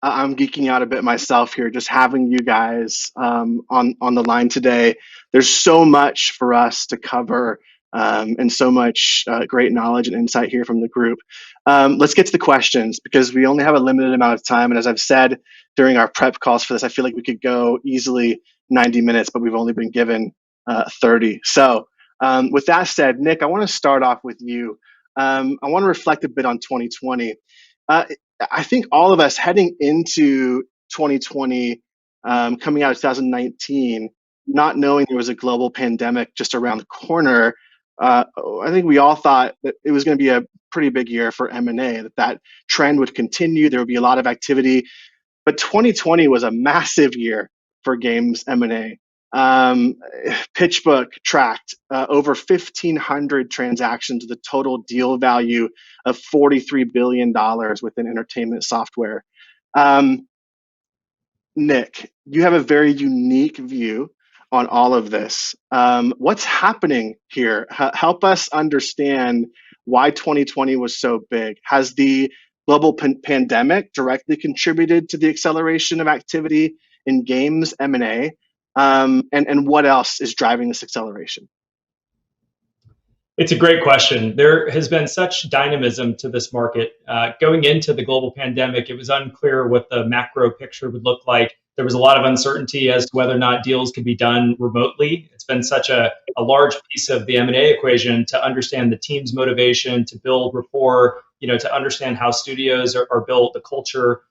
I'm geeking out a bit myself here, just having you guys on the line today. There's so much for us to cover, and so much great knowledge and insight here from the group. Let's get to the questions, because we only have a limited amount of time. And as I've said during our prep calls for this, I feel like we could go easily 90 minutes, but we've only been given 30. So with that said, Nick, I want to start off with you. I want to reflect a bit on 2020. I think all of us heading into 2020, coming out of 2019, not knowing there was a global pandemic just around the corner, I think we all thought that it was going to be a pretty big year for M&A, that trend would continue. There would be a lot of activity. But 2020 was a massive year for games M&A. PitchBook tracked over 1,500 transactions with a total deal value of $43 billion within entertainment software. Nick, you have a very unique view on all of this. What's happening here? Help us understand why 2020 was so big. Has the global pandemic directly contributed to the acceleration of activity in games M&A? And what else is driving this acceleration? It's a great question. There has been such dynamism to this market. Going into the global pandemic, it was unclear what the macro picture would look like. There was a lot of uncertainty as to whether or not deals could be done remotely. It's been such a large piece of the M&A equation to understand the team's motivation, to build rapport, to understand how studios are built, the culture.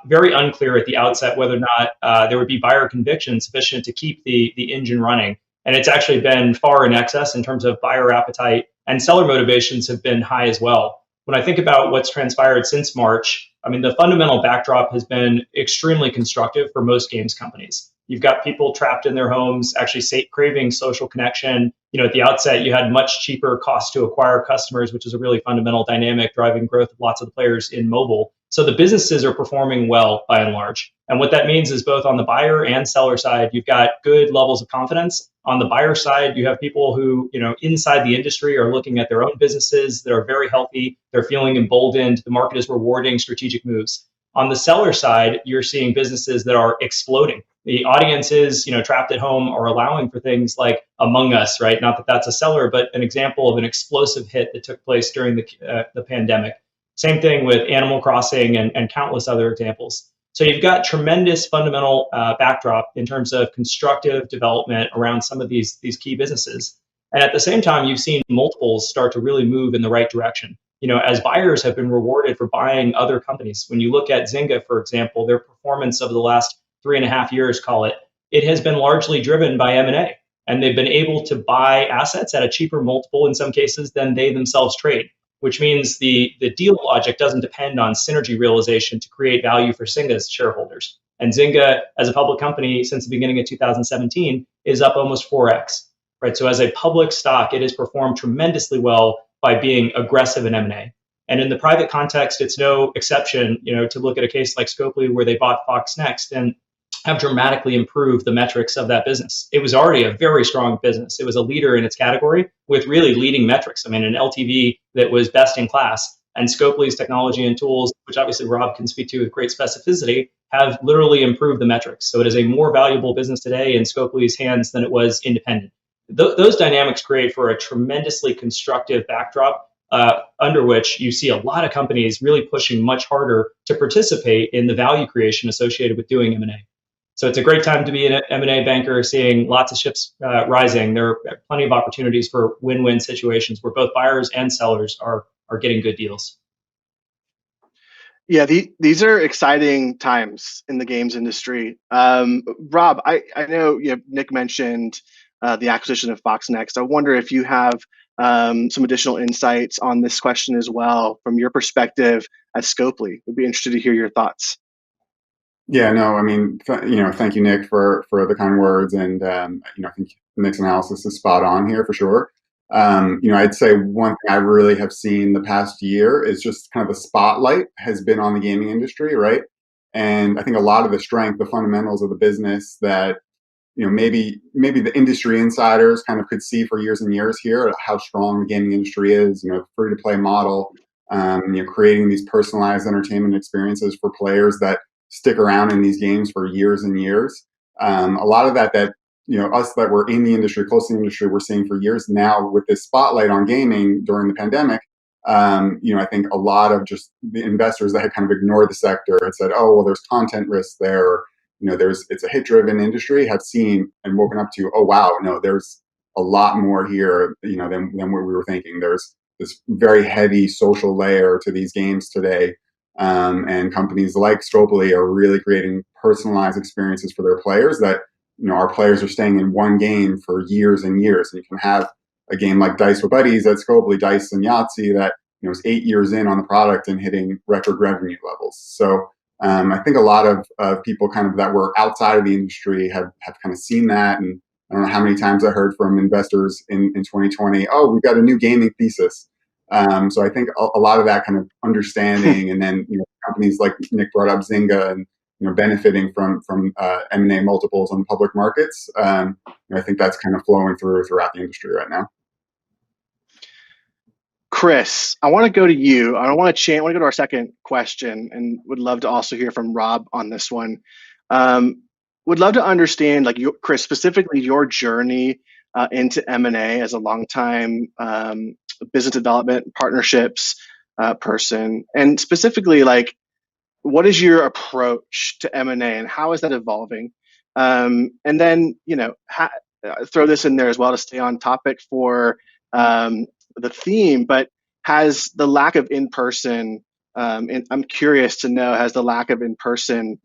Very unclear at the outset whether or not there would be buyer conviction sufficient to keep the engine running. And it's actually been far in excess in terms of buyer appetite, and seller motivations have been high as well. When I think about what's transpired since March, I mean, the fundamental backdrop has been extremely constructive for most games companies. You've got people trapped in their homes, actually craving social connection. At the outset, you had much cheaper cost to acquire customers, which is a really fundamental dynamic driving growth of lots of the players in mobile. So the businesses are performing well by and large. And what that means is both on the buyer and seller side, you've got good levels of confidence. On the buyer side, you have people who, inside the industry are looking at their own businesses that are very healthy. They're feeling emboldened. The market is rewarding strategic moves. On the seller side, you're seeing businesses that are exploding. The audiences, trapped at home are allowing for things like Among Us, right? Not that that's a seller, but an example of an explosive hit that took place during the pandemic. Same thing with Animal Crossing and countless other examples. So you've got tremendous fundamental backdrop in terms of constructive development around some of these key businesses. And at the same time, you've seen multiples start to really move in the right direction. As buyers have been rewarded for buying other companies. When you look at Zynga, for example, their performance over the last 3.5 years, it has been largely driven by M&A. And they've been able to buy assets at a cheaper multiple in some cases than they themselves trade, which means the deal logic doesn't depend on synergy realization to create value for Zynga's shareholders. And Zynga, as a public company since the beginning of 2017, is up almost 4x. Right? So as a public stock, it has performed tremendously well by being aggressive in M&A. And in the private context, it's no exception, to look at a case like Scopely where they bought Fox Next. And have dramatically improved the metrics of that business. It was already a very strong business. It was a leader in its category with really leading metrics. I mean, an LTV that was best in class. And Scopely's technology and tools, which obviously Rob can speak to with great specificity, have literally improved the metrics. So it is a more valuable business today in Scopely's hands than it was independent. Those dynamics create for a tremendously constructive backdrop under which you see a lot of companies really pushing much harder to participate in the value creation associated with doing M&A. So it's a great time to be an M&A banker, seeing lots of ships rising. There are plenty of opportunities for win-win situations where both buyers and sellers are getting good deals. Yeah, these are exciting times in the games industry. Rob, I know Nick mentioned the acquisition of Fox Next. I wonder if you have some additional insights on this question as well from your perspective at Scopely. Would be interested to hear your thoughts. Yeah, no, I mean, thank you, Nick, for the kind words, and I think Nick's analysis is spot on here for sure. I'd say one thing I really have seen the past year is just kind of the spotlight has been on the gaming industry, right? And I think a lot of the strength, the fundamentals of the business that maybe the industry insiders kind of could see for years and years here, how strong the gaming industry is. Free to play model, creating these personalized entertainment experiences for players that stick around in these games for years and years. A lot of that us that were in the industry, close to the industry, we're seeing for years now with this spotlight on gaming during the pandemic. I think a lot of just the investors that had kind of ignored the sector and said, oh, well, there's content risk there. It's a hit-driven industry, have seen and woken up to, oh, wow, no, there's a lot more here, than what we were thinking. There's this very heavy social layer to these games today. And companies like Scopely are really creating personalized experiences for their players that, our players are staying in one game for years and years. And you can have a game like Dice with Buddies at Scopely, Dice and Yahtzee, that is 8 years in on the product and hitting record revenue levels. So I think a lot of people kind of that were outside of the industry have kind of seen that. And I don't know how many times I heard from investors in 2020, oh, we've got a new gaming thesis. So I think a lot of that kind of understanding, and then companies like Nick brought up Zynga, and benefiting from M&A multiples on public markets. I think that's kind of flowing throughout the industry right now. Chris, I want to go to you. I want to go to our second question, and would love to also hear from Rob on this one. Would love to understand, Chris, specifically your journey into M&A as a longtime business development partnerships person, and specifically, what is your approach to M&A and how is that evolving? And then, throw this in there as well to stay on topic for the theme, but has the lack of in-person, and I'm curious to know, has the lack of in-person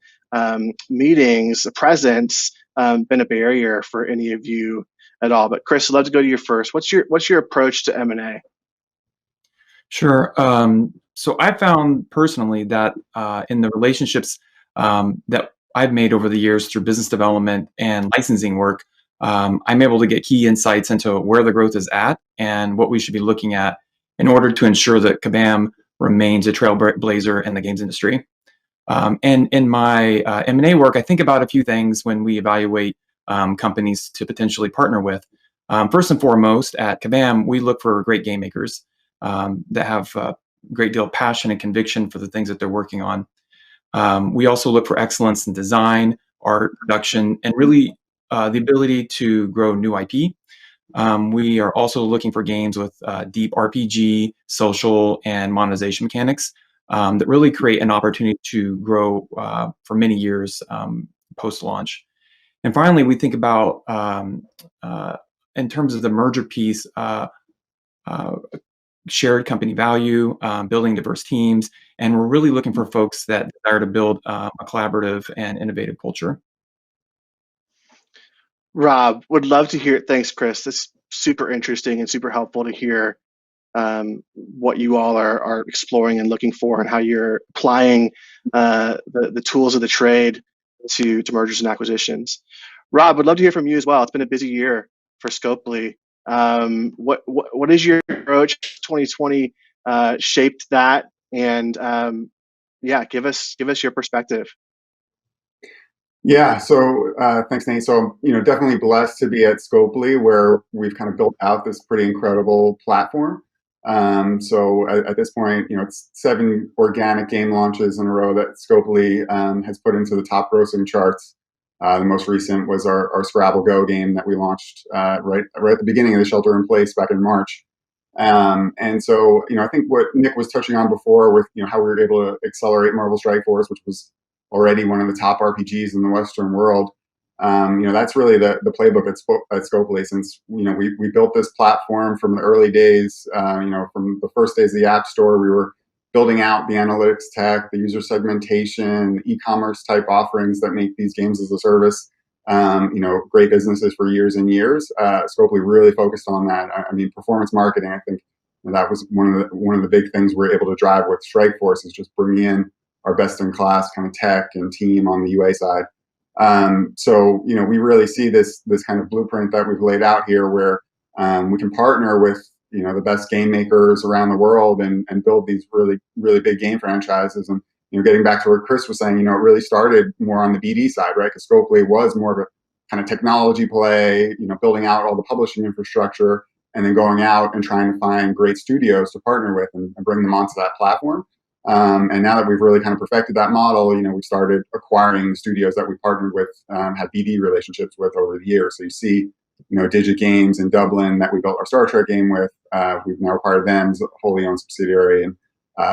meetings, presence, been a barrier for any of you at all? But Chris, I'd love to go to you first. What's your approach to M&A? Sure. So I found personally that in the relationships that I've made over the years through business development and licensing work, I'm able to get key insights into where the growth is at and what we should be looking at in order to ensure that Kabam remains a trailblazer in the games industry. And in my M&A work, I think about a few things when we evaluate companies to potentially partner with. First and foremost, at Kabam, we look for great game makers that have a great deal of passion and conviction for the things that they're working on. We also look for excellence in design, art, production, and really the ability to grow new IP. We are also looking for games with deep RPG, social, and monetization mechanics that really create an opportunity to grow for many years post-launch. And finally, we think about, in terms of the merger piece, shared company value, building diverse teams, and we're really looking for folks that desire to build a collaborative and innovative culture. Rob, would love to hear. Thanks, Chris. That's super interesting and super helpful to hear what you all are exploring and looking for, and how you're applying the tools of the trade to mergers and acquisitions. Rob, would love to hear from you as well. It's been a busy year for Scopely. What is your approach? 2020 shaped that, and yeah, give us your perspective. Yeah, so thanks, Nate. So, definitely blessed to be at Scopely, where we've kind of built out this pretty incredible platform. So at this point, it's 7 organic game launches in a row that Scopely has put into the top grossing charts. The most recent was our Scrabble Go game that we launched right at the beginning of the shelter in place back in March. And so, I think what Nick was touching on before with, how we were able to accelerate Marvel Strike Force, which was already one of the top RPGs in the Western world. That's really the playbook at Scopely, since, we built this platform from the early days, from the first days of the App Store. We were building out the analytics tech, the user segmentation, e-commerce type offerings that make these games as a service, great businesses for years and years. Scopely really focused on that. I mean, performance marketing, I think that was one of the big things we're able to drive with Strike Force, is just bringing in our best in class kind of tech and team on the UA side. So, we really see this kind of blueprint that we've laid out here, where we can partner with, the best game makers around the world and build these really, really big game franchises. And, getting back to what Chris was saying, it really started more on the BD side, right? Because Scopely was more of a kind of technology play, building out all the publishing infrastructure, and then going out and trying to find great studios to partner with and bring them onto that platform. And now that we've really kind of perfected that model, we started acquiring the studios that we partnered with, had BD relationships with over the years. So you see, Digit Games in Dublin that we built our Star Trek game with. We've now acquired them as a wholly owned subsidiary. And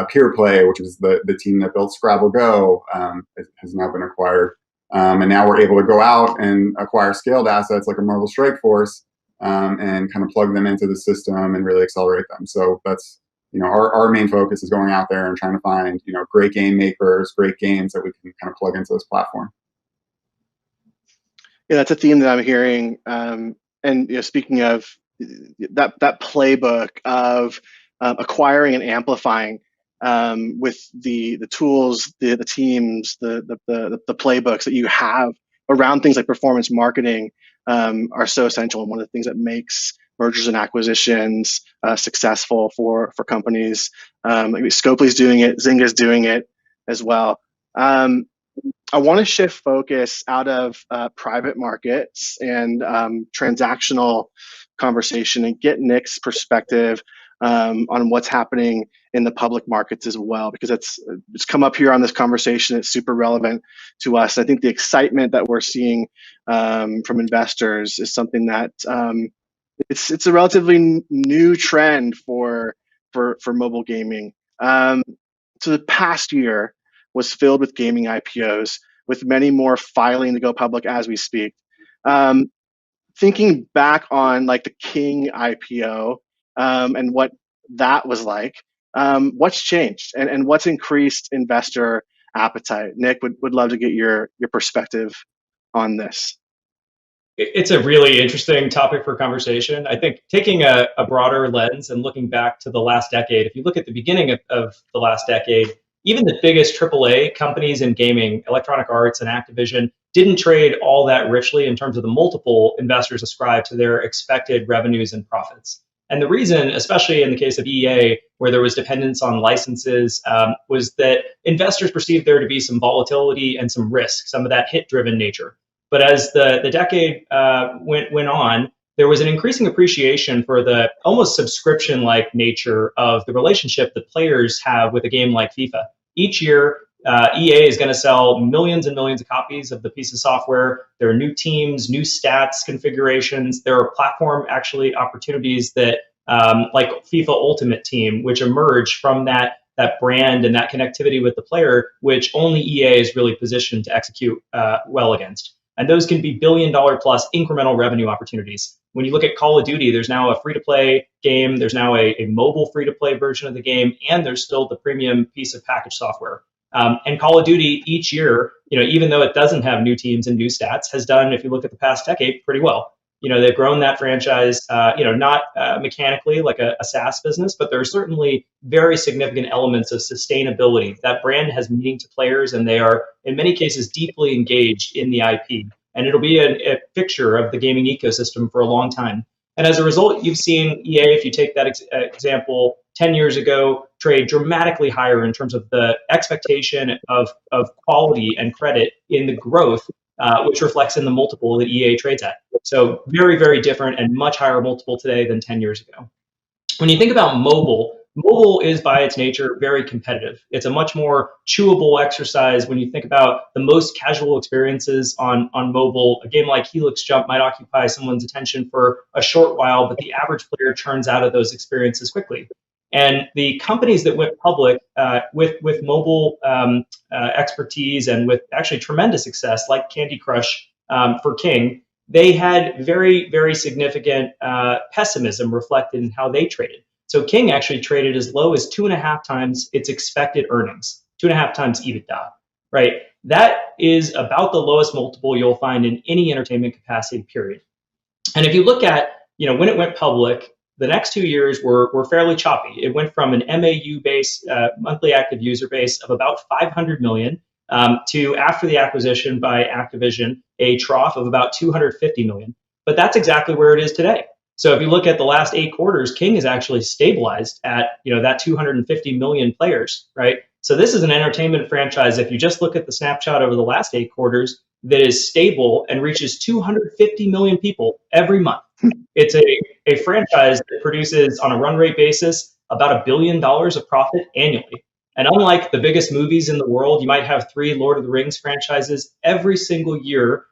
Peer Play, which is the team that built Scrabble Go, has now been acquired. And now we're able to go out and acquire scaled assets like a Marvel Strike Force, and kind of plug them into the system and really accelerate them. So that's, our main focus is going out there and trying to find, great game makers, great games that we can kind of plug into this platform. Yeah, that's a theme that I'm hearing. And speaking of that playbook of acquiring and amplifying with the tools, the teams, the playbooks that you have around things like performance marketing are so essential, and one of the things that makes mergers and acquisitions successful for companies. Scopely's doing it, Zynga's doing it as well. I want to shift focus out of private markets and transactional conversation and get Nick's perspective on what's happening in the public markets as well, because it's come up here on this conversation. It's super relevant to us. I think the excitement that we're seeing from investors is something that it's a relatively new trend for mobile gaming. So the past year was filled with gaming IPOs, with many more filing to go public as we speak. Thinking back on like the King IPO and what that was like, what's changed and what's increased investor appetite? Nick, would love to get your perspective on this. It's a really interesting topic for conversation. I think taking a broader lens and looking back to the last decade, if you look at the beginning of the last decade, even the biggest AAA companies in gaming, Electronic Arts and Activision, didn't trade all that richly in terms of the multiple investors ascribed to their expected revenues and profits. And the reason, especially in the case of EA, where there was dependence on licenses, was that investors perceived there to be some volatility and some risk, some of that hit-driven nature. But as the decade went on, there was an increasing appreciation for the almost subscription-like nature of the relationship that players have with a game like FIFA. Each year, EA is going to sell millions and millions of copies of the piece of software. There are new teams, new stats configurations. There are platform actually opportunities that, like FIFA Ultimate Team, which emerge from that brand and that connectivity with the player, which only EA is really positioned to execute well against. And those can be billion-dollar plus incremental revenue opportunities. When you look at Call of Duty, there's now a free-to-play game, there's now a mobile free-to-play version of the game, and there's still the premium piece of packaged software. And Call of Duty each year, even though it doesn't have new teams and new stats, has done, if you look at the past decade, pretty well. They've grown that franchise, not mechanically like a SaaS business, but there are certainly very significant elements of sustainability. That brand has meaning to players, and they are, in many cases, deeply engaged in the IP. And it'll be a fixture of the gaming ecosystem for a long time. And as a result, you've seen EA, if you take that example, 10 years ago, trade dramatically higher in terms of the expectation of quality and credit in the growth which reflects in the multiple that EA trades at. So very, very different and much higher multiple today than 10 years ago. When you think about mobile, mobile is by its nature very competitive. It's a much more chewable exercise. When you think about the most casual experiences on mobile, a game like Helix Jump might occupy someone's attention for a short while, but the average player churns out of those experiences quickly. And the companies that went public with mobile expertise and with actually tremendous success, like Candy Crush for King, they had very, very significant pessimism reflected in how they traded. So King actually traded as low as 2.5 times its expected earnings, 2.5 times EBITDA, right? That is about the lowest multiple you'll find in any entertainment capacity, period. And if you look at, when it went public, the next 2 years were fairly choppy. It went from an MAU base, monthly active user base of about 500 million to, after the acquisition by Activision, a trough of about 250 million. But that's exactly where it is today. So if you look at the last 8 quarters, King is actually stabilized at that 250 million players, right? So this is an entertainment franchise, if you just look at the snapshot over the last 8 quarters, that is stable and reaches 250 million people every month. It's a franchise that produces, on a run rate basis, about $1 billion of profit annually. And unlike the biggest movies in the world, you might have 3 Lord of the Rings franchises every single year,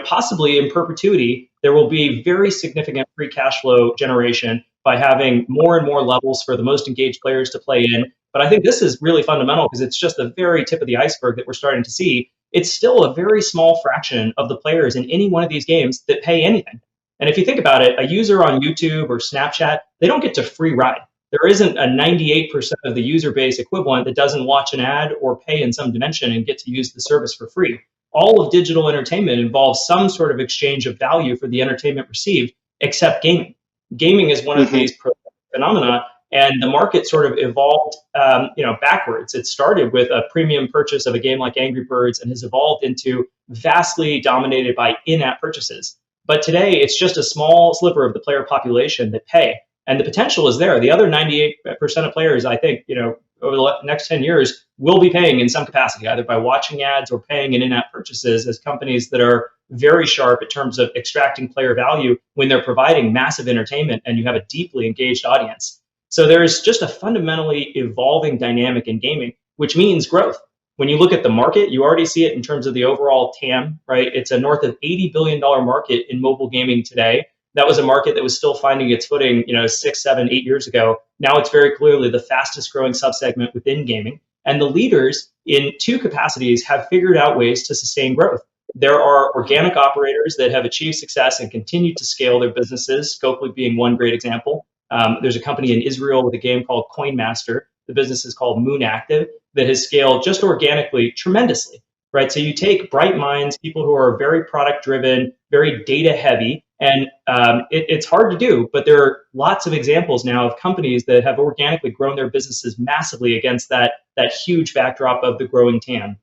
possibly in perpetuity, there will be very significant free cash flow generation by having more and more levels for the most engaged players to play in. But I think this is really fundamental because it's just the very tip of the iceberg that we're starting to see. It's still a very small fraction of the players in any one of these games that pay anything. And if you think about it, a user on YouTube or Snapchat, they don't get to free ride. There isn't a 98% of the user base equivalent that doesn't watch an ad or pay in some dimension and get to use the service for free. All of digital entertainment involves some sort of exchange of value for the entertainment received, except gaming. Gaming is one of these phenomena, and the market sort of evolved backwards. It started with a premium purchase of a game like Angry Birds and has evolved into vastly dominated by in-app purchases. But today, it's just a small sliver of the player population that pay. And the potential is there. The other 98% of players, I think, over the next 10 years will be paying in some capacity, either by watching ads or paying in in-app purchases, as companies that are very sharp in terms of extracting player value when they're providing massive entertainment and you have a deeply engaged audience. So there's just a fundamentally evolving dynamic in gaming, which means growth. When you look at the market, you already see it in terms of the overall TAM, right? It's a north of $80 billion market in mobile gaming today. That was a market that was still finding its footing, 6, 7, 8 years ago. Now it's very clearly the fastest growing subsegment within gaming. And the leaders in 2 capacities have figured out ways to sustain growth. There are organic operators that have achieved success and continue to scale their businesses, Scopely being one great example. There's a company in Israel with a game called Coinmaster. The business is called Moon Active, that has scaled just organically tremendously, right? So you take bright minds, people who are very product driven, very data heavy, and it's hard to do, but there are lots of examples now of companies that have organically grown their businesses massively against that huge backdrop of the growing TAM.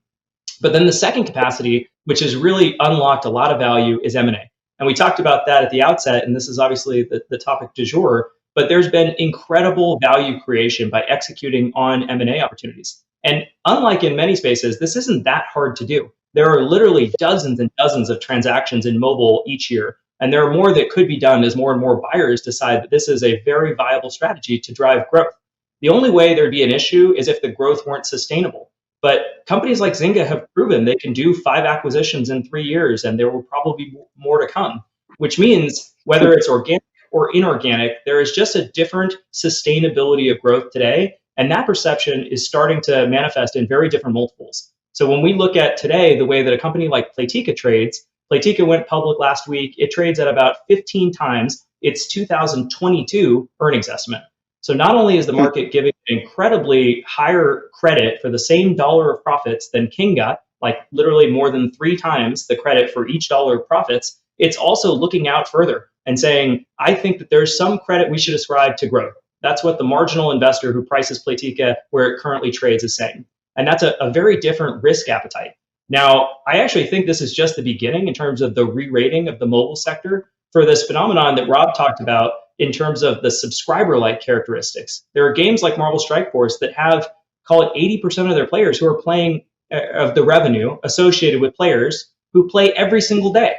But then the second capacity, which has really unlocked a lot of value, is M&A. And we talked about that at the outset, and this is obviously the topic du jour, but there's been incredible value creation by executing on M&A opportunities. And unlike in many spaces, this isn't that hard to do. There are literally dozens and dozens of transactions in mobile each year. And there are more that could be done as more and more buyers decide that this is a very viable strategy to drive growth. The only way there'd be an issue is if the growth weren't sustainable. But companies like Zynga have proven they can do 5 acquisitions in 3 years, and there will probably be more to come, which means whether it's organic or inorganic, there is just a different sustainability of growth today. And that perception is starting to manifest in very different multiples. So when we look at today, the way that a company like Playtika trades, Playtika went public last week. It trades at about 15 times its 2022 earnings estimate. So not only is the market giving incredibly higher credit for the same dollar of profits than King got, like literally more than 3 times the credit for each dollar of profits, it's also looking out further and saying, I think that there's some credit we should ascribe to growth. That's what the marginal investor who prices Playtika where it currently trades is saying. And that's a very different risk appetite. Now, I actually think this is just the beginning in terms of the re-rating of the mobile sector for this phenomenon that Rob talked about in terms of the subscriber-like characteristics. There are games like Marvel Strike Force that have, call it 80% of their players who are playing of the revenue associated with players who play every single day.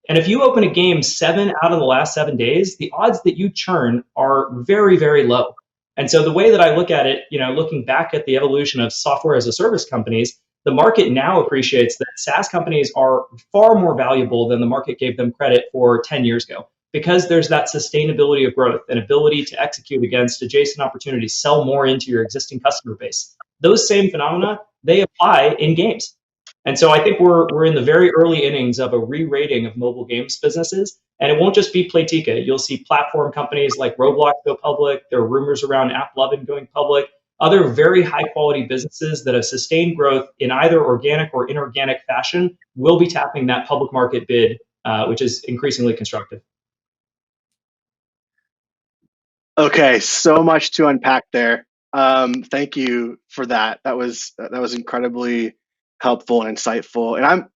And if you open a game 7 out of the last 7 days, the odds that you churn are very, very low. And so the way that I look at it, looking back at the evolution of software as a service companies, the market now appreciates that SaaS companies are far more valuable than the market gave them credit for 10 years ago, because there's that sustainability of growth and ability to execute against adjacent opportunities, sell more into your existing customer base. Those same phenomena, they apply in games. And so I think we're in the very early innings of a re-rating of mobile games businesses. And it won't just be Playtika. You'll see platform companies like Roblox go public. There are rumors around AppLovin going public. Other very high quality businesses that have sustained growth in either organic or inorganic fashion will be tapping that public market bid, which is increasingly constructive. Okay, so much to unpack there. Thank you for that. That was incredibly helpful and insightful. And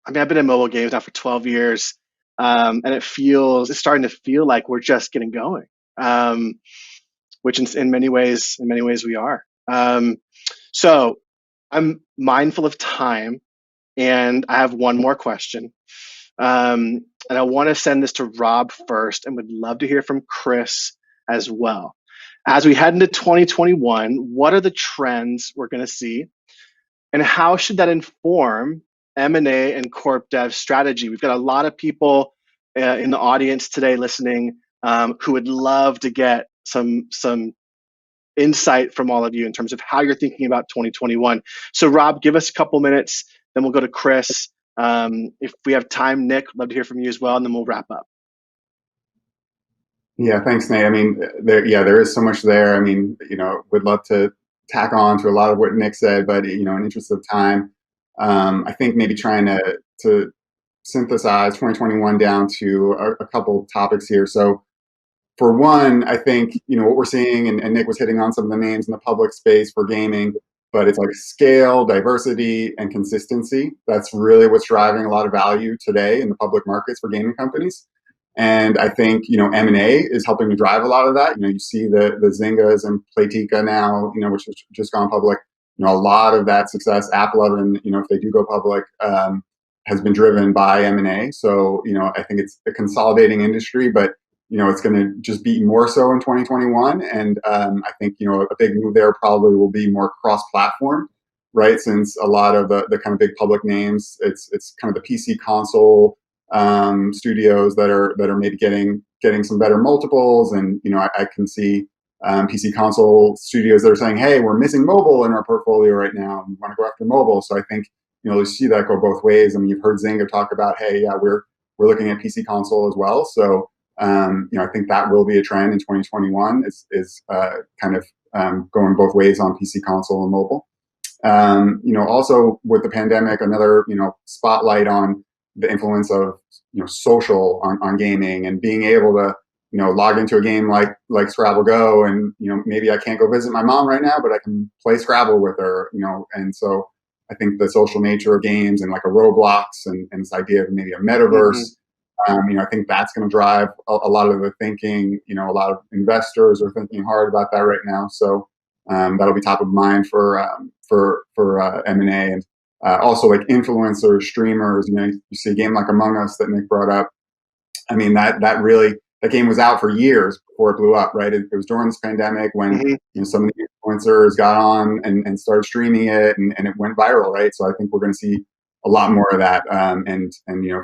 I've been in mobile games now for 12 years, and it's starting to feel like we're just getting going, which in many ways we are. So I'm mindful of time, and I have one more question. And I want to send this to Rob first, and would love to hear from Chris as well. As we head into 2021, what are the trends we're going to see, and how should that inform M&A and corp dev strategy? We've got a lot of people in the audience today listening who would love to get some insight from all of you in terms of how you're thinking about 2021. So Rob, give us a couple minutes, then we'll go to Chris. If we have time, Nick, love to hear from you as well, and then we'll wrap up. Yeah, thanks, Nate. I mean, there is so much there. I mean, would love to tack on to a lot of what Nick said, but in interest of time, I think maybe trying to synthesize 2021 down to a couple topics here. So, for one, I think what we're seeing, and Nick was hitting on some of the names in the public space for gaming, but it's like scale, diversity, and consistency. That's really what's driving a lot of value today in the public markets for gaming companies. And I think, M&A is helping to drive a lot of that. You see the Zyngas and Playtika now, which has just gone public. A lot of that success, AppLovin, if they do go public, has been driven by M&A. So, I think it's a consolidating industry, but, it's going to just be more so in 2021. And I think, a big move there probably will be more cross-platform, right? Since a lot of the kind of big public names, it's kind of the PC console studios that are maybe getting some better multiples, and I can see PC console studios that are saying, hey, we're missing mobile in our portfolio right now, and we want to go after mobile. So I think you see that go both ways. I mean, you've heard Zynga talk about, hey, yeah, we're looking at PC console as well. So I think that will be a trend in 2021 is kind of going both ways on PC console and mobile. Also with the pandemic, another spotlight on the influence of social on gaming, and being able to log into a game like Scrabble Go, and maybe I can't go visit my mom right now, but I can play Scrabble with her, and so I think the social nature of games, and like a Roblox, and this idea of maybe a metaverse, I think that's going to drive a lot of the thinking. A lot of investors are thinking hard about that right now, so that'll be top of mind for M&A. And also like influencers, streamers, you see a game like Among Us that Nick brought up. I mean, that game was out for years before it blew up, right? It was during this pandemic when some of the influencers got on and started streaming it, and it went viral, right? So I think we're going to see a lot more of that. And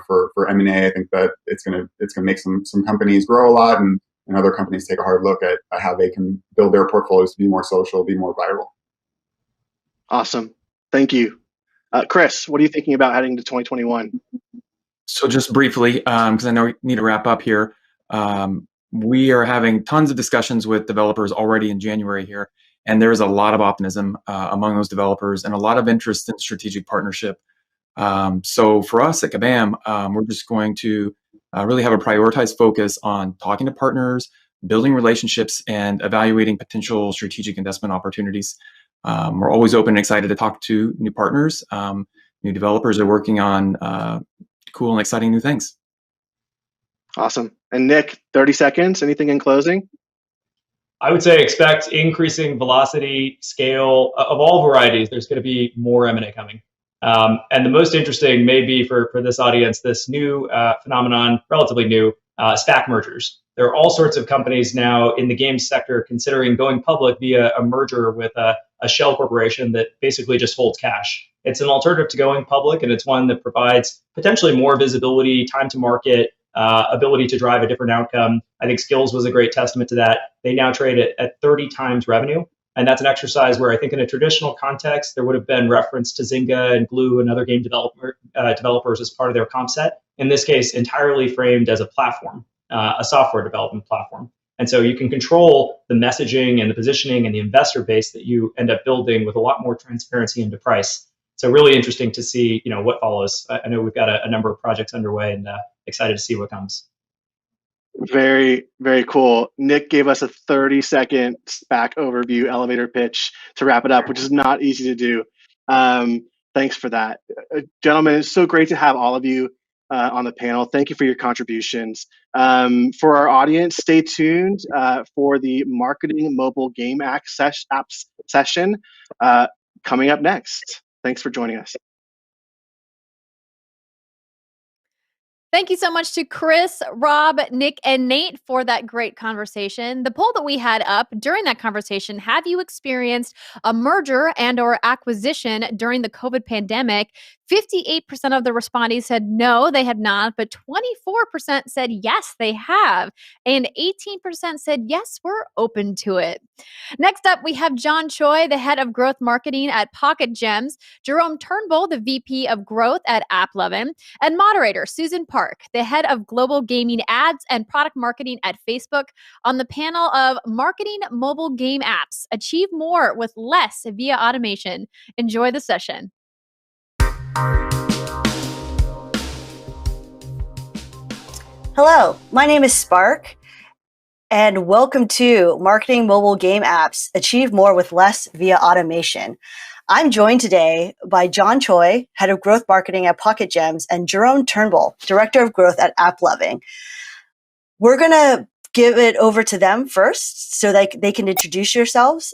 for M&A, I think that it's going to make some companies grow a lot, and other companies take a hard look at how they can build their portfolios to be more social, be more viral. Awesome. Thank you. Chris, what are you thinking about heading to 2021? So just briefly, because I know we need to wrap up here, we are having tons of discussions with developers already in January here, and there's a lot of optimism among those developers and a lot of interest in strategic partnership. So for us at Kabam, we're just going to really have a prioritized focus on talking to partners, building relationships, and evaluating potential strategic investment opportunities. We're always open and excited to talk to new partners. New developers are working on cool and exciting new things. Awesome. And Nick, 30 seconds, anything in closing? I would say expect increasing velocity, scale of all varieties. There's going to be more M&A coming. And the most interesting may be for this audience, this new phenomenon, relatively new, SPAC mergers. There are all sorts of companies now in the games sector considering going public via a merger with a shell corporation that basically just holds cash. It's an alternative to going public, and it's one that provides potentially more visibility, time to market, ability to drive a different outcome. I think Skills was a great testament to that. They now trade at 30 times revenue. And that's an exercise where I think in a traditional context, there would have been reference to Zynga and Glue and other game developers as part of their comp set. In this case, entirely framed as a platform, a software development platform. And so you can control the messaging and the positioning and the investor base that you end up building with a lot more transparency into price. So really interesting to see, what follows. I know we've got a number of projects underway, and excited to see what comes. Very, very cool. Nick gave us a 30-second SPAC overview elevator pitch to wrap it up, which is not easy to do. Thanks for that. Gentlemen, it's so great to have all of you on the panel. Thank you for your contributions. For our audience, stay tuned for the Marketing Mobile Game Apps session coming up next. Thanks for joining us. Thank you so much to Chris, Rob, Nick, and Nate for that great conversation. The poll that we had up during that conversation, have you experienced a merger and or acquisition during the COVID pandemic? 58% of the respondents said no, they have not, but 24% said yes, they have. And 18% said yes, we're open to it. Next up, we have John Choi, the head of growth marketing at Pocket Gems, Jerome Turnbull, the VP of growth at AppLovin, and moderator Susan Park, the head of global gaming ads and product marketing at Facebook, on the panel of Marketing Mobile Game Apps. Achieve more with less via automation. Enjoy the session. Hello, my name is Spark, and welcome to Marketing Mobile Game Apps. Achieve more with less via automation. I'm joined today by John Choi, head of growth marketing at Pocket Gems, and Jerome Turnbull, director of growth at AppLovin. We're going to give it over to them first so that they can introduce yourselves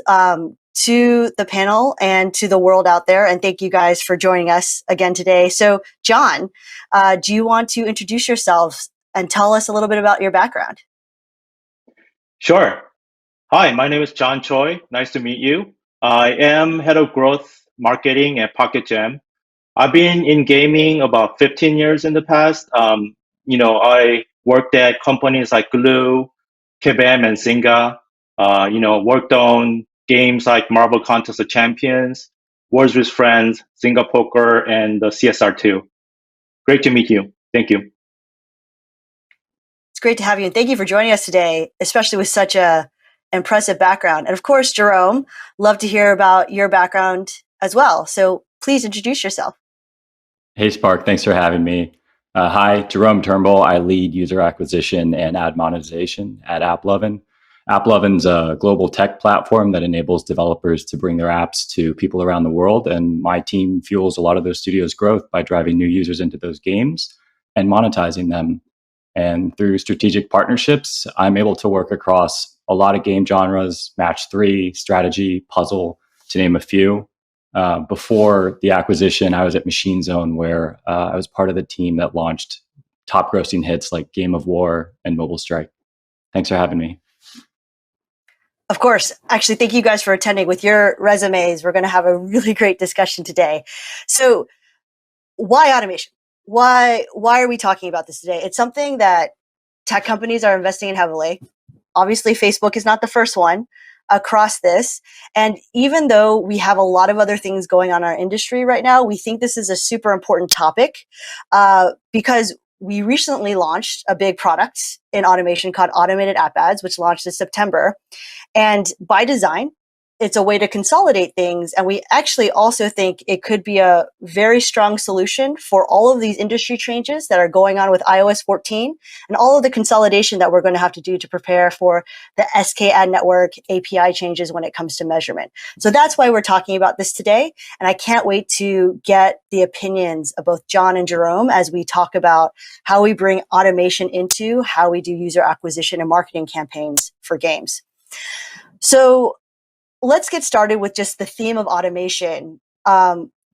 to the panel and to the world out there. And thank you guys for joining us again today. So John, do you want to introduce yourselves and tell us a little bit about your background? Sure. Hi, my name is John Choi. Nice to meet you. I am head of growth marketing at Pocket Gem. I've been in gaming about 15 years in the past. I worked at companies like Glue, KBAM, and Zynga. Worked on games like Marvel Contest of Champions, Words with Friends, Zynga Poker, and the CSR2. Great to meet you. Thank you. It's great to have you, and thank you for joining us today, especially with such a impressive background. And of course, Jerome, love to hear about your background as well. So please introduce yourself. Hey, Spark. Thanks for having me. Hi, Jerome Turnbull. I lead user acquisition and ad monetization at AppLovin. AppLovin's a global tech platform that enables developers to bring their apps to people around the world. And my team fuels a lot of those studios' growth by driving new users into those games and monetizing them. And through strategic partnerships, I'm able to work across a lot of game genres, match 3, strategy, puzzle, to name a few. Before the acquisition, I was at Machine Zone, where I was part of the team that launched top grossing hits like Game of War and Mobile Strike. Thanks for having me. Of course. Actually, thank you guys for attending. With your resumes, we're going to have a really great discussion today. So why automation? Why are we talking about this today? It's something that tech companies are investing in heavily. Obviously, Facebook is not the first one across this. And even though we have a lot of other things going on in our industry right now, we think this is a super important topic because we recently launched a big product in automation called Automated App Ads, which launched in September. And by design, it's a way to consolidate things. And we actually also think it could be a very strong solution for all of these industry changes that are going on with iOS 14 and all of the consolidation that we're going to have to do to prepare for the SK ad network API changes when it comes to measurement. So that's why we're talking about this today. And I can't wait to get the opinions of both John and Jerome as we talk about how we bring automation into how we do user acquisition and marketing campaigns for games. So let's get started with just the theme of automation.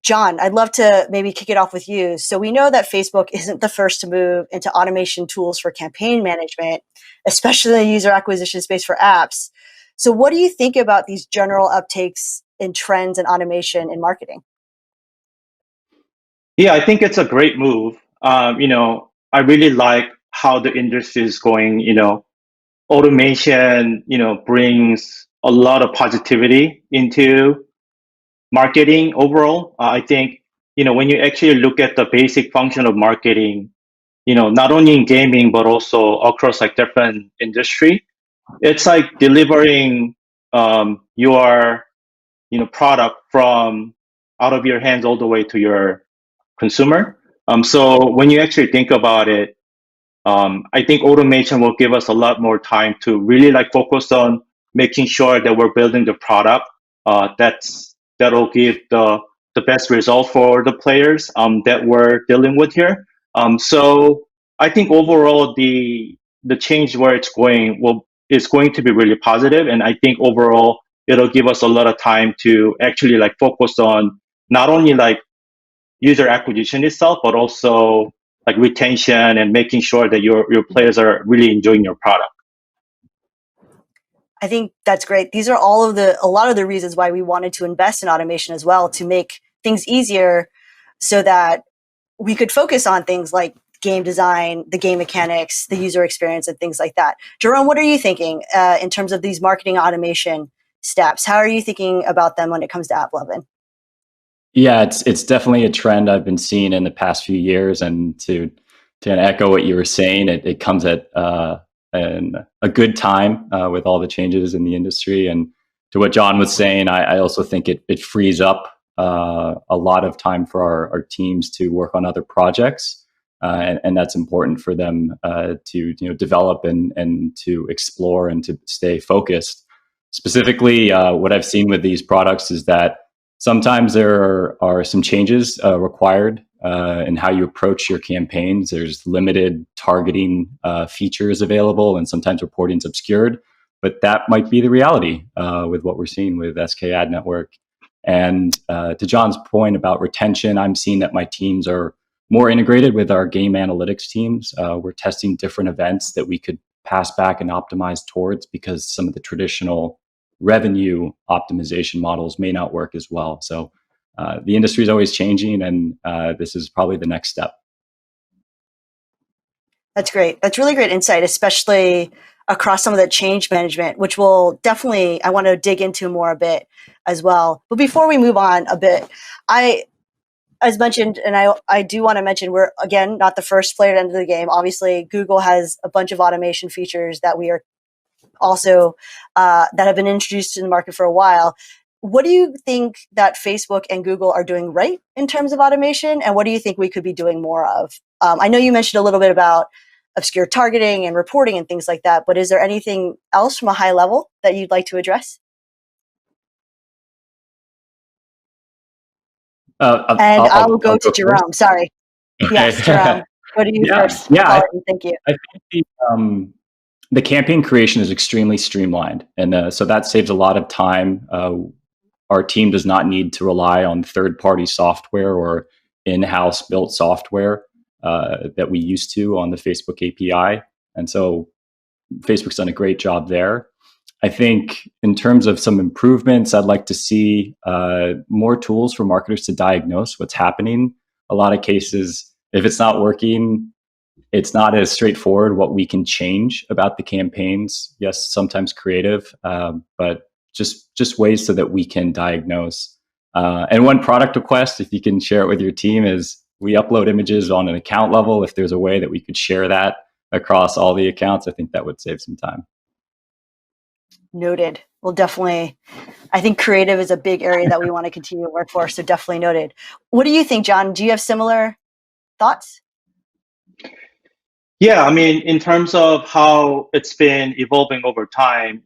John, I'd love to maybe kick it off with you. So we know that Facebook isn't the first to move into automation tools for campaign management, especially in the user acquisition space for apps. So what do you think about these general uptakes in trends and automation in marketing? Yeah, I think it's a great move. I really like how the industry is going. Automation, brings a lot of positivity into marketing overall. I think, when you actually look at the basic function of marketing, not only in gaming, but also across like different industry, it's like delivering your, product from out of your hands all the way to your consumer. So when you actually think about it, I think automation will give us a lot more time to really like focus on making sure that we're building the product that'll give the best result for the players that we're dealing with here. So I think overall the change where it's going is going to be really positive, and I think overall it'll give us a lot of time to actually like focus on not only like user acquisition itself, but also like retention and making sure that your players are really enjoying your product. I think that's great. These are a lot of the reasons why we wanted to invest in automation as well, to make things easier so that we could focus on things like game design, the game mechanics, the user experience, and things like that. Jerome, what are you thinking in terms of these marketing automation steps? How are you thinking about them when it comes to AppLovin? Yeah, it's definitely a trend I've been seeing in the past few years, and to echo what you were saying, it comes at a good time with all the changes in the industry. And to what John was saying, I also think it frees up a lot of time for our teams to work on other projects, and that's important for them to develop and to explore and to stay focused. Specifically, what I've seen with these products is that sometimes there are some changes required in how you approach your campaigns. There's limited targeting features available, and sometimes reporting's obscured. But that might be the reality with what we're seeing with SK Ad Network. And to John's point about retention, I'm seeing that my teams are more integrated with our game analytics teams. We're testing different events that we could pass back and optimize towards, because some of the traditional revenue optimization models may not work as well. So the industry is always changing, and this is probably the next step. That's great. That's really great insight, especially across some of the change management, which will definitely, I want to dig into more a bit as well. But before we move on a bit, as mentioned, and I do want to mention, we're, again, not the first player to enter the game. Obviously, Google has a bunch of automation features that we are also that have been introduced in the market for a while. What do you think that Facebook and Google are doing right in terms of automation, and what do you think we could be doing more of? I know you mentioned a little bit about obscure targeting and reporting and things like that, but is there anything else from a high level that you'd like to address? I'll go to Jerome. First. Sorry. Okay. Yes, Jerome. Go to you first. Yeah. Thank you. I think the campaign creation is extremely streamlined, and so that saves a lot of time. Our team does not need to rely on third-party software or in-house built software that we used to on the Facebook API, and so Facebook's done a great job there. I think in terms of some improvements, I'd like to see more tools for marketers to diagnose what's happening. A lot of cases, if it's not working, it's not as straightforward what we can change about the campaigns. Yes, sometimes creative, but just ways so that we can diagnose. And one product request, if you can share it with your team, is we upload images on an account level. If there's a way that we could share that across all the accounts, I think that would save some time. Noted. Well, definitely. I think creative is a big area that we want to continue to work for. So definitely noted. What do you think, John? Do you have similar thoughts? Yeah, I mean, in terms of how it's been evolving over time,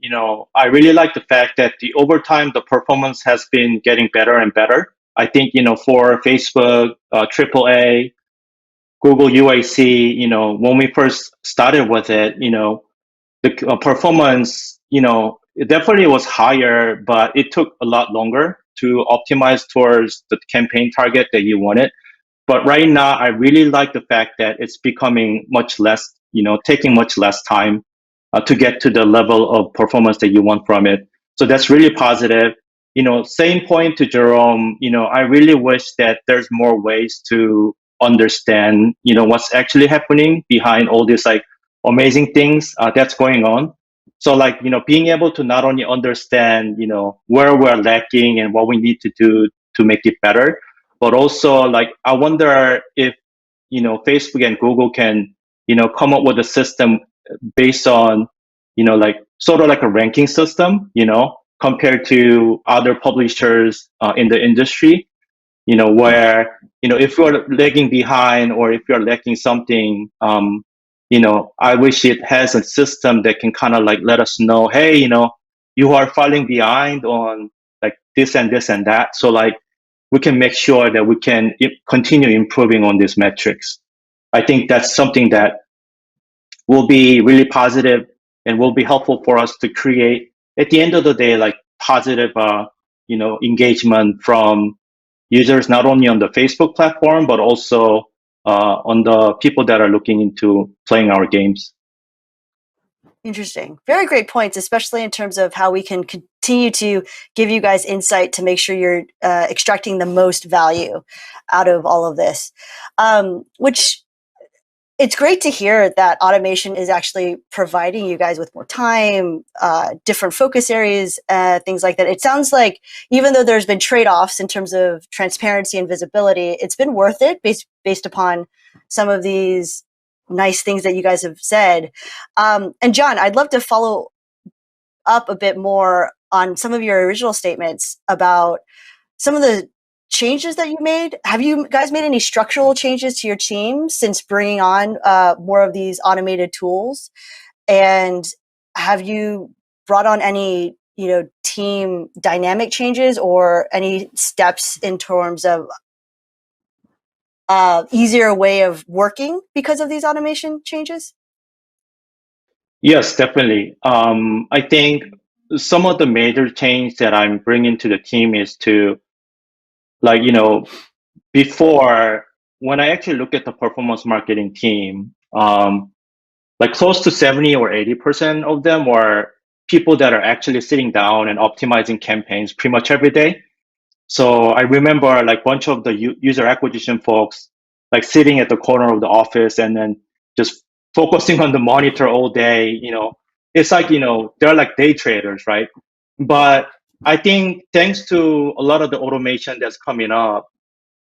I really like the fact that over time, the performance has been getting better and better. I think, for Facebook, AAA, Google UAC, when we first started with it, the performance, it definitely was higher, but it took a lot longer to optimize towards the campaign target that you wanted. But right now, I really like the fact that it's becoming much less, taking much less time to get to the level of performance that you want from it. So that's really positive. Same point to Jerome, I really wish that there's more ways to understand, what's actually happening behind all these like amazing things that's going on. So like, being able to not only understand, where we're lacking and what we need to do to make it better, but also like, I wonder if, Facebook and Google can, come up with a system based on, like sort of like a ranking system, compared to other publishers in the industry, where, if you're lagging behind or if you're lacking something, I wish it has a system that can kind of like let us know, hey, you are falling behind on like this and this and that. So like, we can make sure that we can continue improving on these metrics. I think that's something that will be really positive and will be helpful for us to create, at the end of the day, like positive, engagement from users, not only on the Facebook platform, but also on the people that are looking into playing our games. Interesting. Very great points, especially in terms of how we can continue to give you guys insight to make sure you're extracting the most value out of all of this. Which it's great to hear that automation is actually providing you guys with more time, different focus areas, things like that. It sounds like even though there's been trade-offs in terms of transparency and visibility, it's been worth it based upon some of these nice things that you guys have said. And John, I'd love to follow up a bit more on some of your original statements about some of the changes that you made. Have you guys made any structural changes to your team since bringing on more of these automated tools? And have you brought on any, team dynamic changes or any steps in terms of easier way of working because of these automation changes? Yes, definitely. I think some of the major change that I'm bringing to the team is to, like, before, when I actually look at the performance marketing team, like close to 70 or 80% of them were people that are actually sitting down and optimizing campaigns pretty much every day. So I remember like bunch of the user acquisition folks like sitting at the corner of the office and then just focusing on the monitor all day. It's like, they're like day traders, right? But I think thanks to a lot of the automation that's coming up,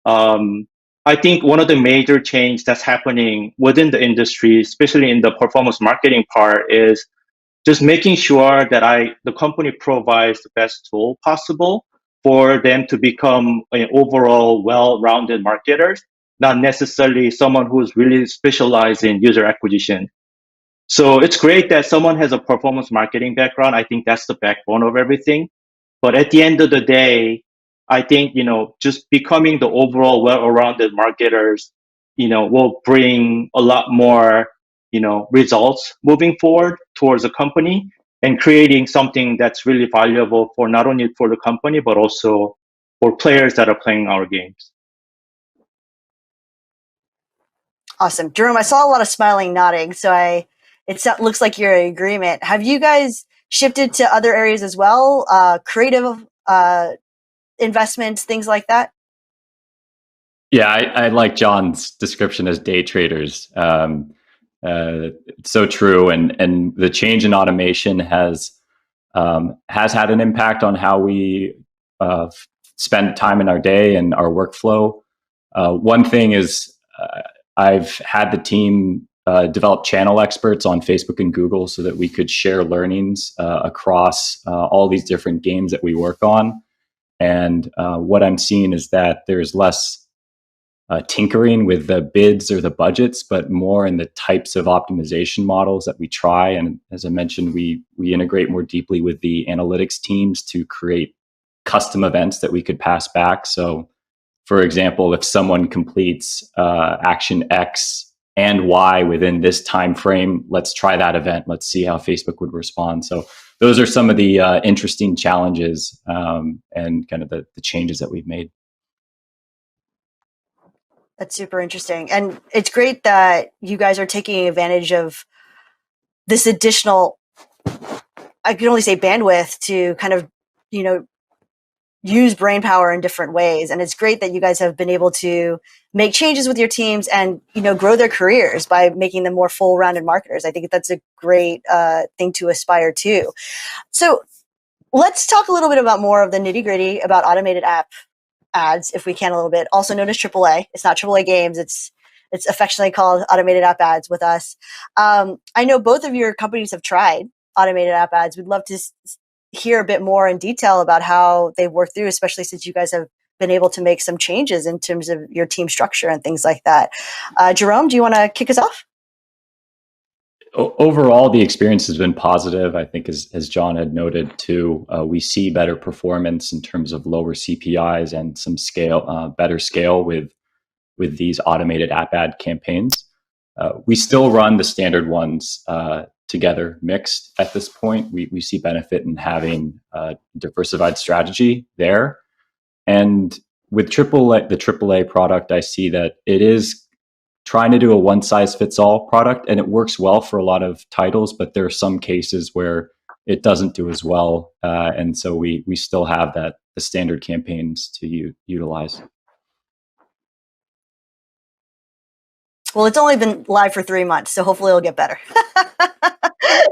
I think one of the major change that's happening within the industry, especially in the performance marketing part, is just making sure that the company provides the best tool possible for them to become an overall well-rounded marketers, not necessarily someone who's really specialized in user acquisition. So it's great that someone has a performance marketing background. I think that's the backbone of everything. But at the end of the day, I think, just becoming the overall well-rounded marketers, will bring a lot more, results moving forward towards the company and creating something that's really valuable for not only for the company, but also for players that are playing our games. Awesome. Jerome, I saw a lot of smiling, nodding, so it looks like you're in agreement. Have you guys shifted to other areas as well? Creative investments, things like that? Yeah, I like John's description as day traders. It's so true, and the change in automation has had an impact on how we spend time in our day and our workflow. One thing is I've had the team develop channel experts on Facebook and Google so that we could share learnings across all these different games that we work on. And what I'm seeing is that there's less tinkering with the bids or the budgets, but more in the types of optimization models that we try. And as I mentioned, we integrate more deeply with the analytics teams to create custom events that we could pass back. So, for example, if someone completes action X and Y within this time frame, let's try that event. Let's see how Facebook would respond. So those are some of the interesting challenges and kind of the changes that we've made. That's super interesting. And it's great that you guys are taking advantage of this additional, I can only say bandwidth to kind of, use brain power in different ways. And it's great that you guys have been able to make changes with your teams and, grow their careers by making them more full rounded marketers. I think that's a great thing to aspire to. So let's talk a little bit about more of the nitty gritty about automated app ads, if we can, a little bit, also known as AAA. It's not AAA games. It's affectionately called automated app ads with us. I know both of your companies have tried automated app ads. We'd love to hear a bit more in detail about how they've worked through, especially since you guys have been able to make some changes in terms of your team structure and things like that. Jerome, do you want to kick us off? Overall, the experience has been positive. I think, as John had noted too, we see better performance in terms of lower CPIs and some better scale with these automated app ad campaigns. We still run the standard ones together mixed at this point. We see benefit in having a diversified strategy there. And with the AAA product, I see that it is trying to do a one-size-fits-all product, and it works well for a lot of titles, but there are some cases where it doesn't do as well. And so we still have the standard campaigns to utilize. Well, it's only been live for 3 months, so hopefully it'll get better.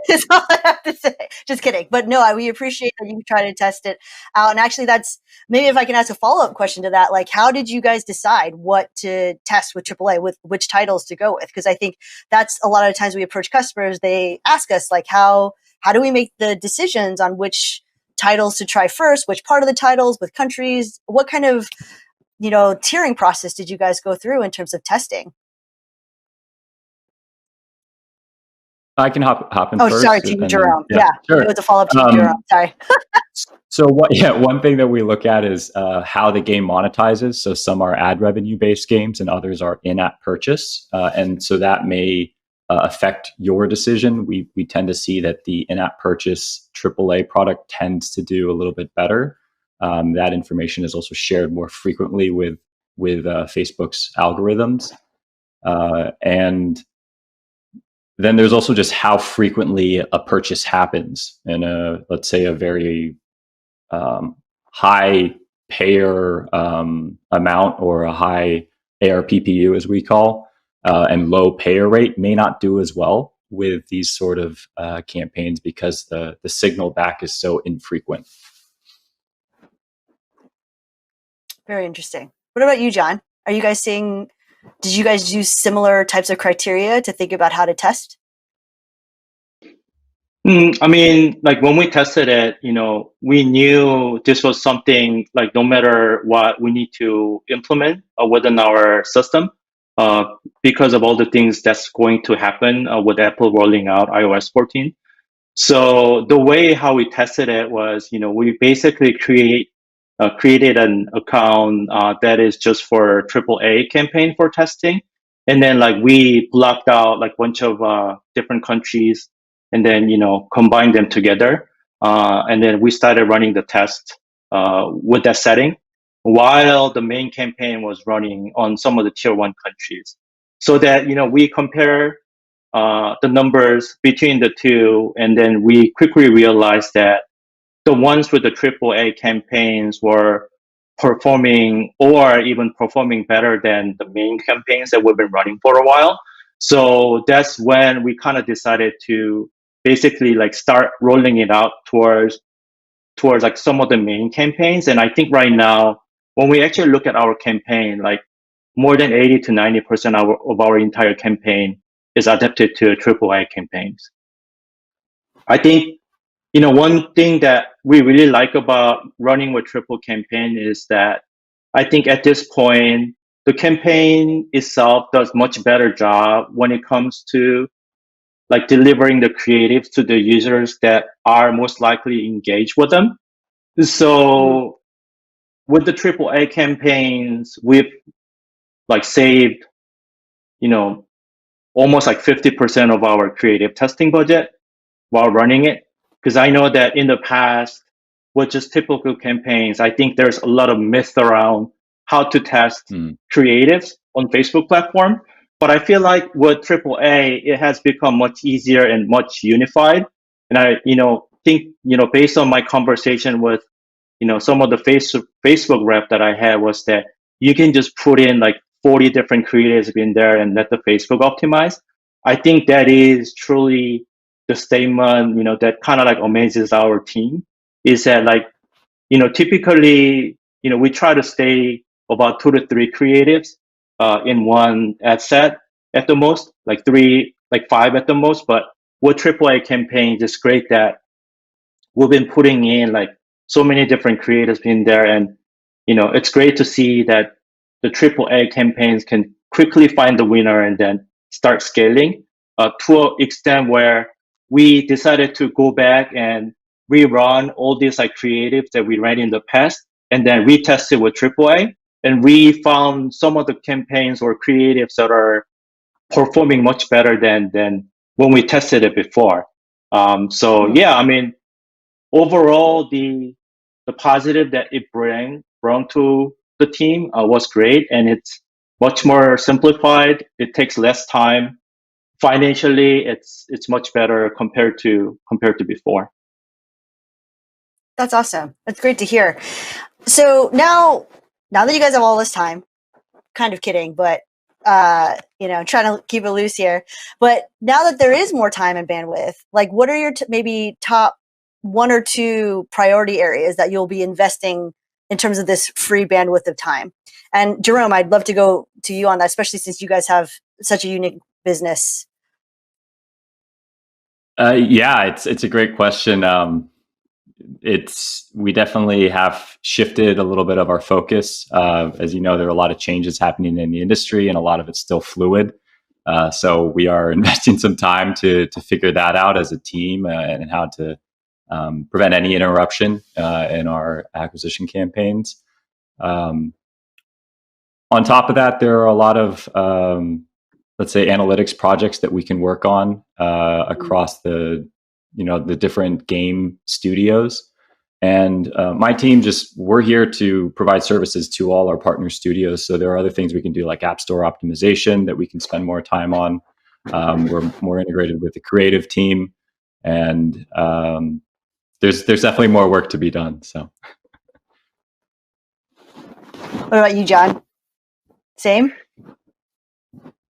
That's all I have to say. Just kidding. But no, we appreciate that you try to test it out. And actually, that's maybe if I can ask a follow-up question to that, like, how did you guys decide what to test with AAA, with which titles to go with? Because I think that's a lot of the times we approach customers, they ask us, like, how do we make the decisions on which titles to try first, which part of the titles, with countries? What kind of, tiering process did you guys go through in terms of testing? I can hop in first. first. Sorry, to Jerome. Yeah, sure. It was a follow-up to Jerome. Sorry. So one thing that we look at is how the game monetizes. So some are ad revenue based games and others are in-app purchase. And so that may affect your decision. We tend to see that the in-app purchase AAA product tends to do a little bit better. That information is also shared more frequently with Facebook's algorithms. And then there's also just how frequently a purchase happens in let's say a very high payer amount or a high ARPPU, as we call, and low payer rate may not do as well with these sort of campaigns because the signal back is so infrequent. Very interesting. What about you, John? Are you guys seeing, did you guys use similar types of criteria to think about how to test? I mean, like when we tested it, we knew this was something like no matter what we need to implement within our system because of all the things that's going to happen with Apple rolling out iOS 14. So the way how we tested it was, we basically created an account that is just for AAA campaign for testing. And then like we blocked out like a bunch of different countries and then, combined them together. And then we started running the test with that setting while the main campaign was running on some of the tier 1 countries. So that, we compare the numbers between the two, and then we quickly realized that the ones with the AAA campaigns were performing or even performing better than the main campaigns that we've been running for a while. So that's when we kind of decided to basically like start rolling it out towards like some of the main campaigns. And I think right now, when we actually look at our campaign, like more than 80 to 90% of our entire campaign is adapted to AAA campaigns. I think, one thing that we really like about running with triple campaign is that I think at this point, the campaign itself does much better job when it comes to like delivering the creatives to the users that are most likely engaged with them. So with the AAA campaigns, we've like saved, almost like 50% of our creative testing budget while running it because I know that in the past, with just typical campaigns, I think there's a lot of myth around how to test creatives on Facebook platform. But I feel like with AAA, it has become much easier and much unified. And I, think, based on my conversation with, some of the Facebook rep that I had, was that you can just put in like 40 different creatives in there and let the Facebook optimize. I think that is truly the statement, that kind of like amazes our team, is that like, typically, we try to stay about 2 to 3 creatives in one ad set at the most, like 3, like 5 at the most. But with AAA campaigns, it's great that we've been putting in like so many different creatives in there. And, it's great to see that the AAA campaigns can quickly find the winner and then start scaling to an extent where we decided to go back and rerun all these like creatives that we ran in the past and then retest it with AAA. And we found some of the campaigns or creatives that are performing much better than when we tested it before. So yeah, I mean, overall, the positive that it brought to the team was great, and it's much more simplified. It takes less time. Financially, it's much better compared to before. That's awesome. That's great to hear. So now that you guys have all this time, kind of kidding, but trying to keep it loose here. But now that there is more time and bandwidth, like what are your maybe top 1 or 2 priority areas that you'll be investing in terms of this free bandwidth of time? And Jerome, I'd love to go to you on that, especially since you guys have such a unique business. Yeah, it's a great question. We definitely have shifted a little bit of our focus. As you know, there are a lot of changes happening in the industry, and a lot of it's still fluid. So we are investing some time to figure that out as a team and how to prevent any interruption in our acquisition campaigns. On top of that, there are a lot of let's say analytics projects that we can work on across the different game studios. And my team we're here to provide services to all our partner studios. So there are other things we can do, like App Store optimization, that we can spend more time on. We're more integrated with the creative team, and there's definitely more work to be done. So, what about you, John? Same?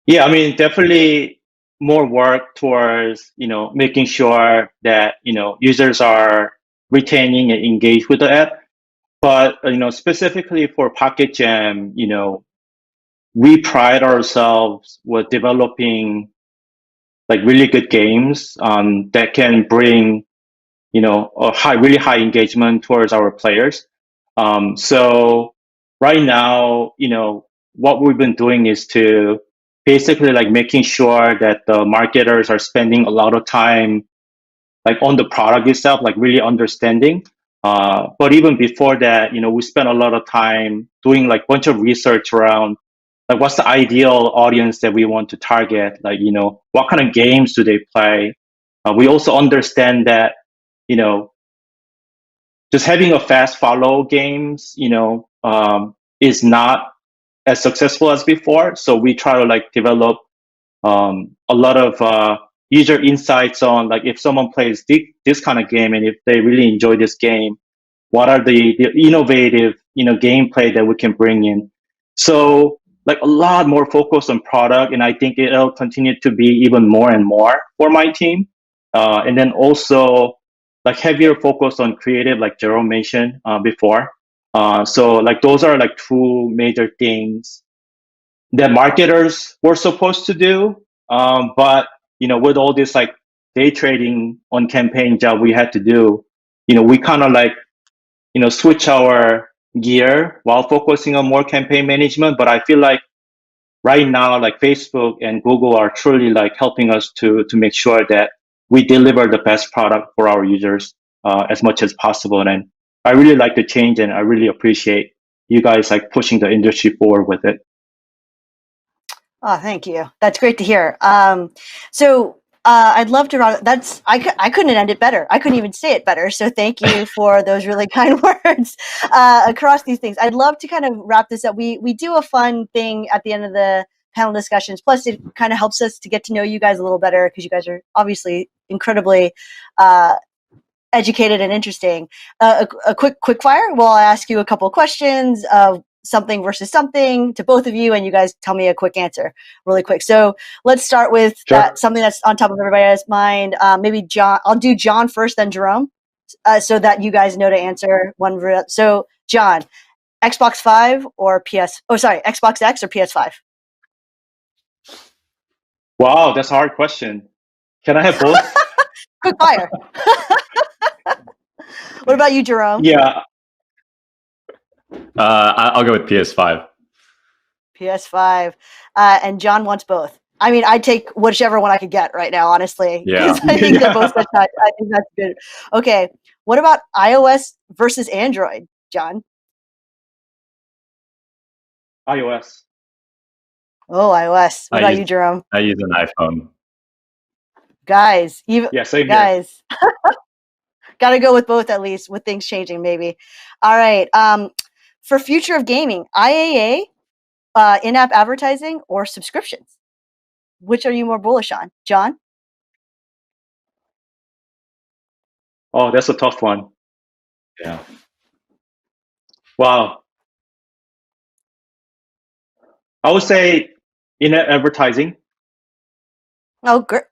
Yeah, I mean, definitely more work towards, making sure that, users are retaining and engaged with the app. But, specifically for Pocket Jam, we pride ourselves with developing like really good games that can bring, a really high engagement towards our players. So right now, what we've been doing is to basically like making sure that the marketers are spending a lot of time like on the product itself, like really understanding. But even before that, we spent a lot of time doing like a bunch of research around like what's the ideal audience that we want to target, like, what kind of games do they play. We also understand that, just having a fast follow games, is not as successful as before. So we try to like develop a lot of user insights on like if someone plays this kind of game and if they really enjoy this game, what are the innovative gameplay that we can bring in. So like a lot more focus on product, and I think it'll continue to be even more and more for my team. And then also like heavier focus on creative, like Jerome mentioned before. So like those are like 2 major things that marketers were supposed to do. But, with all this like day trading on campaign job we had to do, we kind of like, switch our gear while focusing on more campaign management. But I feel like right now, like Facebook and Google are truly like helping us to make sure that we deliver the best product for our users as much as possible. And I really like the change, and I really appreciate you guys like pushing the industry forward with it. Oh, thank you. That's great to hear. So I'd love to run. I couldn't end it better. I couldn't even say it better. So thank you for those really kind words across these things. I'd love to kind of wrap this up. We do a fun thing at the end of the panel discussions. Plus, it kind of helps us to get to know you guys a little better because you guys are obviously incredibly educated and interesting. A quick fire. Well, I ask you a couple of questions of something versus something to both of you, and you guys tell me a quick answer really quick. So let's start with something that's on top of everybody's mind. Maybe John. I'll do John first, then Jerome, so that you guys know to answer one. So John, Xbox 5 or Xbox X or PS5? Wow, that's a hard question. Can I have both? Quick fire. What about you, Jerome? Yeah. I'll go with PS5. PS5. And John wants both. I mean, I'd take whichever one I could get right now, honestly. Yeah. I think they're both such high. I think that's good. Okay. What about iOS versus Android, John? iOS. Oh, iOS. What about you, Jerome? I use an iPhone. Guys, same guys. Got to go with both at least, with things changing maybe. All right. For future of gaming, IAA, in-app advertising, or subscriptions? Which are you more bullish on, John? Oh, that's a tough one. Yeah. Wow. I would say in-app advertising. Oh, great.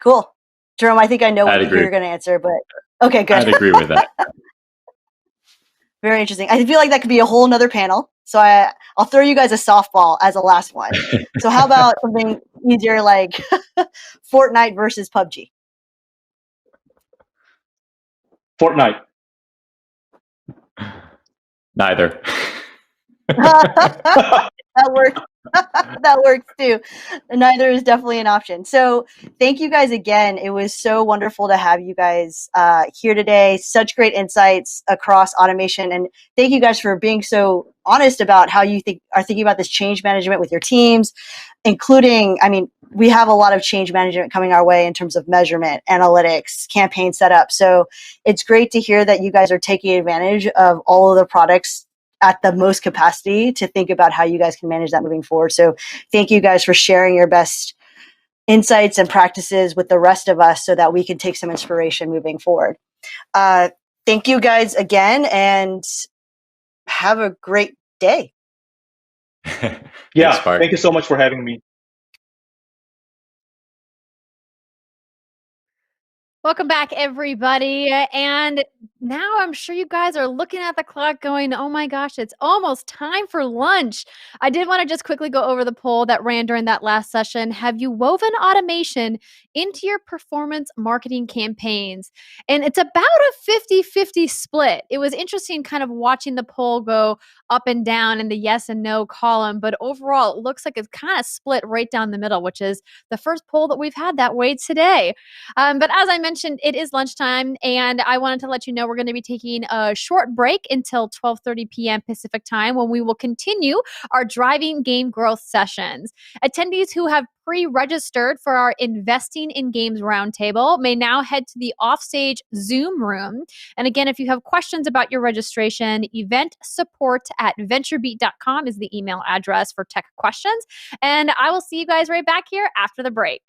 Cool. Jerome, I think I know what you're going to answer, but okay, good. I'd agree with that. Very interesting. I feel like that could be a whole nother panel. So I'll throw you guys a softball as a last one. So how about something easier like Fortnite versus PUBG? Fortnite. Neither. That works. That works too. Neither is definitely an option. So thank you guys again. It was so wonderful to have you guys here today. Such great insights across automation. And thank you guys for being so honest about how you are thinking about this change management with your teams, including, I mean, we have a lot of change management coming our way in terms of measurement, analytics, campaign setup. So it's great to hear that you guys are taking advantage of all of the products at the most capacity to think about how you guys can manage that moving forward. So thank you guys for sharing your best insights and practices with the rest of us so that we can take some inspiration moving forward. Thank you guys again and have a great day. Yeah, thank you so much for having me. Welcome back, everybody. And now I'm sure you guys are looking at the clock going, oh my gosh, it's almost time for lunch. I did want to just quickly go over the poll that ran during that last session. Have you woven automation into your performance marketing campaigns? And it's about a 50-50 split. It was interesting kind of watching the poll go up and down in the yes and no column, but overall it looks like it's kind of split right down the middle, which is the first poll that we've had that way today. But as I mentioned, it is lunchtime, and I wanted to let you know we're going to be taking a short break until 12:30 p.m. Pacific time when we will continue our driving game growth sessions. Attendees who have pre-registered for our Investing in Games Roundtable may now head to the offstage Zoom room. And again, if you have questions about your registration, eventsupport@venturebeat.com is the email address for tech questions. And I will see you guys right back here after the break.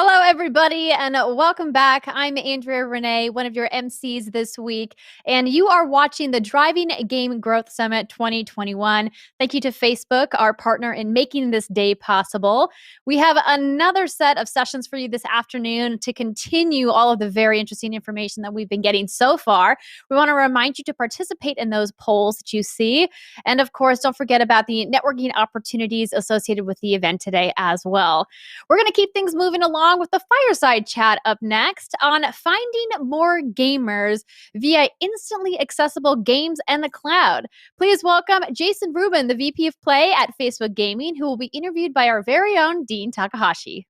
Hello, everybody, and welcome back. I'm Andrea Renee, one of your MCs this week, and you are watching the Driving Game Growth Summit 2021. Thank you to Facebook, our partner in making this day possible. We have another set of sessions for you this afternoon to continue all of the very interesting information that we've been getting so far. We want to remind you to participate in those polls that you see. And of course, don't forget about the networking opportunities associated with the event today as well. We're going to keep things moving along with the fireside chat up next on finding more gamers via instantly accessible games and the cloud. Please welcome Jason Rubin, the VP of Play at Facebook Gaming, who will be interviewed by our very own Dean Takahashi.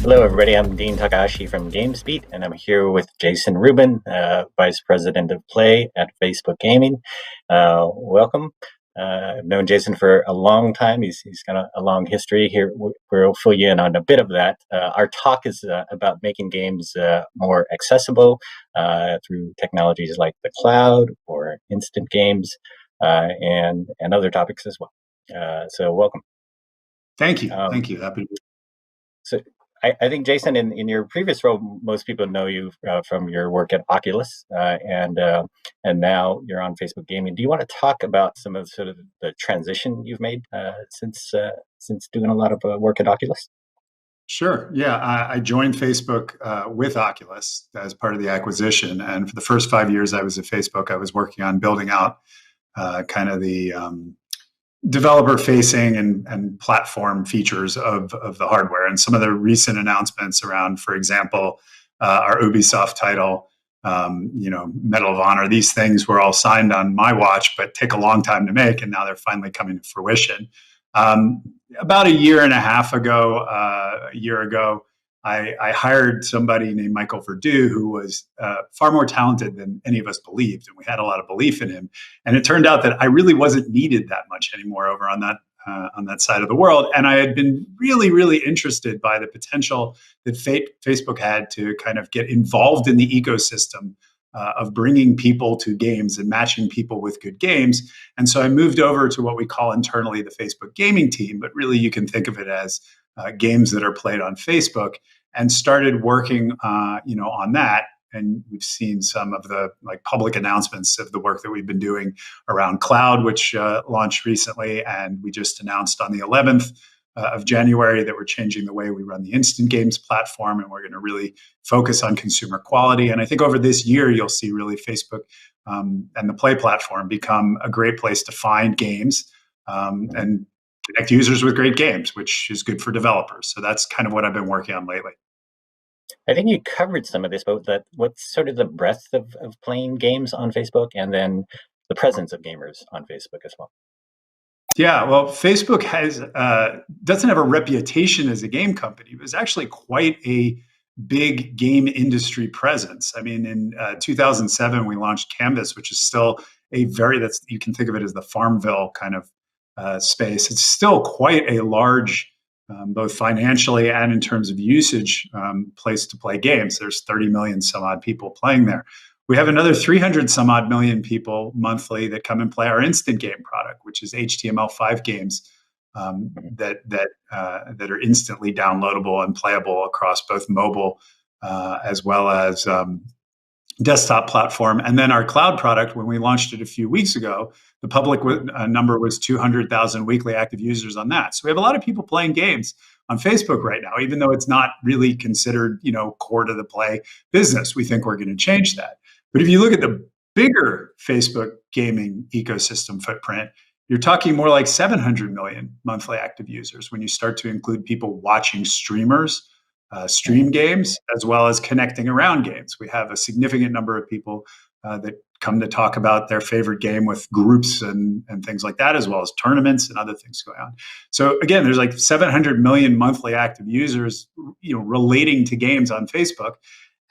Hello, everybody. I'm Dean Takahashi from GamesBeat, and I'm here with Jason Rubin, Vice President of Play at Facebook Gaming. Welcome. I've known Jason for a long time. He's got a long history here. We'll fill you in on a bit of that. Our talk is about making games more accessible through technologies like the cloud or instant games and other topics as well. So welcome. Thank you. Thank you. Happy to be. So I think, Jason, in your previous role, most people know you from your work at Oculus, and now you're on Facebook Gaming. Do you want to talk about some of sort of the transition you've made since doing a lot of work at Oculus? Sure. Yeah, I joined Facebook with Oculus as part of the acquisition, and for the first 5 years I was at Facebook, I was working on building out kind of the developer facing and platform features of the hardware. And some of the recent announcements around, for example, our Ubisoft title, Medal of Honor, these things were all signed on my watch, but take a long time to make. And now they're finally coming to fruition. About a year ago, I hired somebody named Michael Verdu, who was far more talented than any of us believed, and we had a lot of belief in him. And it turned out that I really wasn't needed that much anymore over on that side of the world. And I had been really, really interested by the potential that Facebook had to kind of get involved in the ecosystem of bringing people to games and matching people with good games. And so I moved over to what we call internally the Facebook Gaming team, but really you can think of it as games that are played on Facebook, and started working on that. And we've seen some of the public announcements of the work that we've been doing around cloud, which launched recently. And we just announced on the 11th of January that we're changing the way we run the instant games platform, and we're going to really focus on consumer quality. And I think over this year, you'll see really Facebook and the Play platform become a great place to find games and connect users with great games, which is good for developers. So that's kind of what I've been working on lately. I think you covered some of this, but what's sort of the breadth of playing games on Facebook, and then the presence of gamers on Facebook as well? Yeah, well, Facebook doesn't have a reputation as a game company, but it's actually quite a big game industry presence. I mean, in 2007, we launched Canvas, which is still you can think of it as the Farmville kind of space. It's still quite a large, both financially and in terms of usage, place to play games. There's 30 million some odd people playing there. We have another 300 some odd million people monthly that come and play our instant game product, which is HTML5 games that are instantly downloadable and playable across both mobile as well as desktop platform. And then our cloud product, when we launched it a few weeks ago, the public number was 200,000 weekly active users on that. So we have a lot of people playing games on Facebook right now, even though it's not really considered, core to the Play business. We think we're going to change that. But if you look at the bigger Facebook gaming ecosystem footprint, you're talking more like 700 million monthly active users when you start to include people watching streamers stream games, as well as connecting around games. We have a significant number of people that come to talk about their favorite game with groups and things like that, as well as tournaments and other things going on. So again, there's like 700 million monthly active users, relating to games on Facebook.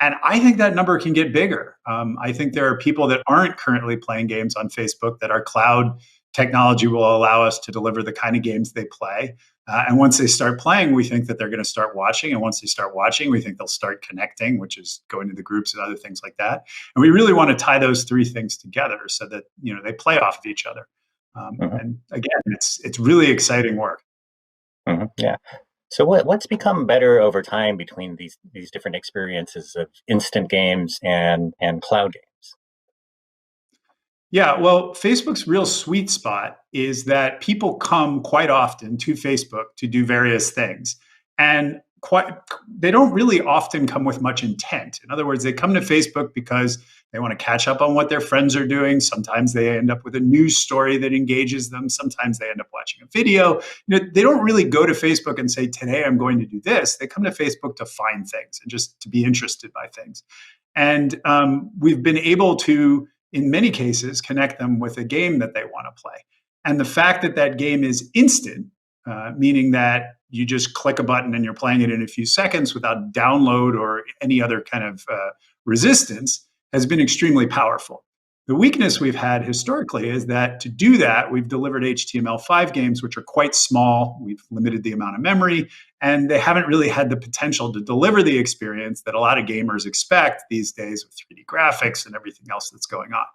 And I think that number can get bigger. I think there are people that aren't currently playing games on Facebook that our cloud technology will allow us to deliver the kind of games they play. And once they start playing, we think that they're going to start watching. And once they start watching, we think they'll start connecting, which is going to the groups and other things like that. And we really want to tie those three things together so that, they play off of each other. And again, it's really exciting work. Yeah. So what's become better over time between these different experiences of instant games and cloud games? Yeah, well, Facebook's real sweet spot is that people come quite often to Facebook to do various things. And they don't really often come with much intent. In other words, they come to Facebook because they want to catch up on what their friends are doing. Sometimes they end up with a news story that engages them. Sometimes they end up watching a video. They don't really go to Facebook and say, today I'm going to do this. They come to Facebook to find things and just to be interested by things. And we've been able to, in many cases, connect them with a game that they want to play. And the fact that that game is instant, meaning that you just click a button and you're playing it in a few seconds without download or any other kind of resistance, has been extremely powerful. The weakness we've had historically is that to do that, we've delivered HTML5 games, which are quite small. We've limited the amount of memory, and they haven't really had the potential to deliver the experience that a lot of gamers expect these days with 3D graphics and everything else that's going on.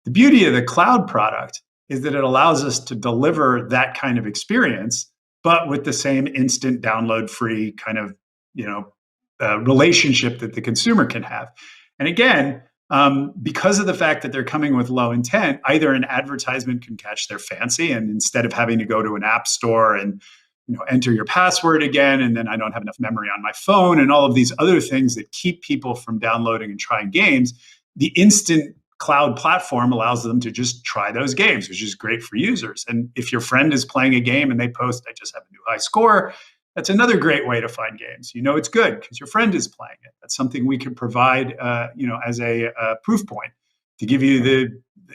The beauty of the cloud product is that it allows us to deliver that kind of experience, but with the same instant download free kind of, relationship that the consumer can have. And again, because of the fact that they're coming with low intent, either an advertisement can catch their fancy, and instead of having to go to an app store and enter your password again, and then I don't have enough memory on my phone, and all of these other things that keep people from downloading and trying games, the instant cloud platform allows them to just try those games, which is great for users. And if your friend is playing a game and they post, I just have a new high score, that's another great way to find games. It's good because your friend is playing it. That's something we can provide, as a proof point to give you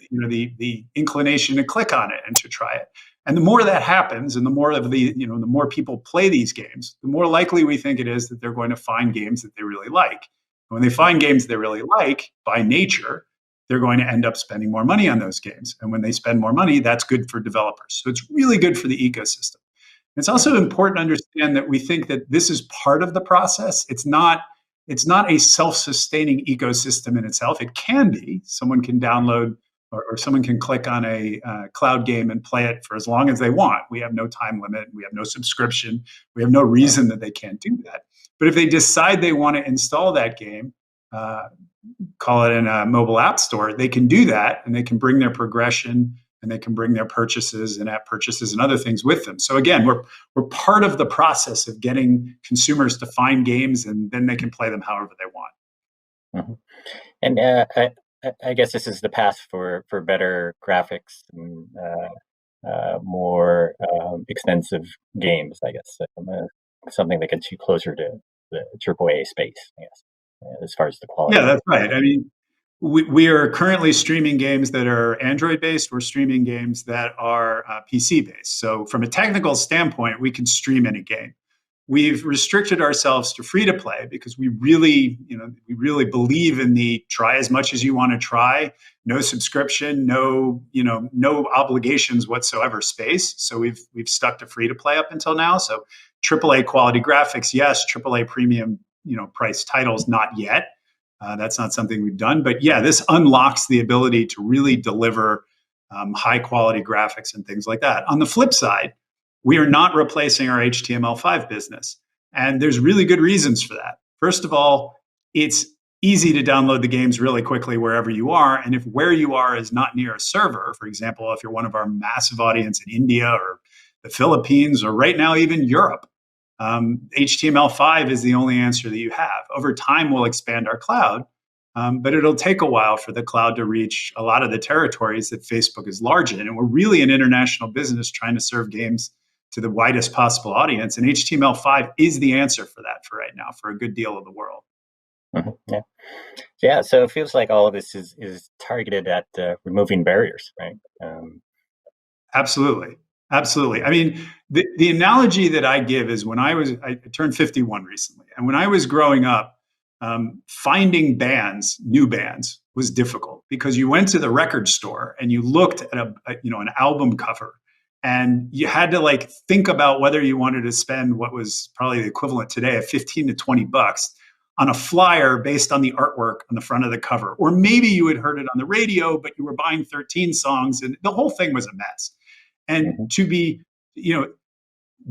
the inclination to click on it and to try it. And the more that happens, and the more of the more people play these games, the more likely we think it is that they're going to find games that they really like. And when they find games they really like, by nature, they're going to end up spending more money on those games. And when they spend more money, that's good for developers. So it's really good for the ecosystem. It's also important to understand that we think that this is part of the process. It's not a self-sustaining ecosystem in itself. It can be. Someone can download or someone can click on a cloud game and play it for as long as they want. We have no time limit. We have no subscription. We have no reason that they can't do that. But if they decide they want to install that game, call it in a mobile app store, they can do that, and they can bring their progression, and they can bring their purchases and app purchases and other things with them. So again, we're part of the process of getting consumers to find games, and then they can play them however they want. And I guess this is the path for better graphics and more extensive games, I guess. Something that gets you closer to the AAA space, I guess, as far as the quality. Yeah, that's right. I mean, we are currently streaming games that are Android-based. We're streaming games that are PC-based. So from a technical standpoint, we can stream any game. We've restricted ourselves to free-to-play because we really believe in the try as much as you want to try, no subscription, no obligations whatsoever space. So we've stuck to free-to-play up until now. So AAA quality graphics, yes. AAA premium, price titles, not yet. That's not something we've done. But yeah, this unlocks the ability to really deliver high quality graphics and things like that. On the flip side, we are not replacing our HTML5 business. And there's really good reasons for that. First of all, it's easy to download the games really quickly wherever you are. And if where you are is not near a server, for example, if you're one of our massive audience in India or the Philippines, or right now even Europe, HTML5 is the only answer that you have. Over time, we'll expand our cloud, but it'll take a while for the cloud to reach a lot of the territories that Facebook is large in. And we're really an international business trying to serve games to the widest possible audience. And HTML5 is the answer for that for right now, for a good deal of the world. Yeah. So it feels like all of this is targeted at removing barriers, right? Absolutely. I mean, the analogy that I give is I turned 51 recently. And when I was growing up, finding new bands was difficult because you went to the record store and you looked at an album cover, and you had to think about whether you wanted to spend what was probably the equivalent today of 15 to 20 bucks on a flyer based on the artwork on the front of the cover. Or maybe you had heard it on the radio, but you were buying 13 songs and the whole thing was a mess. And to be,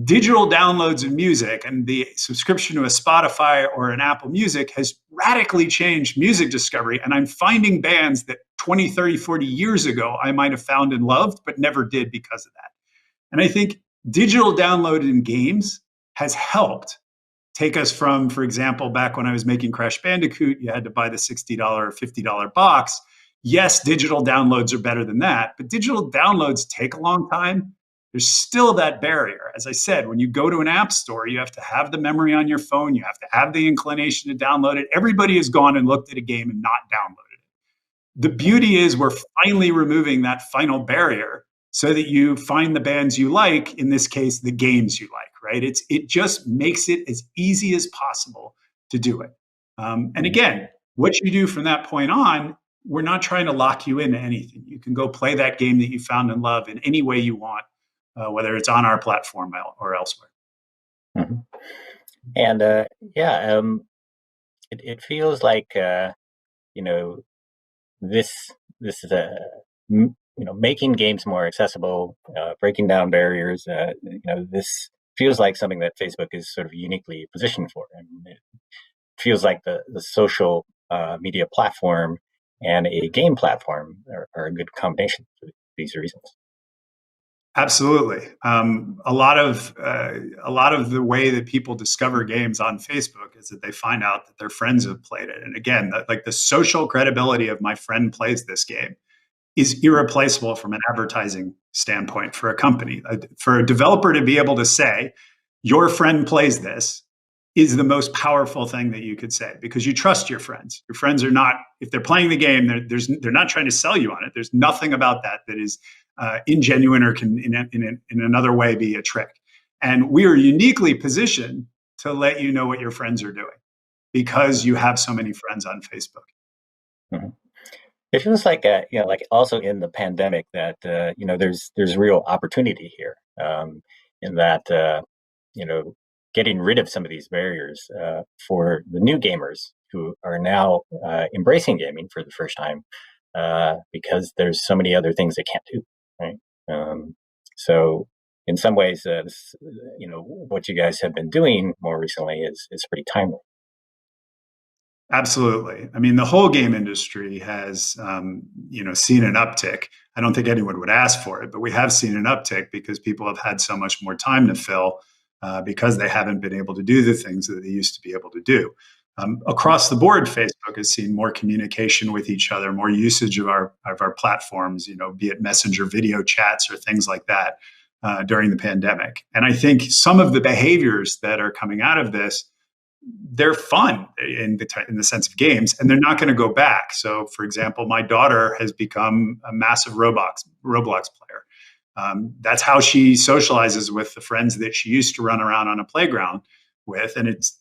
digital downloads of music and the subscription to a Spotify or an Apple Music has radically changed music discovery. And I'm finding bands that 20, 30, 40 years ago I might have found and loved, but never did because of that. And I think digital download in games has helped take us from, for example, back when I was making Crash Bandicoot, you had to buy the $60 or $50 box. Yes, digital downloads are better than that, but digital downloads take a long time. There's still that barrier. As I said, when you go to an app store, you have to have the memory on your phone. You have to have the inclination to download it. Everybody has gone and looked at a game and not downloaded it. The beauty is we're finally removing that final barrier so that you find the bands you like, in this case, the games you like, right? It just makes it as easy as possible to do it. And again, what you do from that point on, we're not trying to lock you into anything. You can go play that game that you found and love in any way you want. Whether it's on our platform or elsewhere. And it feels like this is making games more accessible, breaking down barriers. This feels like something that Facebook is sort of uniquely positioned for, and it feels like the social media platform and a game platform are a good combination for these reasons. Absolutely. A lot of the way that people discover games on Facebook is that they find out that their friends have played it. And again, like the social credibility of my friend plays this game is irreplaceable from an advertising standpoint for a company. For a developer to be able to say, your friend plays this, is the most powerful thing that you could say, because you trust your friends. Your friends are not, if they're playing the game, they're not trying to sell you on it. There's nothing about that is ingenuine or can in another way be a trick. And we are uniquely positioned to let you know what your friends are doing because you have so many friends on Facebook. Mm-hmm. It feels like like also in the pandemic that there's real opportunity here in that getting rid of some of these barriers for the new gamers who are now embracing gaming for the first time because there's so many other things they can't do. Right. So in some ways, what you guys have been doing more recently is pretty timely. Absolutely. I mean, the whole game industry has, seen an uptick. I don't think anyone would ask for it, but we have seen an uptick because people have had so much more time to fill because they haven't been able to do the things that they used to be able to do. Across the board, Facebook has seen more communication with each other, more usage of our platforms, be it messenger video chats or things like that during the pandemic. And I think some of the behaviors that are coming out of this, they're fun in the sense of games, and they're not going to go back. So, for example, my daughter has become a massive Roblox player. That's how she socializes with the friends that she used to run around on a playground with, and it's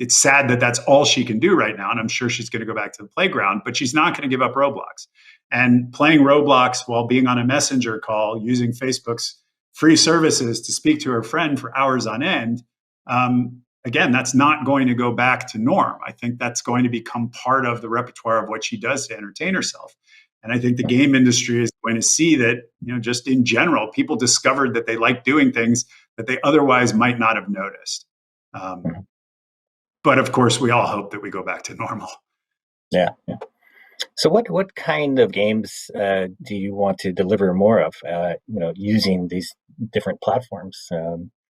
sad that that's all she can do right now. And I'm sure she's going to go back to the playground, but she's not going to give up Roblox. And playing Roblox while being on a messenger call, using Facebook's free services to speak to her friend for hours on end. Again, that's not going to go back to norm. I think that's going to become part of the repertoire of what she does to entertain herself. And I think the game industry is going to see that, just in general, people discovered that they like doing things that they otherwise might not have noticed. But of course, we all hope that we go back to normal. Yeah. So what kind of games do you want to deliver more of, using these different platforms?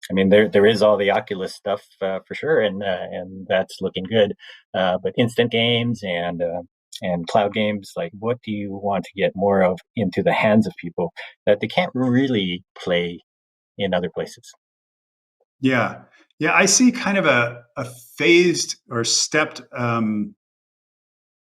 I mean, there is all the Oculus stuff for sure, and that's looking good. But instant games and cloud games, like what do you want to get more of into the hands of people that they can't really play in other places? Yeah, I see kind of a phased or stepped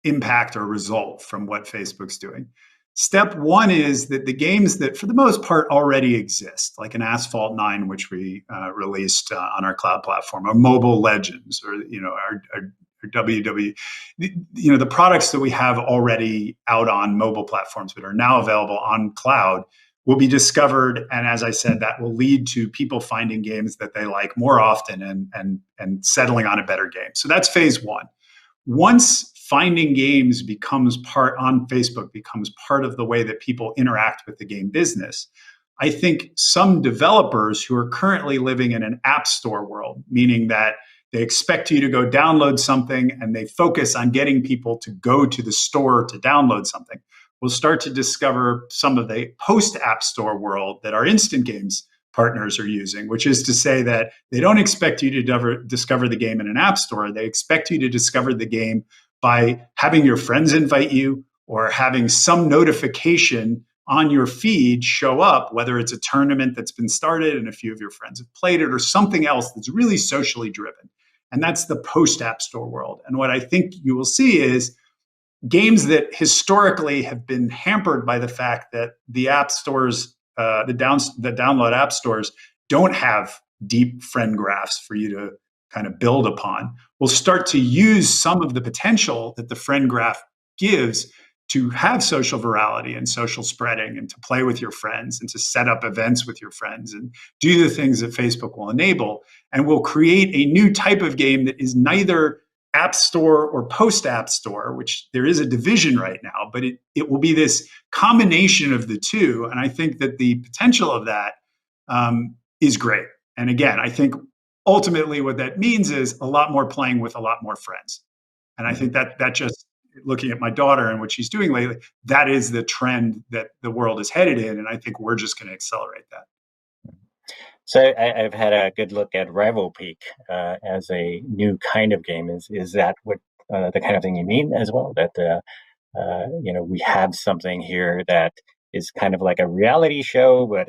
impact or result from what Facebook's doing. Step one is that the games that, for the most part, already exist, like an Asphalt 9, which we released on our cloud platform, or Mobile Legends, or our WW, the products that we have already out on mobile platforms but are now available on cloud will be discovered, and as I said, that will lead to people finding games that they like more often and settling on a better game. So that's phase one. Once finding games becomes part of the way that people interact with the game business, I think some developers who are currently living in an app store world, meaning that they expect you to go download something and they focus on getting people to go to the store to download something, will start to discover some of the post-app store world that our instant games partners are using, which is to say that they don't expect you to discover the game in an app store. They expect you to discover the game by having your friends invite you or having some notification on your feed show up, whether it's a tournament that's been started and a few of your friends have played it, or something else that's really socially driven. And that's the post-app store world. And what I think you will see is games that historically have been hampered by the fact that the app stores, the download app stores, don't have deep friend graphs for you to kind of build upon, will start to use some of the potential that the friend graph gives to have social virality and social spreading and to play with your friends and to set up events with your friends and do the things that Facebook will enable, and will create a new type of game that is neither app store or post-app store, which there is a division right now, but it will be this combination of the two. And I think that the potential of that is great. And again, I think ultimately what that means is a lot more playing with a lot more friends. And I think that just looking at my daughter and what she's doing lately, that is the trend that the world is headed in. And I think we're just going to accelerate that. So I've had a good look at Rival Peak as a new kind of game. Is that what the kind of thing you mean as well? That we have something here that is kind of like a reality show, but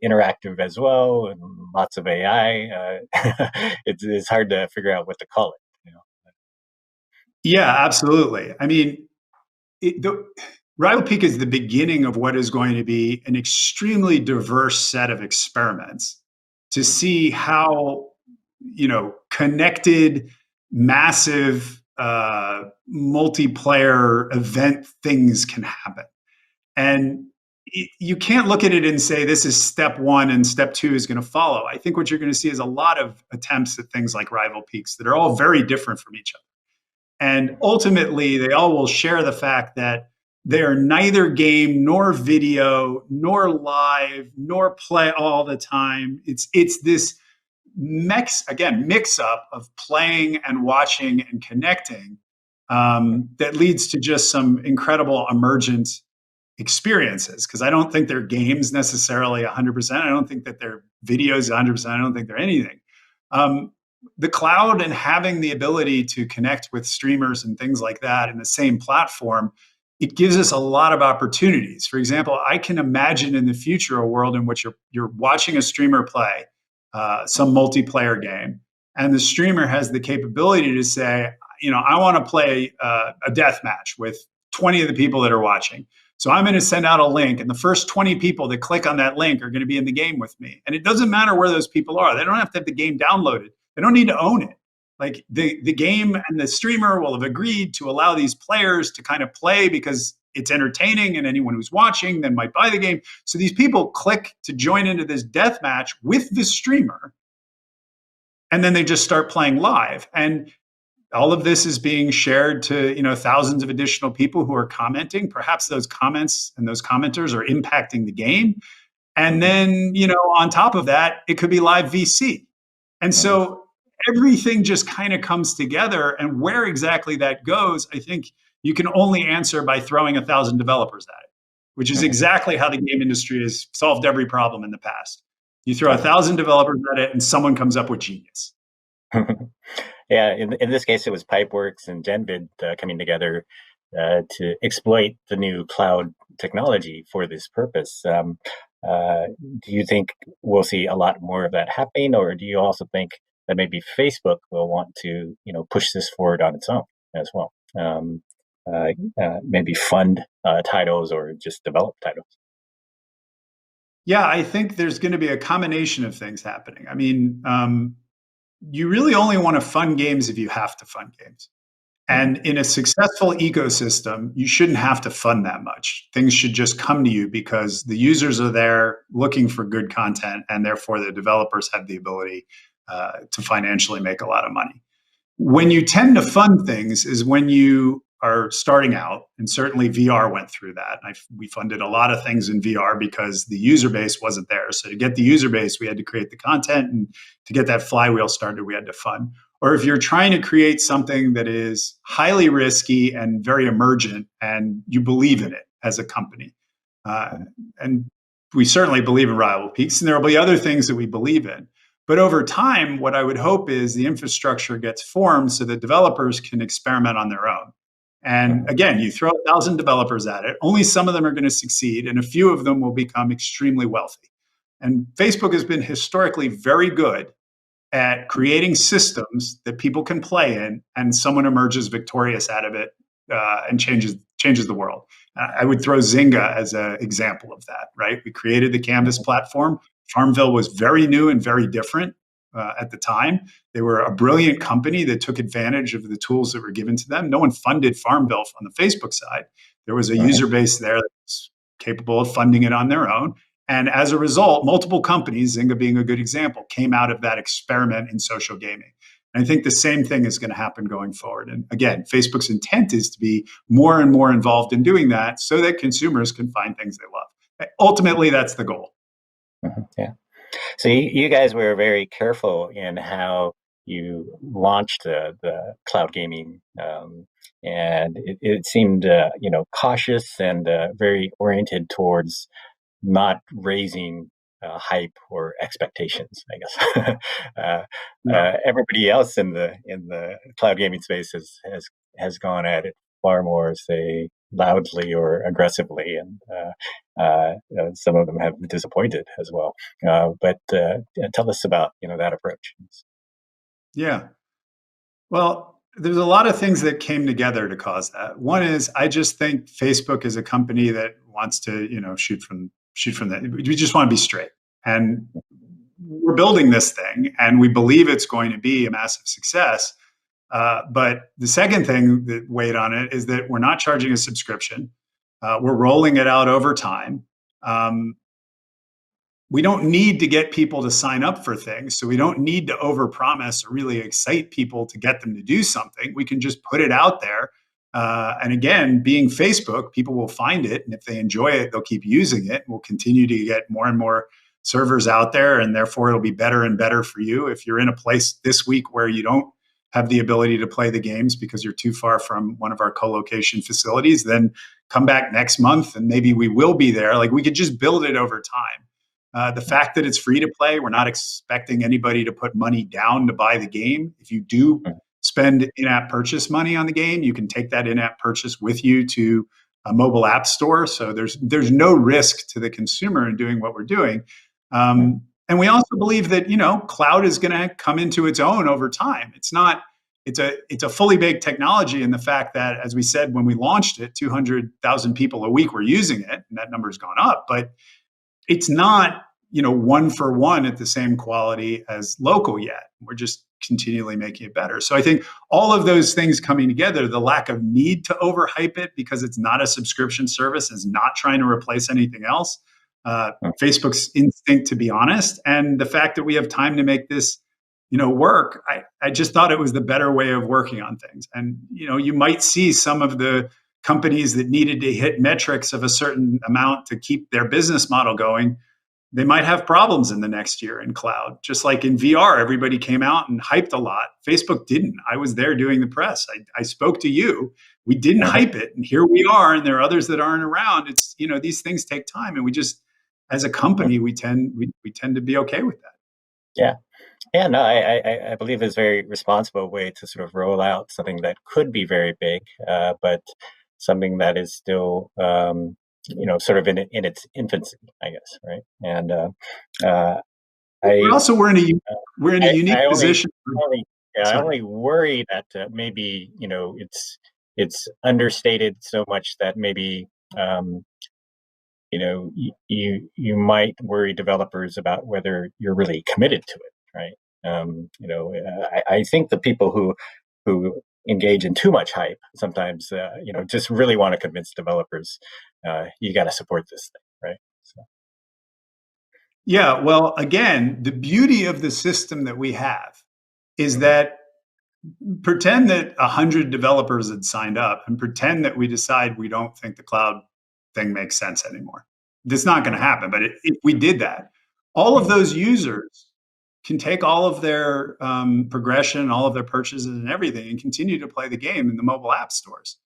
interactive as well, and lots of AI. It's hard to figure out what to call it. Yeah, absolutely. I mean, Rival Peak is the beginning of what is going to be an extremely diverse set of experiments to see how, connected, massive, multiplayer event things can happen. And you can't look at it and say, this is step one and step two is going to follow. I think what you're going to see is a lot of attempts at things like Rival Peaks that are all very different from each other. And ultimately, they all will share the fact that they are neither game nor video nor live nor play all the time. It's this mix up of playing and watching and connecting that leads to just some incredible emergent experiences. Because I don't think they're games necessarily 100%. I don't think that they're videos 100%. I don't think they're anything. The cloud and having the ability to connect with streamers and things like that in the same platform, it gives us a lot of opportunities. For example, I can imagine in the future a world in which you're watching a streamer play some multiplayer game, and the streamer has the capability to say, I want to play a death match with 20 of the people that are watching. So I'm going to send out a link, and the first 20 people that click on that link are going to be in the game with me. And it doesn't matter where those people are. They don't have to have the game downloaded. They don't need to own it. Like the game and the streamer will have agreed to allow these players to kind of play because it's entertaining, and anyone who's watching then might buy the game. So these people click to join into this death match with the streamer, and then they just start playing live. And all of this is being shared to thousands of additional people who are commenting. Perhaps those comments and those commenters are impacting the game. And then on top of that, it could be live VC. And so everything just kind of comes together, and where exactly that goes, I think you can only answer by throwing 1,000 developers at it, which is exactly how the game industry has solved every problem in the past. You throw 1,000 developers at it and someone comes up with genius. Yeah, in this case, it was Pipeworks and GenVid coming together to exploit the new cloud technology for this purpose. Do you think we'll see a lot more of that happening, or do you also think that maybe Facebook will want to, push this forward on its own as well? Maybe fund titles or just develop titles. Yeah, I think there's going to be a combination of things happening. I mean, you really only want to fund games if you have to fund games. And in a successful ecosystem, you shouldn't have to fund that much. Things should just come to you because the users are there looking for good content, and therefore the developers have the ability to financially make a lot of money. When you tend to fund things is when you are starting out, and certainly VR went through that. We funded a lot of things in VR because the user base wasn't there. So to get the user base, we had to create the content, and to get that flywheel started, we had to fund. Or if you're trying to create something that is highly risky and very emergent, and you believe in it as a company, and we certainly believe in Rival Peaks, and there will be other things that we believe in. But over time, what I would hope is the infrastructure gets formed so that developers can experiment on their own. And again, you throw 1,000 developers at it, only some of them are going to succeed, and a few of them will become extremely wealthy. And Facebook has been historically very good at creating systems that people can play in, and someone emerges victorious out of it and changes the world. I would throw Zynga as an example of that, right? We created the Canvas platform. Farmville was very new and very different at the time. They were a brilliant company that took advantage of the tools that were given to them. No one funded Farmville on the Facebook side. There was a user base there that was capable of funding it on their own. And as a result, multiple companies, Zynga being a good example, came out of that experiment in social gaming. And I think the same thing is going to happen going forward. And again, Facebook's intent is to be more and more involved in doing that so that consumers can find things they love. Ultimately, that's the goal. Yeah. So you guys were very careful in how you launched the cloud gaming, and it seemed cautious and very oriented towards not raising hype or expectations, I guess. Everybody else in the cloud gaming space has gone at it far more, say, loudly or aggressively, and some of them have disappointed as well. But tell us about that approach. Yeah. Well, there's a lot of things that came together to cause that. One is I just think Facebook is a company that wants to shoot from that. We just want to be straight, and we're building this thing, and we believe it's going to be a massive success. But the second thing that weighed on it is that we're not charging a subscription. We're rolling it out over time. We don't need to get people to sign up for things. So we don't need to overpromise or really excite people to get them to do something. We can just put it out there. And again, being Facebook, people will find it. And if they enjoy it, they'll keep using it. We'll continue to get more and more servers out there. And therefore, it'll be better and better for you. If you're in a place this week where you don't have the ability to play the games because you're too far from one of our co-location facilities, then come back next month and maybe we will be there. Like, we could just build it over time. The fact that it's free to play, we're not expecting anybody to put money down to buy the game. If you do spend in-app purchase money on the game, you can take that in-app purchase with you to a mobile app store. So there's no risk to the consumer in doing what we're doing. And we also believe that cloud is going to come into its own over time. It's a fully baked technology in the fact that, as we said when we launched it, 200,000 people a week were using it, and that number's gone up. But it's not one for one at the same quality as local yet. We're just continually making it better. So I think all of those things coming together, the lack of need to overhype it because it's not a subscription service, is not trying to replace anything else. Facebook's instinct to be honest, and the fact that we have time to make this work, I just thought it was the better way of working on things. And you might see some of the companies that needed to hit metrics of a certain amount to keep their business model going, they might have problems in the next year in cloud. Just like in VR, everybody came out and hyped a lot. Facebook didn't. I was there doing the press. I spoke to you. We didn't hype it. And here we are, and there are others that aren't around. It's, these things take time. And we just, as a company, we tend to be okay with that. Yeah. Yeah, no, I believe it's a very responsible way to sort of roll out something that could be very big, but something that is still, sort of in its infancy, I guess, right? And we're in a unique position. I only worry that maybe it's understated so much that maybe you might worry developers about whether you're really committed to it, right? I think the people who engage in too much hype sometimes, just really want to convince developers you got to support this thing, right? So. Yeah, well, again, the beauty of the system that we have is that pretend that 100 developers had signed up and pretend that we decide we don't think the cloud thing makes sense anymore. That's not going to happen. But if we did that, all of those users can take all of their progression, all of their purchases and everything and continue to play the game in the mobile app stores.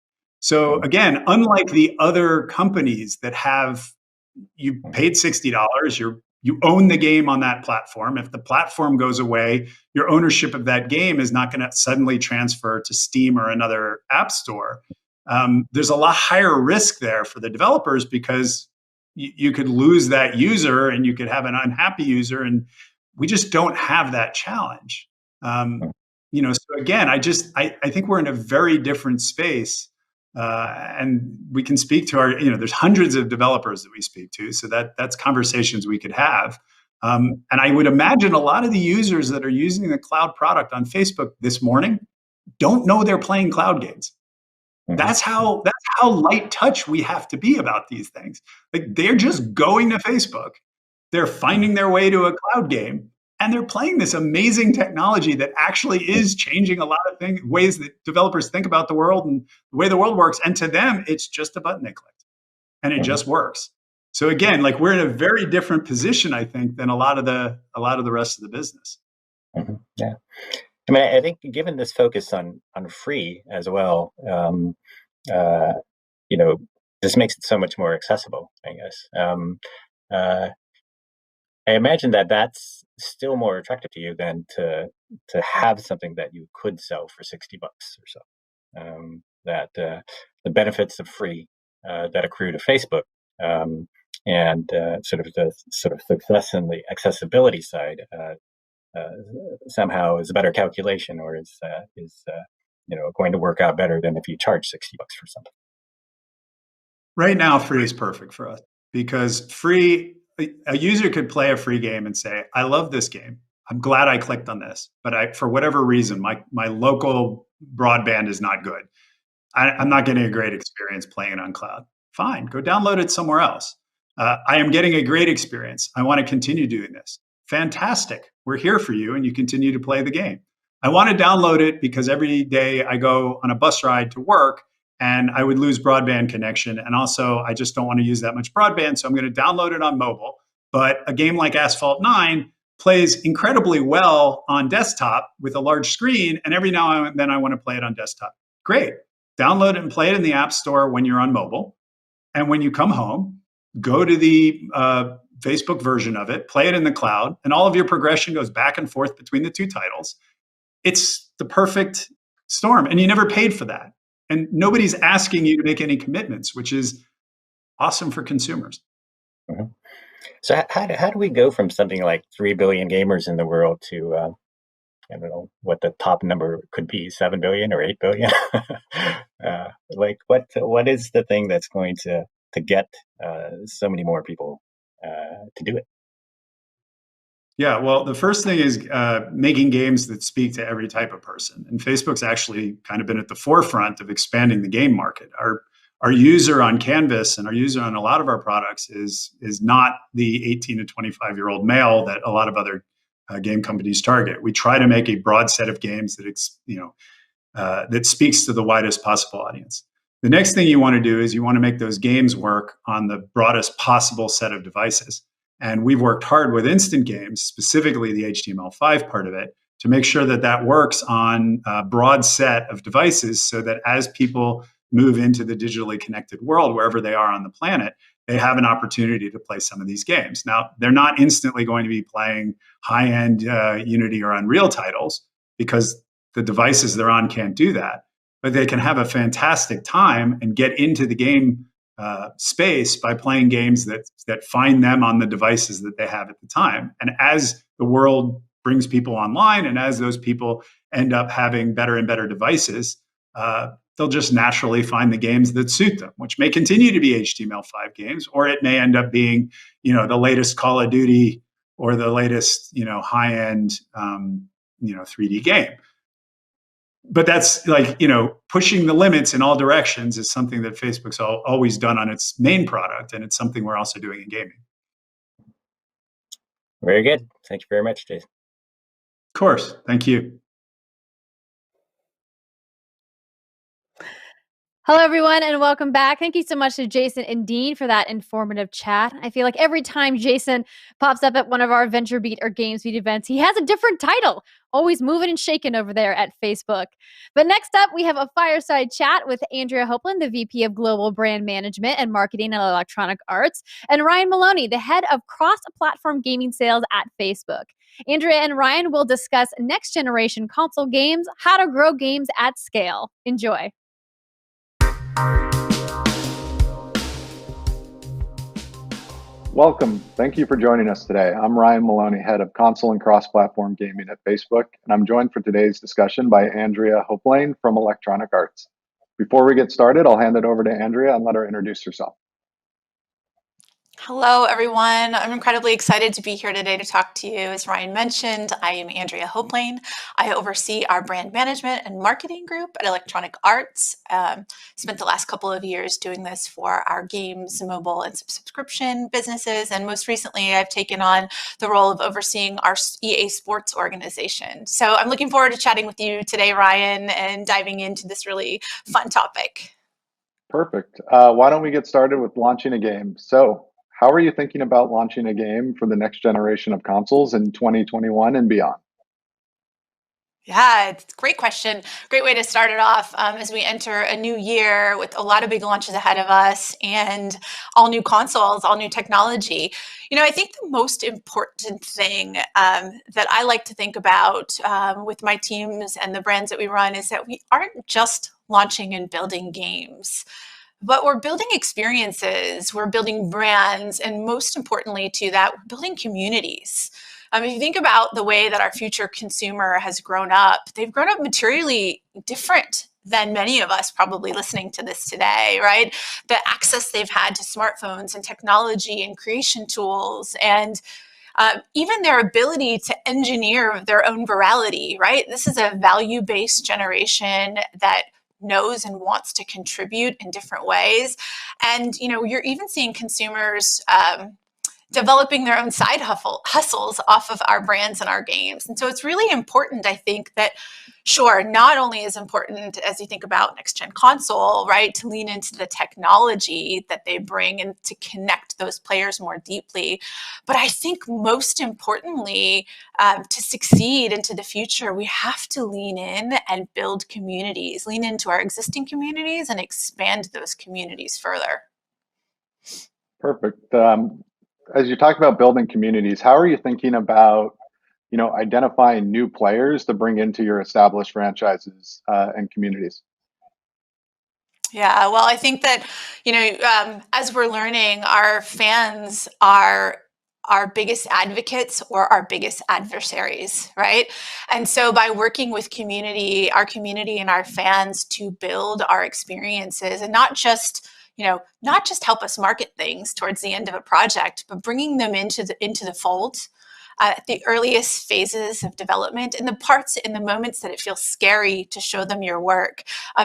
So again, unlike the other companies that have, you paid $60, you own the game on that platform. If the platform goes away, your ownership of that game is not going to suddenly transfer to Steam or another app store. There's a lot higher risk there for the developers because you could lose that user and you could have an unhappy user, and we just don't have that challenge. So again, I think we're in a very different space. And we can speak to there's hundreds of developers that we speak to, so that's conversations we could have. And I would imagine a lot of the users that are using the cloud product on Facebook this morning don't know they're playing cloud games. That's how light touch we have to be about these things. Like, they're just going to Facebook, they're finding their way to a cloud game, and they're playing this amazing technology that actually is changing a lot of ways that developers think about the world and the way the world works. And to them, it's just a button they clicked, and it just works. So again, like, we're in a very different position, I think, than a lot of the rest of the business. Yeah, I mean, I think given this focus on free as well, this makes it so much more accessible, I guess. I imagine that that's still more attractive to you than to have something that you could sell for $60 or so. That the benefits of free that accrue to Facebook, and sort of the success in the accessibility side somehow is a better calculation, or is going to work out better than if you charge $60 for something. Right now, free is perfect for us because a user could play a free game and say, I love this game. I'm glad I clicked on this, but for whatever reason, my local broadband is not good. I'm not getting a great experience playing it on cloud. Fine, go download it somewhere else. I am getting a great experience. I want to continue doing this. Fantastic. We're here for you, and you continue to play the game. I want to download it because every day I go on a bus ride to work and I would lose broadband connection. And also, I just don't want to use that much broadband, so I'm going to download it on mobile. But a game like Asphalt 9 plays incredibly well on desktop with a large screen, and every now and then I want to play it on desktop. Great. Download it and play it in the App Store when you're on mobile. And when you come home, go to the Facebook version of it, play it in the cloud, and all of your progression goes back and forth between the two titles. It's the perfect storm, and you never paid for that. And nobody's asking you to make any commitments, which is awesome for consumers. So how do we go from something like 3 billion gamers in the world to, I don't know what the top number could be, 7 billion or 8 billion? What is the thing that's going to get so many more people to do it? Yeah, well, the first thing is making games that speak to every type of person. And Facebook's actually kind of been at the forefront of expanding the game market. Our user on Canvas and our user on a lot of our products is not the 18 to 25-year-old male that a lot of other game companies target. We try to make a broad set of games that speaks to the widest possible audience. The next thing you want to do is you want to make those games work on the broadest possible set of devices. And we've worked hard with instant games, specifically the HTML5 part of it, to make sure that that works on a broad set of devices so that as people move into the digitally connected world, wherever they are on the planet, they have an opportunity to play some of these games. Now, they're not instantly going to be playing high-end Unity or Unreal titles because the devices they're on can't do that, but they can have a fantastic time and get into the game space by playing games that find them on the devices that they have at the time. And as the world brings people online, and as those people end up having better and better devices, they'll just naturally find the games that suit them, which may continue to be HTML5 games, or it may end up being, the latest Call of Duty or the latest, high-end, 3D game. But that's pushing the limits in all directions is something that Facebook's always done on its main product, and it's something we're also doing in gaming. Very good. Thank you very much, Jason. Of course. Thank you. Hello, everyone, and welcome back. Thank you so much to Jason and Dean for that informative chat. I feel like every time Jason pops up at one of our VentureBeat or GamesBeat events, he has a different title, always moving and shaking over there at Facebook. But next up, we have a fireside chat with Andrea Hopland, the VP of Global Brand Management and Marketing at Electronic Arts, and Ryan Maloney, the head of cross-platform gaming sales at Facebook. Andrea and Ryan will discuss next-generation console games, how to grow games at scale. Enjoy. Welcome. Thank you for joining us today. I'm Ryan Maloney, head of console and cross-platform gaming at Facebook, and I'm joined for today's discussion by Andrea Hopland from Electronic Arts. Before we get started, I'll hand it over to Andrea and let her introduce herself. Hello, everyone. I'm incredibly excited to be here today to talk to you. As Ryan mentioned, I am Andrea Hopland. I oversee our brand management and marketing group at Electronic Arts. Spent the last couple of years doing this for our games, mobile, and subscription businesses. And most recently, I've taken on the role of overseeing our EA Sports organization. So I'm looking forward to chatting with you today, Ryan, and diving into this really fun topic. Perfect. Why don't we get started with launching a game? So, how are you thinking about launching a game for the next generation of consoles in 2021 and beyond? Yeah, it's a great question. Great way to start it off as we enter a new year with a lot of big launches ahead of us and all new consoles, all new technology. You know, I think the most important thing that I like to think about with my teams and the brands that we run is that we aren't just launching and building games, but we're building experiences, we're building brands, and most importantly to that, we're building communities. If you think about the way that our future consumer has grown up, they've grown up materially different than many of us probably listening to this today, right? The access they've had to smartphones and technology and creation tools and even their ability to engineer their own virality, right? This is a value-based generation that knows and wants to contribute in different ways. And, you know, you're even seeing consumers developing their own side hustles off of our brands and our games. And so it's really important, I think, that sure, not only is important as you think about next-gen console, right, to lean into the technology that they bring and to connect those players more deeply, but I think most importantly, to succeed into the future, we have to lean in and build communities, lean into our existing communities and expand those communities further. Perfect. As you talk about building communities, how are you thinking about, you know, identifying new players to bring into your established franchises and communities? Yeah, well, I think that, you know, as we're learning, our fans are our biggest advocates or our biggest adversaries, right? And so by working with community, our community and our fans to build our experiences and not just, you know, not just help us market things towards the end of a project, but bringing them into the fold at the earliest phases of development, in the parts, in the moments that it feels scary to show them your work,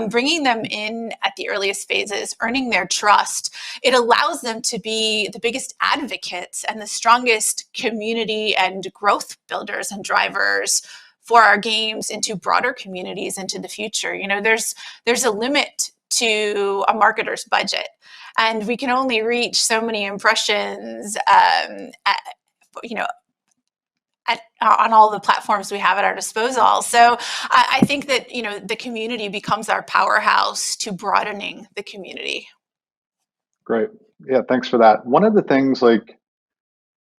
bringing them in at the earliest phases, earning their trust. It allows them to be the biggest advocates and the strongest community and growth builders and drivers for our games into broader communities into the future. You know, there's a limit to a marketer's budget, and we can only reach so many impressions you know, on all the platforms we have at our disposal. So I think that, you know, the community becomes our powerhouse to broadening the community. Great. Yeah, thanks for that. One of the things, like,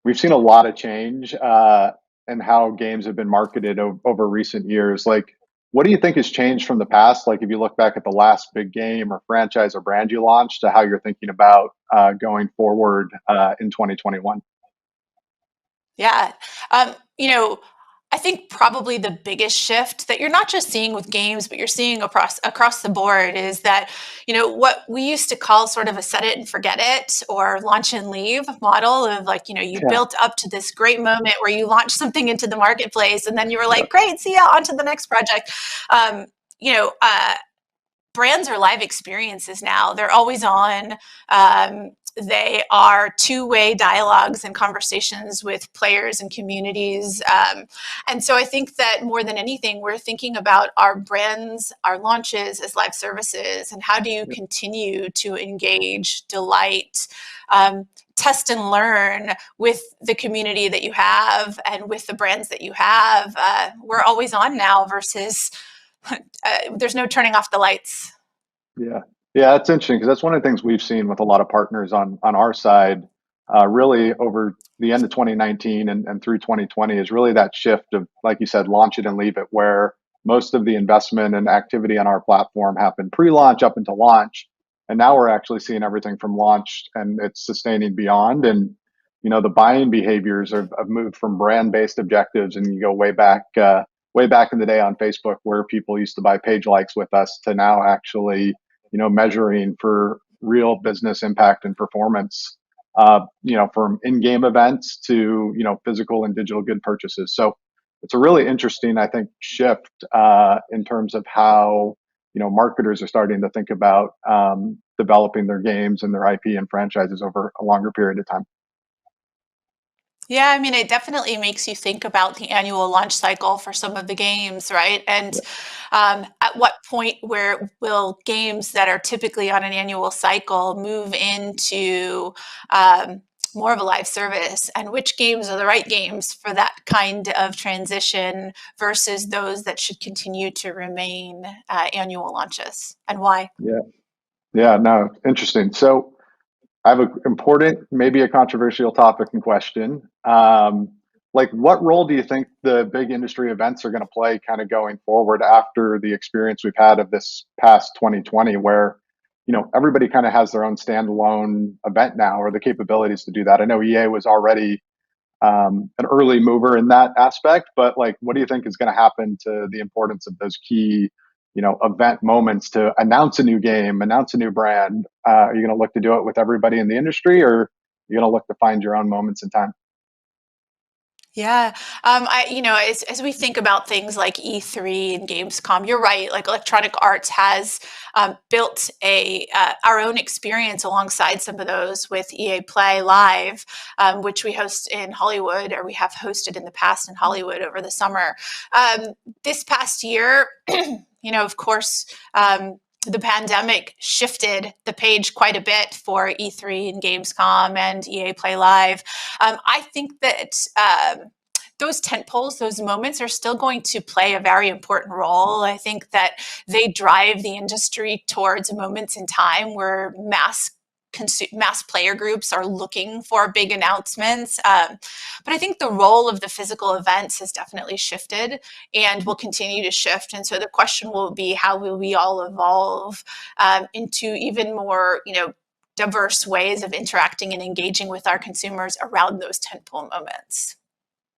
we've seen a lot of change in how games have been marketed over recent years. Like, what do you think has changed from the past? Like, if you look back at the last big game or franchise or brand you launched to how you're thinking about going forward in 2021? Yeah. You know, I think probably the biggest shift that you're not just seeing with games, but you're seeing across the board is that, you know, what we used to call sort of a set it and forget it or launch and leave model of, like, you know, you built up to this great moment where you launched something into the marketplace and then you were like, great, see ya, on to the next project. You know, brands are live experiences now. They're always on. They are two-way dialogues and conversations with players and communities. And so I think that more than anything, we're thinking about our brands, our launches as live services, and how do you continue to engage, delight, test and learn with the community that you have and with the brands that you have. We're always on now versus there's no turning off the lights. Yeah. Yeah, that's interesting because that's one of the things we've seen with a lot of partners on our side, really over the end of 2019 and through 2020 is really that shift of, like you said, launch it and leave it, where most of the investment and activity on our platform happened pre-launch up until launch. And now we're actually seeing everything from launch and it's sustaining beyond. And, the buying behaviors have moved from brand-based objectives, and you go way back in the day on Facebook where people used to buy page likes with us to now actually measuring for real business impact and performance, from in-game events to, physical and digital good purchases. So it's a really interesting, I think, shift in terms of how, marketers are starting to think about developing their games and their IP and franchises over a longer period of time. Yeah, I mean, it definitely makes you think about the annual launch cycle for some of the games, right? And at what point where will games that are typically on an annual cycle move into more of a live service, and which games are the right games for that kind of transition versus those that should continue to remain annual launches, and why? Yeah. Yeah, no, interesting. So I have an important, maybe a controversial topic and question. Like, what role do you think the big industry events are going to play kind of going forward after the experience we've had of this past 2020, where, everybody kind of has their own standalone event now or the capabilities to do that? I know EA was already an early mover in that aspect, but like, what do you think is going to happen to the importance of those key event moments to announce a new game, announce a new brand? Are you going to look to do it with everybody in the industry, or are you going to look to find your own moments in time? Yeah, as we think about things like E3 and Gamescom, you're right. Like Electronic Arts has built our own experience alongside some of those with EA Play Live, which we host in Hollywood, or we have hosted in the past in Hollywood over the summer. This past year, of course, the pandemic shifted the page quite a bit for E3 and Gamescom and EA Play Live. I think that those tentpoles, those moments are still going to play a very important role. I think that they drive the industry towards moments in time where mass player groups are looking for big announcements. But I think the role of the physical events has definitely shifted and will continue to shift. And so the question will be, how will we all evolve into even more, diverse ways of interacting and engaging with our consumers around those tentpole moments?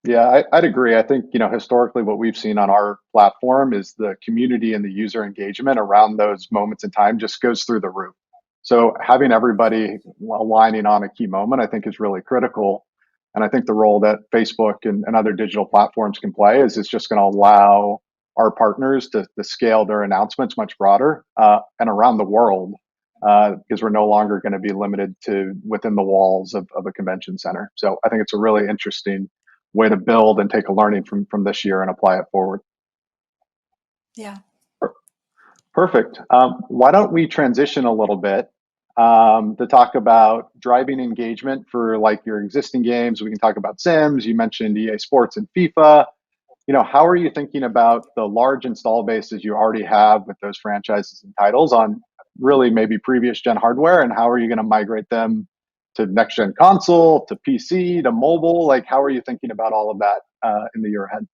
Yeah, I'd agree. I think, historically what we've seen on our platform is the community and the user engagement around those moments in time just goes through the roof. So having everybody aligning on a key moment, I think, is really critical. And I think the role that Facebook and other digital platforms can play is it's just going to allow our partners to scale their announcements much broader and around the world, because we're no longer going to be limited to within the walls of a convention center. So I think it's a really interesting way to build and take a learning from this year and apply it forward. Yeah. Perfect. Why don't we transition a little bit to talk about driving engagement for like your existing games? We can talk about Sims. You mentioned EA Sports and FIFA. How are you thinking about the large install bases you already have with those franchises and titles on really maybe previous gen hardware, and how are you going to migrate them to next gen console, to PC, to mobile? Like, how are you thinking about all of that in the year ahead?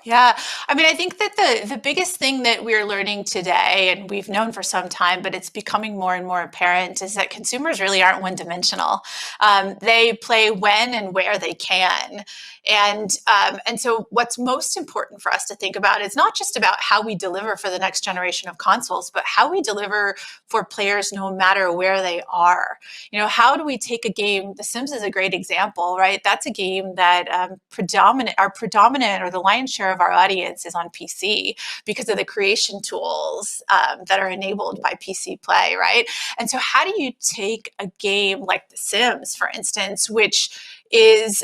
Yeah, I mean, I think that the biggest thing that we're learning today, and we've known for some time, but it's becoming more and more apparent, is that consumers really aren't one-dimensional. They play when and where they can, and so what's most important for us to think about is not just about how we deliver for the next generation of consoles, but how we deliver for players no matter where they are. How do we take a game? The Sims is a great example, right? That's a game that predominant or the lion's share of our audience is on PC because of the creation tools that are enabled by PC Play, right? And so how do you take a game like The Sims, for instance, which is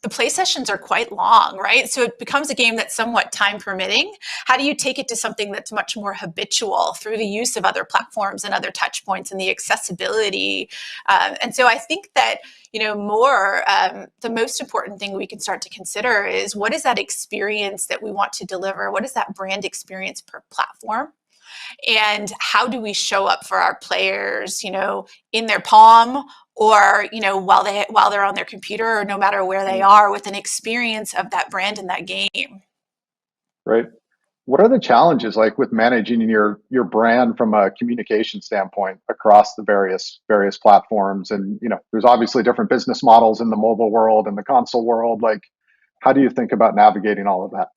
the play sessions are quite long, right? So it becomes a game that's somewhat time permitting. How do you take it to something that's much more habitual through the use of other platforms and other touch points and the accessibility? And so I think that, the most important thing we can start to consider is what is that experience that we want to deliver? What is that brand experience per platform? And how do we show up for our players, in their palm or, while they're on their computer or no matter where they are with an experience of that brand in that game. Right. What are the challenges like with managing your brand from a communication standpoint across the various platforms? And there's obviously different business models in the mobile world and the console world. Like, how do you think about navigating all of that?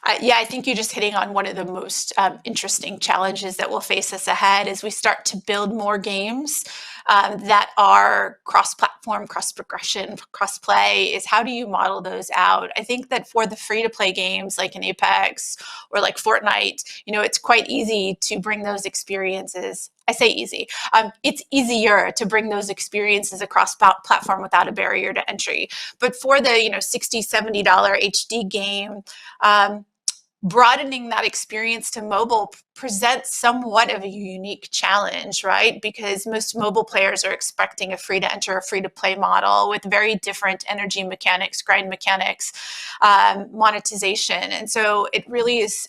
I think you're just hitting on one of the most interesting challenges that will face us ahead as we start to build more games that are cross-platform, cross-progression, cross-play, is how do you model those out? I think that for the free-to-play games like an Apex or like Fortnite, it's quite easy to bring those experiences. I say easy. It's easier to bring those experiences across platform without a barrier to entry. But for the $60, $70 HD game, broadening that experience to mobile presents somewhat of a unique challenge, right? Because most mobile players are expecting a free to enter, a free to play model with very different energy mechanics, grind mechanics, monetization. And so it really is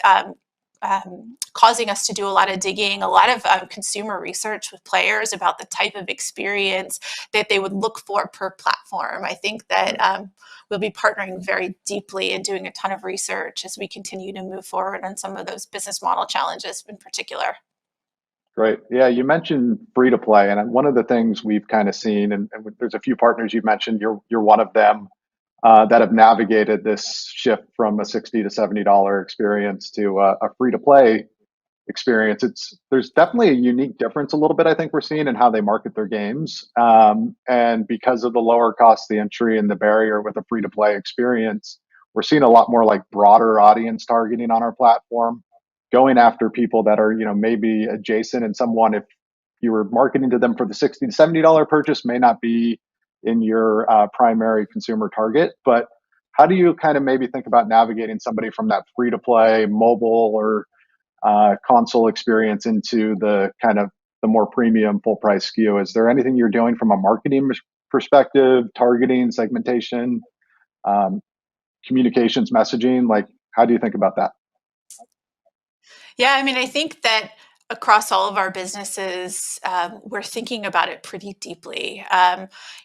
causing us to do a lot of digging, a lot of consumer research with players about the type of experience that they would look for per platform. I think that we'll be partnering very deeply and doing a ton of research as we continue to move forward on some of those business model challenges in particular. Great. Yeah, you mentioned free to play, and one of the things we've kind of seen, and there's a few partners you mentioned. You're one of them that have navigated this shift from a $60 to $70 experience to a free to play experience. There's definitely a unique difference a little bit, I think we're seeing in how they market their games. And because of the lower cost of the entry and the barrier with a free to play experience, we're seeing a lot more like broader audience targeting on our platform, going after people that are, maybe adjacent, and someone, if you were marketing to them for the $60 to $70 purchase, may not be in your primary consumer target. But how do you kind of maybe think about navigating somebody from that free to play mobile or console experience into the kind of the more premium full price SKU? Is there anything you're doing from a marketing perspective, targeting, segmentation, communications, messaging? Like, how do you think about that? Yeah, I mean, I think that across all of our businesses, we're thinking about it pretty deeply.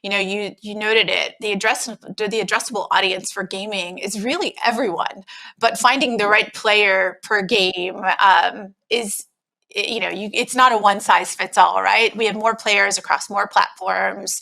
You noted it. The addressable audience for gaming is really everyone, but finding the right player per game is, it's not a one size fits all, right? We have more players across more platforms.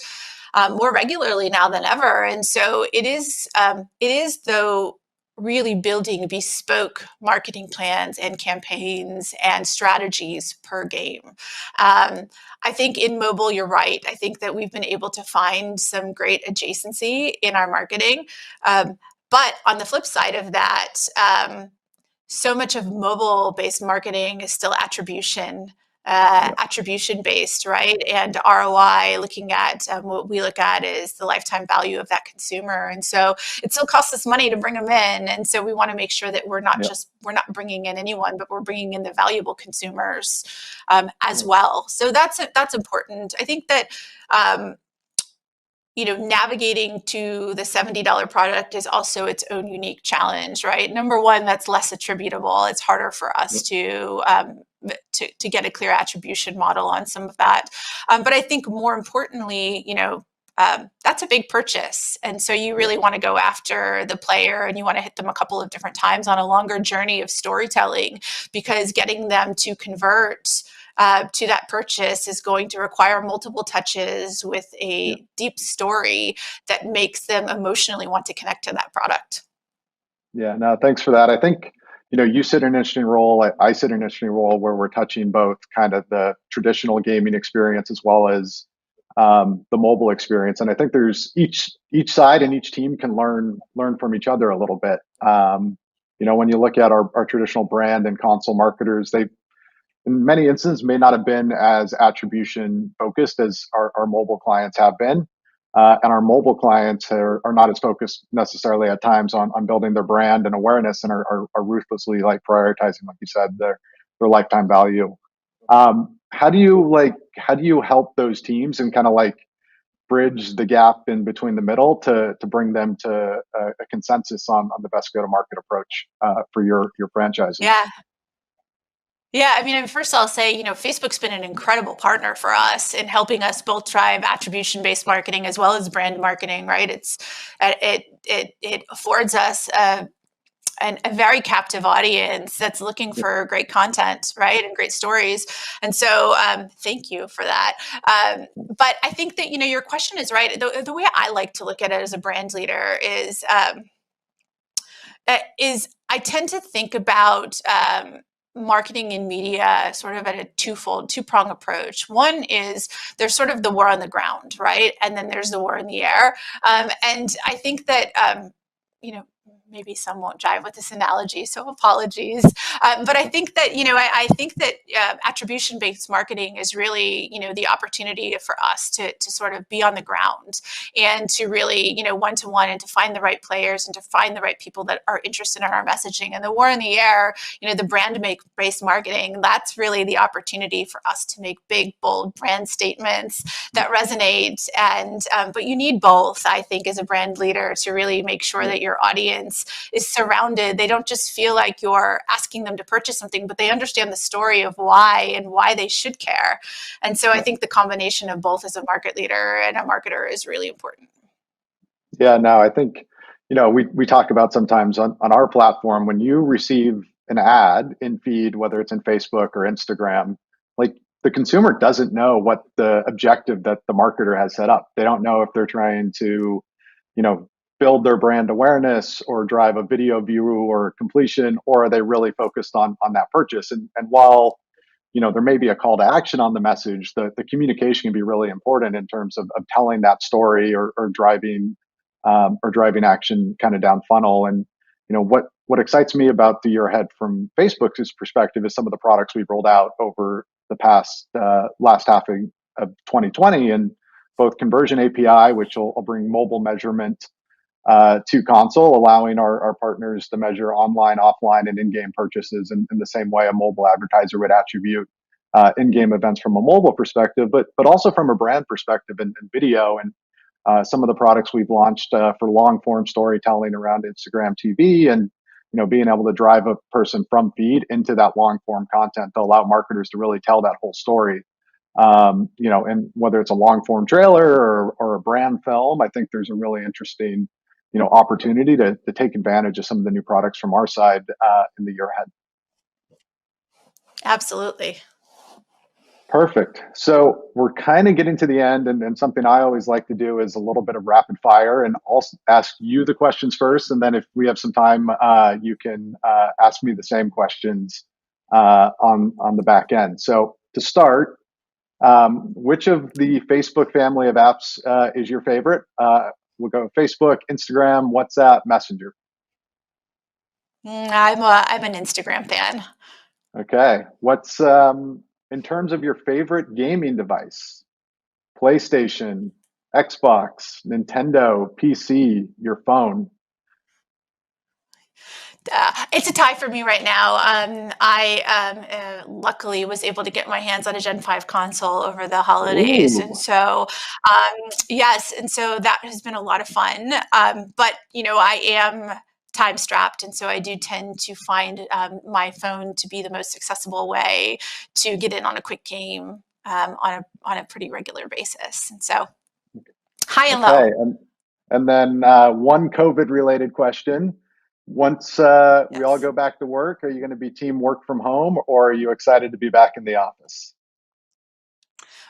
More regularly now than ever, and so it is though really building bespoke marketing plans and campaigns and strategies per game. I think in mobile, you're right. I think that we've been able to find some great adjacency in our marketing. But on the flip side of that, so much of mobile-based marketing is still attribution based, right? And ROI, looking at what we look at is the lifetime value of that consumer. And so it still costs us money to bring them in. And so we want to make sure that we're not bringing in anyone, but we're bringing in the valuable consumers as well. So that's important. I think that navigating to the $70 product is also its own unique challenge, right? Number one, that's less attributable. It's harder for us to get a clear attribution model on some of that. But I think more importantly, that's a big purchase. And so you really want to go after the player and you want to hit them a couple of different times on a longer journey of storytelling, because getting them to convert to that purchase is going to require multiple touches with a deep story that makes them emotionally want to connect to that product. Yeah, no, thanks for that. I think, you sit in an interesting role. I sit in an interesting role where we're touching both kind of the traditional gaming experience as well as the mobile experience. And I think there's each side and each team can learn from each other a little bit. When you look at our traditional brand and console marketers, they in many instances may not have been as attribution focused as our mobile clients have been. And our mobile clients are not as focused necessarily at times on building their brand and awareness, and are ruthlessly like prioritizing, like you said, their lifetime value. How do you help those teams and kind of like bridge the gap in between the middle to bring them to a consensus on the best go to market approach for your franchises? Yeah. Yeah, I mean, first I'll say, Facebook's been an incredible partner for us in helping us both drive attribution-based marketing as well as brand marketing, right? It affords us a very captive audience that's looking for great content, right, and great stories. And so, thank you for that. But I think that your question is right. The way I like to look at it as a brand leader is I tend to think about marketing in media sort of at a two-prong approach. One is there's sort of the war on the ground, right? And then there's the war in the air. And I think that, maybe some won't jive with this analogy, so apologies. But I think that, attribution-based marketing is really, the opportunity for us to sort of be on the ground and to really, one-to-one, and to find the right players and to find the right people that are interested in our messaging. And the war in the air, the brand-based marketing, that's really the opportunity for us to make big, bold brand statements that resonate. And but you need both, I think, as a brand leader to really make sure that your audience is surrounded. They don't just feel like you're asking them to purchase something, but they understand the story of why and why they should care. And so I think the combination of both as a market leader and a marketer is really important. Yeah, no, I think, we talk about sometimes on our platform, when you receive an ad in feed, whether it's in Facebook or Instagram, like the consumer doesn't know what the objective that the marketer has set up. They don't know if they're trying to, build their brand awareness or drive a video view or completion, or are they really focused on that purchase? And while there may be a call to action on the message, the communication can be really important in terms of telling that story or driving action kind of down funnel. And what excites me about the year ahead from Facebook's perspective is some of the products we've rolled out over the past last half of 2020, and both Conversion API, which will bring mobile measurement to console, allowing our partners to measure online, offline, and in-game purchases in the same way a mobile advertiser would attribute in-game events from a mobile perspective, but also from a brand perspective and video. And some of the products we've launched for long-form storytelling around Instagram TV, and being able to drive a person from feed into that long-form content to allow marketers to really tell that whole story. And whether it's a long-form trailer or a brand film, I think there's a really interesting opportunity to take advantage of some of the new products from our side in the year ahead. Absolutely. Perfect. So we're kind of getting to the end, and something I always like to do is a little bit of rapid fire, and I'll ask you the questions first, and then if we have some time, you can ask me the same questions on the back end. So to start, which of the Facebook family of apps is your favorite? We'll go Facebook, Instagram, WhatsApp, Messenger. I'm an Instagram fan. Okay. What's in terms of your favorite gaming device? PlayStation, Xbox, Nintendo, PC, your phone? It's a tie for me right now. I luckily was able to get my hands on a Gen 5 console over the holidays. Ooh. And so, yes, and so that has been a lot of fun. But, I am time strapped. And so I do tend to find my phone to be the most accessible way to get in on a quick game on a pretty regular basis. And so high and low. Okay. And then one COVID related question. Once we all go back to work, are you going to be team work from home, or are you excited to be back in the office?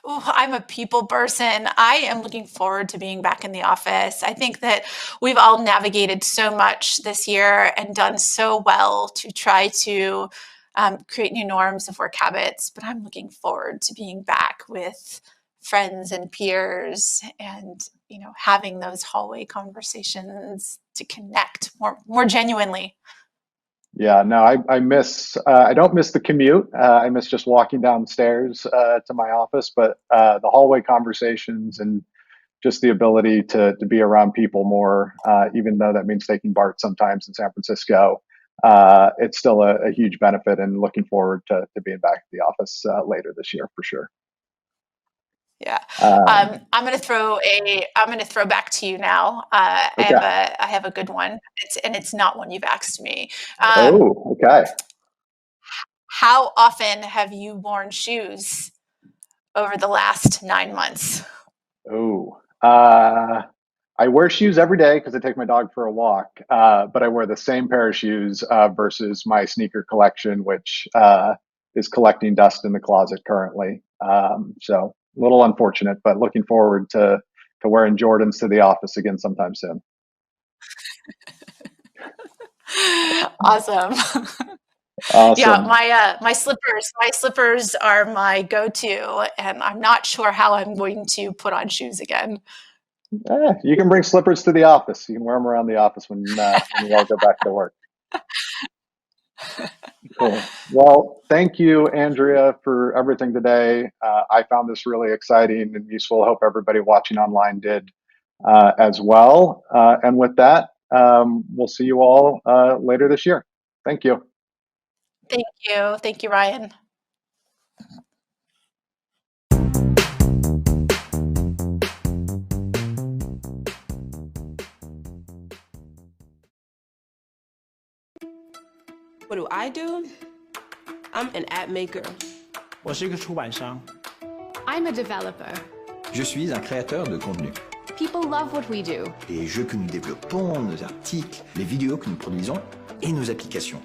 Ooh, I'm a people person. I am looking forward to being back in the office. I think that we've all navigated so much this year and done so well to try to create new norms of work habits, but I'm looking forward to being back with friends and peers, and having those hallway conversations to connect more genuinely. Yeah, no, I miss. I don't miss the commute. I miss just walking downstairs to my office, but the hallway conversations and just the ability to be around people more, even though that means taking BART sometimes in San Francisco. It's still a huge benefit, and looking forward to being back at the office later this year for sure. Yeah, I'm going to throw back to you now. Okay. I have a good one, it's not one you've asked me. Okay. How often have you worn shoes over the last 9 months? I wear shoes every day because I take my dog for a walk, but I wear the same pair of shoes versus my sneaker collection, which is collecting dust in the closet currently. So a little unfortunate, but looking forward to wearing Jordans to the office again sometime soon. Awesome. Awesome. Yeah, my slippers are my go-to, and I'm not sure how I'm going to put on shoes again. You can bring slippers to the office. You can wear them around the office when you all go back to work. Cool. Well, thank you, Andrea, for everything today. I found this really exciting and useful. I hope everybody watching online did as well. And with that, we'll see you all later this year. Thank you. Thank you. Thank you, Ryan. What do I do? I'm an app maker. 我是一个出版商。 I'm a developer. Je suis un créateur de contenu. People love what we do. Les jeux que nous développons, nos articles, les vidéos que nous produisons et nos applications.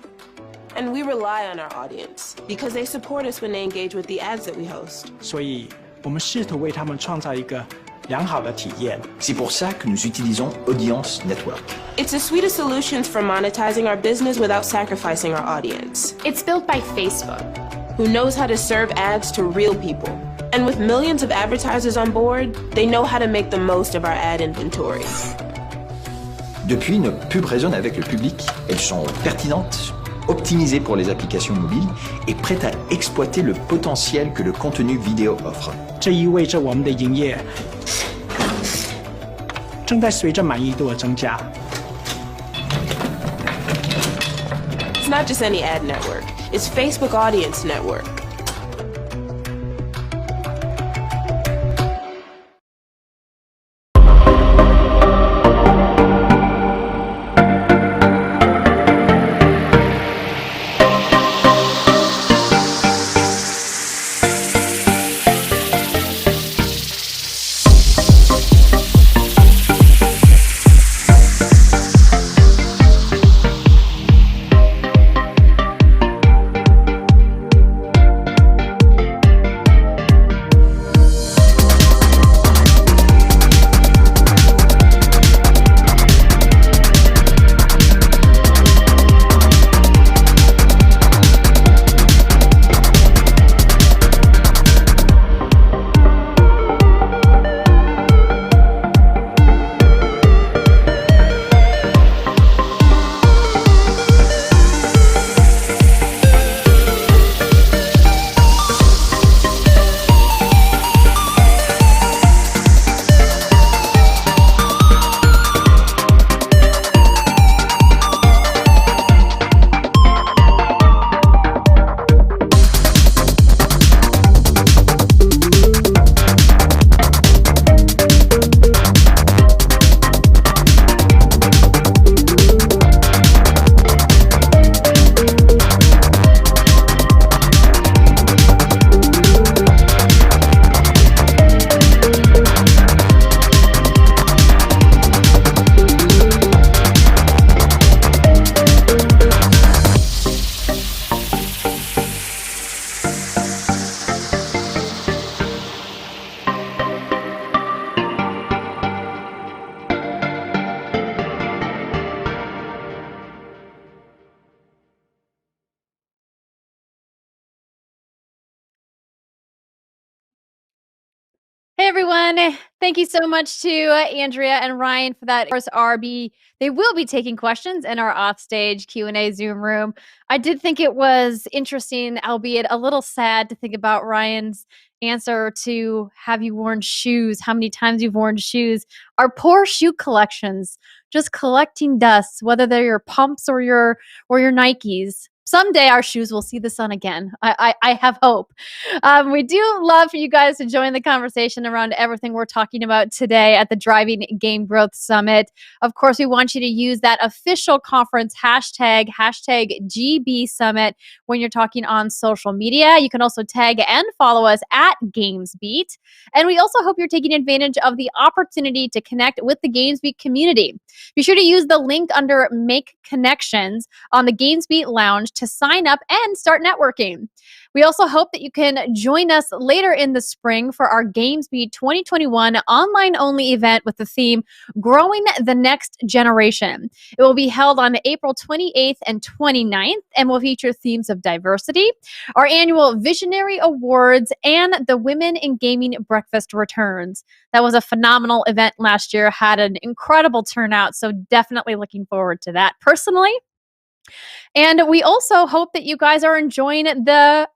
And we rely on our audience because they support us when they engage with the ads that we host. 所以我们试图为他们创造一个良好的体验。 C'est pour ça que nous utilisons Audience Network. It's a suite of solutions for monetizing our business without sacrificing our audience. It's built by Facebook, who knows how to serve ads to real people. And with millions of advertisers on board, they know how to make the most of our ad inventory. Depuis, nos pubs résonnent avec le public. Elles sont pertinentes, optimisées pour les applications mobiles et prêtes à exploiter le potentiel que le contenu vidéo offre. 这意味着我们的营业正在随着满意度的增加。 It's not just any ad network. It's Facebook Audience Network. everyone. Thank you so much to Andrea and Ryan for that. Of course, they will be taking questions in our offstage Q&A Zoom room. I did think it was interesting, albeit a little sad, to think about Ryan's answer to have you worn shoes, how many times you've worn shoes. Our poor shoe collections, just collecting dust, whether they're your pumps or your Nikes. Someday our shoes will see the sun again. I have hope. We do love for you guys to join the conversation around everything we're talking about today at the Driving Game Growth Summit. Of course, we want you to use that official conference hashtag GB Summit when you're talking on social media. You can also tag and follow us at GamesBeat. And we also hope you're taking advantage of the opportunity to connect with the GamesBeat community. Be sure to use the link under Make Connections on the GamesBeat Lounge to sign up and start networking. We also hope that you can join us later in the spring for our GamesBeat 2021 online-only event with the theme Growing the Next Generation. It will be held on April 28th and 29th and will feature themes of diversity, our annual Visionary Awards, and the Women in Gaming Breakfast returns. That was a phenomenal event last year, had an incredible turnout, so definitely looking forward to that personally. And we also hope that you guys are enjoying the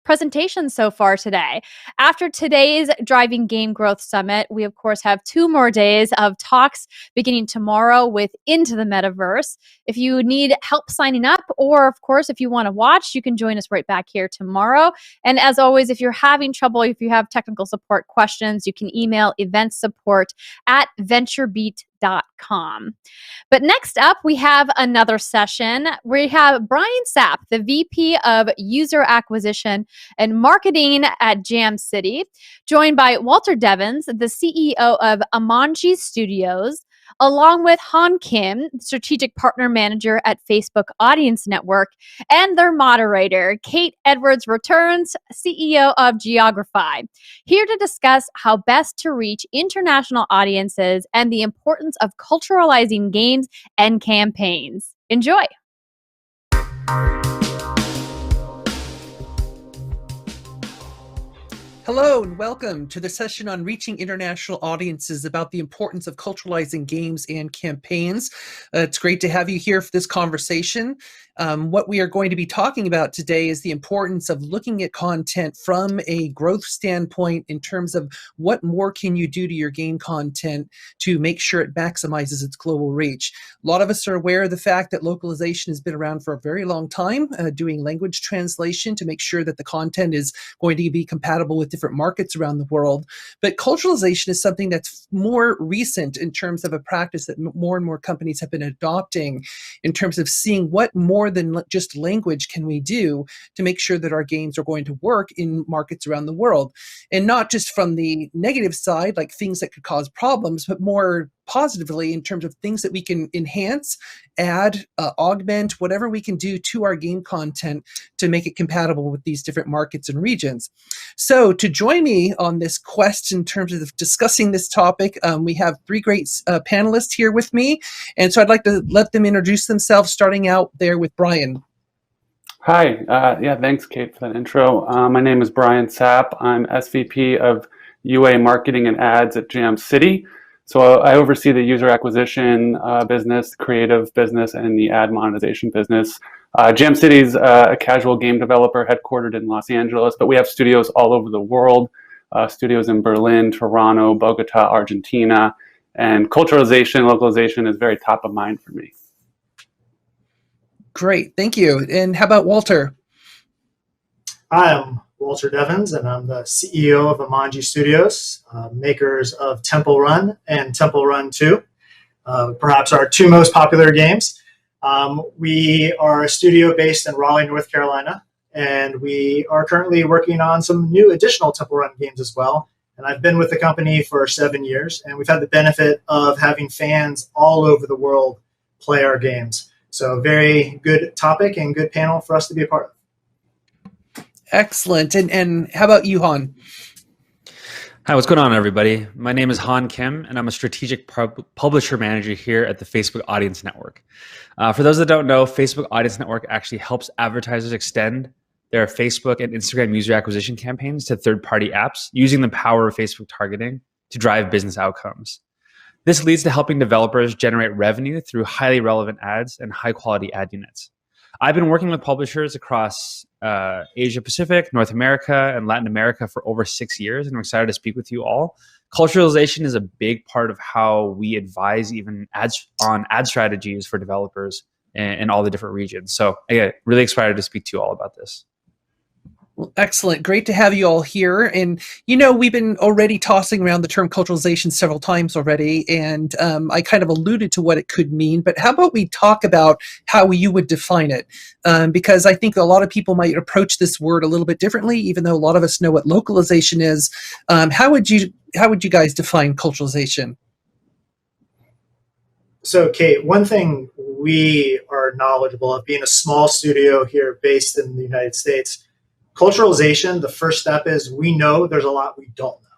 presentation so far today. After today's Driving Game Growth Summit, we of course have 2 more days of talks beginning tomorrow with Into the Metaverse. If you need help signing up, or of course, if you want to watch, you can join us right back here tomorrow. And as always, if you're having trouble, if you have technical support questions, you can email eventsupport@venturebeat.com. But next up, we have another session. We have Brian Sapp, the VP of User Acquisition and Marketing at Jam City, joined by Walter Devins, the CEO of Amanji Studios, along with Han Kim, Strategic Partner Manager at Facebook Audience Network, and their moderator, Kate Edwards Returns, CEO of Geography, here to discuss how best to reach international audiences and the importance of culturalizing games and campaigns. Enjoy. Hello and welcome to the session on reaching international audiences about the importance of culturalizing games and campaigns. It's great to have you here for this conversation. What we are going to be talking about today is the importance of looking at content from a growth standpoint in terms of what more can you do to your game content to make sure it maximizes its global reach. A lot of us are aware of the fact that localization has been around for a very long time, doing language translation to make sure that the content is going to be compatible with different markets around the world. But culturalization is something that's more recent in terms of a practice that more and more companies have been adopting in terms of seeing what more than just language can we do to make sure that our games are going to work in markets around the world. And not just from the negative side, like things that could cause problems, but more positively in terms of things that we can enhance, add, augment, whatever we can do to our game content to make it compatible with these different markets and regions. So to join me on this quest in terms of discussing this topic, we have 3 great panelists here with me. And so I'd like to let them introduce themselves, starting out there with Brian. Hi, yeah, thanks Kate for that intro. My name is Brian Sapp. I'm SVP of UA Marketing and Ads at Jam City. So I oversee the user acquisition business, creative business, and the ad monetization business. Jam City's a casual game developer headquartered in Los Angeles, but we have studios all over the world, studios in Berlin, Toronto, Bogota, Argentina, and culturalization, localization is very top of mind for me. Great, thank you. And how about Walter? I'm Walter Devins, and I'm the CEO of Amanji Studios, makers of Temple Run and Temple Run 2, perhaps our 2 most popular games. We are a studio based in Raleigh, North Carolina, and we are currently working on some new additional Temple Run games as well. And I've been with the company for 7 years, and we've had the benefit of having fans all over the world play our games. So very good topic and good panel for us to be a part of. Excellent. And how about you, Han? Hi, what's going on, everybody? My name is Han Kim, and I'm a strategic publisher manager here at the Facebook Audience Network. For those that don't know, Facebook Audience Network actually helps advertisers extend There are Facebook and Instagram user acquisition campaigns to third-party apps using the power of Facebook targeting to drive business outcomes. This leads to helping developers generate revenue through highly relevant ads and high-quality ad units. I've been working with publishers across Asia Pacific, North America, and Latin America for over 6 years, and I'm excited to speak with you all. Culturalization is a big part of how we advise even ads on ad strategies for developers in all the different regions. So again, really excited to speak to you all about this. Well, excellent. Great to have you all here. And, you know, we've been already tossing around the term culturalization several times already, and I kind of alluded to what it could mean, but how about we talk about how you would define it? Because I think a lot of people might approach this word a little bit differently, even though a lot of us know what localization is. How would you guys define culturalization? So, Kate, one thing we are knowledgeable of, being a small studio here based in the United States, culturalization, the first step is we know there's a lot we don't know.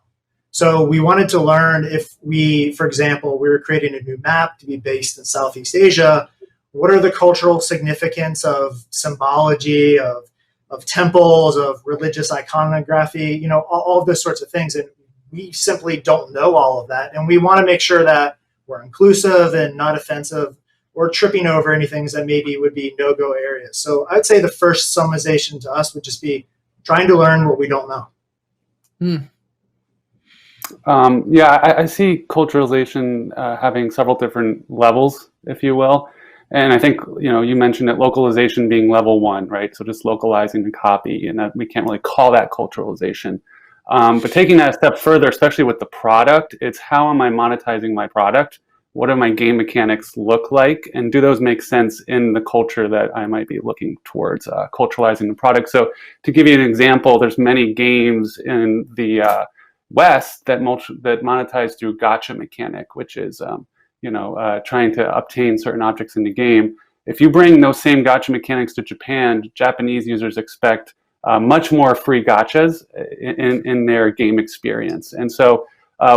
So we wanted to learn if we, for example, we were creating a new map to be based in Southeast Asia, what are the cultural significance of symbology, of temples, of religious iconography, you know, all of those sorts of things. And we simply don't know all of that. And we want to make sure that we're inclusive and not offensive or tripping over anything that maybe would be no-go areas. So I'd say the first summarization to us would just be trying to learn what we don't know. Yeah, I see culturalization having several different levels, if you will. And I think, you know, you mentioned that localization being level 1, right? So just localizing the copy, and that we can't really call that culturalization. But taking that a step further, especially with the product, it's how am I monetizing my product? What do my game mechanics look like? And do those make sense in the culture that I might be looking towards culturalizing the product? So to give you an example, there's many games in the West that monetize through gacha mechanic, which is trying to obtain certain objects in the game. If you bring those same gacha mechanics to Japan, Japanese users expect much more free gachas in their game experience. And so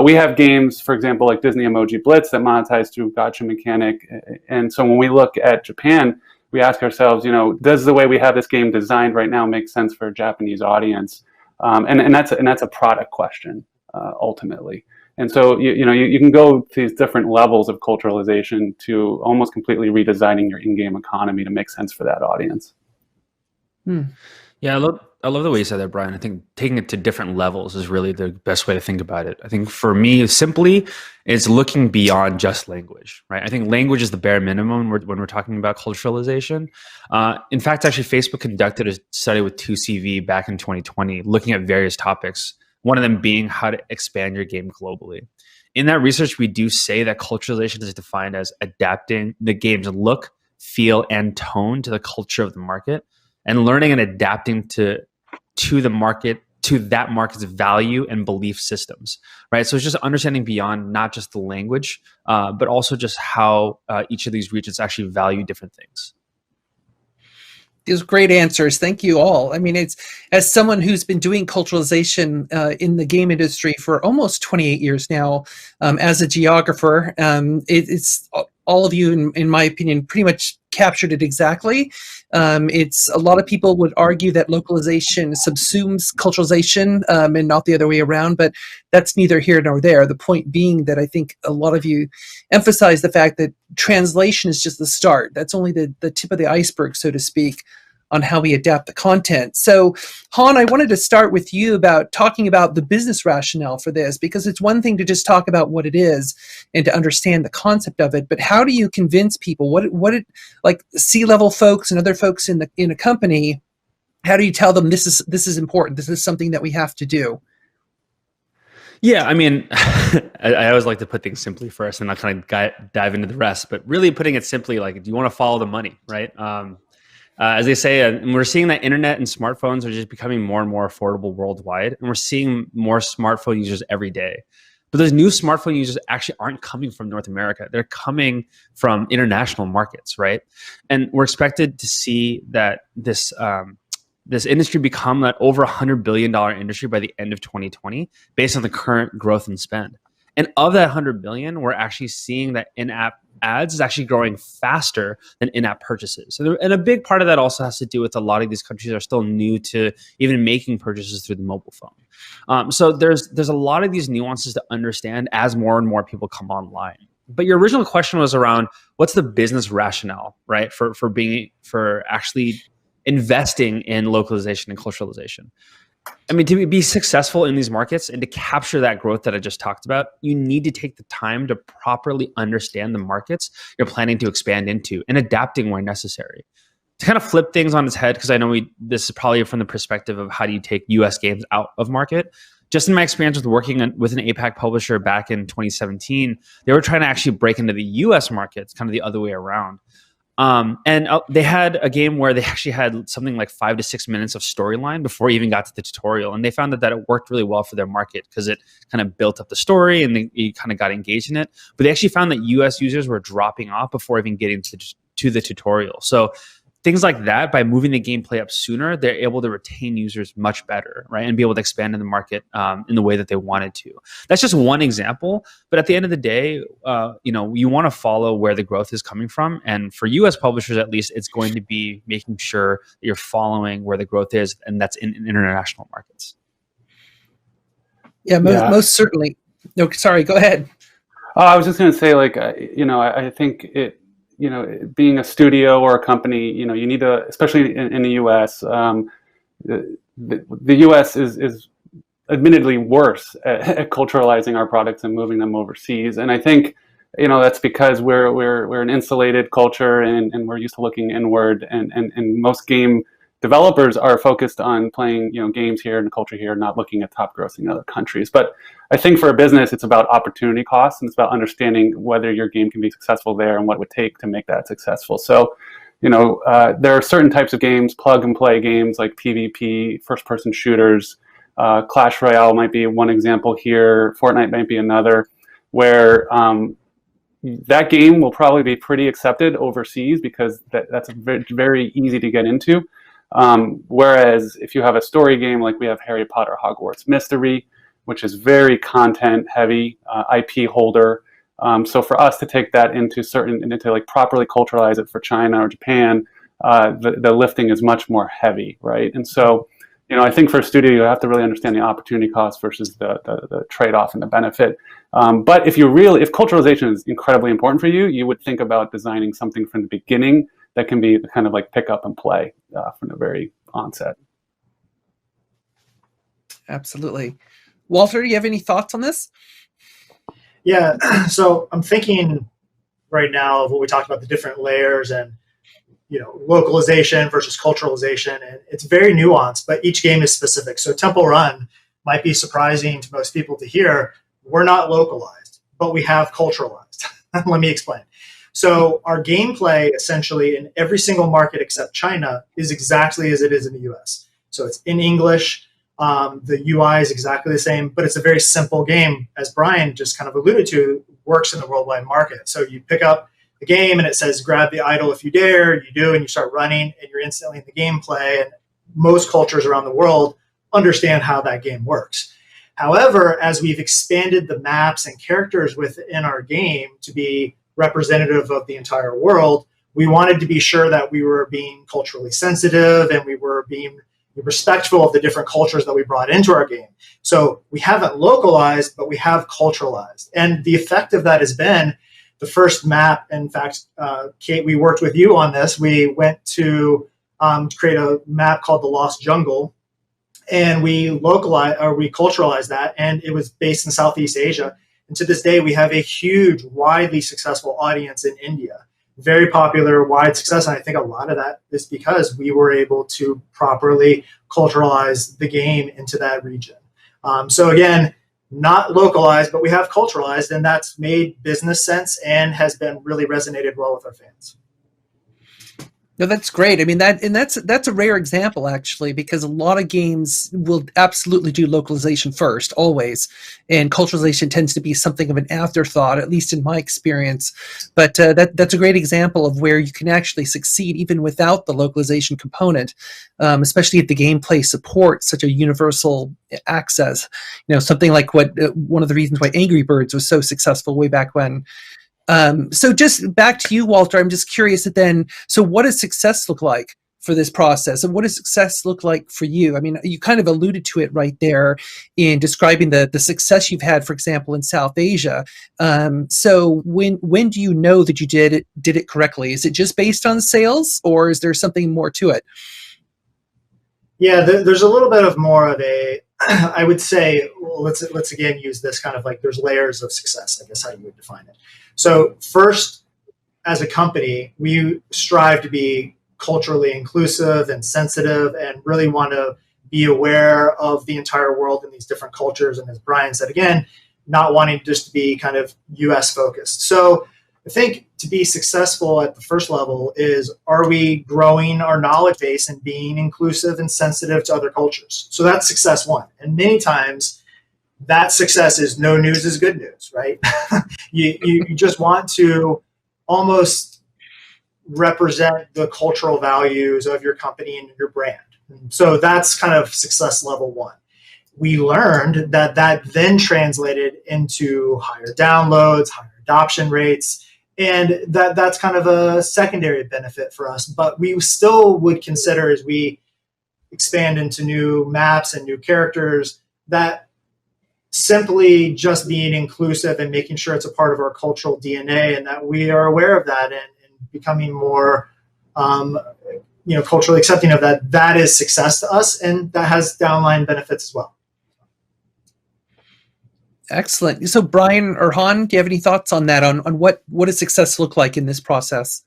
we have games, for example, like Disney Emoji Blitz that monetize through gacha mechanic. And so when we look at Japan, we ask ourselves, you know, does the way we have this game designed right now make sense for a Japanese audience? And that's a product question, ultimately. And so you can go to these different levels of culturalization to almost completely redesigning your in-game economy to make sense for that audience. Yeah, I love the way you said that, Brian. I think taking it to different levels is really the best way to think about it. I think for me, simply, it's looking beyond just language, right? I think language is the bare minimum when we're talking about culturalization. In fact, actually, Facebook conducted a study with 2CV back in 2020, looking at various topics, one of them being how to expand your game globally. In that research, we do say that culturalization is defined as adapting the game's look, feel, and tone to the culture of the market, and learning and adapting to the market, to that market's value and belief systems, right? So it's just understanding beyond not just the language, but also just how each of these regions actually value different things. These great answers. Thank you all. I mean, it's as someone who's been doing culturalization in the game industry for almost 28 years now, as a geographer, it's all of you, in my opinion, pretty much captured it exactly. It's a lot of people would argue that localization subsumes culturalization and not the other way around, but that's neither here nor there. The point being that I think a lot of you emphasize the fact that translation is just the start. That's only the tip of the iceberg, so to speak, on how we adapt the content. So, Han, I wanted to start with you about talking about the business rationale for this, because it's one thing to just talk about what it is and to understand the concept of it, but how do you convince people, like C-level folks and other folks in a company, how do you tell them this is important, this is something that we have to do? Yeah, I mean, I always like to put things simply first and not kind of dive into the rest, but really putting it simply, like, do you want to follow the money, right? As they say, and we're seeing that internet and smartphones are just becoming more and more affordable worldwide, and we're seeing more smartphone users every day. But those new smartphone users actually aren't coming from North America. They're coming from international markets, right? And we're expected to see that this industry become that over $100 billion industry by the end of 2020, based on the current growth and spend. And of that 100 billion, we're actually seeing that in-app ads is actually growing faster than in-app purchases. And a big part of that also has to do with a lot of these countries are still new to even making purchases through the mobile phone. So there's a lot of these nuances to understand as more and more people come online. But your original question was around what's the business rationale, right, for actually investing in localization and culturalization. I mean, to be successful in these markets and to capture that growth that I just talked about, you need to take the time to properly understand the markets you're planning to expand into and adapting where necessary. To kind of flip things on its head, because I know this is probably from the perspective of how do you take US games out of market. Just in my experience with working with an APAC publisher back in 2017, they were trying to actually break into the US markets, kind of the other way around. And they had a game where they actually had something like 5 to 6 minutes of storyline before you even got to the tutorial. And they found that it worked really well for their market because it kind of built up the story and you kind of got engaged in it. But they actually found that US users were dropping off before even getting to the tutorial. So things like that, by moving the gameplay up sooner, they're able to retain users much better, right? And be able to expand in the market in the way that they wanted to. That's just one example. But at the end of the day, you want to follow where the growth is coming from. And for US publishers, at least, it's going to be making sure that you're following where the growth is, and that's in international markets. Yeah, most certainly. No, sorry, go ahead. I was just going to say, I think being a studio or a company, you need to, especially in the U.S., the U.S. is admittedly worse at culturalizing our products and moving them overseas. And I think, that's because we're an insulated culture and we're used to looking inward, and most game developers are focused on playing, games here and culture here, not looking at top grossing in other countries. But I think for a business, it's about opportunity costs, and it's about understanding whether your game can be successful there and what it would take to make that successful. So, there are certain types of games, plug and play games like PvP, first person shooters, Clash Royale might be one example here, Fortnite might be another, where that game will probably be pretty accepted overseas because that's very, very easy to get into. Whereas if you have a story game like we have Harry Potter Hogwarts Mystery, which is very content heavy, IP holder. So for us to take that into properly culturalize it for China or Japan, the lifting is much more heavy, right? And so, I think for a studio, you have to really understand the opportunity cost versus the trade-off and the benefit. But if culturalization is incredibly important for you, you would think about designing something from the beginning that can be kind of like pick up and play from the very onset. Absolutely. Walter, do you have any thoughts on this? Yeah, so I'm thinking right now of what we talked about, the different layers and localization versus culturalization, and it's very nuanced, but each game is specific. So Temple Run might be surprising to most people to hear. We're not localized, but we have culturalized. Let me explain. So our gameplay essentially in every single market except China is exactly as it is in the US. So it's in English. The UI is exactly the same, but it's a very simple game, as Brian just kind of alluded to, works in the worldwide market. So you pick up the game and it says, grab the idol if you dare, you do, and you start running and you're instantly in the gameplay. And most cultures around the world understand how that game works. However, as we've expanded the maps and characters within our game to be representative of the entire world, we wanted to be sure that we were being culturally sensitive and we were being respectful of the different cultures that we brought into our game. So we haven't localized, but we have culturalized. And the effect of that has been the first map. In fact, Kate, we worked with you on this. We went to create a map called the Lost Jungle, and we culturalized that, and it was based in Southeast Asia. And to this day, we have a huge, widely successful audience in India. Very popular, wide success. And I think a lot of that is because we were able to properly culturalize the game into that region. So again, not localized, but we have culturalized, and that's made business sense and has been really resonated well with our fans. No, that's great. I mean, that's a rare example, actually, because a lot of games will absolutely do localization first, always, and culturalization tends to be something of an afterthought, at least in my experience. But that's a great example of where you can actually succeed even without the localization component, especially if the gameplay supports such a universal access. Something like what one of the reasons why Angry Birds was so successful way back when. So just back to you, Walter. I'm just curious then. So what does success look like for this process, and what does success look like for you? I mean, you kind of alluded to it right there in describing the success you've had, for example, in South Asia. So when do you know that you did it correctly? Is it just based on sales, or is there something more to it? Yeah, there's a little bit of more of a, I would say, well, let's again use this kind of like there's layers of success, I guess how you would define it. So first, as a company, we strive to be culturally inclusive and sensitive and really want to be aware of the entire world and these different cultures. And as Brian said, again, not wanting just to be kind of US focused. So I think to be successful at the first level is, are we growing our knowledge base and being inclusive and sensitive to other cultures? So that's success one. And many times that success is no news is good news, right? you just want to almost represent the cultural values of your company and your brand. So that's kind of success level one. We learned that then translated into higher downloads, higher adoption rates, and that's kind of a secondary benefit for us. But we still would consider, as we expand into new maps and new characters, that simply just being inclusive and making sure it's a part of our cultural DNA and that we are aware of that and becoming more culturally accepting of that is success to us, and that has downline benefits as well. Excellent. So Brian or Han, do you have any thoughts on that, on what does success look like in this process?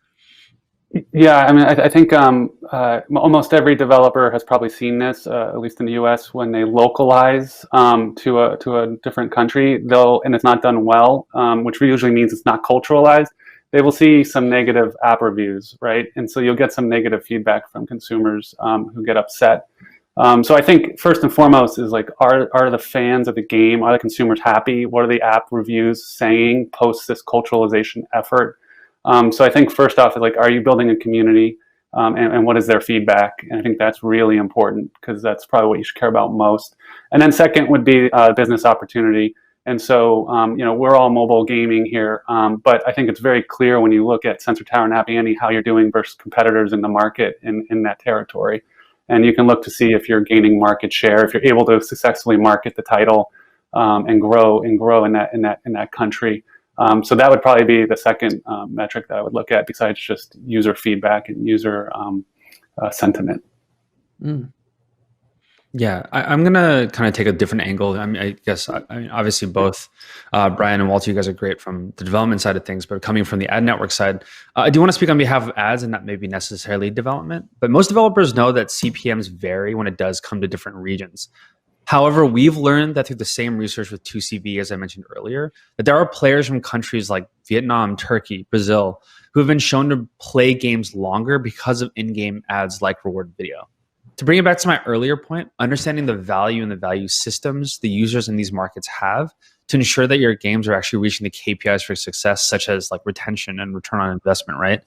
Yeah, I mean, I think almost every developer has probably seen this, at least in the U.S. When they localize to a different country, and it's not done well, which usually means it's not culturalized. They will see some negative app reviews, right? And so you'll get some negative feedback from consumers who get upset. So I think first and foremost is like, are the fans of the game, are the consumers happy? What are the app reviews saying post this culturalization effort? So I think first off is like, are you building a community, and what is their feedback? And I think that's really important because that's probably what you should care about most. And then second would be business opportunity. And so, we're all mobile gaming here, but I think it's very clear when you look at Sensor Tower and Happy Andy how you're doing versus competitors in the market in that territory. And you can look to see if you're gaining market share, if you're able to successfully market the title and grow in that country. So that would probably be the second metric that I would look at, besides just user feedback and user sentiment. Mm. Yeah, I'm going to kind of take a different angle. I mean, obviously both Brian and Walter, you guys are great from the development side of things, but coming from the ad network side, I do want to speak on behalf of ads and not maybe necessarily development. But most developers know that CPMs vary when it does come to different regions. However, we've learned that through the same research with 2CB, as I mentioned earlier, that there are players from countries like Vietnam, Turkey, Brazil, who have been shown to play games longer because of in-game ads like reward video. To bring it back to my earlier point, understanding the value and the value systems the users in these markets have to ensure that your games are actually reaching the KPIs for success, such as like retention and return on investment, right?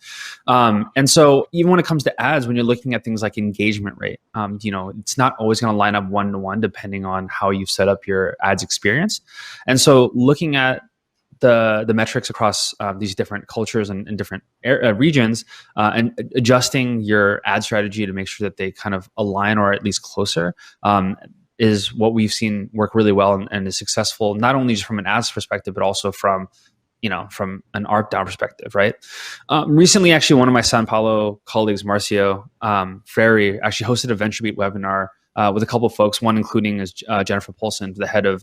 And so even when it comes to ads, when you're looking at things like engagement rate, it's not always going to line up one-to-one depending on how you've set up your ads experience. And so looking at the metrics across these different cultures and different regions and adjusting your ad strategy to make sure that they kind of align or at least closer is what we've seen work really well and is successful, not only just from an ads perspective, but also from an ARPDAU perspective, right? Recently, actually, one of my Sao Paulo colleagues, Marcio Freire, actually hosted a VentureBeat webinar with a couple of folks, one including is Jennifer Poulsen, the head of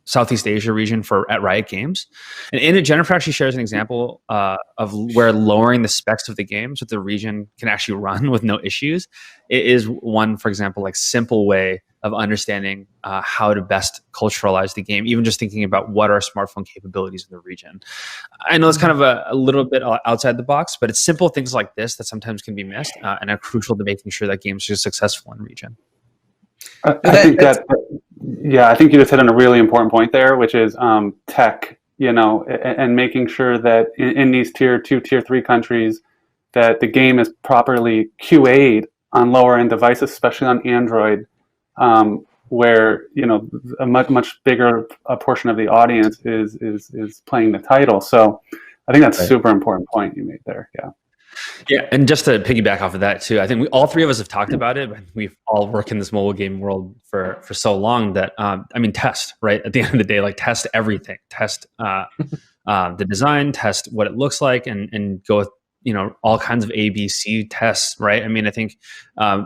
Southeast Asia region at Riot Games. And in it, Jennifer actually shares an example of where lowering the specs of the game so that the region can actually run with no issues. It is one, for example, like simple way of understanding how to best culturalize the game, even just thinking about what are smartphone capabilities in the region. I know it's kind of a little bit outside the box, but it's simple things like this that sometimes can be missed and are crucial to making sure that games are successful in region. I think I think you just hit on a really important point there, which is tech, and making sure that in these tier 2, tier 3 countries, that the game is properly QA'd on lower end devices, especially on Android, where a much bigger portion of the audience is playing the title. So I think that's Right. super important point you made there. Yeah. Yeah, and just to piggyback off of that too, I think all three of us have talked about it. But we've all worked in this mobile game world for so long that I mean, test, right? At the end of the day, like test everything, test the design, test what it looks like, and go with all kinds of ABC tests, right? I mean, I think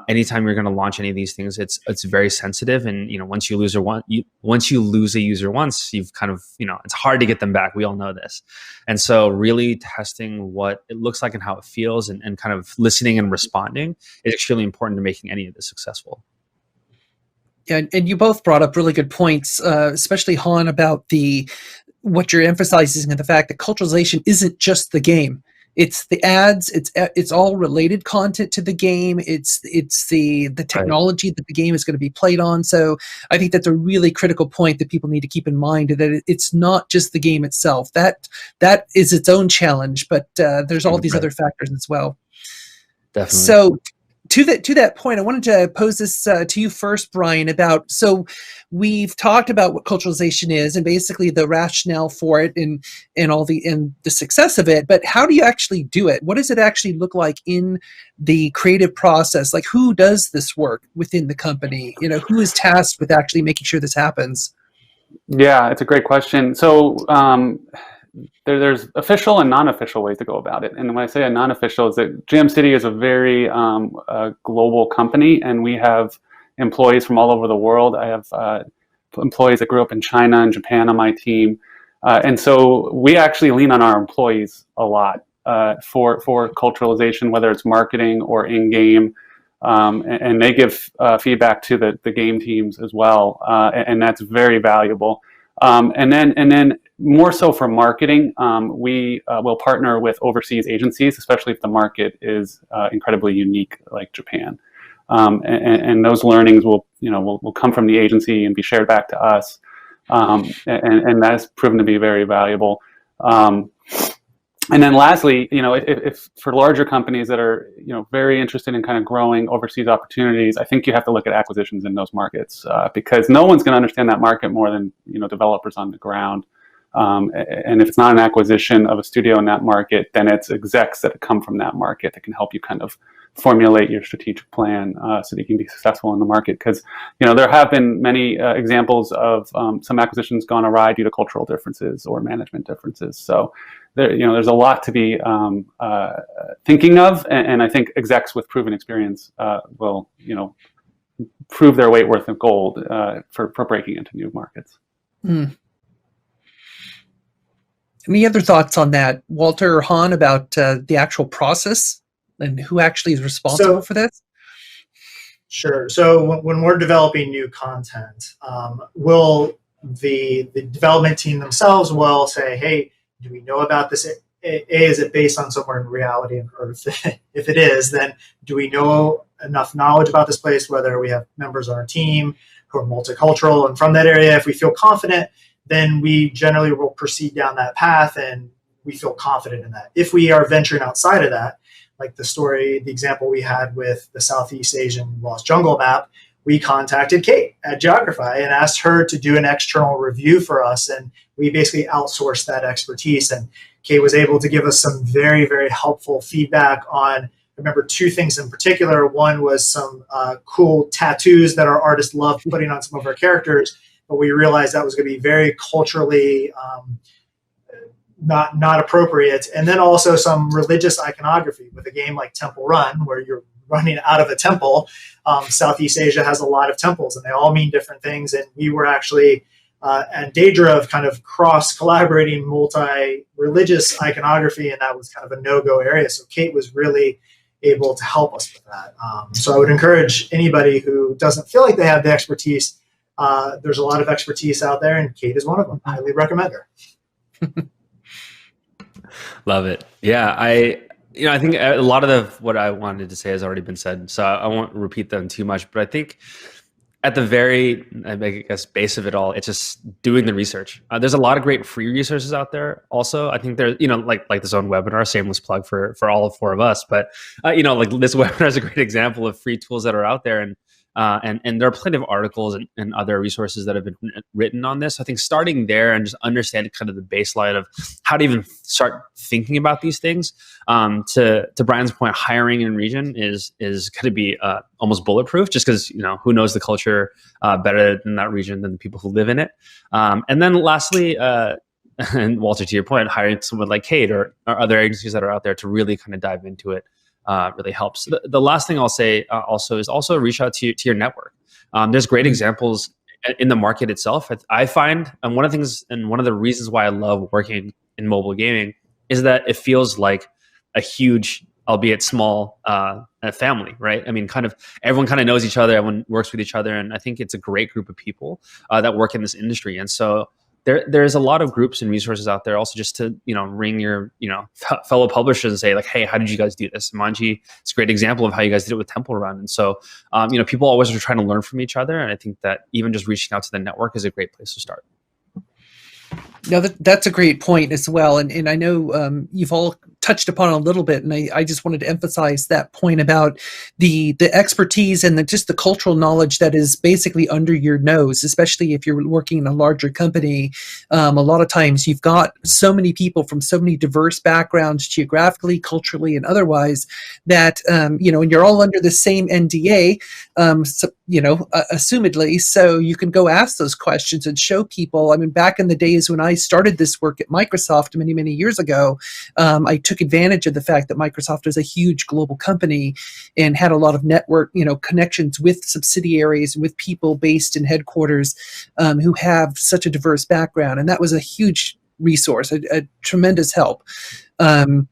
anytime you're going to launch any of these things, it's very sensitive, and once you lose a user once, you've kind of it's hard to get them back. We all know this, and so really testing what it looks like and how it feels, and kind of listening and responding is extremely important to making any of this successful. Yeah, and you both brought up really good points, especially Han, about what you're emphasizing and the fact that culturalization isn't just the game. It's the ads. It's all related content to the game. It's the technology that the game is going to be played on. So I think that's a really critical point that people need to keep in mind, that it's not just the game itself. That is its own challenge, but there's all these other factors as well. Definitely. So to that point, I wanted to pose this to you first, Brian, so we've talked about what culturalization is and basically the rationale for it and the success of it, but how do you actually do it? What does it actually look like in the creative process? Like, who does this work within the company? Who is tasked with actually making sure this happens? Yeah, it's a great question. So there's official and non-official ways to go about it. And when I say a non-official, is that Jam City is a very global company, and we have employees from all over the world. I have employees that grew up in China and Japan on my team. And so we actually lean on our employees a lot for culturalization, whether it's marketing or in-game. And they give feedback to the game teams as well. And that's very valuable. And then more so for marketing, we will partner with overseas agencies, especially if the market is incredibly unique, like Japan. And those learnings will come from the agency and be shared back to us. And that has proven to be very valuable. And then lastly, if for larger companies that are, very interested in kind of growing overseas opportunities, I think you have to look at acquisitions in those markets because no one's going to understand that market more than, developers on the ground. And if it's not an acquisition of a studio in that market, then it's execs that come from that market that can help you kind of formulate your strategic plan so that you can be successful in the market. Because, there have been many examples of some acquisitions gone awry due to cultural differences or management differences. So there's a lot to be thinking of, and I think execs with proven experience will, prove their weight worth of gold for breaking into new markets. Mm. Any other thoughts on that, Walter or Han, about the actual process and who actually is responsible for this? Sure. So when we're developing new content, the development team themselves will say, hey, do we know about this? Is it based on somewhere in reality? Or if it is, then do we know enough knowledge about this place, whether we have members on our team who are multicultural and from that area? If we feel confident, then we generally will proceed down that path and we feel confident in that. If we are venturing outside of that, like the example we had with the Southeast Asian Lost Jungle map, we contacted Kate at Geogrify and asked her to do an external review for us. And we basically outsourced that expertise. And Kate was able to give us some very, very helpful feedback on, I remember two things in particular. One was some cool tattoos that our artists loved putting on some of our characters, but we realized that was going to be very culturally not appropriate. And then also some religious iconography with a game like Temple Run, where you're running out of a temple. Southeast Asia has a lot of temples and they all mean different things. And we were actually in danger of kind of cross-collaborating multi-religious iconography, and that was kind of a no-go area. So Kate was really able to help us with that. So I would encourage anybody who doesn't feel like they have the expertise. There's a lot of expertise out there, and Kate is one of them. I highly recommend her. Love it. Yeah, I think a lot of what I wanted to say has already been said, so I won't repeat them too much. But I think at the very, base of it all, it's just doing the research. There's a lot of great free resources out there. Also, I think there's, like this own webinar, shameless plug for all four of us. But like this webinar is a great example of free tools that are out there. And And there are plenty of articles and other resources that have been written on this. I think starting there and just understanding kind of the baseline of how to even start thinking about these things. To Brian's point, hiring in region is going to be almost bulletproof, just because who knows the culture better in that region than the people who live in it. And then lastly, and Walter, to your point, hiring someone like Kate or other agencies that are out there to really kind of dive into it really helps. The last thing I'll say also is reach out to your network. There's great examples in the market itself. I find, and one of the things and one of the reasons why I love working in mobile gaming is that it feels like a huge, albeit small, family, right? I mean, kind of everyone kind of knows each other, everyone works with each other, and I think it's a great group of people that work in this industry. And so there's a lot of groups and resources out there also just to, ring your, fellow publishers and say like, hey, how did you guys do this? Manji, it's a great example of how you guys did it with Temple Run. And so, people always are trying to learn from each other. And I think that even just reaching out to the network is a great place to start. No, that's a great point as well. And I know you've all touched upon it a little bit, and I just wanted to emphasize that point about the expertise and just the cultural knowledge that is basically under your nose, especially if you're working in a larger company. A lot of times you've got so many people from so many diverse backgrounds, geographically, culturally, and otherwise, that, and you're all under the same NDA, assumedly, so you can go ask those questions and show people. I mean, back in the days when I started this work at Microsoft many, many years ago, I took advantage of the fact that Microsoft was a huge global company and had a lot of network, connections with subsidiaries and with people based in headquarters who have such a diverse background. And that was a huge resource, a tremendous help. And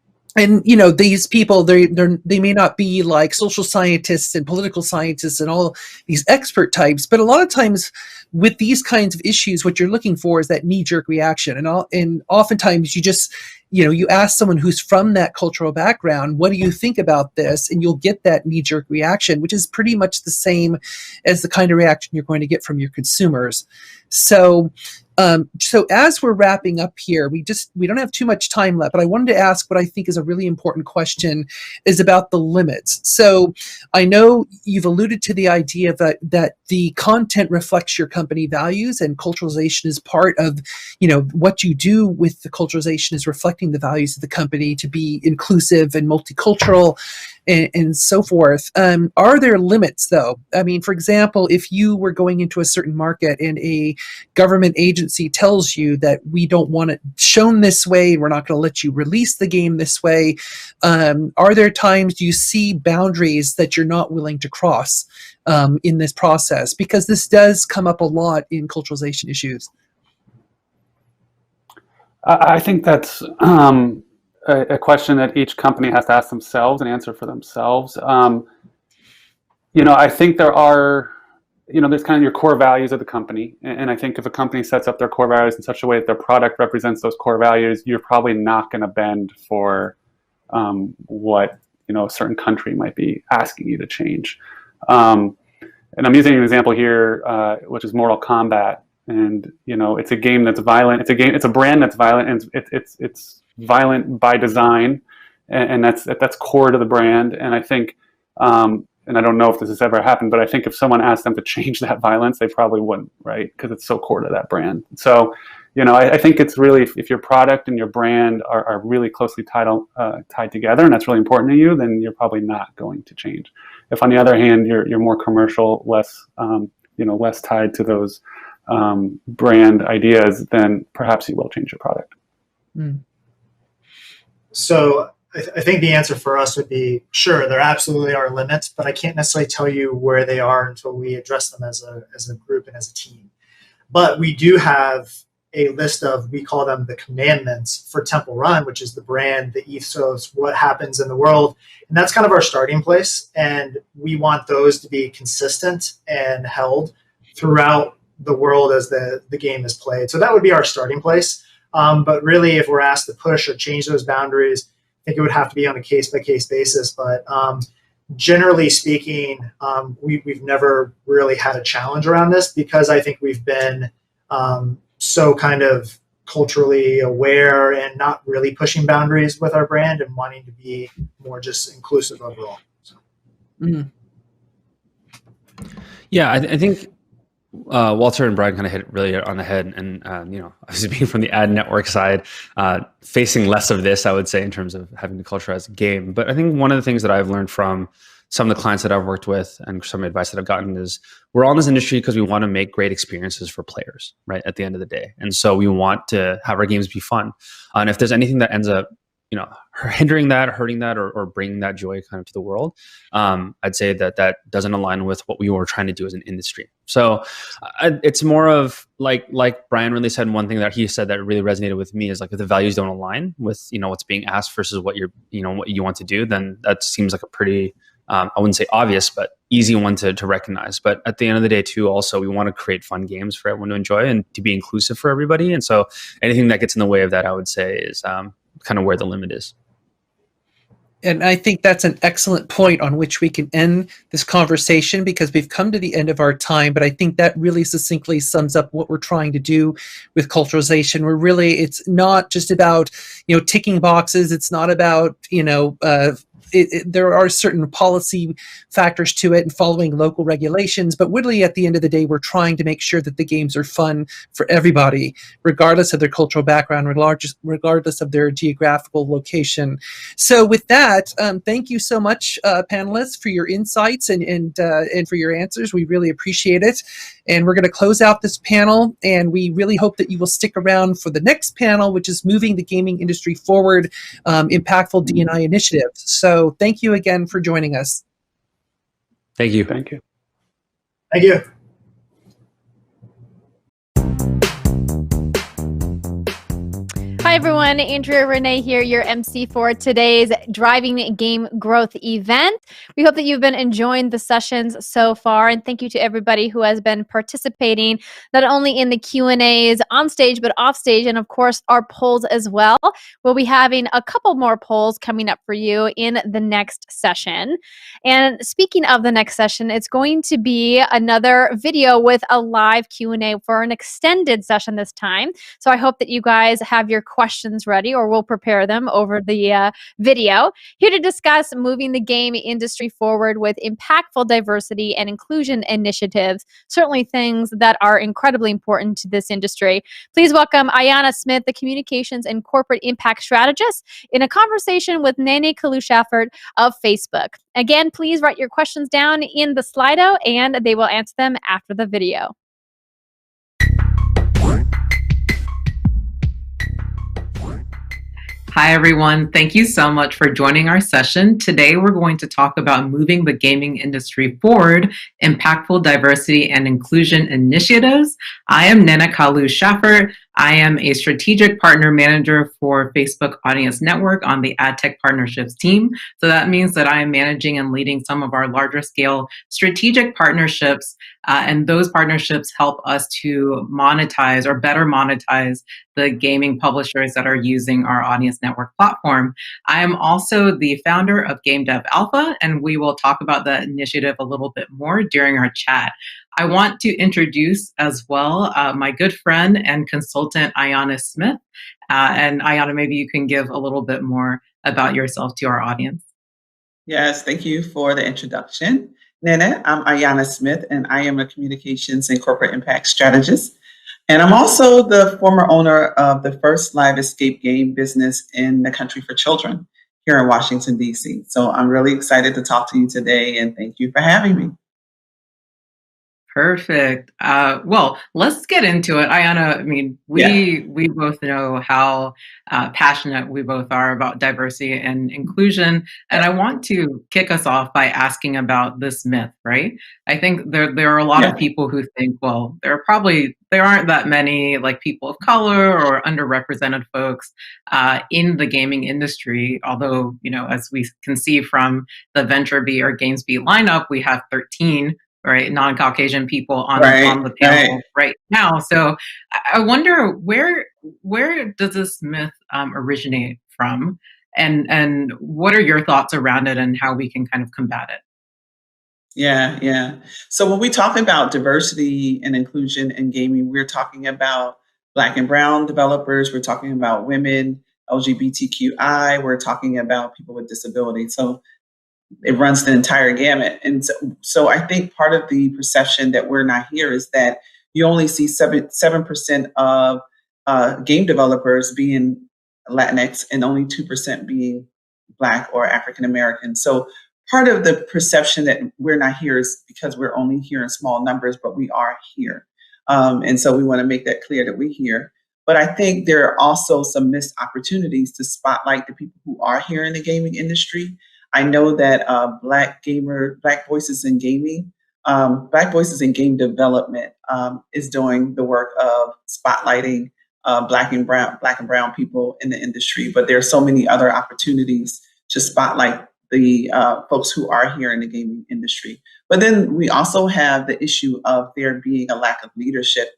these people, they may not be like social scientists and political scientists and all these expert types, but a lot of times with these kinds of issues, what you're looking for is that knee-jerk reaction. And oftentimes you just, you ask someone who's from that cultural background, what do you think about this? And you'll get that knee-jerk reaction, which is pretty much the same as the kind of reaction you're going to get from your consumers. So as we're wrapping up here, we don't have too much time left, but I wanted to ask what I think is a really important question is about the limits. So I know you've alluded to the idea that the content reflects your company values, and culturalization is part of, what you do with the culturalization is reflecting the values of the company to be inclusive and multicultural and so forth. Are there limits though? I mean, for example, if you were going into a certain market and a government agency tells you that we don't want it shown this way, we're not going to let you release the game this way, are there times you see boundaries that you're not willing to cross in this process? Because this does come up a lot in culturalization issues. I think that's a question that each company has to ask themselves and answer for themselves. I think there are, there's kind of your core values of the company. And I think if a company sets up their core values in such a way that their product represents those core values, you're probably not going to bend for what, a certain country might be asking you to change. And I'm using an example here, which is Mortal Kombat. And, it's a game that's violent. It's a brand that's violent, and it's violent by design. And that's core to the brand. And I think, and I don't know if this has ever happened, but I think if someone asked them to change that violence, they probably wouldn't, right? Because it's so core to that brand. So, I think it's really, if your product and your brand are really closely tied together, and that's really important to you, then you're probably not going to change. If on the other hand, you're more commercial, less tied to those brand ideas, then perhaps you will change your product. Mm. So I think the answer for us would be, sure, there absolutely are limits, but I can't necessarily tell you where they are until we address them as a group and as a team. But we do have a list of, we call them the commandments for Temple Run, which is the brand, the ethos, what happens in the world. And that's kind of our starting place. And we want those to be consistent and held throughout the world as the game is played. So that would be our starting place. But really, if we're asked to push or change those boundaries, I think it would have to be on a case-by-case basis. But generally speaking, we've never really had a challenge around this, because I think we've been so kind of culturally aware and not really pushing boundaries with our brand and wanting to be more just inclusive overall. So. Mm. Yeah, I think Walter and Brian kind of hit it really on the head, and obviously being from the ad network side, facing less of this, I would say, in terms of having to culturalize the game. But I think one of the things that I've learned from some of the clients that I've worked with and some advice that I've gotten is we're all in this industry because we want to make great experiences for players, right? At the end of the day, and so we want to have our games be fun. And if there's anything that ends up hindering that, hurting that, or bringing that joy kind of to the world, I'd say that doesn't align with what we were trying to do as an industry. So it's more of like Brian really said, one thing that he said that really resonated with me is like if the values don't align with what's being asked versus what what you want to do, then that seems like a pretty I wouldn't say obvious, but easy one to recognize. But at the end of the day, too, also we want to create fun games for everyone to enjoy and to be inclusive for everybody. And so anything that gets in the way of that, I would say, is kind of where the limit is. And I think that's an excellent point on which we can end this conversation, because we've come to the end of our time. But I think that really succinctly sums up what we're trying to do with culturalization. It's not just about, ticking boxes. It's not about, there are certain policy factors to it and following local regulations, but really at the end of the day, we're trying to make sure that the games are fun for everybody, regardless of their cultural background, regardless of their geographical location. So with that, thank you so much, panelists, for your insights and for your answers. We really appreciate it. And we're going to close out this panel, and we really hope that you will stick around for the next panel, which is Moving the Gaming Industry Forward, Impactful D&I Initiatives. So thank you again for joining us. Thank you. Thank you. Thank you. Hi, everyone. Andrea Renee here, your MC for today's Driving Game Growth event. We hope that you've been enjoying the sessions so far, and thank you to everybody who has been participating, not only in the Q&As on stage, but off stage, and of course, our polls as well. We'll be having a couple more polls coming up for you in the next session. And speaking of the next session, it's going to be another video with a live Q&A for an extended session this time. So I hope that you guys have your questions ready, or we'll prepare them over the video. Here to discuss moving the game industry forward with impactful diversity and inclusion initiatives, certainly things that are incredibly important to this industry. Please welcome Ayanna Smith, the Communications and Corporate Impact Strategist, in a conversation with Nene Kalu-Shaffert of Facebook. Again, please write your questions down in the Slido, and they will answer them after the video. Hi, everyone. Thank you so much for joining our session. Today, we're going to talk about moving the gaming industry forward, impactful diversity and inclusion initiatives. I am Nene Kalu-Shaffert. I am a strategic partner manager for Facebook Audience Network on the Ad Tech Partnerships team. So that means that I am managing and leading some of our larger scale strategic partnerships, and those partnerships help us to monetize or better monetize the gaming publishers that are using our Audience Network platform. I am also the founder of Game Dev Alpha, and we will talk about that initiative a little bit more during our chat. I want to introduce as well my good friend and consultant, Ayanna Smith. And Ayanna, maybe you can give a little bit more about yourself to our audience. Yes, thank you for the introduction. Nene, I'm Ayanna Smith, and I am a Communications and Corporate Impact Strategist. And I'm also the former owner of the first live escape game business in the country for children here in Washington, D.C. So I'm really excited to talk to you today, and thank you for having me. Perfect. Well, let's get into it. Ayanna, I mean, we both know how passionate we both are about diversity and inclusion. And I want to kick us off by asking about this myth, right? I think there are a lot of people who think, well, there aren't that many like people of color or underrepresented folks in the gaming industry. Although, as we can see from the VentureBeat or GamesBeat lineup, we have 13 non-Caucasian people on the panel right now. So I wonder where does this myth originate from, and what are your thoughts around it and how we can kind of combat it? Yeah. So when we talk about diversity and inclusion in gaming, we're talking about Black and Brown developers, we're talking about women, LGBTQI, we're talking about people with disabilities. So it runs the entire gamut. And so I think part of the perception that we're not here is that you only see 7% of game developers being Latinx and only 2% being Black or African American. So part of the perception that we're not here is because we're only here in small numbers, but we are here. And so we want to make that clear that we're here. But I think there are also some missed opportunities to spotlight the people who are here in the gaming industry. I know that Black Voices in Gaming, Black Voices in Game Development is doing the work of spotlighting Black and brown people in the industry. But there are so many other opportunities to spotlight the folks who are here in the gaming industry. But then we also have the issue of there being a lack of leadership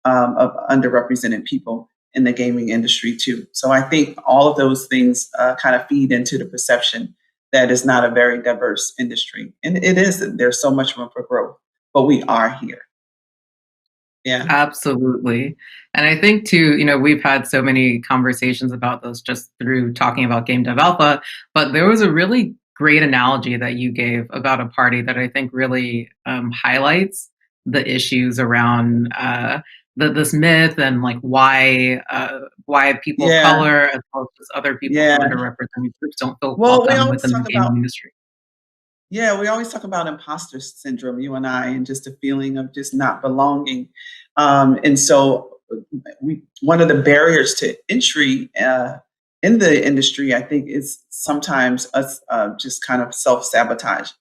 of underrepresented people in the gaming industry too. So I think all of those things kind of feed into the perception that is not a very diverse industry. And it isn't. There's so much room for growth, but we are here. Yeah. Absolutely. And I think too, we've had so many conversations about this just through talking about Game Dev Alpha, but there was a really great analogy that you gave about a party that I think really highlights the issues around this myth and like why people of color as well as other people from underrepresented groups don't feel welcome within the gaming industry. Yeah, we always talk about imposter syndrome, you and I, and just a feeling of just not belonging. And so one of the barriers to entry in the industry, I think, is sometimes us just kind of self-sabotaging.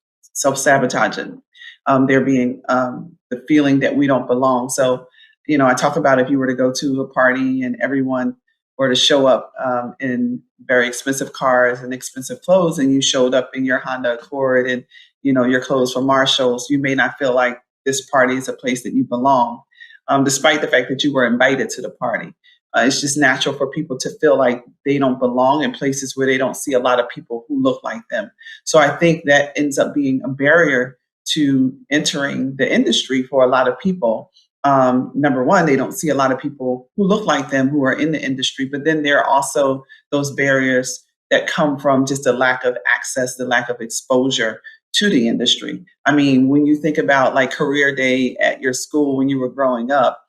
There being the feeling that we don't belong. So, I talk about if you were to go to a party and everyone were to show up in very expensive cars and expensive clothes, and you showed up in your Honda Accord and your clothes from Marshalls, you may not feel like this party is a place that you belong, despite the fact that you were invited to the party. It's just natural for people to feel like they don't belong in places where they don't see a lot of people who look like them. So I think that ends up being a barrier to entering the industry for a lot of people. Number one, they don't see a lot of people who look like them who are in the industry, but then there are also those barriers that come from just a lack of access, the lack of exposure to the industry. I mean, when you think about like career day at your school when you were growing up,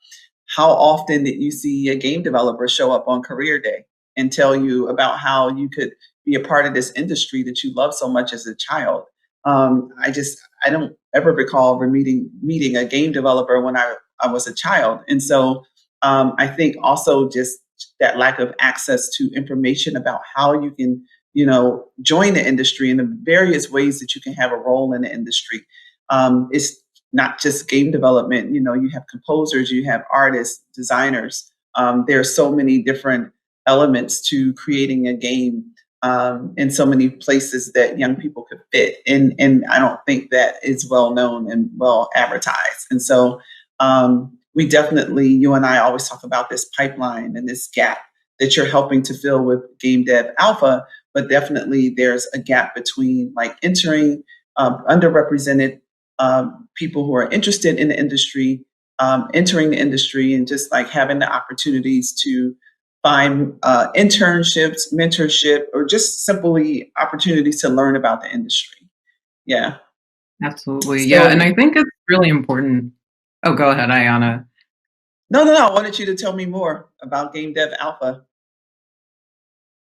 how often did you see a game developer show up on career day and tell you about how you could be a part of this industry that you love so much as a child? I don't ever recall meeting a game developer when I was a child. And so I think also just that lack of access to information about how you can, join the industry and the various ways that you can have a role in the industry. It's not just game development. You have composers, you have artists, designers. There are so many different elements to creating a game in so many places that young people could fit. And I don't think that is well known and well advertised. And so we definitely, you and I always talk about this pipeline and this gap that you're helping to fill with Game Dev Alpha, but definitely there's a gap between like entering underrepresented people who are interested in the industry, entering the industry and just like having the opportunities to find internships, mentorship, or just simply opportunities to learn about the industry. Yeah. Absolutely. Yeah. And I think it's really important. Oh, go ahead, Ayana. No. I wanted you to tell me more about Game Dev Alpha.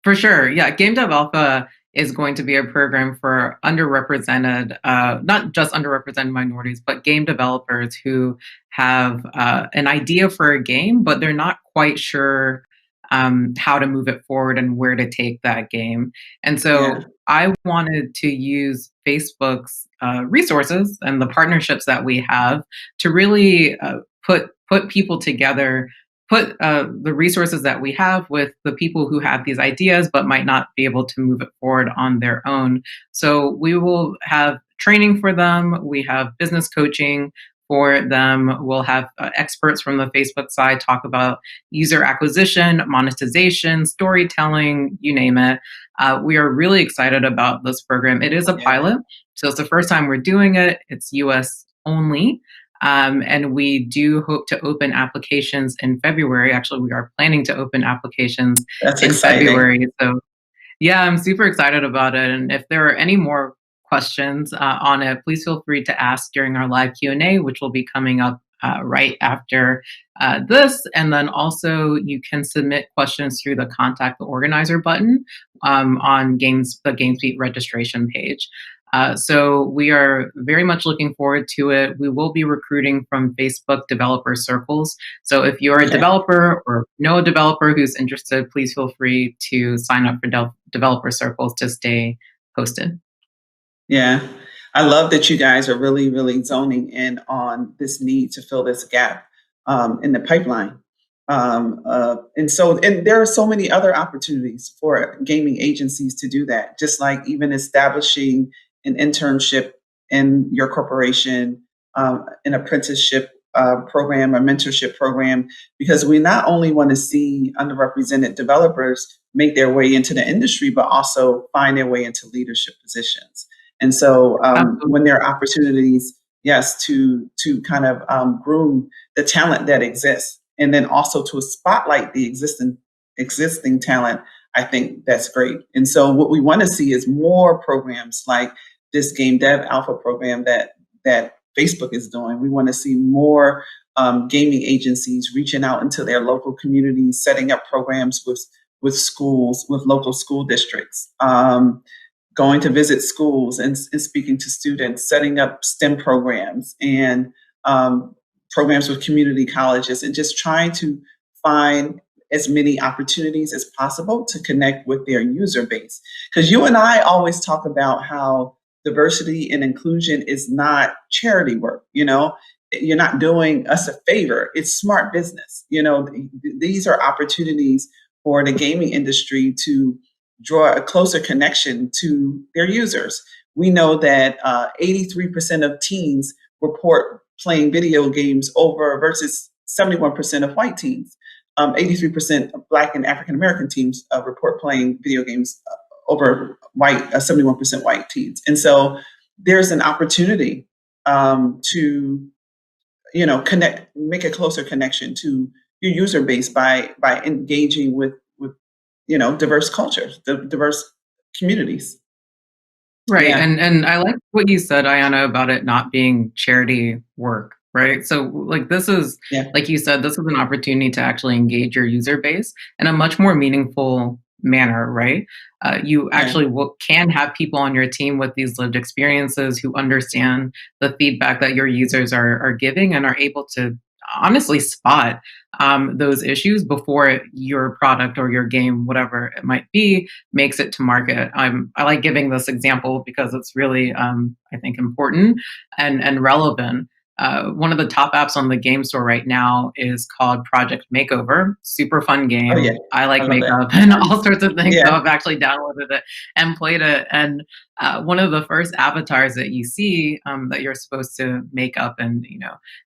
For sure. Yeah. Game Dev Alpha is going to be a program for underrepresented, not just underrepresented minorities, but game developers who have an idea for a game, but they're not quite sure how to move it forward and where to take that game. And so I wanted to use Facebook's resources and the partnerships that we have to really put people together, put the resources that we have with the people who have these ideas but might not be able to move it forward on their own. So we will have training for them. We have business coaching for them. We'll have experts from the Facebook side talk about user acquisition, monetization, storytelling, you name it. We are really excited about this program. It is a pilot, so it's the first time we're doing it. It's US only. And we do hope to open applications in February. Actually, we are planning to open applications in February. So yeah, I'm super excited about it. And if there are any more questions on it, please feel free to ask during our live Q&A, which will be coming up right after this. And then also you can submit questions through the Contact the Organizer button on the GamesBeat registration page. So we are very much looking forward to it. We will be recruiting from Facebook developer circles. So if you're a developer or know a developer who's interested, please feel free to sign up for developer circles to stay posted. Yeah, I love that you guys are really, really zoning in on this need to fill this gap in the pipeline. And there are so many other opportunities for gaming agencies to do that, just like even establishing an internship in your corporation, an apprenticeship program, a mentorship program, because we not only want to see underrepresented developers make their way into the industry, but also find their way into leadership positions. And so when there are opportunities, yes, to kind of groom the talent that exists, and then also to spotlight the existing talent, I think that's great. And so what we want to see is more programs like this Game Dev Alpha program that Facebook is doing. We want to see more gaming agencies reaching out into their local communities, setting up programs with schools, with local school districts, going to visit schools and speaking to students, setting up STEM programs and programs with community colleges, and just trying to find as many opportunities as possible to connect with their user base. Because you and I always talk about how diversity and inclusion is not charity work. You're not doing us a favor. It's smart business. These are opportunities for the gaming industry to draw a closer connection to their users. We know that 83% of teens report playing video games over versus 71% of white teens. 83% of Black and African American teens report playing video games over 71% white teens. And so there's an opportunity to connect, make a closer connection to your user base by engaging with diverse cultures, diverse communities. Right. Yeah. And I like what you said, Ayana, about it not being charity work, right? So like this is, like you said, this is an opportunity to actually engage your user base in a much more meaningful manner, right? You actually can have people on your team with these lived experiences who understand the feedback that your users are giving and are able to honestly spot those issues before your product or your game, whatever it might be, makes it to market. I like giving this example because it's really, I think, important and relevant. One of the top apps on the game store right now is called Project Makeover. Super fun game. Oh, yeah. I like I love makeup that. and all sorts of things. Yeah. So I've actually downloaded it and played it. And one of the first avatars that you see that you're supposed to make up and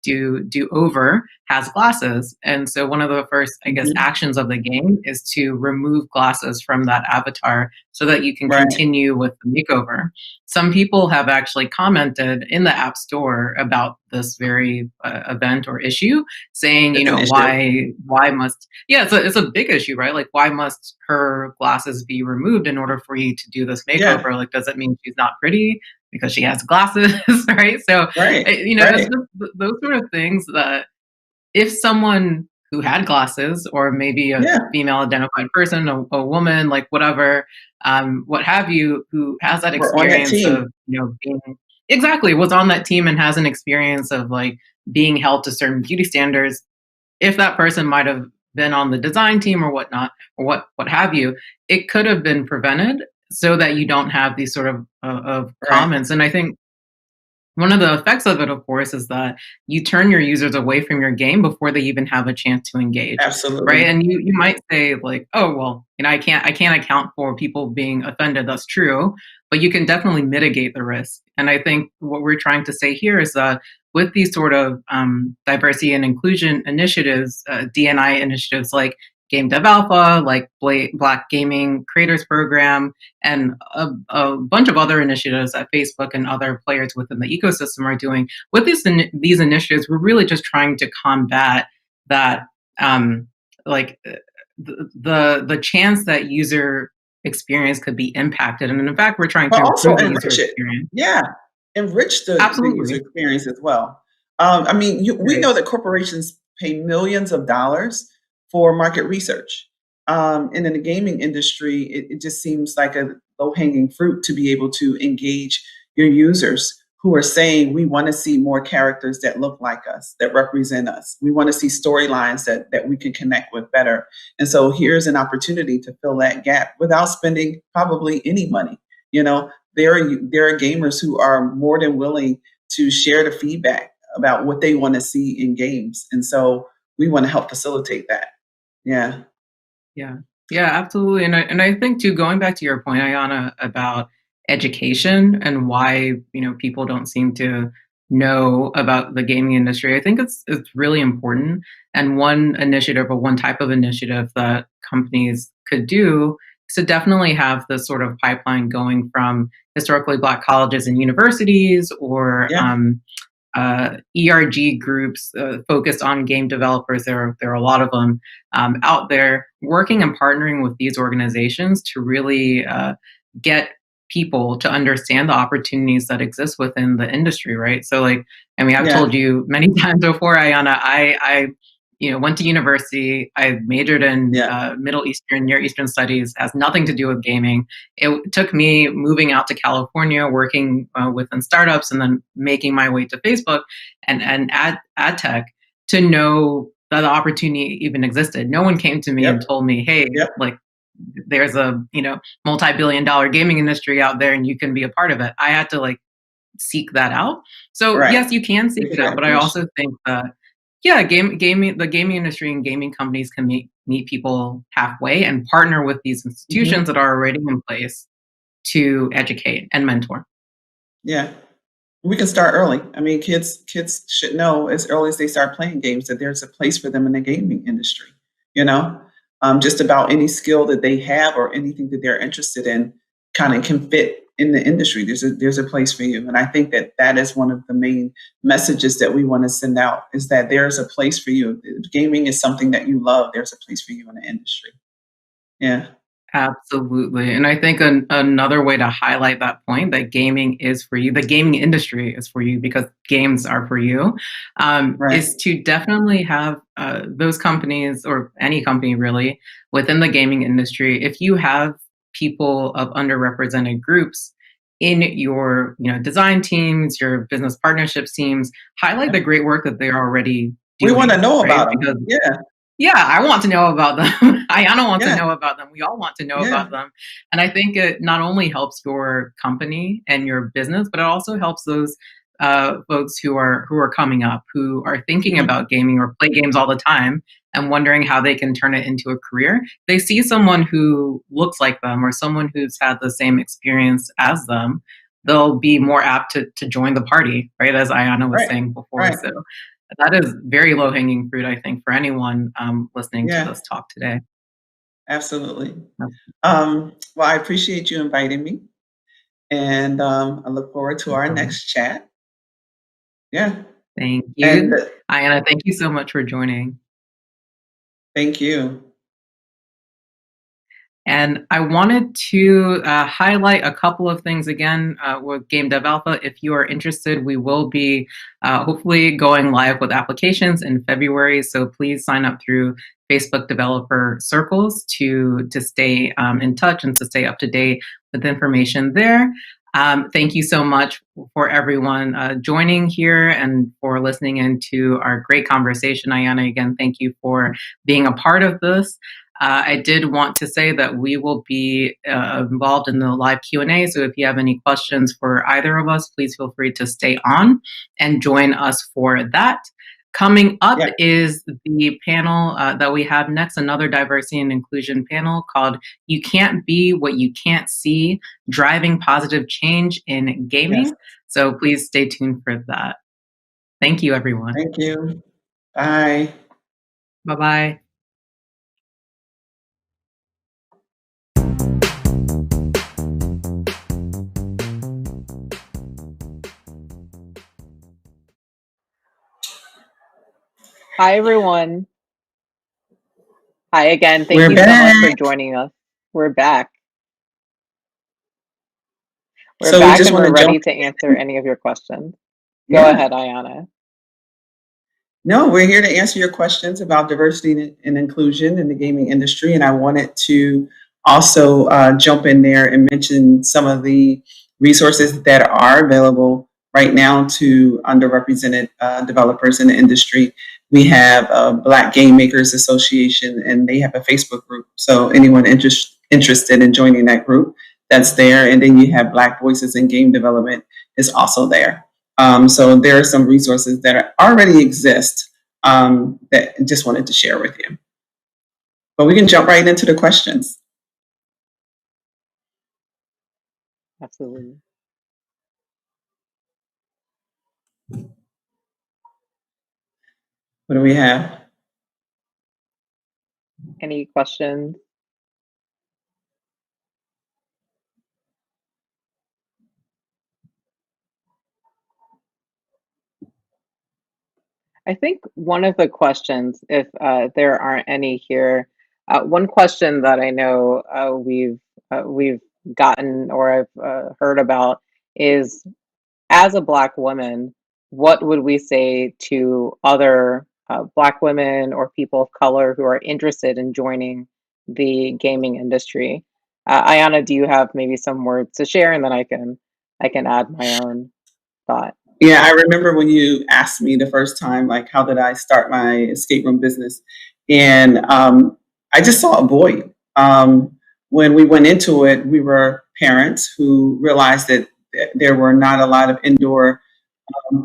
do over has glasses. And so one of the first, I guess, actions of the game is to remove glasses from that avatar so that you can continue with the makeover. Some people have actually commented in the App Store about this very event or issue, saying, why must, it's a big issue, right? Like, why must her glasses be removed in order for you to do this makeover? Yeah. Like, does it mean she's not pretty because she has glasses, right? So, it's just those sort of things that if someone who had glasses, or maybe a female identified person, a woman, like whatever, what have you, who has that experience of, being was on that team and has an experience of like being held to certain beauty standards, if that person might have been on the design team or whatnot, or what have you, it could have been prevented so that you don't have these sort of comments. And I think one of the effects of it, of course, is that you turn your users away from your game before they even have a chance to engage. Absolutely. Right. And you might say like, oh, well, I can't account for people being offended. That's true. But you can definitely mitigate the risk. And I think what we're trying to say here is that with these sort of diversity and inclusion initiatives, D&I initiatives like Game Dev Alpha, like Black Gaming Creators Program, and a bunch of other initiatives that Facebook and other players within the ecosystem are doing. With these initiatives, we're really just trying to combat that, the chance that user experience could be impacted. And in fact, we're trying to But also improve the user enrich it. experience. Yeah, enrich the user Absolutely. experience as well. I mean, we know that corporations pay millions of dollars for market research. And in the gaming industry, it just seems like a low-hanging fruit to be able to engage your users who are saying, we want to see more characters that look like us, that represent us. We want to see storylines that we can connect with better. And so here's an opportunity to fill that gap without spending probably any money. You know, there are gamers who are more than willing to share the feedback about what they want to see in games. And so we want to help facilitate that. Yeah. Yeah. Yeah, absolutely. And I think too, going back to your point, Ayana, about education and why, people don't seem to know about the gaming industry, I think it's really important. And one initiative, or one type of initiative that companies could do, is to definitely have this sort of pipeline going from historically Black colleges and universities, or ERG groups focused on game developers. There are a lot of them out there working and partnering with these organizations to really get people to understand the opportunities that exist within the industry, right? So, I've told you many times before, Ayana, I went to university. I majored in Middle Eastern, Near Eastern studies. Has nothing to do with gaming. It took me moving out to California, working within startups, and then making my way to Facebook and ad tech to know that the opportunity even existed. No one came to me and told me, "Hey, there's a multi-billion-dollar gaming industry out there, and you can be a part of it." I had to seek that out. So yes, you can seek it out, but I also think that the gaming industry and gaming companies can meet people halfway and partner with these institutions that are already in place to educate and mentor. Yeah. We can start early. I mean, kids should know as early as they start playing games that there's a place for them in the gaming industry. Just about any skill that they have or anything that they're interested in kind of can fit in the industry. There's a place for you. And I think that is one of the main messages that we want to send out, is that there's a place for you. If gaming is something that you love, there's a place for you in the industry. Yeah. Absolutely. And I think another way to highlight that point, that gaming is for you, the gaming industry is for you because games are for you, is to definitely have those companies, or any company really, within the gaming industry, if you have people of underrepresented groups in your design teams, your business partnerships teams, highlight the great work that they're already doing. We want to know about them. Yeah, I want to know about them. Ayana wants to know about them. We all want to know about them. And I think it not only helps your company and your business, but it also helps those folks who are coming up, who are thinking about gaming or play games all the time and wondering how they can turn it into a career. They see someone who looks like them or someone who's had the same experience as them, they'll be more apt to join the party, right? As Ayana was saying before. So that is very low-hanging fruit, I think, for anyone listening to this talk today. Absolutely. Well, I appreciate you inviting me, and I look forward to our next chat. Yeah. Thank you. Ayana, thank you so much for joining. Thank you. And I wanted to highlight a couple of things again with Game Dev Alpha. If you are interested, we will be hopefully going live with applications in February. So please sign up through Facebook developer circles to stay in touch and to stay up to date with information there. Thank you so much for everyone joining here and for listening into our great conversation. Ayana, again, thank you for being a part of this. I did want to say that we will be involved in the live Q&A. So if you have any questions for either of us, please feel free to stay on and join us for that. Coming up is the panel that we have next, another diversity and inclusion panel called You Can't Be What You Can't See, Driving Positive Change in Gaming. So please stay tuned for that. Thank you, everyone. Thank you. Bye. Bye-bye. Hi, everyone. Hi again. Thank you so much for joining us. We're back. We're So we back just and want we're to jump. ready to answer any of your questions. Go Yeah. ahead, Ayana. No, we're here to answer your questions about diversity and inclusion in the gaming industry. And I wanted to also jump in there and mention some of the resources that are available right now to underrepresented developers in the industry. We have Black Game Makers Association, and they have a Facebook group. So anyone interested in joining that group, that's there. And then you have Black Voices in Game Development is also there. So there are some resources that already exist that I just wanted to share with you. But we can jump right into the questions. Absolutely. What do we have? Any questions? I think one of the questions, if there aren't any here, one question that I know we've gotten or I've heard about is, as a Black woman, what would we say to other Black women or people of color who are interested in joining the gaming industry? Ayana, do you have maybe some words to share, and then I can add my own thought. Yeah, I remember when you asked me the first time, like, how did I start my escape room business? And I just saw a void. When we went into it, we were parents who realized that there were not a lot of indoor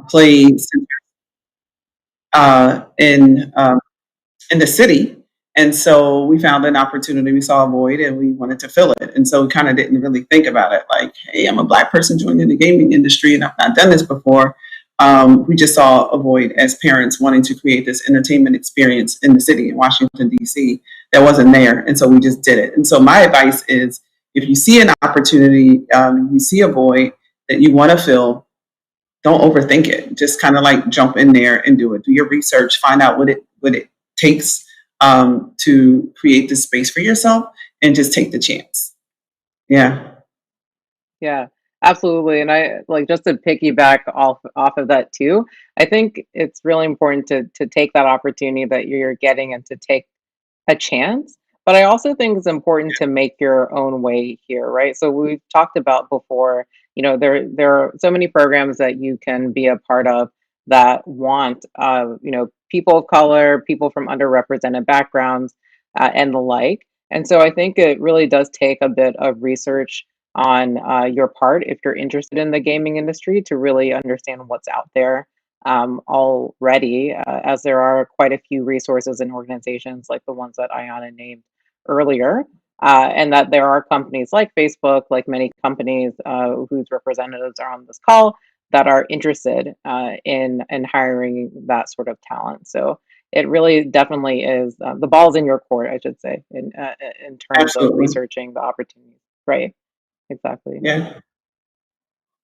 play centers in the city. And so we found an opportunity, we saw a void and we wanted to fill it. And so we kind of didn't really think about it like, hey, I'm a Black person joining the gaming industry and I've not done this before. We just saw a void as parents wanting to create this entertainment experience in the city in Washington, D.C. that wasn't there. And so we just did it. And so my advice is, if you see an opportunity, you see a void that you want to fill, don't overthink it. Just kind of like jump in there and do it. Do your research, find out what it takes to create this space for yourself, and just take the chance. Yeah. Yeah, absolutely. And I like, just to piggyback off of that too, I think it's really important to take that opportunity that you're getting and to take a chance. But I also think it's important to make your own way here, right? So we've talked about before, there are so many programs that you can be a part of that want, people of color, people from underrepresented backgrounds, and the like. And so I think it really does take a bit of research on your part if you're interested in the gaming industry to really understand what's out there already, as there are quite a few resources and organizations like the ones that Ayana named earlier, and that there are companies like Facebook, like many companies whose representatives are on this call, that are interested in hiring that sort of talent. So it really definitely is, the ball's in your court, I should say, in terms of Absolutely. researching the opportunities. Right. Exactly. Yeah.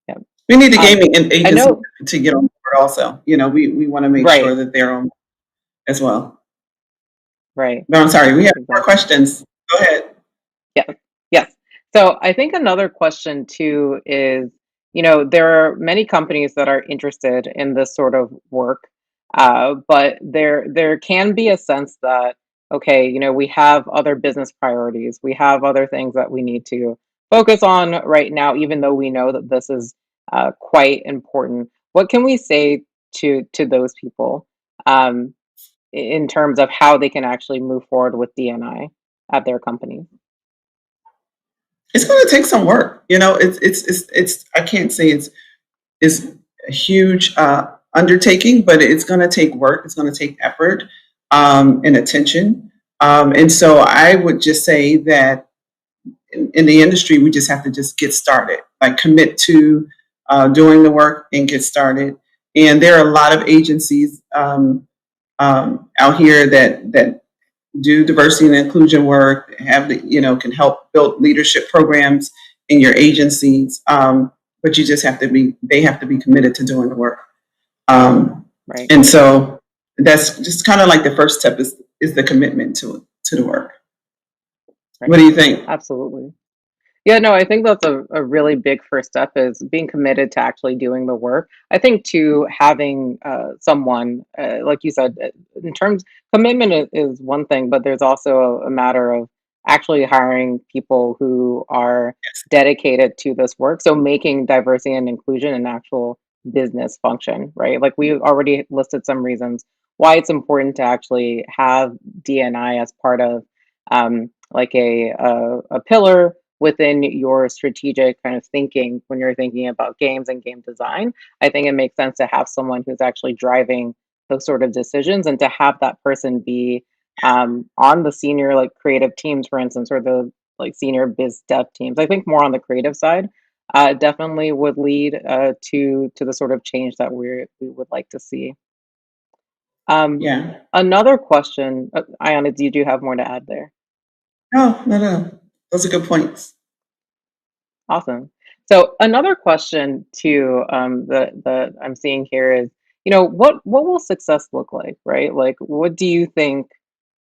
Yeah. We need the gaming agency know, to get on board also. We want to make right. sure that they're on as well. Right. No, I'm sorry. We have more questions. Go ahead. Yeah. Yes. So I think another question too is, there are many companies that are interested in this sort of work, but there can be a sense that, okay, we have other business priorities, we have other things that we need to focus on right now, even though we know that this is quite important. What can we say to those people in terms of how they can actually move forward with D&I at their company? It's going to take some work. It's I can't say it's a huge undertaking, but it's going to take work. It's going to take effort and attention. And so I would just say that in the industry, we just have to just get started, like commit to doing the work and get started. And there are a lot of agencies out here that do diversity and inclusion work, can help build leadership programs in your agencies. But you just have to they have to be committed to doing the work. Right. And so that's just kind of like the first step is the commitment to the work. Right. What do you think? Absolutely. Yeah, no, I think that's a really big first step is being committed to actually doing the work. I think too, having someone, like you said, in terms, commitment is one thing, but there's also a matter of actually hiring people who are dedicated to this work. So making diversity and inclusion an actual business function, right? Like we already listed some reasons why it's important to actually have D&I as part of like a pillar within your strategic kind of thinking when you're thinking about games and game design. I think it makes sense to have someone who's actually driving those sort of decisions and to have that person be on the senior like creative teams, for instance, or the like senior biz dev teams. I think more on the creative side definitely would lead to the sort of change that we would like to see. Yeah. Another question, Ayana, do you have more to add there? No. Those are good points. Awesome. So another question too that I'm seeing here is, what will success look like, right? Like, what do you think?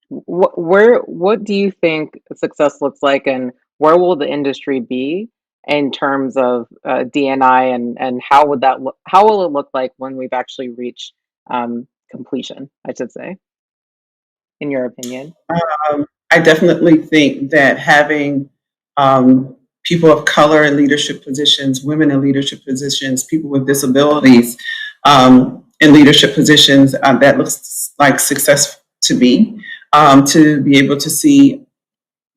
What do you think success looks like, and where will the industry be in terms of DNI, and how would that look? How will it look like when we've actually reached completion? I should say, in your opinion. I definitely think that having people of color in leadership positions, women in leadership positions, people with disabilities in leadership positions, that looks like success to me. To be able to see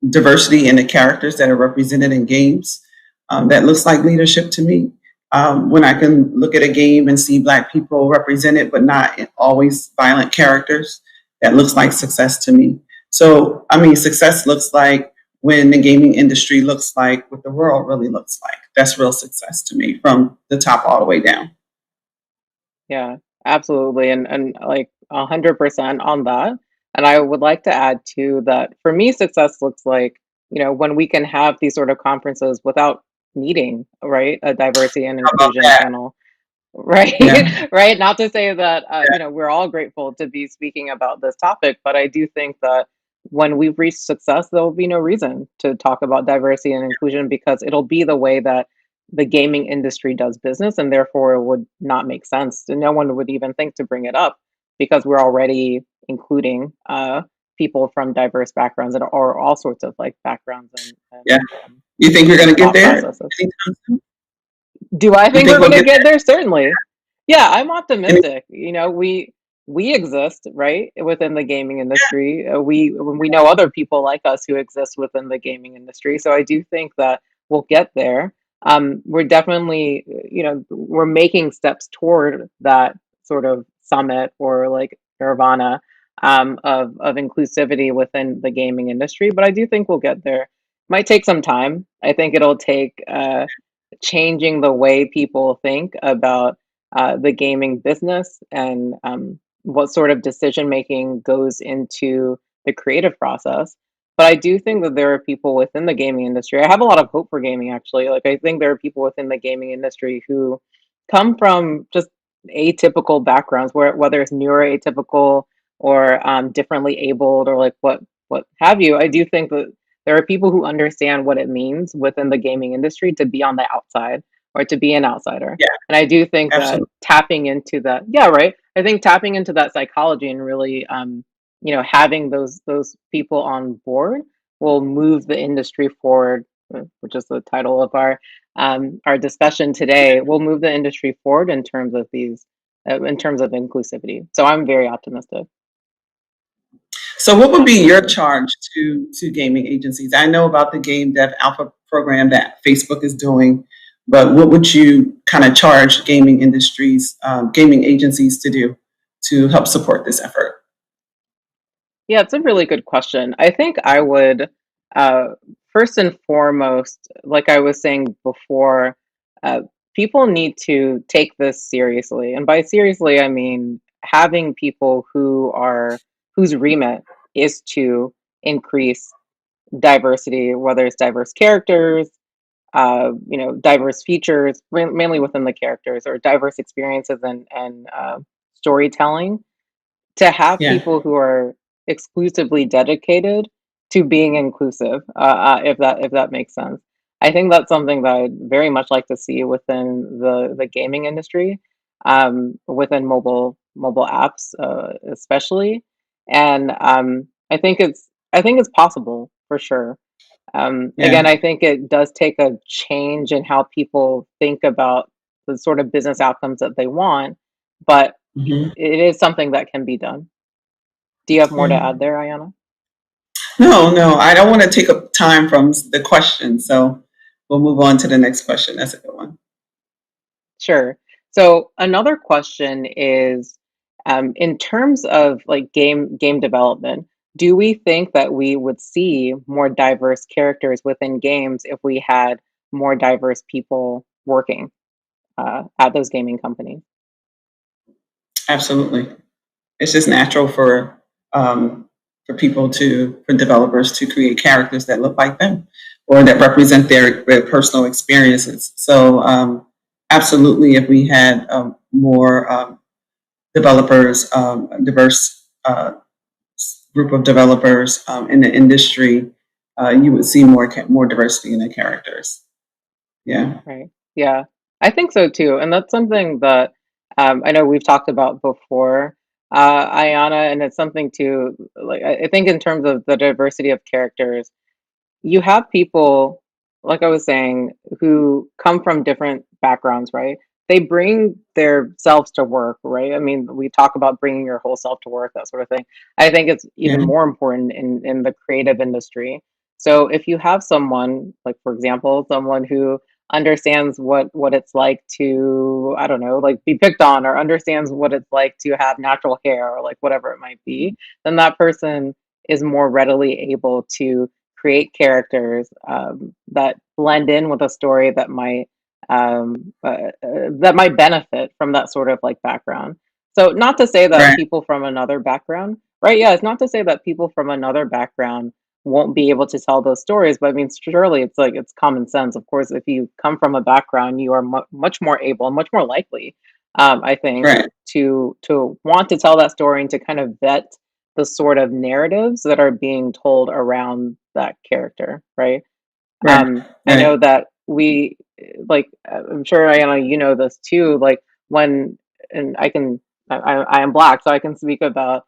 diversity in the characters that are represented in games, that looks like leadership to me. When I can look at a game and see Black people represented, but not always violent characters, that looks like success to me. So, I mean, success looks like when the gaming industry looks like what the world really looks like. That's real success to me from the top all the way down. Yeah, absolutely. And like 100% on that. And I would like to add too that for me, success looks like, when we can have these sort of conferences without needing, right, a diversity and How about inclusion that? panel. Right. Yeah. Right. Not to say that, Yeah. we're all grateful to be speaking about this topic, but I do think that when we've reached success, there will be no reason to talk about diversity and inclusion because it'll be the way that the gaming industry does business. And therefore, it would not make sense. And no one would even think to bring it up because we're already including people from diverse backgrounds or all sorts of like backgrounds and Yeah. You think you're going to get thought there processes. anytime soon? Do I think think we're we'll going to get get there? Certainly. Yeah, I'm Any- optimistic. We exist, right, within the gaming industry. We know other people like us who exist within the gaming industry. So I do think that we'll get there. We're definitely, we're making steps toward that sort of summit or like nirvana of inclusivity within the gaming industry. But I do think we'll get there. Might take some time. I think it'll take changing the way people think about the gaming business and what sort of decision making goes into the creative process. But I do think that there are people within the gaming industry. I have a lot of hope for gaming, actually. Like, I think there are people within the gaming industry who come from just atypical backgrounds, whether it's neuroatypical or differently abled or like what have you. I do think that there are people who understand what it means within the gaming industry to be on the outside or to be an outsider. Yeah, And I do think that absolutely. tapping into that, yeah, right. I think tapping into that psychology and really, having those people on board will move the industry forward, which is the title of our discussion today. Will move the industry forward in terms of in terms of inclusivity. So I'm very optimistic. So what would be your charge to gaming agencies? I know about the Game Dev Alpha program that Facebook is doing, but what would you kind of charge gaming industries, gaming agencies to do to help support this effort? Yeah, it's a really good question. I think I would, uh, first and foremost, like I was saying before, uh, people need to take this seriously. And by seriously, I mean having people whose remit is to increase diversity, whether it's diverse characters, diverse features, mainly within the characters, or diverse experiences and storytelling to have Yeah. people who are exclusively dedicated to being inclusive, if that makes sense. I think that's something that I'd very much like to see within the gaming industry, within mobile apps, especially. And I think it's possible for sure. Again, Yeah. I think it does take a change in how people think about the sort of business outcomes that they want, but Mhm. it is something that can be done. Do you have more to Yeah. add there, Ayana? No, I don't want to take up time from the question, so we'll move on to the next question. That's a good one. Sure. So another question is, in terms of like game development, do we think that we would see more diverse characters within games if we had more diverse people working at those gaming companies? Absolutely. It's just natural for people for developers to create characters that look like them or that represent their personal experiences. So absolutely, if we had more developers, diverse group of developers in the industry, you would see more diversity in the characters. Yeah. Right. Yeah, I think so too. And that's something that I know we've talked about before, Ayana, and it's something too, like, I think in terms of the diversity of characters, you have people, like I was saying, who come from different backgrounds, right? They bring their selves to work, right? I mean, we talk about bringing your whole self to work, that sort of thing. I think it's Yeah. even more important in the creative industry. So if you have someone, like for example, someone who understands what it's like to, I don't know, like be picked on, or understands what it's like to have natural hair, or like whatever it might be, then that person is more readily able to create characters that blend in with a story that might benefit from that sort of like background. So not to say that Right. people from another background, right? Yeah, it's not to say that people from another background won't be able to tell those stories, but I mean, surely it's like it's common sense. Of course, if you come from a background, you are much more able, much more likely, I think, Right. to want to tell that story and to kind of vet the sort of narratives that are being told around that character, right? Right. I Right. know that I'm sure Ayana, you know this too. Like when, and I am Black, so I can speak about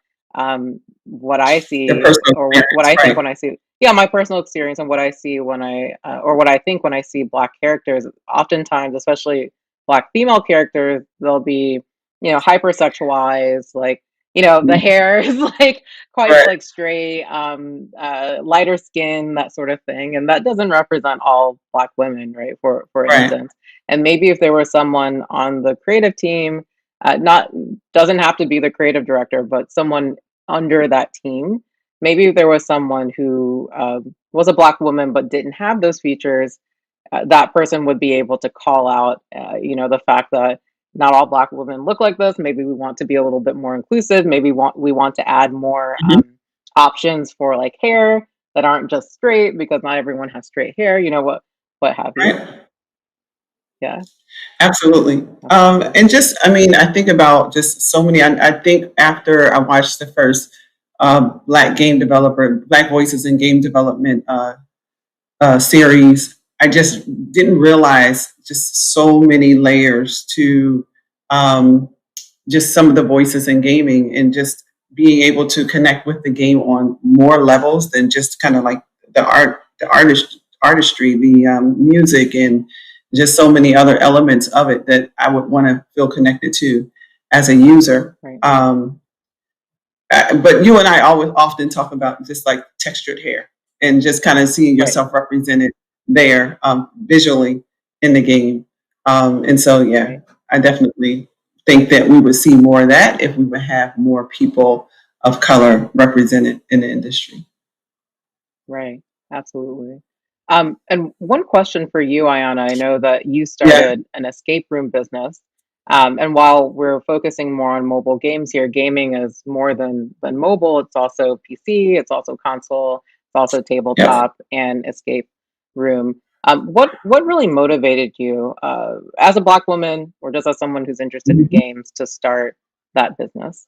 what I Your see, personal or what experience, I think right? when I see, yeah, my personal experience and what I see when or what I think when I see Black characters. Oftentimes, especially Black female characters, they'll be, hypersexualized, like, the hair is like quite Right. like straight, lighter skin, that sort of thing, and that doesn't represent all Black women, right? For Right. instance, and maybe if there was someone on the creative team, not doesn't have to be the creative director, but someone under that team, maybe if there was someone who was a Black woman but didn't have those features, that person would be able to call out, the fact that not all Black women look like this. Maybe we want to be a little bit more inclusive. Maybe we want to add more Mhm. options for like hair that aren't just straight, because not everyone has straight hair. What have you? Right. Yeah. Absolutely. And just, I mean, I think about just so many. I think after I watched the first Black Voices in Game Development series, I just didn't realize just so many layers to um, just some of the voices in gaming, and just being able to connect with the game on more levels than just kind of like artistry, the music, and just so many other elements of it that I would want to feel connected to as a user. Right. But you and I always often talk about just like textured hair and just kind of seeing Right. yourself represented there visually in the game. And so, yeah, Right. I definitely think that we would see more of that if we would have more people of color represented in the industry. Right. Absolutely. And one question for you, Ayana. I know that you Yeah. started an escape room business. And while we're focusing more on mobile games here, gaming is more than mobile. It's also PC, it's also console, it's also Yep. tabletop and escape room. What really motivated you, as a Black woman, or just as someone who's interested in games, to start that business?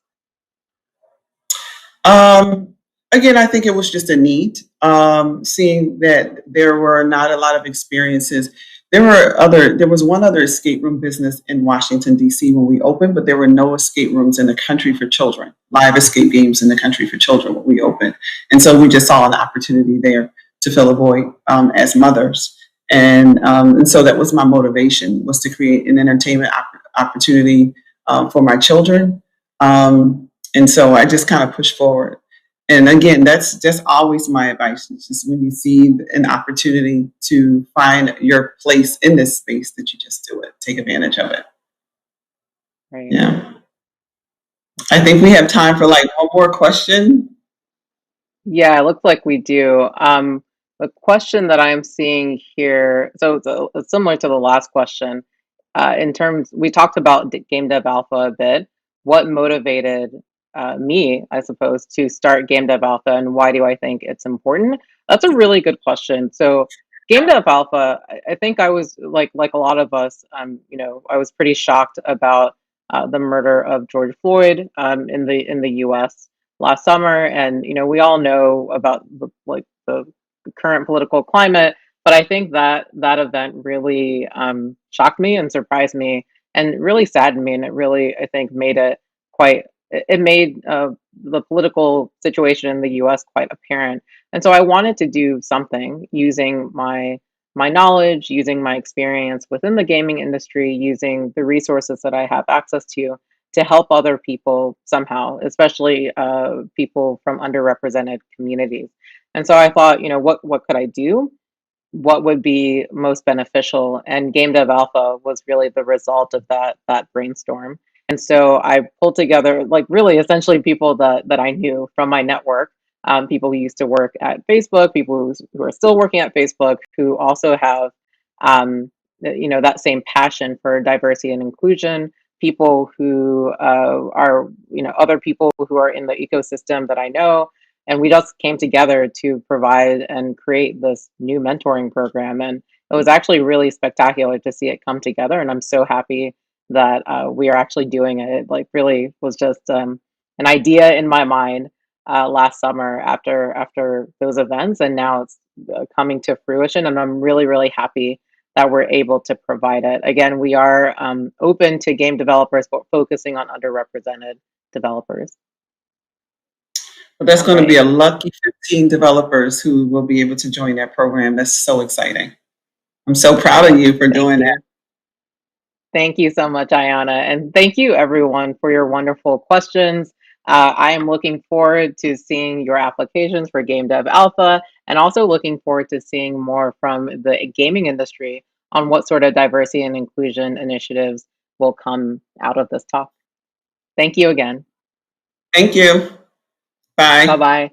Um, again, I think it was just a need, seeing that there were not a lot of experiences. There was one other escape room business in Washington, D.C. when we opened, but there were no escape rooms in the country for children, live escape games in the country for children when we opened. And so we just saw an opportunity there to fill a void as mothers. And so that was my motivation, was to create an entertainment opportunity for my children. And so I just kind of pushed forward. And again, that's just always my advice. It's just when you see an opportunity to find your place in this space, that you just do it, take advantage of it. Right. Yeah. I think we have time for like one more question. Yeah, it looks like we do. The question that I'm seeing here, so it's similar to the last question. In terms, we talked about Game Dev Alpha a bit. What motivated me, I suppose, to start Game Dev Alpha, and why do I think it's important? That's a really good question. So, Game Dev Alpha, I think I was like a lot of us, I was pretty shocked about the murder of George Floyd in the U.S. last summer, and we all know about the current political climate. But I think that event really shocked me and surprised me and really saddened me, and it really, I think, made it quite. It made the political situation in the U.S. quite apparent, and so I wanted to do something using my knowledge, using my experience within the gaming industry, using the resources that I have access to help other people somehow, especially people from underrepresented communities. And so I thought, what could I do? What would be most beneficial? And Game Dev Alpha was really the result of that brainstorm. And so I pulled together like really essentially people that I knew from my network, people who used to work at Facebook, people who are still working at Facebook, who also have that same passion for diversity and inclusion, people who are other people who are in the ecosystem that I know. And we just came together to provide and create this new mentoring program. And it was actually really spectacular to see it come together. And I'm so happy that we are actually doing it. It like really was just an idea in my mind last summer after those events. And now it's coming to fruition. And I'm really, really happy that we're able to provide it. Again, we are open to game developers, but focusing on underrepresented developers. But there's going to be a lucky 15 developers who will be able to join that program. That's so exciting. I'm so proud of you for doing that. Thank you so much, Ayana. And thank you, everyone, for your wonderful questions. I am looking forward to seeing your applications for Game Dev Alpha, and also looking forward to seeing more from the gaming industry on what sort of diversity and inclusion initiatives will come out of this talk. Thank you again. Thank you. Bye. Bye-bye.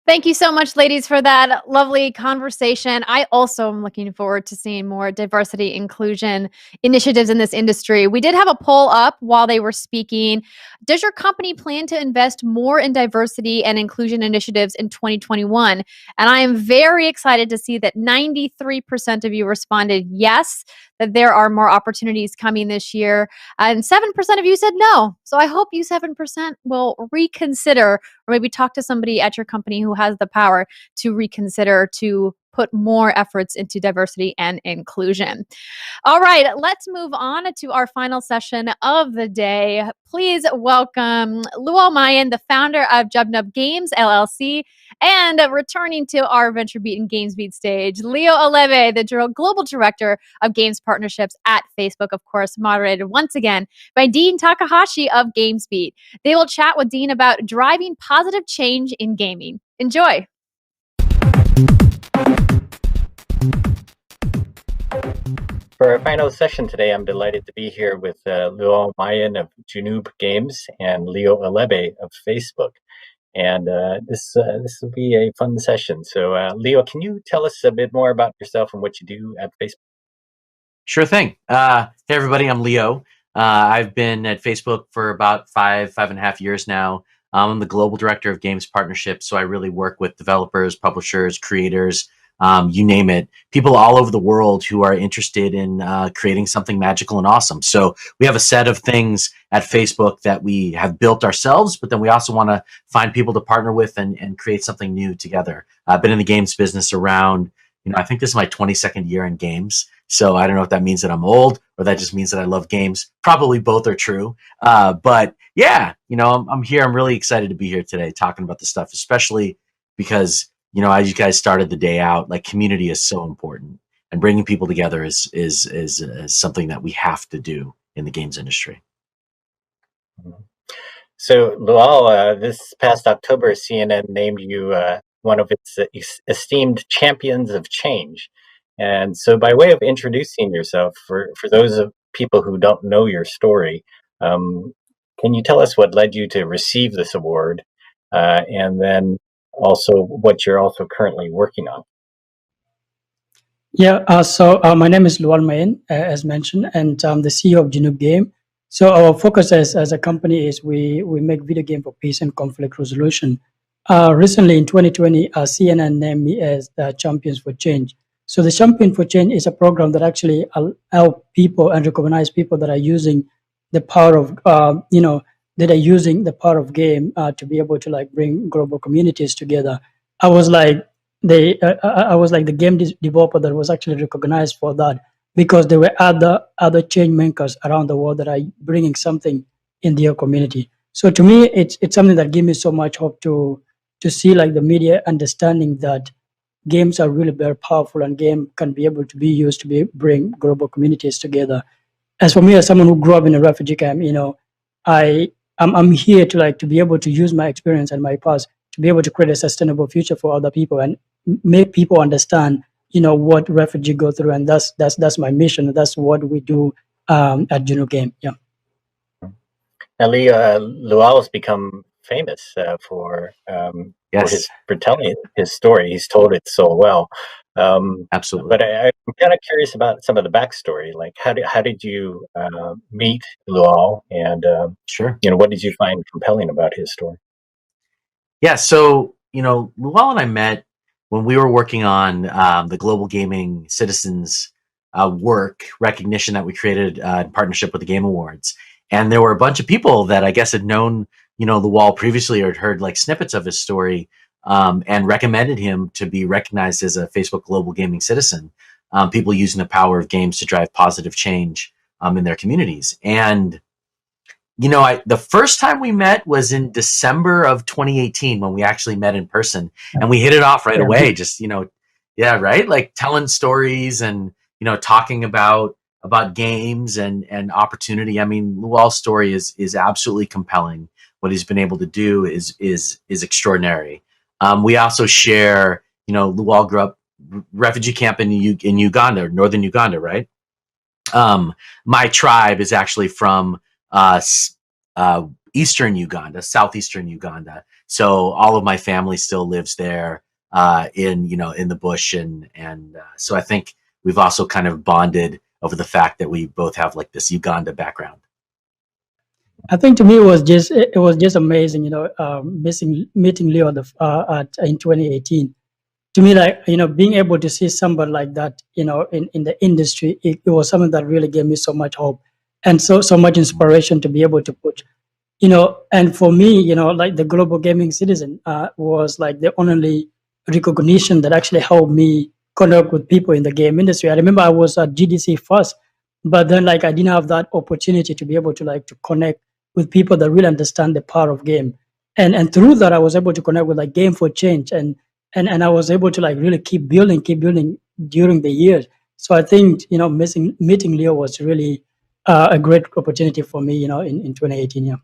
Thank you so much, ladies, for that lovely conversation. I also am looking forward to seeing more diversity inclusion initiatives in this industry. We did have a poll up while they were speaking. Does your company plan to invest more in diversity and inclusion initiatives in 2021? And I am very excited to see that 93% of you responded yes, that there are more opportunities coming this year. And 7% of you said no. So I hope you 7% will reconsider, or maybe talk to somebody at your company who has the power to reconsider to put more efforts into diversity and inclusion. All right, let's move on to our final session of the day. Please welcome Luol Mayen, the founder of Jubnub Games, LLC, and returning to our VentureBeat and GamesBeat stage, Leo Aleve, the Global Director of Games Partnerships at Facebook, of course, moderated once again by Dean Takahashi of GamesBeat. They will chat with Dean about driving positive change in gaming. Enjoy. For our final session today, I'm delighted to be here with Luol Mayen of Jubnub Games and Leo Alebe of Facebook. And this will be a fun session. So Leo, can you tell us a bit more about yourself and what you do at Facebook? Sure thing. Hey, everybody, I'm Leo. I've been at Facebook for about five and a half years now. I'm the global director of games partnerships, so I really work with developers, publishers, creators you name it, people all over the world who are interested in creating something magical and awesome. So we have a set of things at Facebook that we have built ourselves, but then we also want to find people to partner with and create something new together. I've been in the games business around, I think this is my 22nd year in games. So I don't know if that means that I'm old or that just means that I love games. Probably both are true. But yeah, I'm here. I'm really excited to be here today talking about this stuff, especially because, as you guys started the day out, like community is so important, and bringing people together is something that we have to do in the games industry. So, Lual, this past October, CNN named you one of its esteemed champions of change. And so, by way of introducing yourself, for those of people who don't know your story, can you tell us what led you to receive this award, and then also what you're also currently working on? Yeah, my name is Lual Mayen, as mentioned, and I'm the CEO of Genu Game. So our focus as a company is we make video game for peace and conflict resolution. Recently in 2020, CNN named me as the Champions for Change. So the Champion for Change is a program that actually help people and recognize people that are using the power of, that are using the power of game to be able to like bring global communities together. I was like the game developer that was actually recognized for that, because there were other change makers around the world that are bringing something in their community. So to me, it's something that gives me so much hope to see like the media understanding that games are really very powerful, and game can be able to be used to bring global communities together. As for me, as someone who grew up in a refugee camp, I'm here to be able to use my experience and my past to be able to create a sustainable future for other people and make people understand, what refugees go through, and that's my mission. That's what we do at Genu Game. Yeah. Now, Lual has become famous for telling his story. He's told it so well. Absolutely. But I'm kind of curious about some of the backstory. Like, how did you meet Lual, and sure, what did you find compelling about his story? Yeah, so Lual and I met when we were working on the Global Gaming Citizens work recognition that we created in partnership with the Game Awards. And there were a bunch of people that I guess had known, Lual previously, or had heard like snippets of his story, and recommended him to be recognized as a Facebook Global Gaming Citizen. People using the power of games to drive positive change in their communities. And the first time we met was in December of 2018 when we actually met in person, and we hit it off right away. Just, yeah, right. Like telling stories and, talking about games and opportunity. I mean, Lual's story is absolutely compelling. What he's been able to do is extraordinary. We also share, Lual grew up refugee camp in Uganda, northern Uganda, right? My tribe is actually from eastern Uganda, southeastern Uganda. So all of my family still lives there in the bush, and so I think we've also kind of bonded over the fact that we both have like this Uganda background. I think to me it was just amazing, meeting Leo in 2018. To me, like, being able to see somebody like that, in the industry, it was something that really gave me so much hope and so much inspiration to be able to put, and for me, like the Global Gaming Citizen was like the only recognition that actually helped me connect with people in the game industry. I remember I was at GDC first, but then like I didn't have that opportunity to be able to like to connect with people that really understand the power of game. And through that, I was able to connect with like Game for Change, and I was able to like really keep building during the years. So I think, meeting Leo was really a great opportunity for me, in 2018. Yeah.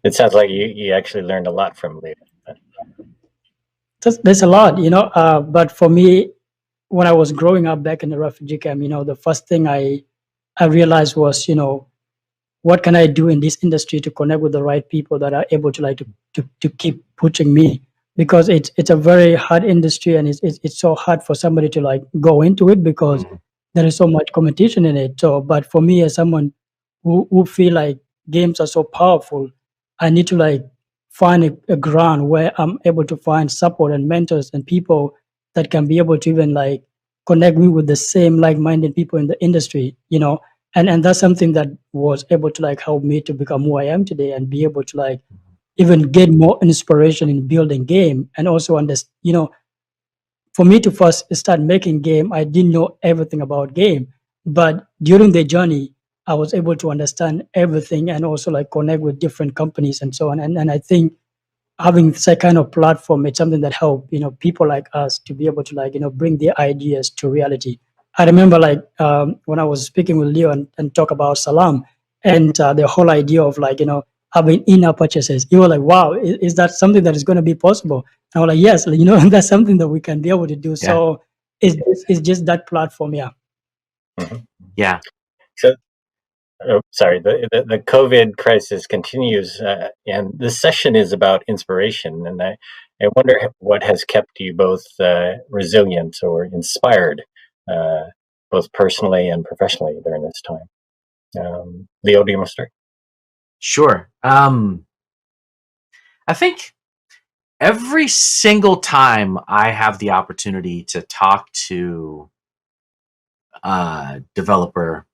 It sounds like you actually learned a lot from Leo. There's a lot, but for me, when I was growing up back in the refugee camp, the first thing I realized was, what can I do in this industry to connect with the right people that are able to like to keep pushing me, because it's a very hard industry, and it's so hard for somebody to like go into it because there is so much competition in it. So, but for me, as someone who feel like games are so powerful, I need to like find a ground where I'm able to find support and mentors and people that can be able to even like connect me with the same like-minded people in the industry, and that's something that was able to like help me to become who I am today and be able to like even get more inspiration in building game and also understand, for me to first start making game, I didn't know everything about game, but during the journey, I was able to understand everything and also like connect with different companies and so on. And I think having this kind of platform, it's something that help, people like us to be able to like, bring their ideas to reality. I remember like when I was speaking with Leo and talk about Salam and the whole idea of like, having in-app purchases. You were like, wow, is that something that is going to be possible? And I was like, yes, that's something that we can be able to do. Yeah. So it's just that platform. Yeah. Yeah. So, sorry, the COVID crisis continues, and this session is about inspiration. And I wonder what has kept you both resilient or inspired, both personally and professionally during this time. Leo, do you want to start? Sure. I think every single time I have the opportunity to talk to a developer,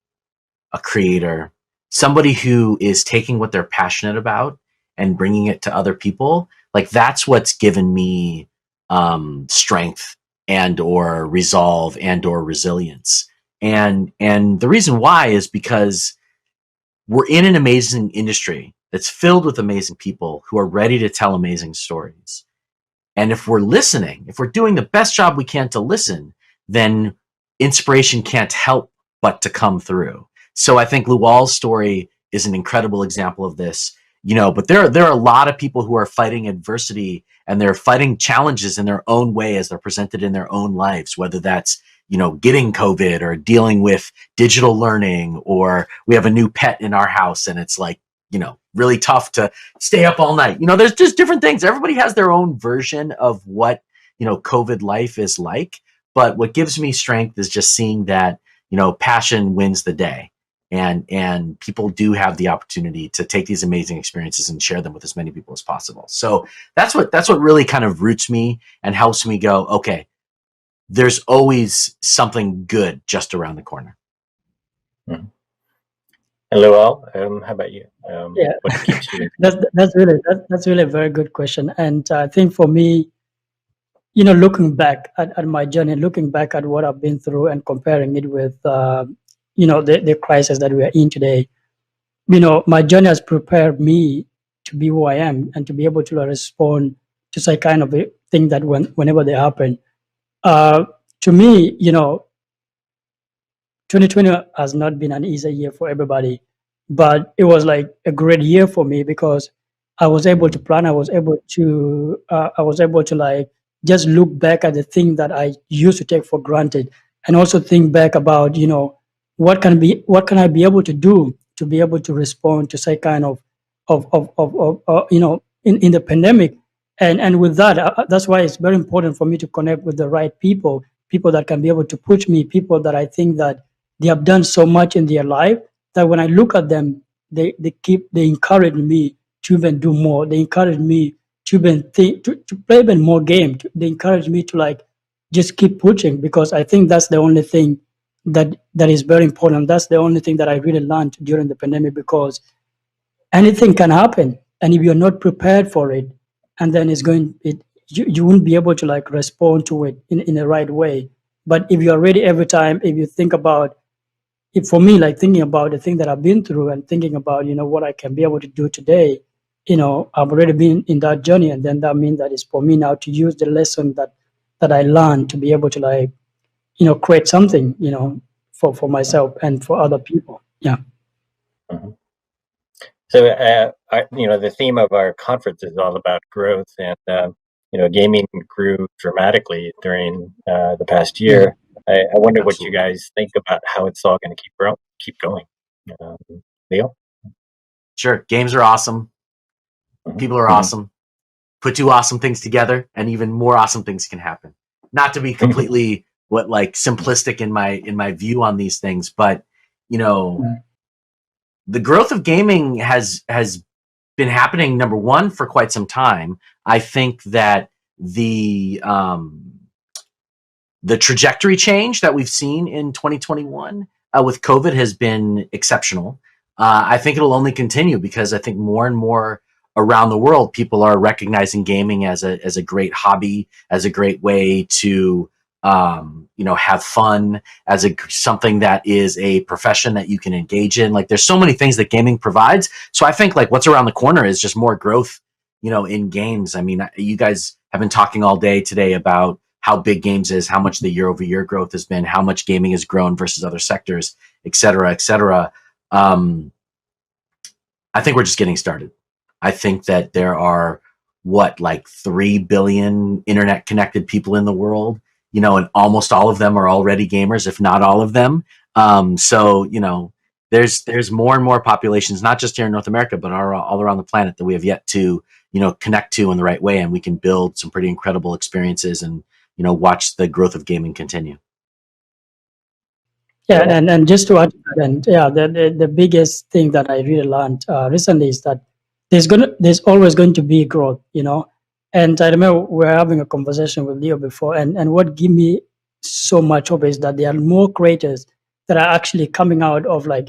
a creator, somebody who is taking what they're passionate about and bringing it to other people, like that's what's given me strength and or resolve and or resilience. And the reason why is because we're in an amazing industry that's filled with amazing people who are ready to tell amazing stories. And if we're listening, if we're doing the best job we can to listen, then inspiration can't help but to come through. So I think Lual's story is an incredible example of this, but there are a lot of people who are fighting adversity and they're fighting challenges in their own way as they're presented in their own lives, whether that's, getting COVID or dealing with digital learning, or we have a new pet in our house and it's like, really tough to stay up all night. There's just different things. Everybody has their own version of what, COVID life is like. But what gives me strength is just seeing that, passion wins the day. And people do have the opportunity to take these amazing experiences and share them with as many people as possible. So that's what really kind of roots me and helps me go, okay, there's always something good just around the corner. Mm-hmm. And Lual, how about you? Yeah, what keeps you? that's really a very good question. And I think for me, looking back at my journey, looking back at what I've been through and comparing it with, the crisis that we are in today, my journey has prepared me to be who I am and to be able to respond to some kind of a thing that whenever they happen. To me, 2020 has not been an easy year for everybody, but it was like a great year for me because I was able to plan. I was able to like just look back at the thing that I used to take for granted, and also think back about what can I be able to do to be able to respond to some kind of in the pandemic, and with that, that's why it's very important for me to connect with the right people that can be able to push me, people that I think that they have done so much in their life that when I look at them, they encourage me to even do more. They encourage me to even think to play even more game. They encourage me to like just keep pushing because I think that's the only thing that is very important. That's the only thing that I really learned during the pandemic because anything can happen, and if you're not prepared for it, and then you won't be able to like respond to it in the right way. But if you're ready every time, if you think about it, for me, like thinking about the thing that I've been through and thinking about, what I can be able to do today, I've already been in that journey. And then that means that it's for me now to use the lesson that I learned to be able to like, create something, for myself and for other people. Yeah. Mm-hmm. So, the theme of our conference is all about growth, and gaming grew dramatically during the past year. I wonder what you guys think about how it's all going to keep going. Leo? Sure. Games are awesome. People are awesome. Put two awesome things together, and even more awesome things can happen. Not to be completely simplistic in my view on these things, but the growth of gaming has been happening, number one, for quite some time. I think that the the trajectory change that we've seen in 2021 with COVID has been exceptional. I think it'll only continue because I think more and more around the world, people are recognizing gaming as a great hobby, as a great way to have fun, as something that is a profession that you can engage in. Like there's so many things that gaming provides. So I think like what's around the corner is just more growth, in games. I mean, you guys have been talking all day today about how big games is, how much the year-over-year growth has been, how much gaming has grown versus other sectors, et cetera, et cetera. I think we're just getting started. I think that there are like 3 billion internet connected people in the world, and almost all of them are already gamers, if not all of them. So, there's more and more populations, not just here in North America, but all around the planet that we have yet to, connect to in the right way. And we can build some pretty incredible experiences and, watch the growth of gaming continue. Yeah, and just to add to that, and yeah, the biggest thing that I really learned recently is that there's always going to be growth, And I remember we were having a conversation with Leo before, and what gave me so much hope is that there are more creators that are actually coming out of like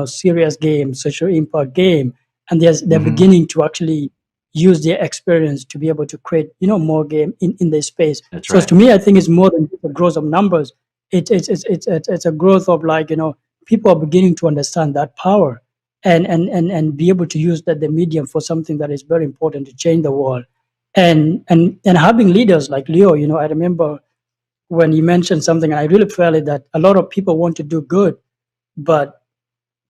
serious game, social impact game, and they're beginning to actually use their experience to be able to create more game in this space. That's So right. to me, I think it's more than just a growth of numbers. It's a growth of like people are beginning to understand that power and be able to use the medium for something that is very important to change the world. And having leaders like Leo, I remember when you mentioned something, and I really felt it, that a lot of people want to do good, but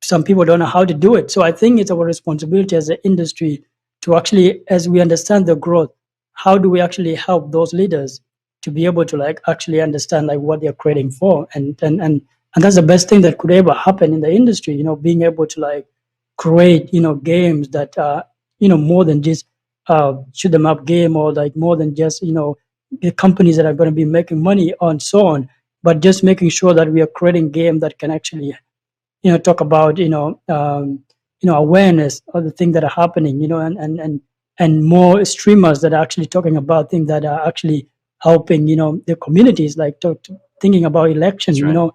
some people don't know how to do it. So I think it's our responsibility as an industry to actually, as we understand the growth, how do we actually help those leaders to be able to like actually understand like what they're creating for, and that's the best thing that could ever happen in the industry. Being able to like create games that are more than just shoot 'em up game, or like more than just the companies that are going to be making money on so on, but just making sure that we are creating game that can actually talk about awareness of the things that are happening, and more streamers that are actually talking about things that are actually helping the communities, like thinking about elections. That's right.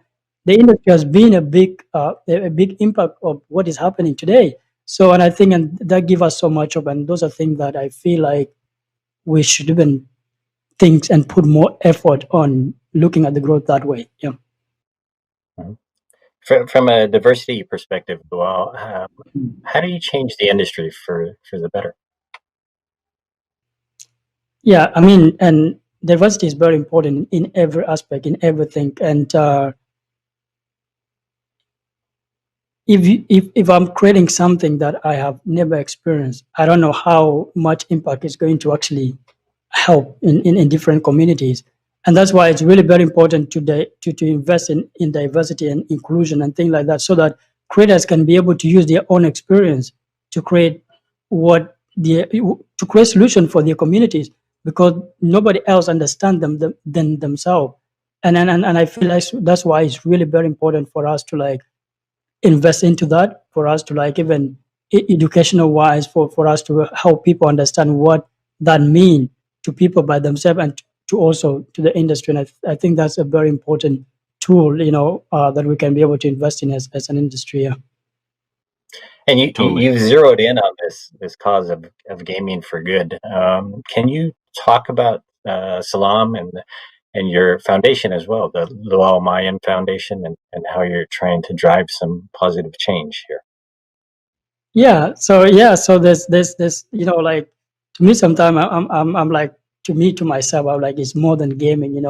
The industry has been a big impact of what is happening today. So, and I think, and that give us so much hope, and those are things that I feel like we should even think and put more effort on looking at the growth that way. Yeah. From a diversity perspective, well, how do you change the industry for the better? Yeah, I mean, and diversity is very important in every aspect, in everything. And if I'm creating something that I have never experienced, I don't know how much impact it's going to actually help in different communities. And that's why it's really very important to invest in diversity and inclusion and things like that, so that creators can be able to use their own experience to create to create solution for their communities, because nobody else understands them than themselves. And I feel like that's why it's really very important for us to like invest into that, for us to like even educational wise, for us to help people understand what that means to people by themselves, and to also to the industry. And I think that's a very important tool, that we can be able to invest in as an industry. Yeah. And you've zeroed in on this cause of gaming for good. Can you talk about Salam and your foundation as well, the Lual Mayan Foundation, and how you're trying to drive some positive change here? Yeah. So there's like, to me sometimes I'm like, to myself, I'm like, it's more than gaming,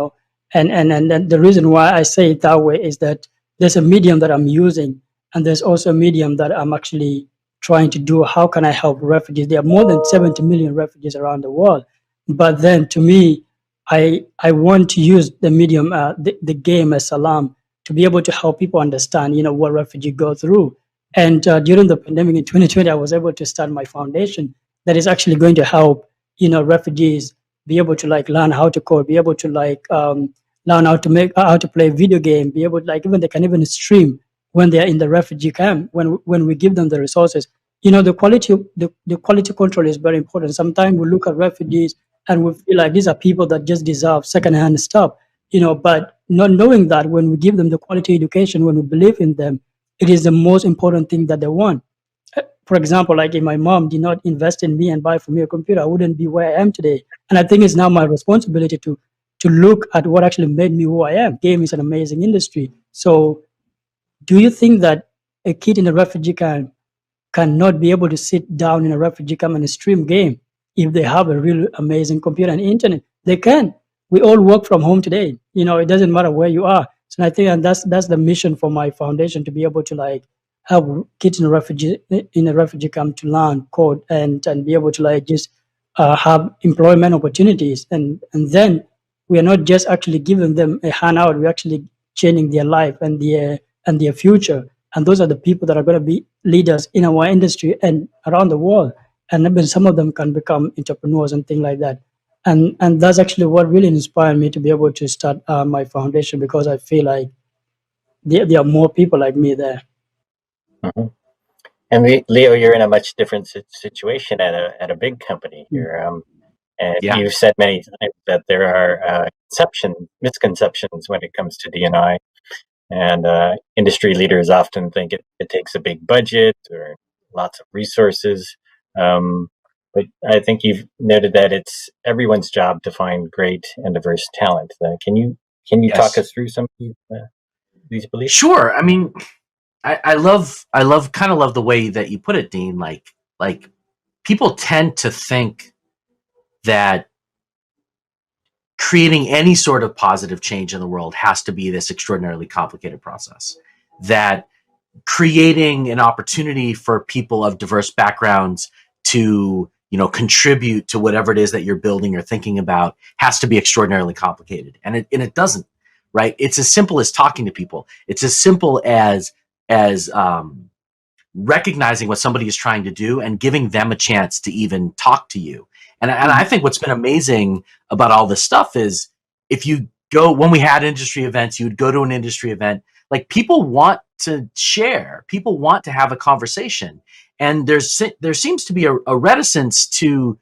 and then the reason why I say it that way is that there's a medium that I'm using, and there's also a medium that I'm actually trying to do. How can I help refugees? There are more than 70 million refugees around the world, but then to me, I want to use the medium, the game as Salam, to be able to help people understand, what refugees go through. And during the pandemic in 2020, I was able to start my foundation that is actually going to help, refugees be able to like learn how to code, be able to like learn how to play video game, be able to like, even they can even stream when they are in the refugee camp. When we give them the resources, the quality control is very important. Sometimes we look at refugees and we feel like these are people that just deserve secondhand stuff. but not knowing that when we give them the quality education, when we believe in them, it is the most important thing that they want. For example, like if my mom did not invest in me and buy for me a computer, I wouldn't be where I am today. And I think it's now my responsibility to look at what actually made me who I am. Game is an amazing industry. So do you think that a kid in a refugee camp cannot be able to sit down in a refugee camp and stream game if they have a really amazing computer and internet? They can. We all work from home today. It doesn't matter where you are. So I think, and that's the mission for my foundation, to be able to have kids in a refugee camp to learn code and be able to just have employment opportunities, and then we are not just actually giving them a handout. We're actually changing their life and their future. And those are the people that are going to be leaders in our industry and around the world. And then some of them can become entrepreneurs and things like that. And that's actually what really inspired me to be able to start my foundation, because I feel like there are more people like me there. Mm-hmm. And Leo, you're in a much different situation at a big company here. And you've said many times that there are misconceptions when it comes to D&I. And industry leaders often think it takes a big budget or lots of resources. But I think you've noted that it's everyone's job to find great and diverse talent. Can you talk us through some of these beliefs? Sure. I mean, I kind of love the way that you put it, Dean. Like people tend to think that creating any sort of positive change in the world has to be this extraordinarily complicated process. That creating an opportunity for people of diverse backgrounds to, contribute to whatever it is that you're building or thinking about has to be extraordinarily complicated. And it doesn't, right? It's as simple as talking to people. It's as simple as recognizing what somebody is trying to do and giving them a chance to even talk to you. And I think what's been amazing about all this stuff is if you go, when we had industry events, you would go to an industry event, like people want to share, people want to have a conversation. And there seems to be a reticence to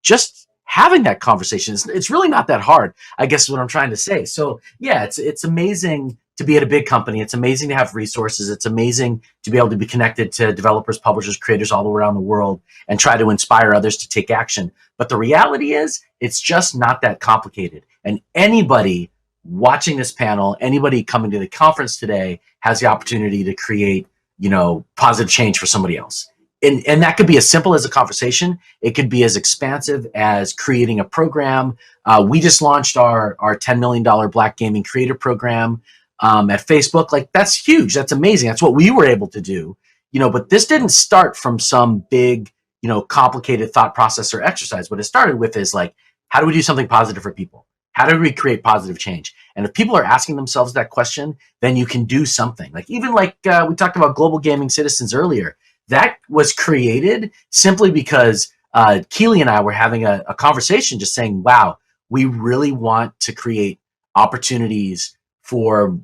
just having that conversation. It's really not that hard, I guess is what I'm trying to say. So yeah, it's amazing to be at a big company. It's amazing to have resources. It's amazing to be able to be connected to developers, publishers, creators all around the world and try to inspire others to take action. But the reality is it's just not that complicated. And anybody watching this panel, anybody coming to the conference today has the opportunity to create, positive change for somebody else. And that could be as simple as a conversation. It could be as expansive as creating a program. We just launched our $10 million Black Gaming Creator Program at Facebook. Like, that's huge. That's amazing. That's what we were able to do. But this didn't start from some big, complicated thought process or exercise. What it started with is like, how do we do something positive for people? How do we create positive change? And if people are asking themselves that question, then you can do something. Like even we talked about global gaming citizens earlier. That was created simply because Keely and I were having a conversation just saying, wow, we really want to create opportunities for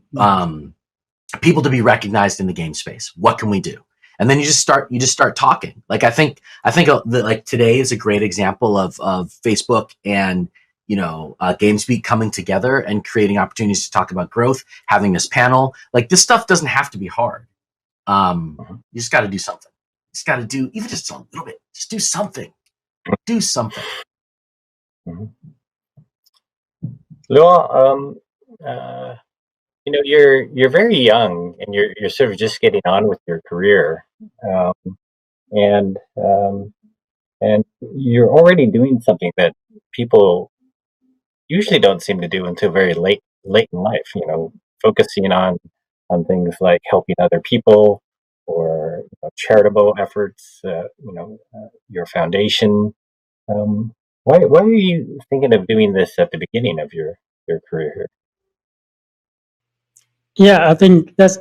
people to be recognized in the game space. What can we do? And then you just start talking. Like I think like today is a great example of Facebook and GamesBeat coming together and creating opportunities to talk about growth, having this panel. Like this stuff doesn't have to be hard. You just got to do something. You just got to do even just a little bit. Just do something. Do something. Luo, you're very young and you're sort of just getting on with your career, and you're already doing something that people usually don't seem to do until very late in life. Focusing on things like helping other people or charitable efforts. Your foundation. Why are you thinking of doing this at the beginning of your career here? Yeah, I think that's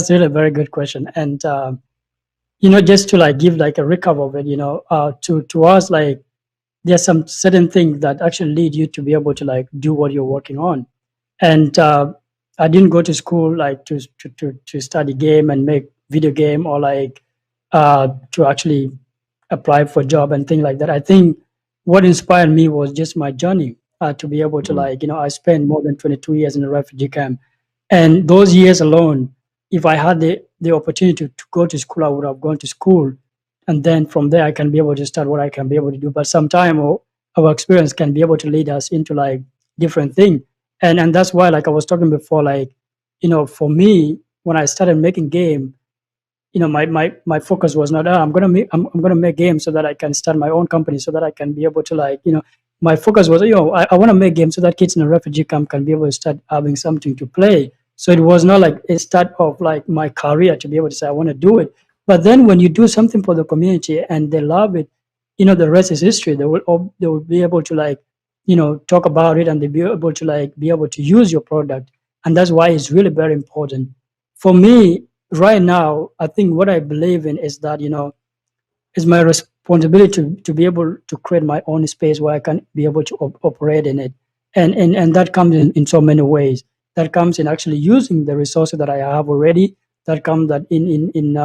really a very good question. And just to give a recap of it, to us, like there's some certain things that actually lead you to be able to do what you're working on. And I didn't go to school to study game and make video game or to actually apply for a job and things like that. I think what inspired me was just my journey. to be able to like, I spent more than 22 years in a refugee camp. And those years alone, if I had the opportunity to go to school, I would have gone to school. And then from there, I can be able to start what I can be able to do. But sometime our experience can be able to lead us into like different thing. And that's why, like I was talking before, like, for me, when I started making game, my focus was not, I'm gonna make games so that I can start my own company, so that I can be able to like, my focus was, I want to make games so that kids in a refugee camp can be able to start having something to play. So it was not like a start of like my career to be able to say I want to do it. But then when you do something for the community and they love it, the rest is history. They will be able to like, talk about it, and they be able to like be able to use your product. And that's why it's really very important. For me, right now, I think what I believe in is that, it's my responsibility to be able to create my own space where I can be able to operate in it. And that comes in so many ways. That comes in actually using the resources that I have already. That comes that in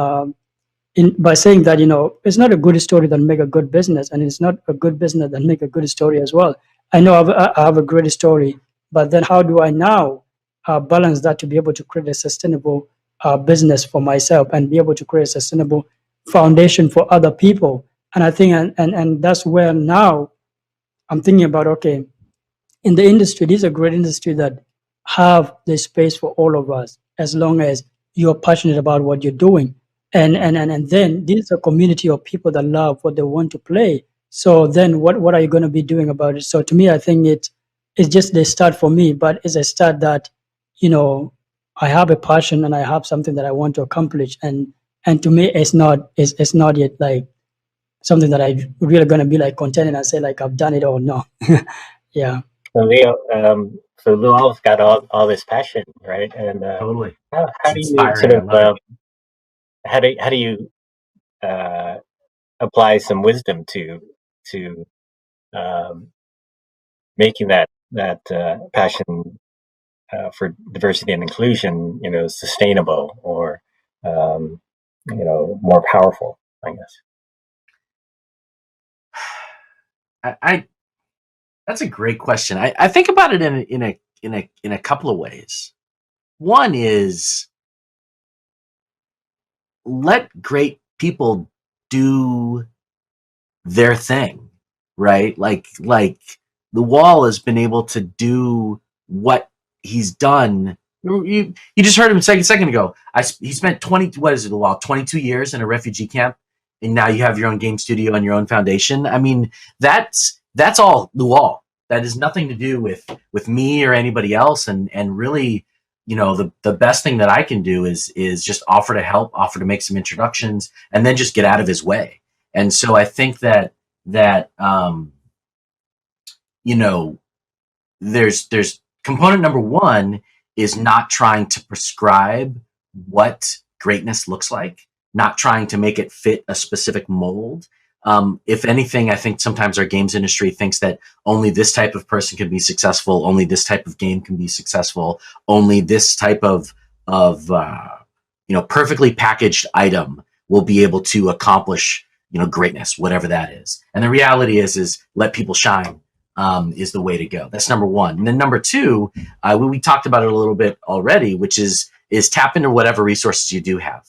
by saying that, it's not a good story that make a good business, and it's not a good business that make a good story as well. I know I have a great story, but then how do I now balance that to be able to create a sustainable business for myself and be able to create a sustainable foundation for other people? And I think, and that's where now I'm thinking about, okay, in the industry, this is a great industry that have the space for all of us, as long as you're passionate about what you're doing. And then this is a community of people that love what they want to play. So then what are you going to be doing about it? So to me, I think it's just the start for me, but it's a start that, I have a passion and I have something that I want to accomplish. And to me, it's not yet like something that I really going to be like content and say like I've done it or no. Yeah. So Leo, so Lual's got all this passion, right? And totally. How do you inspiring. sort of how do you apply some wisdom to making that passion for diversity and inclusion, sustainable or more powerful, I guess. I that's a great question. I think about it in a couple of ways. One is let great people do their thing, right? Like the Wall has been able to do what he's done. You just heard him say a second ago. He spent 22 years in a refugee camp, and now you have your own game studio and your own foundation. I mean, that's all the Wall. That has nothing to do with me or anybody else. And really, the best thing that I can do is just offer to help, offer to make some introductions, and then just get out of his way. And so I think that there's component number one is not trying to prescribe what greatness looks like, not trying to make it fit a specific mold. If anything, I think sometimes our games industry thinks that only this type of person can be successful, only this type of game can be successful, only this type of perfectly packaged item will be able to accomplish greatness, whatever that is. And the reality is let people shine is the way to go. That's number one. And then number two, we talked about it a little bit already, which is tap into whatever resources you do have.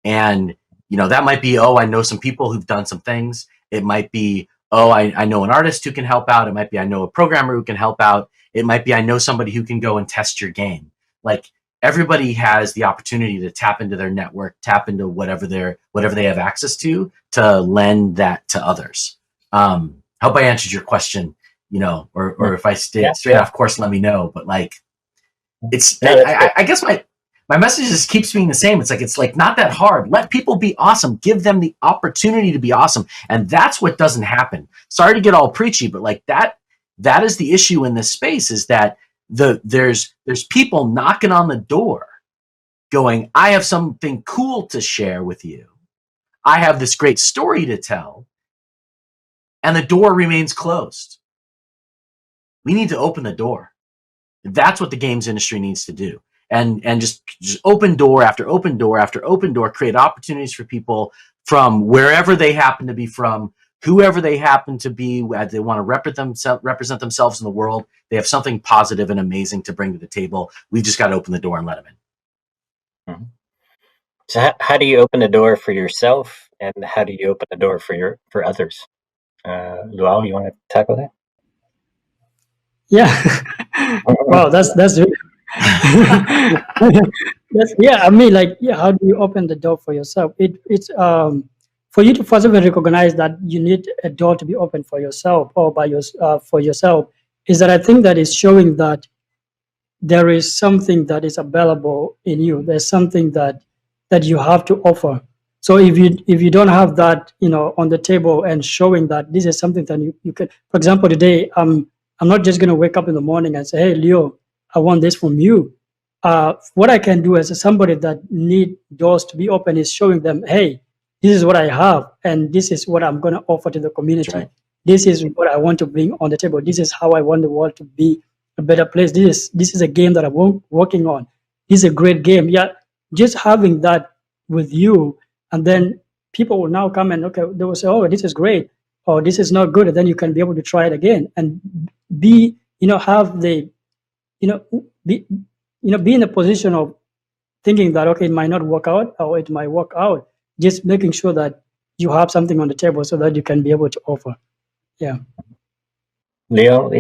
And that might be, I know some people who've done some things. It might be, I know an artist who can help out. It might be, I know a programmer who can help out. It might be, I know somebody who can go and test your game. Like, everybody has the opportunity to tap into their network, tap into whatever they have access to lend that to others. Hope I answered your question, or if I stay straight off course, let me know. But like, I guess my message just keeps being the same. It's like not that hard. Let people be awesome. Give them the opportunity to be awesome. And that's what doesn't happen. Sorry to get all preachy, but like that is the issue in this space, is that there's people knocking on the door going, I have something cool to share with you. I have this great story to tell. And the door remains closed. We need to open the door. That's what the games industry needs to do. And just open door after open door after open door, create opportunities for people from wherever they happen to be from whoever they happen to be, they want to represent themselves in the world. They have something positive and amazing to bring to the table. We've just got to open the door and let them in. Mm-hmm. So how do you open the door for yourself, and how do you open the door for others? Luau, you want to tackle that? Yeah. Wow, that's really yeah. I mean, like, yeah. How do you open the door for yourself? It's for you to first of all recognize that you need a door to be open for yourself or for yourself. Is that I think that is showing that there is something that is available in you. There's something that you have to offer. So if you don't have that, on the table and showing that this is something that you can, for example, today, I'm not just going to wake up in the morning and say, hey, Leo, I want this from you. What I can do as somebody that need doors to be open is showing them, hey, this is what I have, and this is what I'm going to offer to the community. Right. This is what I want to bring on the table. This is how I want the world to be a better place. This is a game that I'm working on. This is a great game. Yeah, just having that with you, and then people will now come and they will say, oh, this is great, or this is not good, and then you can be able to try it again and be have the be in a position of thinking that it might not work out or it might work out. Just making sure that you have something on the table so that you can be able to offer. Yeah. Leo,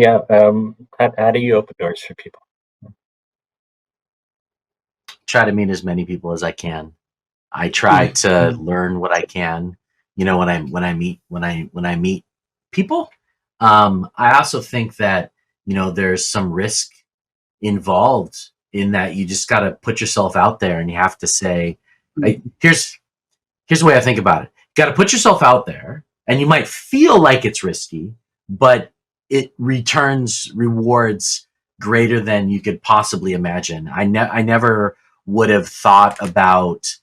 how do you open doors for people? Try to meet as many people as I can. I try to learn what I can. When I meet people. I also think that there's some risk involved in that. You just got to put yourself out there, and you have to say, here's the way I think about it. You got to put yourself out there, and you might feel like it's risky, but it returns rewards greater than you could possibly imagine. I never would have thought about,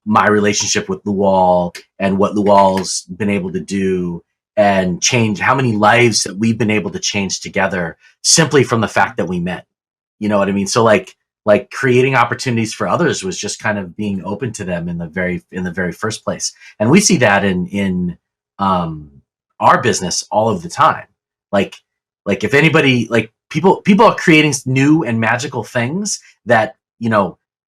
my relationship with Lual and what Lual's been able to do and change how many lives that we've been able to change together simply from the fact that we met. You know what I mean? So like creating opportunities for others was just kind of being open to them in the very first place. And we see that in our business all of the time. Like if anybody, people are creating new and magical things that,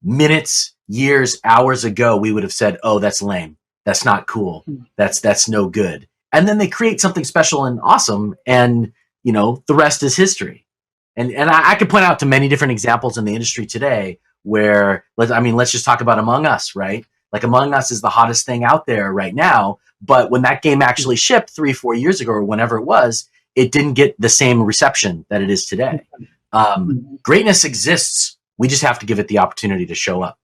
minutes, years, hours ago, we would have said, oh, that's lame. That's not cool. That's no good. And then they create something special and awesome. And, the rest is history. And I could point out to many different examples in the industry today where, let's just talk about Among Us, right? Like Among Us is the hottest thing out there right now. But when that game actually shipped 3-4 years ago or whenever it was, it didn't get the same reception that it is today. Greatness exists. We just have to give it the opportunity to show up.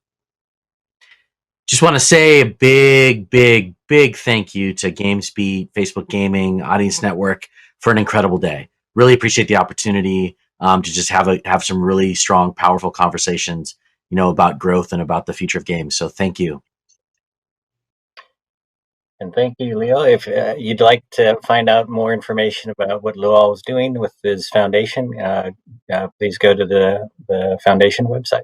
Just want to say a big, big, big thank you to GamesBeat, Facebook Gaming, Audience Network for an incredible day. Really appreciate the opportunity to just have some really strong, powerful conversations, about growth and about the future of games. So thank you. And thank you, Leo. If you'd like to find out more information about what Lual is doing with his foundation, please go to the foundation website.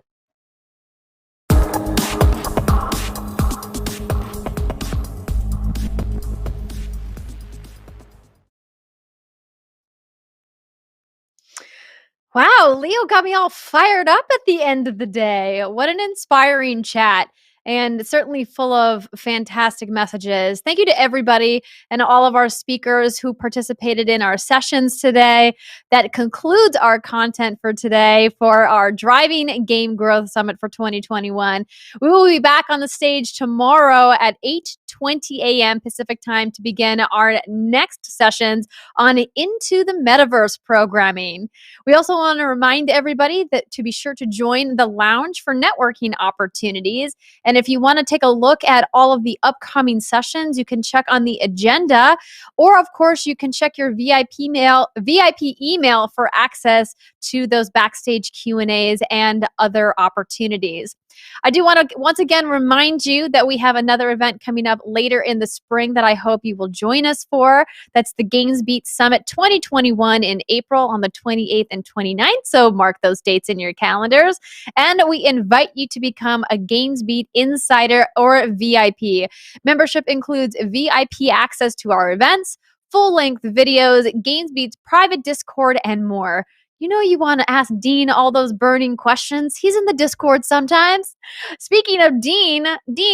Wow, Leo got me all fired up at the end of the day. What an inspiring chat, and certainly full of fantastic messages. Thank you to everybody and all of our speakers who participated in our sessions today. That concludes our content for today for our Driving Game Growth Summit for 2021. We will be back on the stage tomorrow at 8:20 a.m. Pacific time to begin our next sessions on Into the Metaverse programming. We also want to remind everybody that to be sure to join the lounge for networking opportunities. And if you want to take a look at all of the upcoming sessions, you can check on the agenda, or of course, you can check your VIP email for access to those backstage Q&As and other opportunities. I do want to once again remind you that we have another event coming up later in the spring that I hope you will join us for. That's the GamesBeat Summit 2021 in April on the 28th and 29th. So mark those dates in your calendars. And we invite you to become a GamesBeat Insider, or VIP. Membership includes VIP access to our events, full-length videos, GamesBeat's private Discord, and more. You know you want to ask Dean all those burning questions. He's in the Discord sometimes. Speaking of Dean,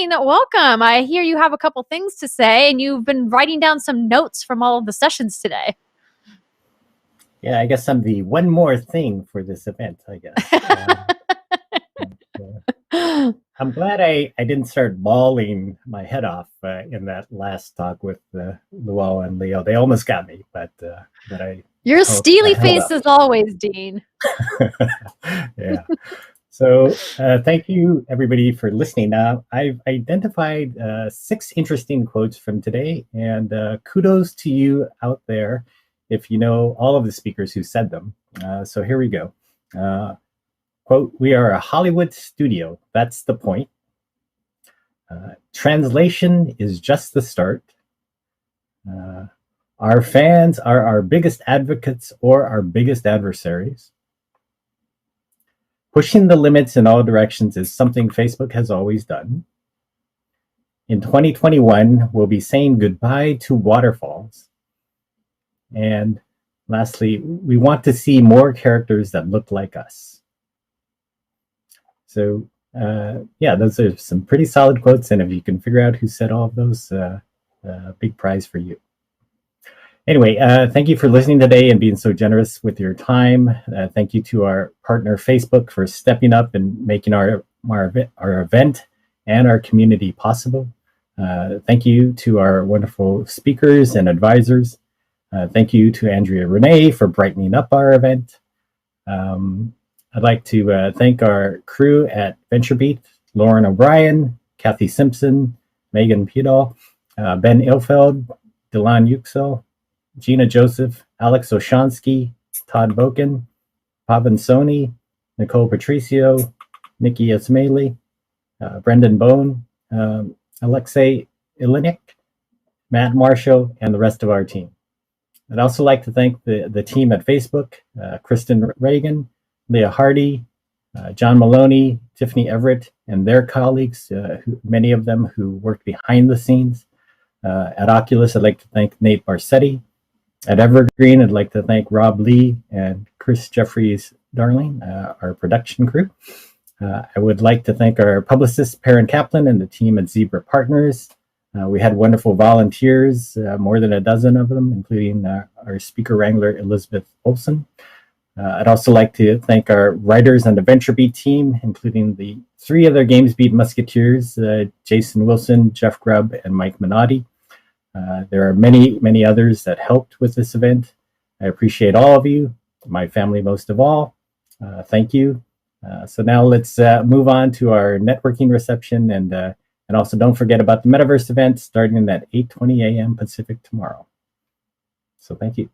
welcome. I hear you have a couple things to say, and you've been writing down some notes from all of the sessions today. Yeah, I guess I'm the one more thing for this event, I guess. I'm glad I didn't start bawling my head off in that last talk with Luol and Leo. They almost got me, but I... You're steely faced as always, Dean. Yeah. So thank you, everybody, for listening. Now, I've identified 6 interesting quotes from today, and kudos to you out there if you know all of the speakers who said them. So here we go. Quote, "We are a Hollywood studio. That's the point. Translation is just the start. Our fans are our biggest advocates or our biggest adversaries. Pushing the limits in all directions is something Facebook has always done. In 2021, we'll be saying goodbye to waterfalls. And lastly, we want to see more characters that look like us." So yeah, those are some pretty solid quotes. And if you can figure out who said all of those, big prize for you. Anyway, thank you for listening today and being so generous with your time. Thank you to our partner, Facebook, for stepping up and making our event and our community possible. Thank you to our wonderful speakers and advisors. Thank you to Andrea Renee for brightening up our event. I'd like to thank our crew at VentureBeat, Lauren O'Brien, Kathy Simpson, Megan Pedal, Ben Ilfeld, Dylan Yüksel, Gina Joseph, Alex Oshansky, Todd Boken, Pavan Soni, Nicole Patricio, Nikki Ismaili, Brendan Bone, Alexei Ilinik, Matt Marshall, and the rest of our team. I'd also like to thank the team at Facebook, Kristen Reagan, Leah Hardy, John Maloney, Tiffany Everett, and their colleagues, many of them who worked behind the scenes. At Oculus, I'd like to thank Nate Barsetti. At Evergreen, I'd like to thank Rob Lee and Chris Jeffries Darling, our production crew. I would like to thank our publicist, Perrin Kaplan, and the team at Zebra Partners. We had wonderful volunteers, more than a dozen of them, including our speaker wrangler, Elizabeth Olson. I'd also like to thank our writers on the VentureBeat team, including the 3 other GamesBeat Musketeers, Jason Wilson, Jeff Grubb, and Mike Minotti. There are many, many others that helped with this event. I appreciate all of you, my family most of all. Thank you. So now let's move on to our networking reception, and also don't forget about the Metaverse event starting at 8:20 a.m. Pacific tomorrow. So thank you.